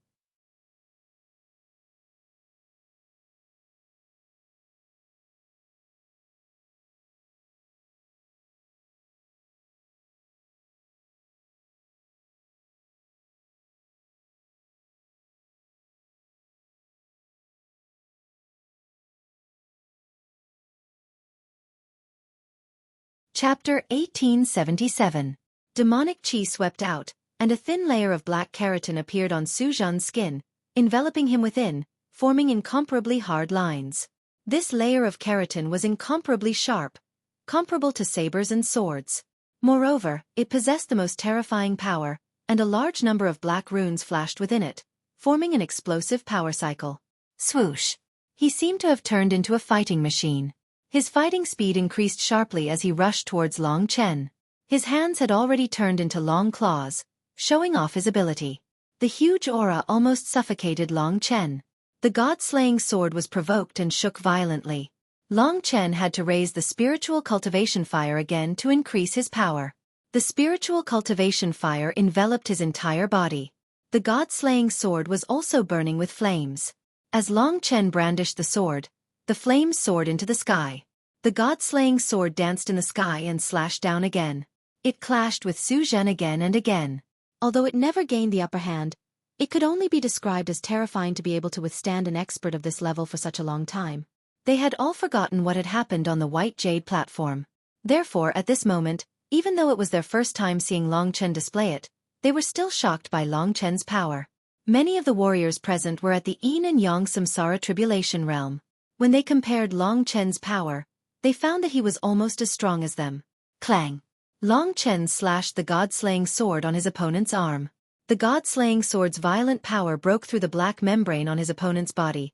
Chapter 1877. Demonic chi swept out, and a thin layer of black keratin appeared on Su Zhen's skin, enveloping him within, forming incomparably hard lines. This layer of keratin was incomparably sharp, comparable to sabers and swords. Moreover, it possessed the most terrifying power, and a large number of black runes flashed within it, forming an explosive power cycle. Swoosh! He seemed to have turned into a fighting machine. His fighting speed increased sharply as he rushed towards Long Chen. His hands had already turned into long claws, showing off his ability. The huge aura almost suffocated Long Chen. The god-slaying sword was provoked and shook violently. Long Chen had to raise the spiritual cultivation fire again to increase his power. The spiritual cultivation fire enveloped his entire body. The god-slaying sword was also burning with flames. As Long Chen brandished the sword, the flames soared into the sky. The god-slaying sword danced in the sky and slashed down again. It clashed with Su Zhen again and again. Although it never gained the upper hand, it could only be described as terrifying to be able to withstand an expert of this level for such a long time. They had all forgotten what had happened on the White Jade platform. Therefore, at this moment, even though it was their first time seeing Long Chen display it, they were still shocked by Long Chen's power. Many of the warriors present were at the Yin and Yang Samsara Tribulation realm. When they compared Long Chen's power, they found that he was almost as strong as them. Clang! Long Chen slashed the god-slaying sword on his opponent's arm. The god-slaying sword's violent power broke through the black membrane on his opponent's body,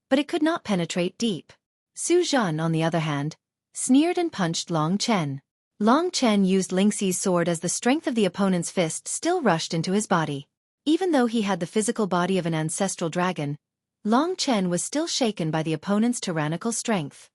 but it could not penetrate deep. Su Zhen, on the other hand, sneered and punched Long Chen. Long Chen used Lingxi's sword as the strength of the opponent's fist still rushed into his body. Even though he had the physical body of an ancestral dragon, Long Chen was still shaken by the opponent's tyrannical strength.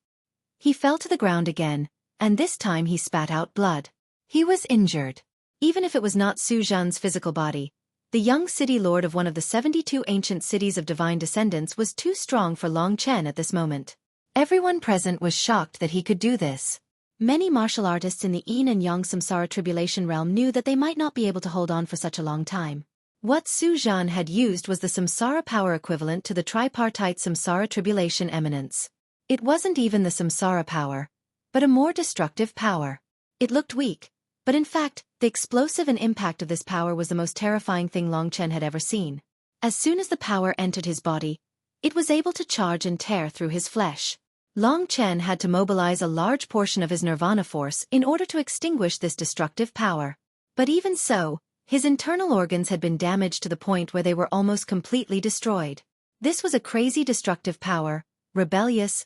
He fell to the ground again, and this time he spat out blood. He was injured. Even if it was not Su Zhen's physical body, the young city lord of one of the 72 ancient cities of divine descendants was too strong for Long Chen at this moment. Everyone present was shocked that he could do this. Many martial artists in the Yin and Yang Samsara Tribulation realm knew that they might not be able to hold on for such a long time. What Su Zhen had used was the Samsara power equivalent to the tripartite Samsara Tribulation eminence. It wasn't even the Samsara power, but a more destructive power. It looked weak, but in fact, the explosive and impact of this power was the most terrifying thing Long Chen had ever seen. As soon as the power entered his body, it was able to charge and tear through his flesh. Long Chen had to mobilize a large portion of his nirvana force in order to extinguish this destructive power. But even so, his internal organs had been damaged to the point where they were almost completely destroyed. This was a crazy destructive power, rebellious,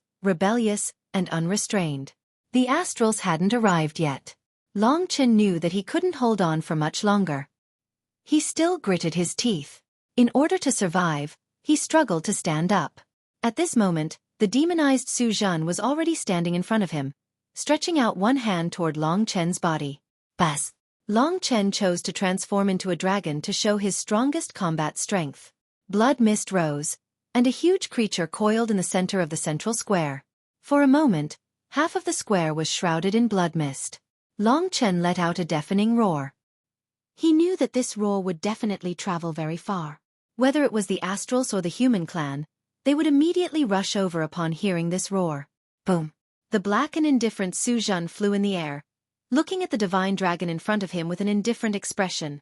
and unrestrained. The astrals hadn't arrived yet. Long Chen knew that he couldn't hold on for much longer. He still gritted his teeth. In order to survive, he struggled to stand up. At this moment, the demonized Su Zhen was already standing in front of him, stretching out one hand toward Long Chen's body. Buzz! Long Chen chose to transform into a dragon to show his strongest combat strength. Blood mist rose, and a huge creature coiled in the center of the central square. For a moment, half of the square was shrouded in blood mist. Long Chen let out a deafening roar. He knew that this roar would definitely travel very far. Whether it was the astrals or the human clan, they would immediately rush over upon hearing this roar. Boom! The black and indifferent Su Zhen flew in the air, looking at the divine dragon in front of him with an indifferent expression.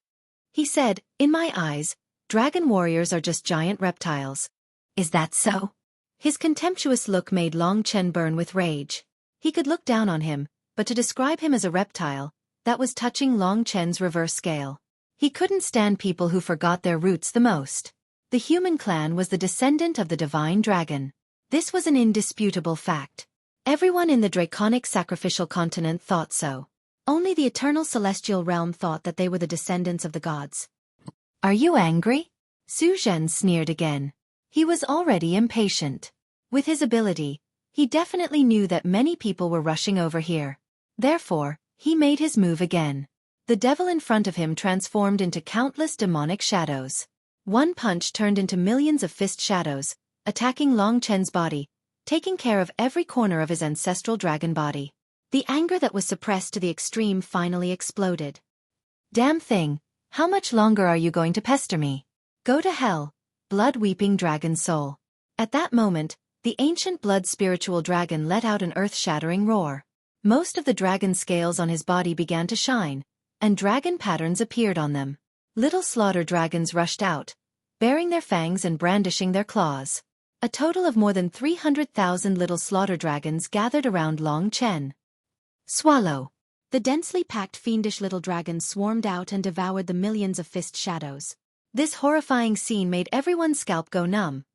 He said, "In my eyes, dragon warriors are just giant reptiles. Is that so?" His contemptuous look made Long Chen burn with rage. He could look down on him, but to describe him as a reptile, that was touching Long Chen's reverse scale. He couldn't stand people who forgot their roots the most. The human clan was the descendant of the divine dragon. This was an indisputable fact. Everyone in the draconic sacrificial continent thought so. Only the eternal celestial realm thought that they were the descendants of the gods. "Are you angry?" Su Zhen sneered again. He was already impatient. With his ability, he definitely knew that many people were rushing over here. Therefore, he made his move again. The devil in front of him transformed into countless demonic shadows. One punch turned into millions of fist shadows, attacking Long Chen's body, taking care of every corner of his ancestral dragon body. The anger that was suppressed to the extreme finally exploded. "Damn thing, how much longer are you going to pester me? Go to hell, blood-weeping dragon soul." At that moment, the ancient blood spiritual dragon let out an earth-shattering roar. Most of the dragon scales on his body began to shine, and dragon patterns appeared on them. Little slaughter dragons rushed out, baring their fangs and brandishing their claws. A total of more than 300,000 little slaughter dragons gathered around Long Chen. Swallow. The densely packed fiendish little dragons swarmed out and devoured the millions of fist shadows. This horrifying scene made everyone's scalp go numb,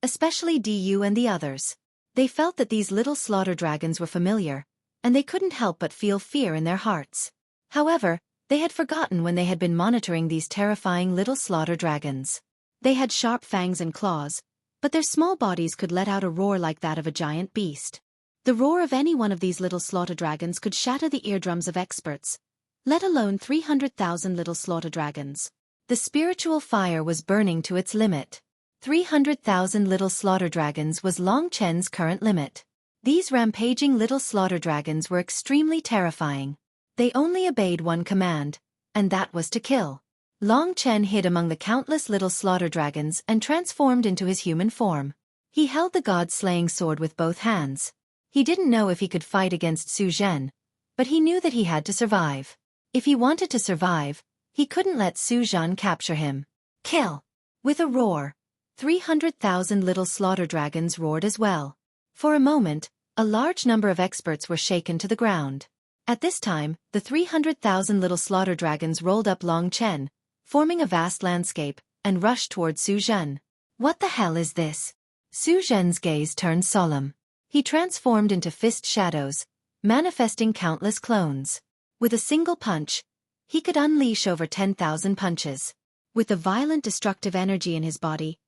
especially Du and the others. They felt that these little slaughter dragons were familiar, and they couldn't help but feel fear in their hearts. However, they had forgotten when they had been monitoring these terrifying little slaughter dragons. They had sharp fangs and claws, but their small bodies could let out a roar like that of a giant beast. The roar of any one of these little slaughter dragons could shatter the eardrums of experts, let alone 300,000 little slaughter dragons. The spiritual fire was burning to its limit. 300,000 little slaughter dragons was Long Chen's current limit. These rampaging little slaughter dragons were extremely terrifying. They only obeyed one command, and that was to kill. Long Chen hid among the countless little slaughter dragons and transformed into his human form. He held the god-slaying sword with both hands. He didn't know if he could fight against Su Zhen, but he knew that he had to survive. If he wanted to survive, he couldn't let Su Zhen capture him. Kill! With a roar, 300,000 little slaughter dragons roared as well. For a moment, a large number of experts were shaken to the ground. At this time, the 300,000 little slaughter dragons rolled up Long Chen, forming a vast landscape, and rushed toward Su Zhen. What the hell is this? Su Zhen's gaze turned solemn. He transformed into fist shadows, manifesting countless clones. With a single punch, he could unleash over 10,000 punches. With the violent destructive energy in his body,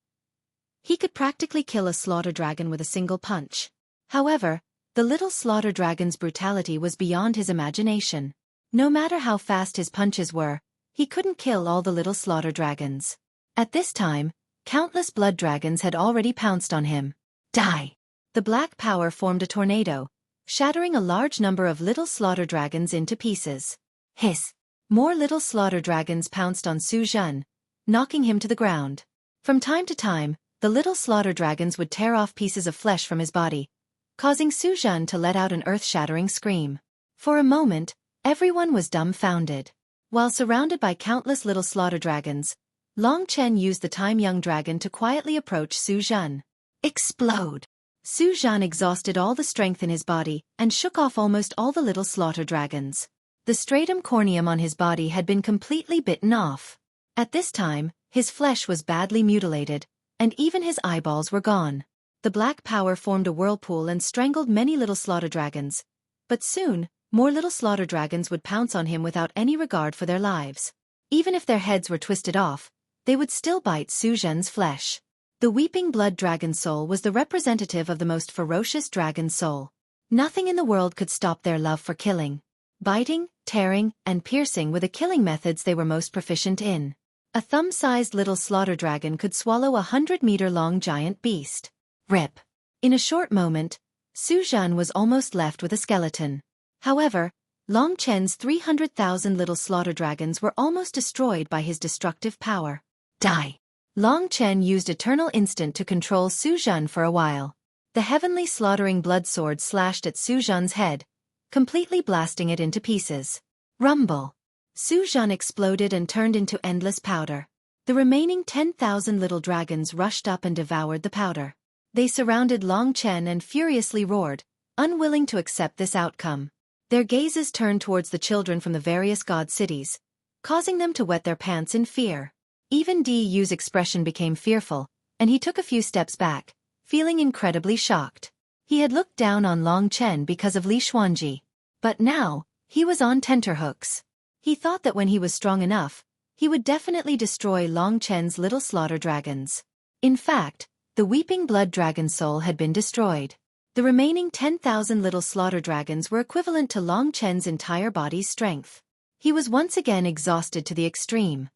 he could practically kill a slaughter dragon with a single punch. However, the little slaughter dragon's brutality was beyond his imagination. No matter how fast his punches were, he couldn't kill all the little slaughter dragons. At this time, countless blood dragons had already pounced on him. Die! The black power formed a tornado, shattering a large number of little slaughter dragons into pieces. Hiss! More little slaughter dragons pounced on Su Zhen, knocking him to the ground. From time to time, the little slaughter dragons would tear off pieces of flesh from his body, causing Su Zhen to let out an earth-shattering scream. For a moment, everyone was dumbfounded. While surrounded by countless little slaughter dragons, Long Chen used the time-young dragon to quietly approach Su Zhen. Explode! Su Zhen exhausted all the strength in his body and shook off almost all the little slaughter dragons. The stratum corneum on his body had been completely bitten off. At this time, his flesh was badly mutilated, and even his eyeballs were gone. The black power formed a whirlpool and strangled many little slaughter dragons. But soon, more little slaughter dragons would pounce on him without any regard for their lives. Even if their heads were twisted off, they would still bite Su Zhen's flesh. The weeping blood dragon soul was the representative of the most ferocious dragon soul. Nothing in the world could stop their love for killing. Biting, tearing, and piercing were the killing methods they were most proficient in. A thumb-sized little slaughter dragon could swallow a 100-meter-long giant beast. Rip! In a short moment, Su Zhen was almost left with a skeleton. However, Long Chen's 300,000 little slaughter dragons were almost destroyed by his destructive power. Die! Long Chen used Eternal Instant to control Su Zhen for a while. The heavenly slaughtering blood sword slashed at Su Zhen's head, completely blasting it into pieces. Rumble! Su Zhen exploded and turned into endless powder. The remaining 10,000 little dragons rushed up and devoured the powder. They surrounded Long Chen and furiously roared, unwilling to accept this outcome. Their gazes turned towards the children from the various god cities, causing them to wet their pants in fear. Even Yu's expression became fearful, and he took a few steps back, feeling incredibly shocked. He had looked down on Long Chen because of Li Xuanji. But now, he was on tenterhooks. He thought that when he was strong enough, he would definitely destroy Long Chen's little slaughter dragons. In fact, the weeping blood dragon soul had been destroyed. The remaining 10,000 little slaughter dragons were equivalent to Long Chen's entire body's strength. He was once again exhausted to the extreme.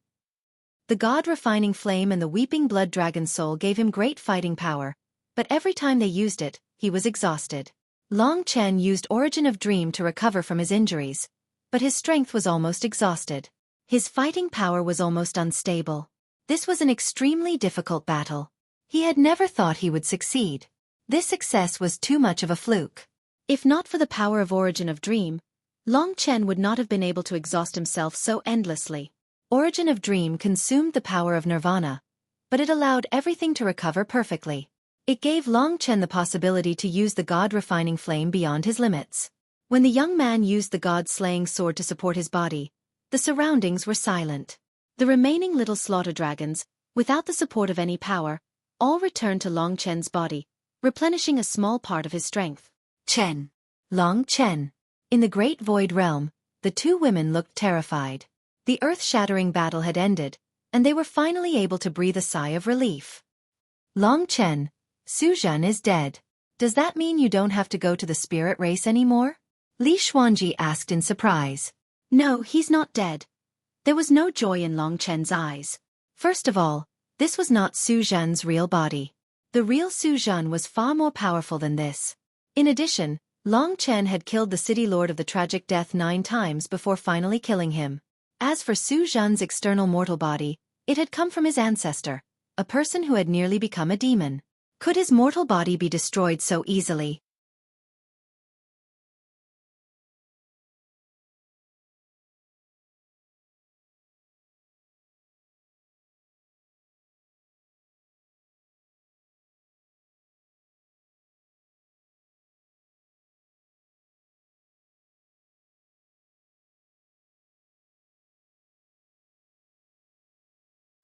The god-refining flame and the weeping blood dragon soul gave him great fighting power, but every time they used it, he was exhausted. Long Chen used Origin of Dream to recover from his injuries, but his strength was almost exhausted. His fighting power was almost unstable. This was an extremely difficult battle. He had never thought he would succeed. This success was too much of a fluke. If not for the power of Origin of Dream, Long Chen would not have been able to exhaust himself so endlessly. Origin of Dream consumed the power of Nirvana, but it allowed everything to recover perfectly. It gave Long Chen the possibility to use the god-refining flame beyond his limits. When the young man used the god-slaying sword to support his body, the surroundings were silent. The remaining little slaughter dragons, without the support of any power, all returned to Long Chen's body, replenishing a small part of his strength. Chen. Long Chen. In the Great Void Realm, the two women looked terrified. The earth-shattering battle had ended, and they were finally able to breathe a sigh of relief. Long Chen, Su Zhen is dead. Does that mean you don't have to go to the spirit race anymore? Li Xuanji asked in surprise. No, he's not dead. There was no joy in Long Chen's eyes. First of all, this was not Su Zhen's real body. The real Su Zhen was far more powerful than this. In addition, Long Chen had killed the city lord of the tragic death 9 times before finally killing him. As for Su Zhen's external mortal body, it had come from his ancestor, a person who had nearly become a demon. Could his mortal body be destroyed so easily?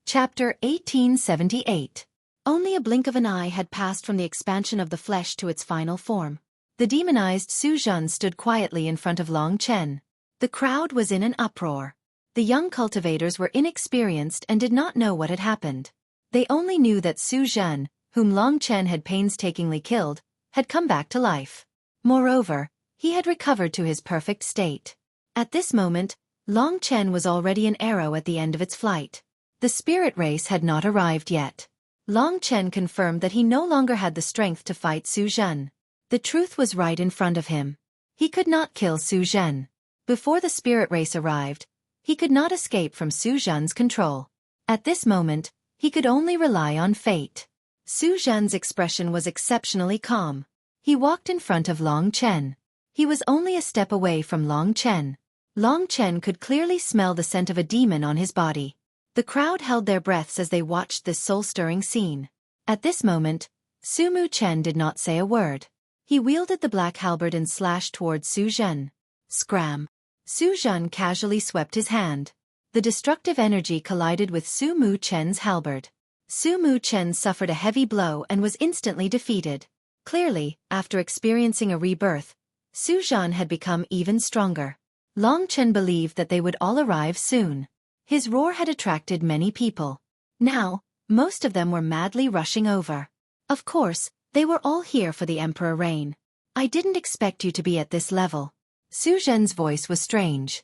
Chapter 1878. Only a blink of an eye had passed from the expansion of the flesh to its final form. The demonized Su Zhen stood quietly in front of Long Chen. The crowd was in an uproar. The young cultivators were inexperienced and did not know what had happened. They only knew that Su Zhen, whom Long Chen had painstakingly killed, had come back to life. Moreover, he had recovered to his perfect state. At this moment, Long Chen was already an arrow at the end of its flight. The spirit race had not arrived yet. Long Chen confirmed that he no longer had the strength to fight Su Zhen. The truth was right in front of him. He could not kill Su Zhen. Before the spirit race arrived, he could not escape from Su Zhen's control. At this moment, he could only rely on fate. Su Zhen's expression was exceptionally calm. He walked in front of Long Chen. He was only a step away from Long Chen. Long Chen could clearly smell the scent of a demon on his body. The crowd held their breaths as they watched this soul-stirring scene. At this moment, Su Mu Chen did not say a word. He wielded the black halberd and slashed towards Su Zhen. Scram! Su Zhen casually swept his hand. The destructive energy collided with Su Mu Chen's halberd. Su Mu Chen suffered a heavy blow and was instantly defeated. Clearly, after experiencing a rebirth, Su Zhen had become even stronger. Long Chen believed that they would all arrive soon. His roar had attracted many people. Now, most of them were madly rushing over. Of course, they were all here for the Emperor reign. I didn't expect you to be at this level. Su Zhen's voice was strange.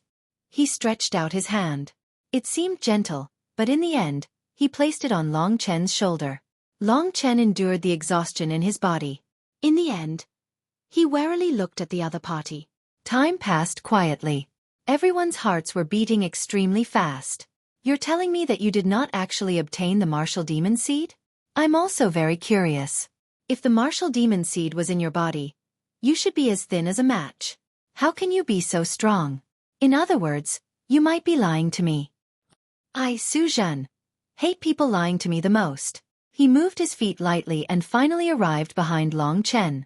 He stretched out his hand. It seemed gentle, but in the end, he placed it on Long Chen's shoulder. Long Chen endured the exhaustion in his body. In the end, he warily looked at the other party. Time passed quietly. Everyone's hearts were beating extremely fast. You're telling me that you did not actually obtain the martial demon seed? I'm also very curious. If the martial demon seed was in your body, you should be as thin as a match. How can you be so strong? In other words, you might be lying to me. I, Su Zhen, hate people lying to me the most. He moved his feet lightly and finally arrived behind Long Chen.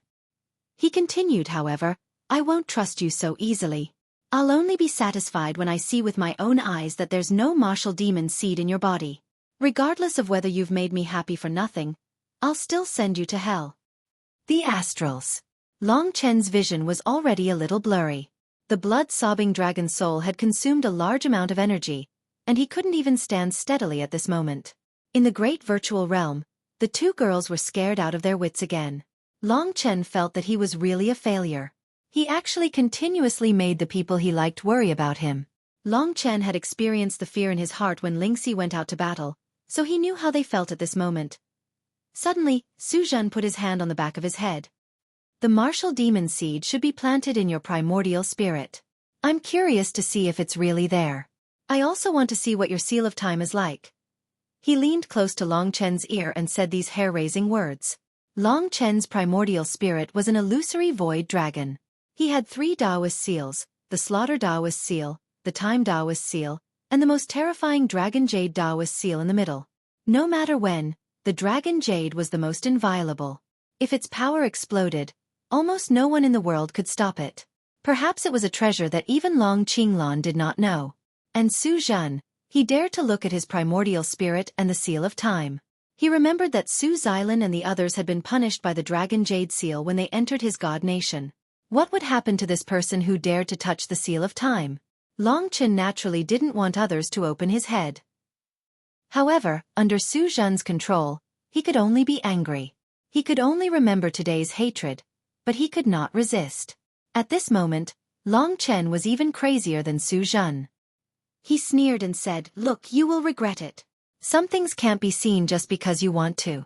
He continued, however, I won't trust you so easily. I'll only be satisfied when I see with my own eyes that there's no martial demon seed in your body. Regardless of whether you've made me happy for nothing, I'll still send you to hell. The astrals. Long Chen's vision was already a little blurry. The blood-sobbing dragon soul had consumed a large amount of energy, and he couldn't even stand steadily at this moment. In the great virtual realm, the two girls were scared out of their wits again. Long Chen felt that he was really a failure. He actually continuously made the people he liked worry about him. Long Chen had experienced the fear in his heart when Lingxi went out to battle, so he knew how they felt at this moment. Suddenly, Su Zhen put his hand on the back of his head. The martial demon seed should be planted in your primordial spirit. I'm curious to see if it's really there. I also want to see what your seal of time is like. He leaned close to Long Chen's ear and said these hair-raising words. Long Chen's primordial spirit was an illusory void dragon. He had 3 Taoist seals, the Slaughter Taoist seal, the Time Taoist seal, and the most terrifying Dragon Jade Taoist seal in the middle. No matter when, the Dragon Jade was the most inviolable. If its power exploded, almost no one in the world could stop it. Perhaps it was a treasure that even Long Qinglan did not know. And Su Zhen, he dared to look at his primordial spirit and the seal of time. He remembered that Su Xilan and the others had been punished by the dragon jade seal when they entered his god nation. What would happen to this person who dared to touch the seal of time? Long Chen naturally didn't want others to open his head. However, under Su Zhen's control, he could only be angry. He could only remember today's hatred, but he could not resist. At this moment, Long Chen was even crazier than Su Zhen. He sneered and said, "Look, you will regret it. Some things can't be seen just because you want to."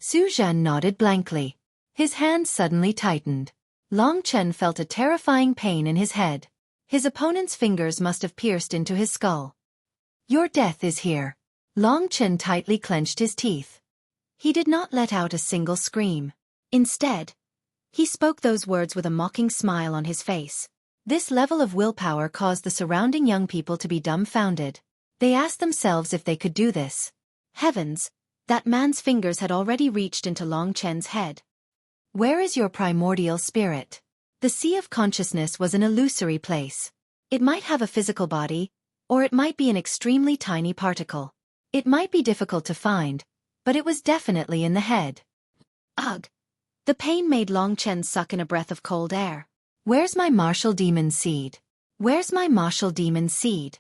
Su Zhen nodded blankly. His hands suddenly tightened. Long Chen felt a terrifying pain in his head. His opponent's fingers must have pierced into his skull. "Your death is here." Long Chen tightly clenched his teeth. He did not let out a single scream. Instead, he spoke those words with a mocking smile on his face. This level of willpower caused the surrounding young people to be dumbfounded. They asked themselves if they could do this. Heavens, that man's fingers had already reached into Long Chen's head. "Where is your primordial spirit?" The sea of consciousness was an illusory place. It might have a physical body, or it might be an extremely tiny particle. It might be difficult to find, but it was definitely in the head. Ugh! The pain made Long Chen suck in a breath of cold air. "Where's my martial demon seed? Where's my martial demon seed?"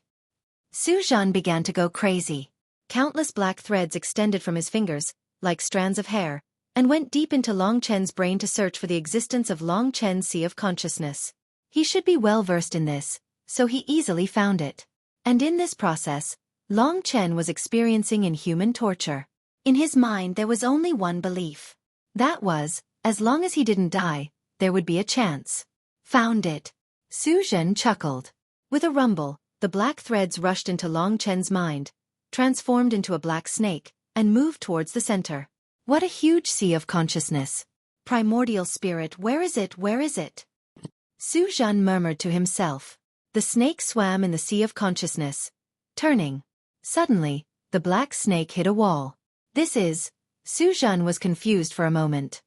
Su Zhen began to go crazy. Countless black threads extended from his fingers, like strands of hair, and went deep into Long Chen's brain to search for the existence of Long Chen's sea of consciousness. He should be well versed in this, so he easily found it. And in this process, Long Chen was experiencing inhuman torture. In his mind there was only one belief. That was, as long as he didn't die, there would be a chance. "Found it." Su Zhen chuckled. With a rumble, the black threads rushed into Long Chen's mind, transformed into a black snake, and moved towards the center. What a huge sea of consciousness. "Primordial spirit, where is it, where is it?" Su Zhen murmured to himself. The snake swam in the sea of consciousness, turning. Suddenly, the black snake hit a wall. Su Zhen was confused for a moment.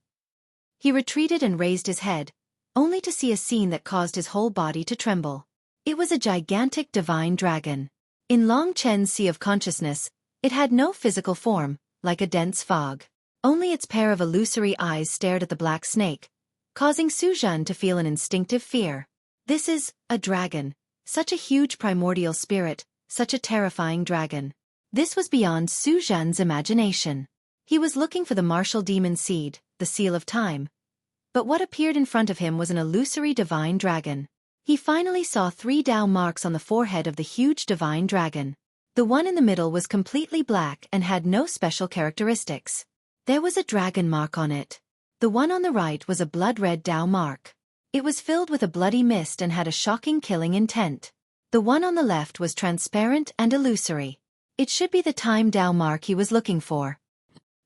He retreated and raised his head, only to see a scene that caused his whole body to tremble. It was a gigantic divine dragon. In Long Chen's sea of consciousness, it had no physical form, like a dense fog. Only its pair of illusory eyes stared at the black snake, causing Su Zhen to feel an instinctive fear. This is a dragon, such a huge primordial spirit, such a terrifying dragon. This was beyond Su Zhen's imagination. He was looking for the martial demon seed, the seal of time. But what appeared in front of him was an illusory divine dragon. He finally saw 3 Dao marks on the forehead of the huge divine dragon. The one in the middle was completely black and had no special characteristics. There was a dragon mark on it. The one on the right was a blood-red Dao mark. It was filled with a bloody mist and had a shocking killing intent. The one on the left was transparent and illusory. It should be the time Dao mark he was looking for.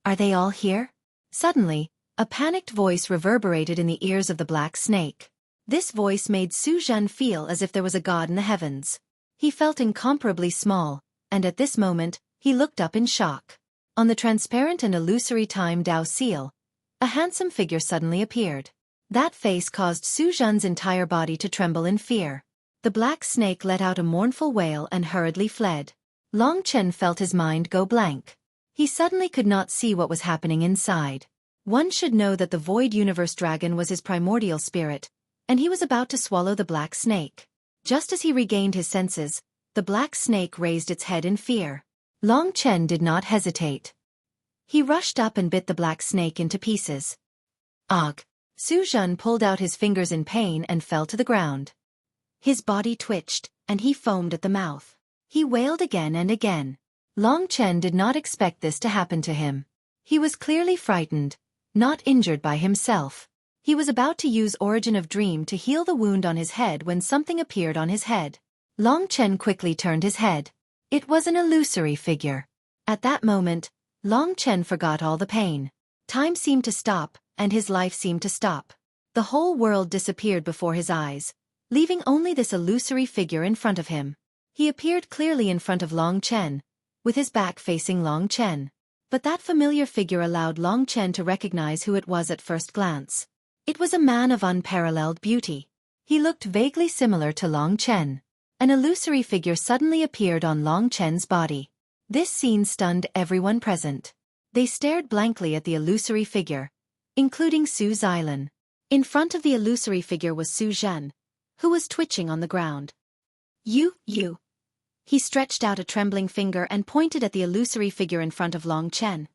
"Are they all here?" Suddenly, a panicked voice reverberated in the ears of the black snake. This voice made Su Zhen feel as if there was a god in the heavens. He felt incomparably small, and at this moment, he looked up in shock. On the transparent and illusory time Dao seal, a handsome figure suddenly appeared. That face caused Su Zhen's entire body to tremble in fear. The black snake let out a mournful wail and hurriedly fled. Long Chen felt his mind go blank. He suddenly could not see what was happening inside. One should know that the Void Universe Dragon was his primordial spirit, and he was about to swallow the black snake. Just as he regained his senses, the black snake raised its head in fear. Long Chen did not hesitate. He rushed up and bit the black snake into pieces. Ugh! Su Zhen pulled out his fingers in pain and fell to the ground. His body twitched, and he foamed at the mouth. He wailed again and again. Long Chen did not expect this to happen to him. He was clearly frightened, not injured by himself. He was about to use Origin of Dream to heal the wound on his head when something appeared on his head. Long Chen quickly turned his head. It was an illusory figure. At that moment, Long Chen forgot all the pain. Time seemed to stop, and his life seemed to stop. The whole world disappeared before his eyes, leaving only this illusory figure in front of him. He appeared clearly in front of Long Chen, with his back facing Long Chen. But that familiar figure allowed Long Chen to recognize who it was at first glance. It was a man of unparalleled beauty. He looked vaguely similar to Long Chen. An illusory figure suddenly appeared on Long Chen's body. This scene stunned everyone present. They stared blankly at the illusory figure, including Su Xilan. In front of the illusory figure was Su Zhen, who was twitching on the ground. You. He stretched out a trembling finger and pointed at the illusory figure in front of Long Chen.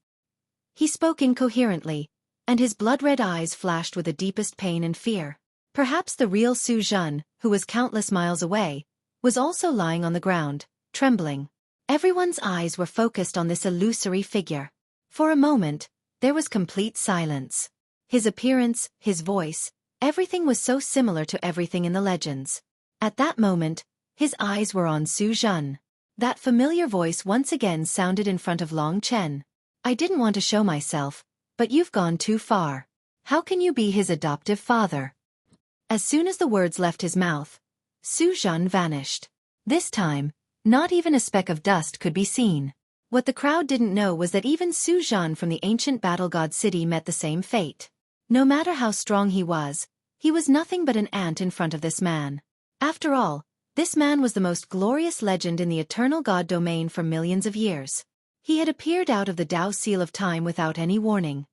He spoke incoherently, and his blood-red eyes flashed with the deepest pain and fear. Perhaps the real Su Zhen, who was countless miles away, was also lying on the ground, trembling. Everyone's eyes were focused on this illusory figure. For a moment, there was complete silence. His appearance, his voice, everything was so similar to everything in the legends. At that moment, his eyes were on Su Zhen. That familiar voice once again sounded in front of Long Chen. I didn't want to show myself, but you've gone too far. How can you be his adoptive father? As soon as the words left his mouth, Su Zhen vanished. This time, not even a speck of dust could be seen. What the crowd didn't know was that even Su Zhen from the ancient battle god city met the same fate. No matter how strong he was nothing but an ant in front of this man. After all, this man was the most glorious legend in the eternal god domain for millions of years. He had appeared out of the Tao seal of time without any warning.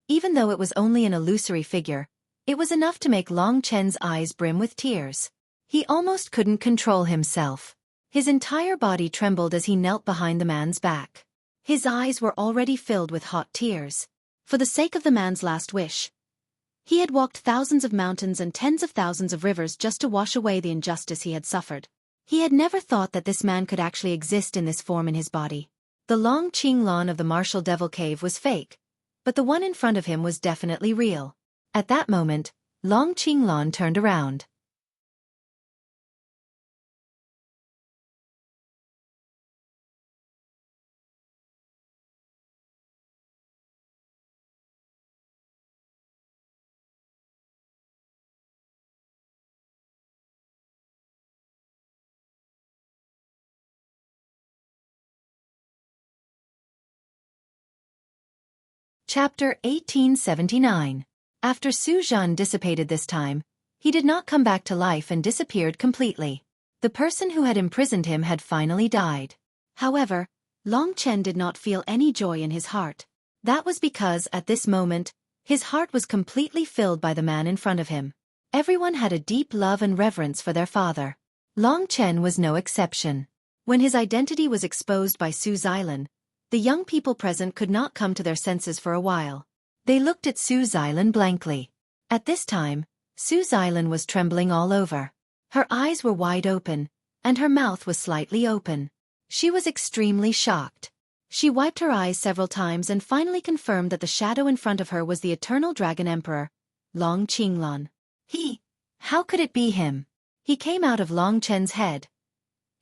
Even though it was only an illusory figure, it was enough to make Long Chen's eyes brim with tears. He almost couldn't control himself. His entire body trembled as he knelt behind the man's back. His eyes were already filled with hot tears. For the sake of the man's last wish, he had walked thousands of mountains and tens of thousands of rivers just to wash away the injustice he had suffered. He had never thought that this man could actually exist in this form in his body. The Long Qinglan of the martial devil cave was fake, but the one in front of him was definitely real. At that moment, Long Qinglan turned around. Chapter 1879. After Su Zhen dissipated this time, he did not come back to life and disappeared completely. The person who had imprisoned him had finally died. However, Long Chen did not feel any joy in his heart. That was because, at this moment, his heart was completely filled by the man in front of him. Everyone had a deep love and reverence for their father. Long Chen was no exception. When his identity was exposed by Su Xilan, the young people present could not come to their senses for a while. They looked at Su Xilan blankly. At this time, Su Xilan was trembling all over. Her eyes were wide open, and her mouth was slightly open. She was extremely shocked. She wiped her eyes several times and finally confirmed that the shadow in front of her was the eternal dragon emperor, Long Qinglan. How could it be him? He came out of Long Chen's head.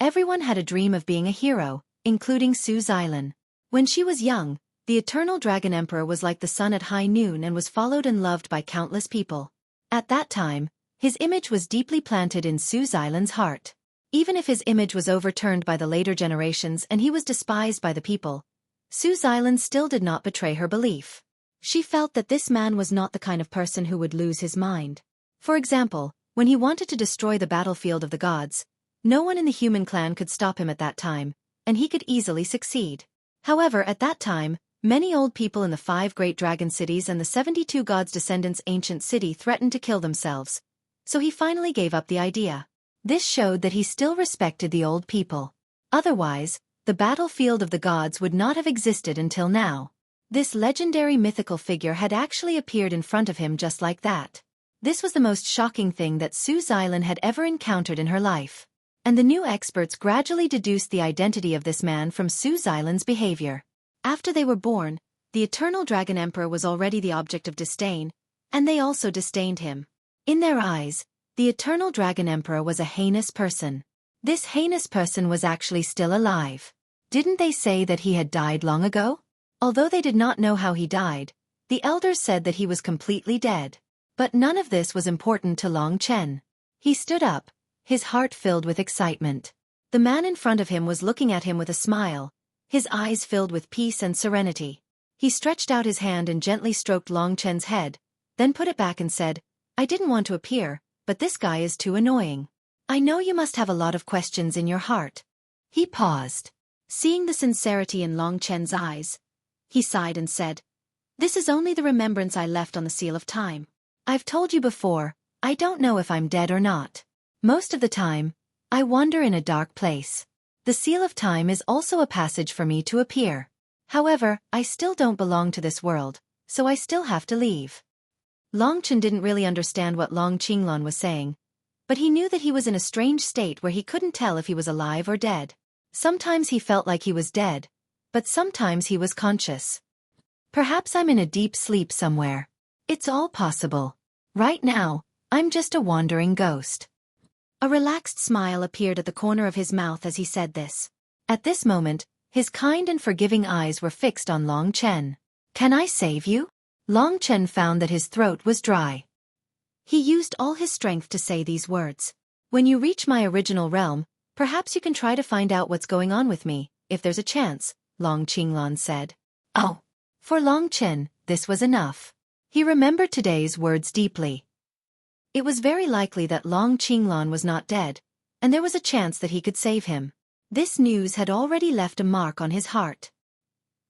Everyone had a dream of being a hero, including Su Xilan. When she was young, the eternal dragon emperor was like the sun at high noon and was followed and loved by countless people. At that time, his image was deeply planted in Su Xilan's heart. Even if his image was overturned by the later generations and he was despised by the people, Su Xilan still did not betray her belief. She felt that this man was not the kind of person who would lose his mind. For example, when he wanted to destroy the battlefield of the gods, no one in the human clan could stop him at that time, and he could easily succeed. However, at that time, many old people in the 5 great dragon cities and the 72 gods' descendants' ancient city threatened to kill themselves. So he finally gave up the idea. This showed that he still respected the old people. Otherwise, the battlefield of the gods would not have existed until now. This legendary mythical figure had actually appeared in front of him just like that. This was the most shocking thing that Su Xilan had ever encountered in her life. And the new experts gradually deduced the identity of this man from Su Xilan's behavior. After they were born, the eternal dragon emperor was already the object of disdain, and they also disdained him. In their eyes, the eternal dragon emperor was a heinous person. This heinous person was actually still alive. Didn't they say that he had died long ago? Although they did not know how he died, the elders said that he was completely dead. But none of this was important to Long Chen. He stood up, his heart filled with excitement. The man in front of him was looking at him with a smile, His eyes filled with peace and serenity. He stretched out his hand and gently stroked Long Chen's head, then put it back and said, "I didn't want to appear, but this guy is too annoying. I know you must have a lot of questions in your heart." He paused. Seeing the sincerity in Long Chen's eyes, he sighed and said, "This is only the remembrance I left on the seal of time. I've told you before, I don't know if I'm dead or not. Most of the time, I wander in a dark place. The seal of time is also a passage for me to appear. However, I still don't belong to this world, so I still have to leave." Long Chen didn't really understand what Long Qinglong was saying, but he knew that he was in a strange state where he couldn't tell if he was alive or dead. Sometimes he felt like he was dead, but sometimes he was conscious. "Perhaps I'm in a deep sleep somewhere. It's all possible. Right now, I'm just a wandering ghost." A relaxed smile appeared at the corner of his mouth as he said this. At this moment, his kind and forgiving eyes were fixed on Long Chen. "Can I save you?" Long Chen found that his throat was dry. He used all his strength to say these words. "When you reach my original realm, perhaps you can try to find out what's going on with me, if there's a chance," Long Qinglong said. Oh! For Long Chen, this was enough. He remembered today's words deeply. It was very likely that Long Qinglong was not dead, and there was a chance that he could save him. This news had already left a mark on his heart.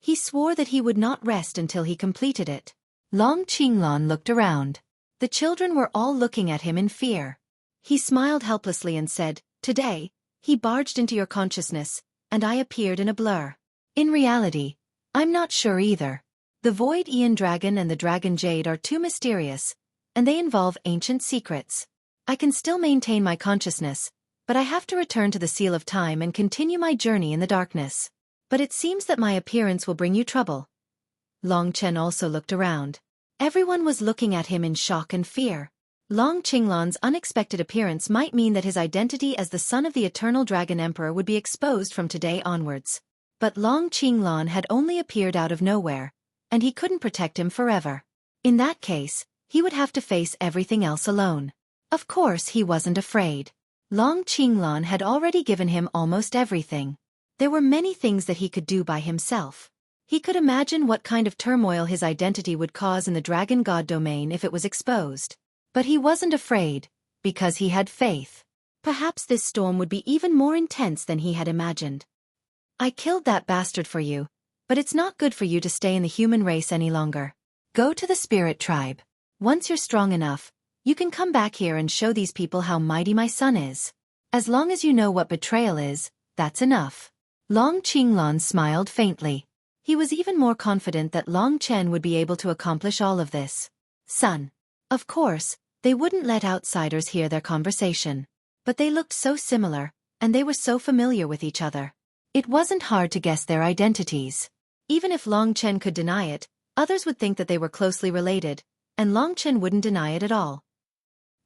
He swore that he would not rest until he completed it. Long Qinglong looked around. The children were all looking at him in fear. He smiled helplessly and said, "Today, he barged into your consciousness, and I appeared in a blur. In reality, I'm not sure either. The Void Aeon Dragon and the Dragon Jade are too mysterious, and they involve ancient secrets. I can still maintain my consciousness, but I have to return to the Seal of Time and continue my journey in the darkness. But it seems that my appearance will bring you trouble." Long Chen also looked around. Everyone was looking at him in shock and fear. Long Qinglong's unexpected appearance might mean that his identity as the son of the Eternal Dragon Emperor would be exposed from today onwards. But Long Qinglong had only appeared out of nowhere, and he couldn't protect him forever. In that case, he would have to face everything else alone. Of course he wasn't afraid. Long Qinglong had already given him almost everything. There were many things that he could do by himself. He could imagine what kind of turmoil his identity would cause in the Dragon God domain if it was exposed. But he wasn't afraid, because he had faith. Perhaps this storm would be even more intense than he had imagined. "I killed that bastard for you, but it's not good for you to stay in the human race any longer. Go to the spirit tribe. Once you're strong enough, you can come back here and show these people how mighty my son is. As long as you know what betrayal is, that's enough." Long Qinglong smiled faintly. He was even more confident that Long Chen would be able to accomplish all of this. "Son." Of course, they wouldn't let outsiders hear their conversation. But they looked so similar, and they were so familiar with each other. It wasn't hard to guess their identities. Even if Long Chen could deny it, others would think that they were closely related, and Long Chen wouldn't deny it at all.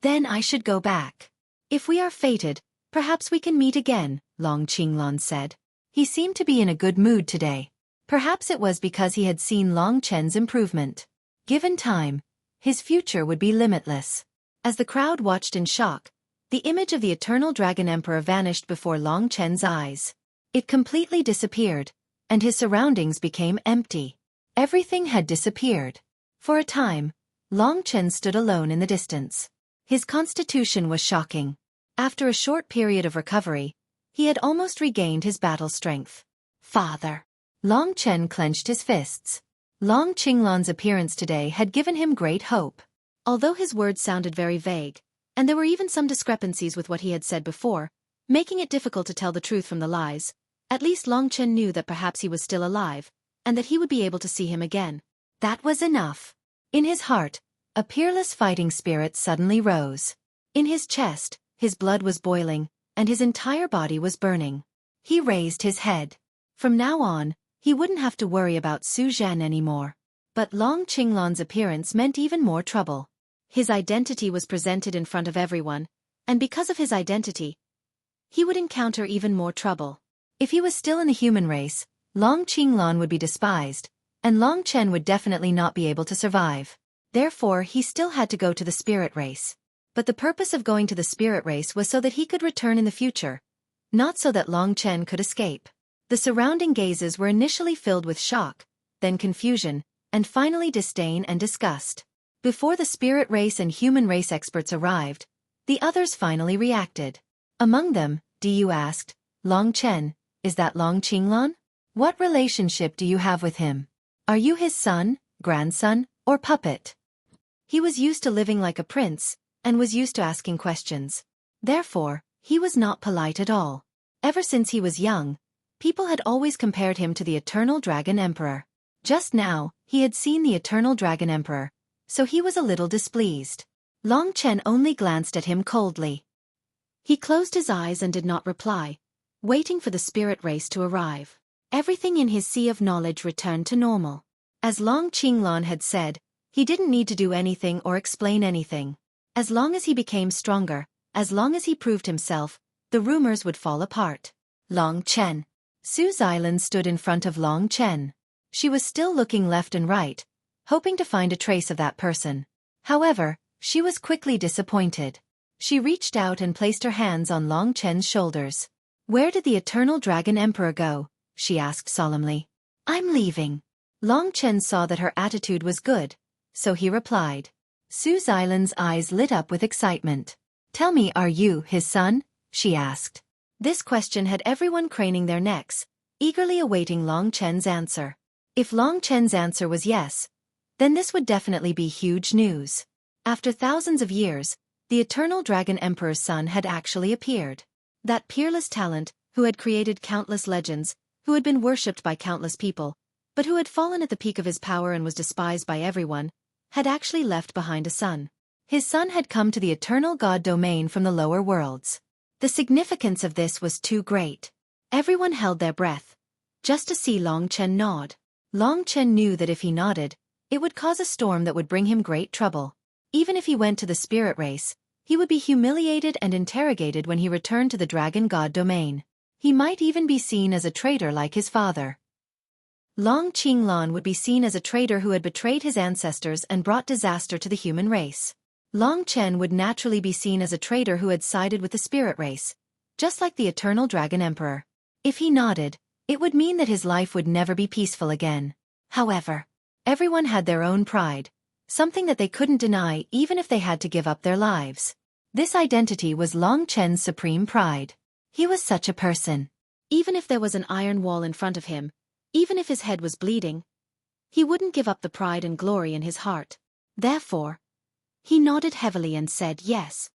"Then I should go back. If we are fated, perhaps we can meet again," Long Qinglong said. He seemed to be in a good mood today. Perhaps it was because he had seen Long Chen's improvement. Given time, his future would be limitless. As the crowd watched in shock, the image of the Eternal Dragon Emperor vanished before Long Chen's eyes. It completely disappeared, and his surroundings became empty. Everything had disappeared. For a time, Long Chen stood alone in the distance. His constitution was shocking. After a short period of recovery, he had almost regained his battle strength. "Father." Long Chen clenched his fists. Long Qinglong's appearance today had given him great hope. Although his words sounded very vague, and there were even some discrepancies with what he had said before, making it difficult to tell the truth from the lies, at least Long Chen knew that perhaps he was still alive, and that he would be able to see him again. That was enough. In his heart, a peerless fighting spirit suddenly rose. In his chest, his blood was boiling, and his entire body was burning. He raised his head. From now on, he wouldn't have to worry about Su Zhan anymore. But Long Qinglong's appearance meant even more trouble. His identity was presented in front of everyone, and because of his identity, he would encounter even more trouble. If he was still in the human race, Long Qinglong would be despised, and Long Chen would definitely not be able to survive. Therefore, he still had to go to the spirit race. But the purpose of going to the spirit race was so that he could return in the future, not so that Long Chen could escape. The surrounding gazes were initially filled with shock, then confusion, and finally disdain and disgust. Before the spirit race and human race experts arrived, the others finally reacted. Among them, Du asked, Long Chen, is that Long Qinglan? What relationship do you have with him? Are you his son, grandson, or puppet? He was used to living like a prince, and was used to asking questions. Therefore, he was not polite at all. Ever since he was young, people had always compared him to the Eternal Dragon Emperor. Just now, he had seen the Eternal Dragon Emperor, so he was a little displeased. Long Chen only glanced at him coldly. He closed his eyes and did not reply, waiting for the spirit race to arrive. Everything in his sea of knowledge returned to normal. As Long Qinglan had said, he didn't need to do anything or explain anything. As long as he became stronger, as long as he proved himself, the rumors would fall apart. Long Chen. Su Xilan stood in front of Long Chen. She was still looking left and right, hoping to find a trace of that person. However, she was quickly disappointed. She reached out and placed her hands on Long Chen's shoulders. Where did the Eternal Dragon Emperor go? She asked solemnly. I'm leaving. Long Chen saw that her attitude was good, so he replied. Su Xilan's eyes lit up with excitement. Tell me, are you his son? She asked. This question had everyone craning their necks, eagerly awaiting Long Chen's answer. If Long Chen's answer was yes, then this would definitely be huge news. After thousands of years, the Eternal Dragon Emperor's son had actually appeared. That peerless talent, who had created countless legends, who had been worshipped by countless people, but who had fallen at the peak of his power and was despised by everyone, had actually left behind a son. His son had come to the Eternal God domain from the lower worlds. The significance of this was too great. Everyone held their breath, just to see Long Chen nod. Long Chen knew that if he nodded, it would cause a storm that would bring him great trouble. Even if he went to the spirit race, he would be humiliated and interrogated when he returned to the Dragon God domain. He might even be seen as a traitor like his father. Long Qinglan would be seen as a traitor who had betrayed his ancestors and brought disaster to the human race. Long Chen would naturally be seen as a traitor who had sided with the spirit race, just like the Eternal Dragon Emperor. If he nodded, it would mean that his life would never be peaceful again. However, everyone had their own pride, something that they couldn't deny even if they had to give up their lives. This identity was Long Chen's supreme pride. He was such a person. Even if there was an iron wall in front of him, even if his head was bleeding, he wouldn't give up the pride and glory in his heart. Therefore, he nodded heavily and said yes.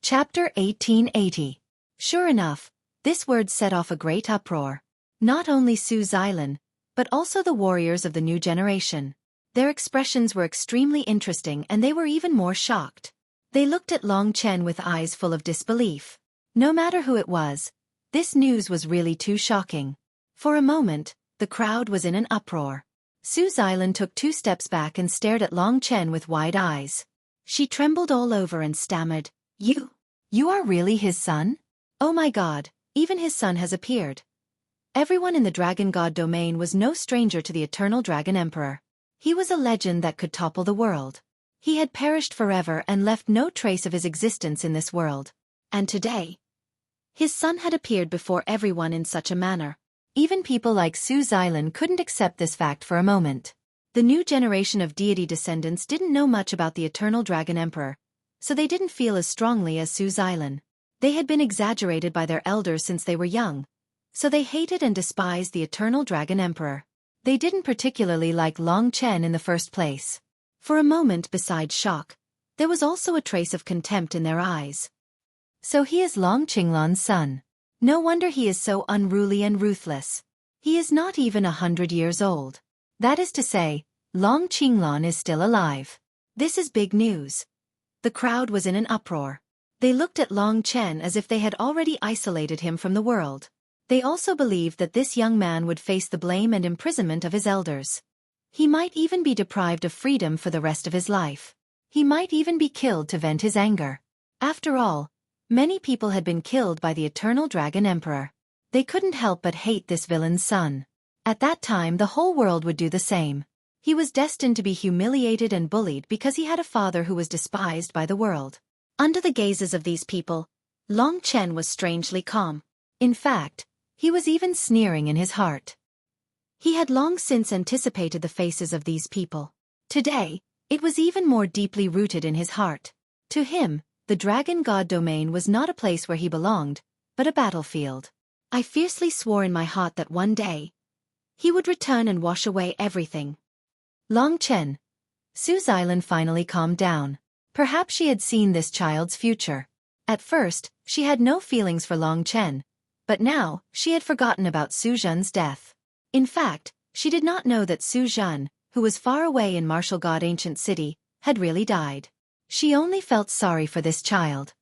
Chapter 1880. Sure enough, this word set off a great uproar. Not only Su Xilan, but also the warriors of the new generation. Their expressions were extremely interesting and they were even more shocked. They looked at Long Chen with eyes full of disbelief. No matter who it was, this news was really too shocking. For a moment, the crowd was in an uproar. Su Xilan took 2 steps back and stared at Long Chen with wide eyes. She trembled all over and stammered, You are really his son? Oh my God, even his son has appeared. Everyone in the Dragon God domain was no stranger to the Eternal Dragon Emperor. He was a legend that could topple the world. He had perished forever and left no trace of his existence in this world. And today, his son had appeared before everyone in such a manner. Even people like Su Xilan couldn't accept this fact for a moment. The new generation of deity descendants didn't know much about the Eternal Dragon Emperor, so they didn't feel as strongly as Su Xilan. They had been exaggerated by their elders since they were young, so they hated and despised the Eternal Dragon Emperor. They didn't particularly like Long Chen in the first place. For a moment, besides shock, there was also a trace of contempt in their eyes. So he is Long Qinglan's son. No wonder he is so unruly and ruthless. He is not even 100 years old. That is to say, Long Qinglan is still alive. This is big news. The crowd was in an uproar. They looked at Long Chen as if they had already isolated him from the world. They also believed that this young man would face the blame and imprisonment of his elders. He might even be deprived of freedom for the rest of his life. He might even be killed to vent his anger. After all, many people had been killed by the eternal Dragon Emperor. They couldn't help but hate this villain's son. At that time the whole world would do the same. He was destined to be humiliated and bullied because he had a father who was despised by the world. Under the gazes of these people, Long Chen was strangely calm. In fact, he was even sneering in his heart. He had long since anticipated the faces of these people. Today, it was even more deeply rooted in his heart. To him, the Dragon God domain was not a place where he belonged, but a battlefield. I fiercely swore in my heart that one day, he would return and wash away everything. Long Chen. Su Xilan finally calmed down. Perhaps she had seen this child's future. At first, she had no feelings for Long Chen, but now, she had forgotten about Su Zhen's death. In fact, she did not know that Su Zhen, who was far away in Martial God Ancient City, had really died. She only felt sorry for this child.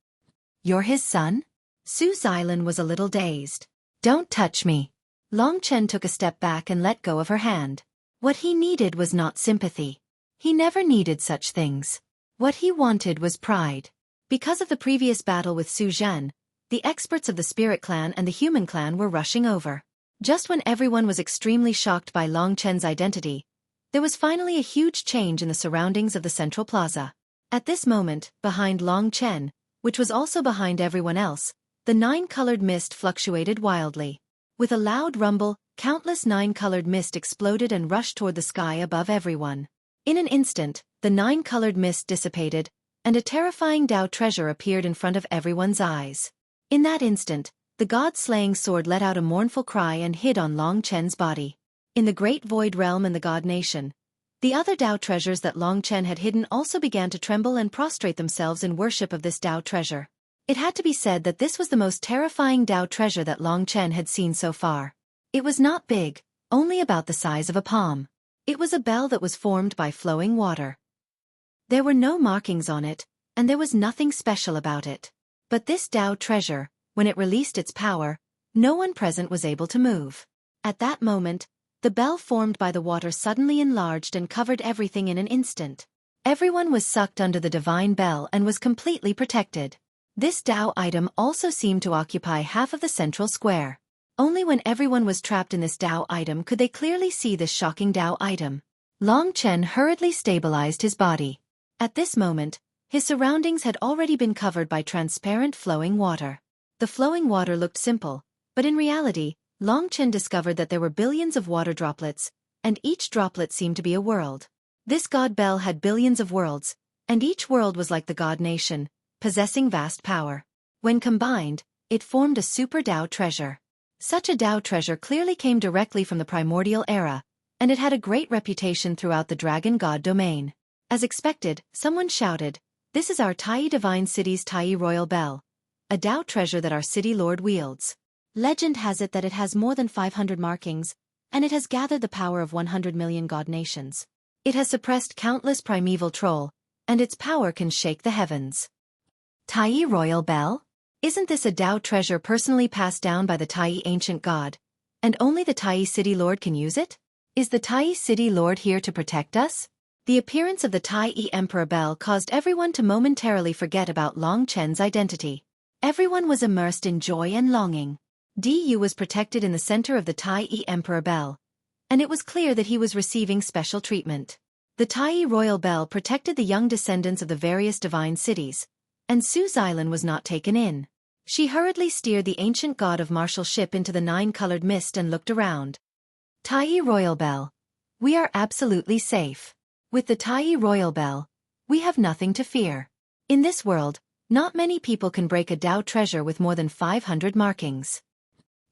You're his son? Su Xilan was a little dazed. Don't touch me. Long Chen took a step back and let go of her hand. What he needed was not sympathy. He never needed such things. What he wanted was pride. Because of the previous battle with Su Zhen, the experts of the Spirit Clan and the Human Clan were rushing over. Just when everyone was extremely shocked by Long Chen's identity, there was finally a huge change in the surroundings of the central plaza. At this moment, behind Long Chen, which was also behind everyone else, the nine-colored mist fluctuated wildly. With a loud rumble, countless nine-colored mist exploded and rushed toward the sky above everyone. In an instant, the nine-colored mist dissipated, and a terrifying Dao treasure appeared in front of everyone's eyes. In that instant, the god-slaying sword let out a mournful cry and hid on Long Chen's body. In the Great Void Realm and the God Nation, the other Dao treasures that Long Chen had hidden also began to tremble and prostrate themselves in worship of this Dao treasure. It had to be said that this was the most terrifying Dao treasure that Long Chen had seen so far. It was not big, only about the size of a palm. It was a bell that was formed by flowing water. There were no markings on it, and there was nothing special about it. But this Dao treasure, when it released its power, no one present was able to move. At that moment, the bell formed by the water suddenly enlarged and covered everything in an instant. Everyone was sucked under the divine bell and was completely protected. This Dao item also seemed to occupy half of the central square. Only when everyone was trapped in this Dao item could they clearly see this shocking Dao item. Long Chen hurriedly stabilized his body. At this moment, his surroundings had already been covered by transparent flowing water. The flowing water looked simple, but in reality, Long Chen discovered that there were billions of water droplets, and each droplet seemed to be a world. This God Bell had billions of worlds, and each world was like the God Nation, possessing vast power. When combined, it formed a super Dao treasure. Such a Dao treasure clearly came directly from the primordial era, and it had a great reputation throughout the Dragon God domain. As expected, someone shouted, "This is our Tai Divine City's Tai Royal Bell, a Dao treasure that our city lord wields. Legend has it that it has more than 500 markings, and it has gathered the power of 100 million god nations. It has suppressed countless primeval troll, and its power can shake the heavens." Tai Royal Bell? Isn't this a Dao treasure personally passed down by the Tai ancient god, and only the Tai city lord can use it? Is the Tai city lord here to protect us? The appearance of the Tai Emperor Bell caused everyone to momentarily forget about Long Chen's identity. Everyone was immersed in joy and longing. Du was protected in the center of the Tai Emperor Bell, and it was clear that he was receiving special treatment. The Tai Royal Bell protected the young descendants of the various divine cities, and Su Xilan was not taken in. She hurriedly steered the ancient god of martial ship into the nine-colored mist and looked around. Tai Royal Bell. We are absolutely safe. With the Tai Royal Bell, we have nothing to fear. In this world, not many people can break a Dao treasure with more than 500 markings.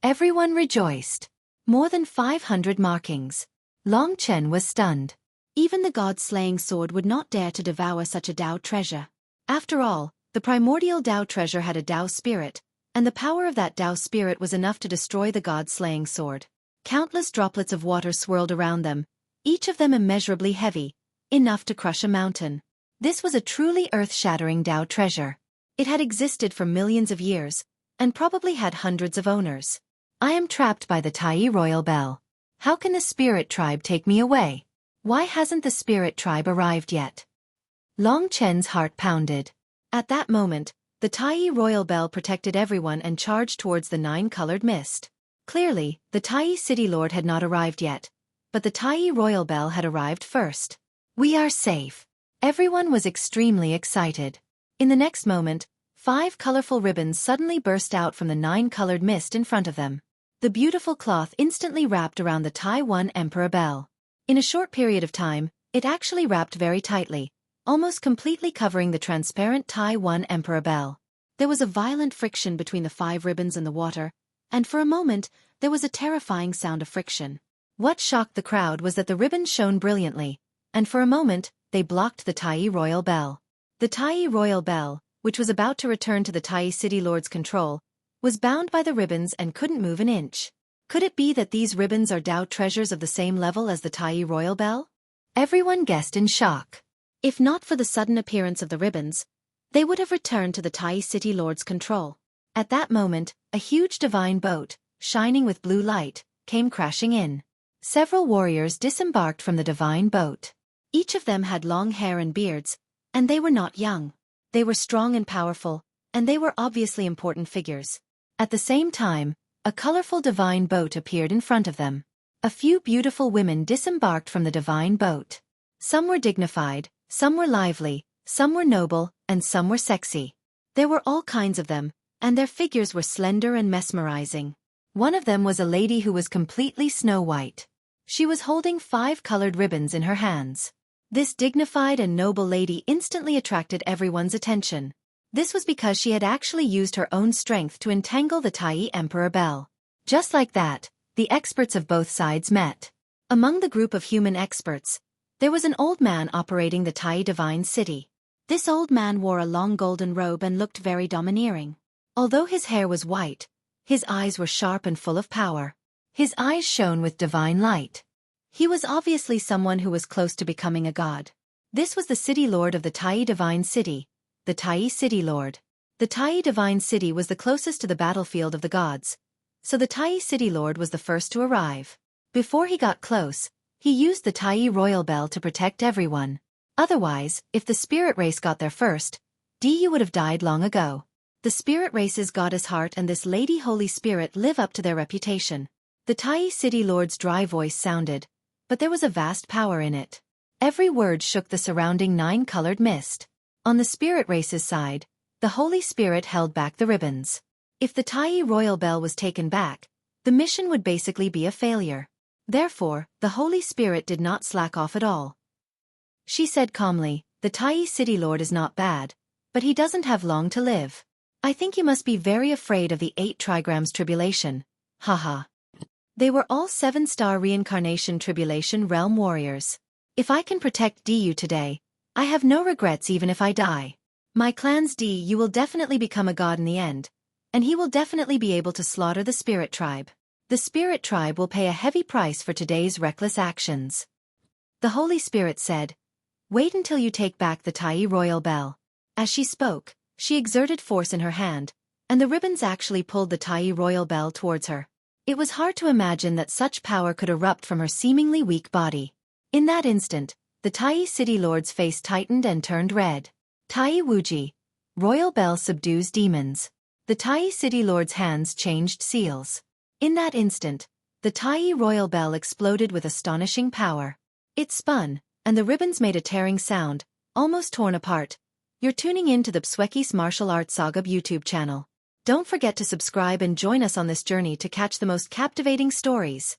Everyone rejoiced. More than 500 markings. Long Chen was stunned. Even the god-slaying sword would not dare to devour such a Dao treasure. After all, the primordial Dao treasure had a Dao spirit, and the power of that Dao spirit was enough to destroy the god-slaying sword. Countless droplets of water swirled around them, each of them immeasurably heavy, enough to crush a mountain. This was a truly earth-shattering Dao treasure. It had existed for millions of years, and probably had hundreds of owners. I am trapped by the Tai Royal Bell. How can the spirit tribe take me away? Why hasn't the spirit tribe arrived yet? Long Chen's heart pounded. At that moment, the Tai royal bell protected everyone and charged towards the nine-colored mist. Clearly, the Tai city lord had not arrived yet, but the Tai royal bell had arrived first. We are safe. Everyone was extremely excited. In the next moment, 5 colorful ribbons suddenly burst out from the 9-colored mist in front of them. The beautiful cloth instantly wrapped around the Tai-1 Emperor bell. In a short period of time, it actually wrapped very tightly, almost completely covering the transparent Tai-1 Emperor bell. There was a violent friction between the 5 ribbons and the water, and for a moment, there was a terrifying sound of friction. What shocked the crowd was that the ribbons shone brilliantly, and for a moment, they blocked the Tai royal bell. The Tai royal bell, which was about to return to the Tai city lord's control, was bound by the ribbons and couldn't move an inch. Could it be that these ribbons are Tao treasures of the same level as the Tai royal bell? Everyone guessed in shock. If not for the sudden appearance of the ribbons, they would have returned to the Tai city lord's control. At that moment, a huge divine boat, shining with blue light, came crashing in. Several warriors disembarked from the divine boat. Each of them had long hair and beards, and they were not young. They were strong and powerful, and they were obviously important figures. At the same time, a colorful divine boat appeared in front of them. A few beautiful women disembarked from the divine boat. Some were dignified, some were lively, some were noble, and some were sexy. There were all kinds of them, and their figures were slender and mesmerizing. One of them was a lady who was completely snow white. She was holding 5 colored ribbons in her hands. This dignified and noble lady instantly attracted everyone's attention. This was because she had actually used her own strength to entangle the Tai Emperor bell. Just like that, the experts of both sides met. Among the group of human experts, there was an old man operating the Tai divine city. This old man wore a long golden robe and looked very domineering. Although his hair was white, his eyes were sharp and full of power. His eyes shone with divine light. He was obviously someone who was close to becoming a god. This was the city lord of the Tai divine city, the Tai city lord. The Tai divine city was the closest to the battlefield of the gods, so the Tai city lord was the first to arrive. Before he got close, he used the Tai royal bell to protect everyone. Otherwise, if the spirit race got there first, Du would have died long ago. The spirit race's goddess heart and this lady holy spirit live up to their reputation. The Tai city lord's dry voice sounded, but there was a vast power in it. Every word shook the surrounding 9-colored mist. On the spirit race's side, the Holy Spirit held back the ribbons. If the Tai royal bell was taken back, the mission would basically be a failure. Therefore, the Holy Spirit did not slack off at all. She said calmly, "The Tai city lord is not bad, but he doesn't have long to live. I think you must be very afraid of the 8 trigrams tribulation. Haha." They were all 7-star reincarnation tribulation realm warriors. If I can protect Du today, I have no regrets even if I die. My clan's Du will definitely become a god in the end, and he will definitely be able to slaughter the spirit tribe. The spirit tribe will pay a heavy price for today's reckless actions. The Holy Spirit said, "Wait until you take back the Tai royal bell." As she spoke, she exerted force in her hand, and the ribbons actually pulled the Tai royal bell towards her. It was hard to imagine that such power could erupt from her seemingly weak body. In that instant, the Tai city lord's face tightened and turned red. Tai Wuji, royal bell subdues demons. The Tai city lord's hands changed seals. In that instant, the Tai royal bell exploded with astonishing power. It spun, and the ribbons made a tearing sound, almost torn apart. You're tuning in to the Xueqi's Martial Arts Saga YouTube channel. Don't forget to subscribe and join us on this journey to catch the most captivating stories.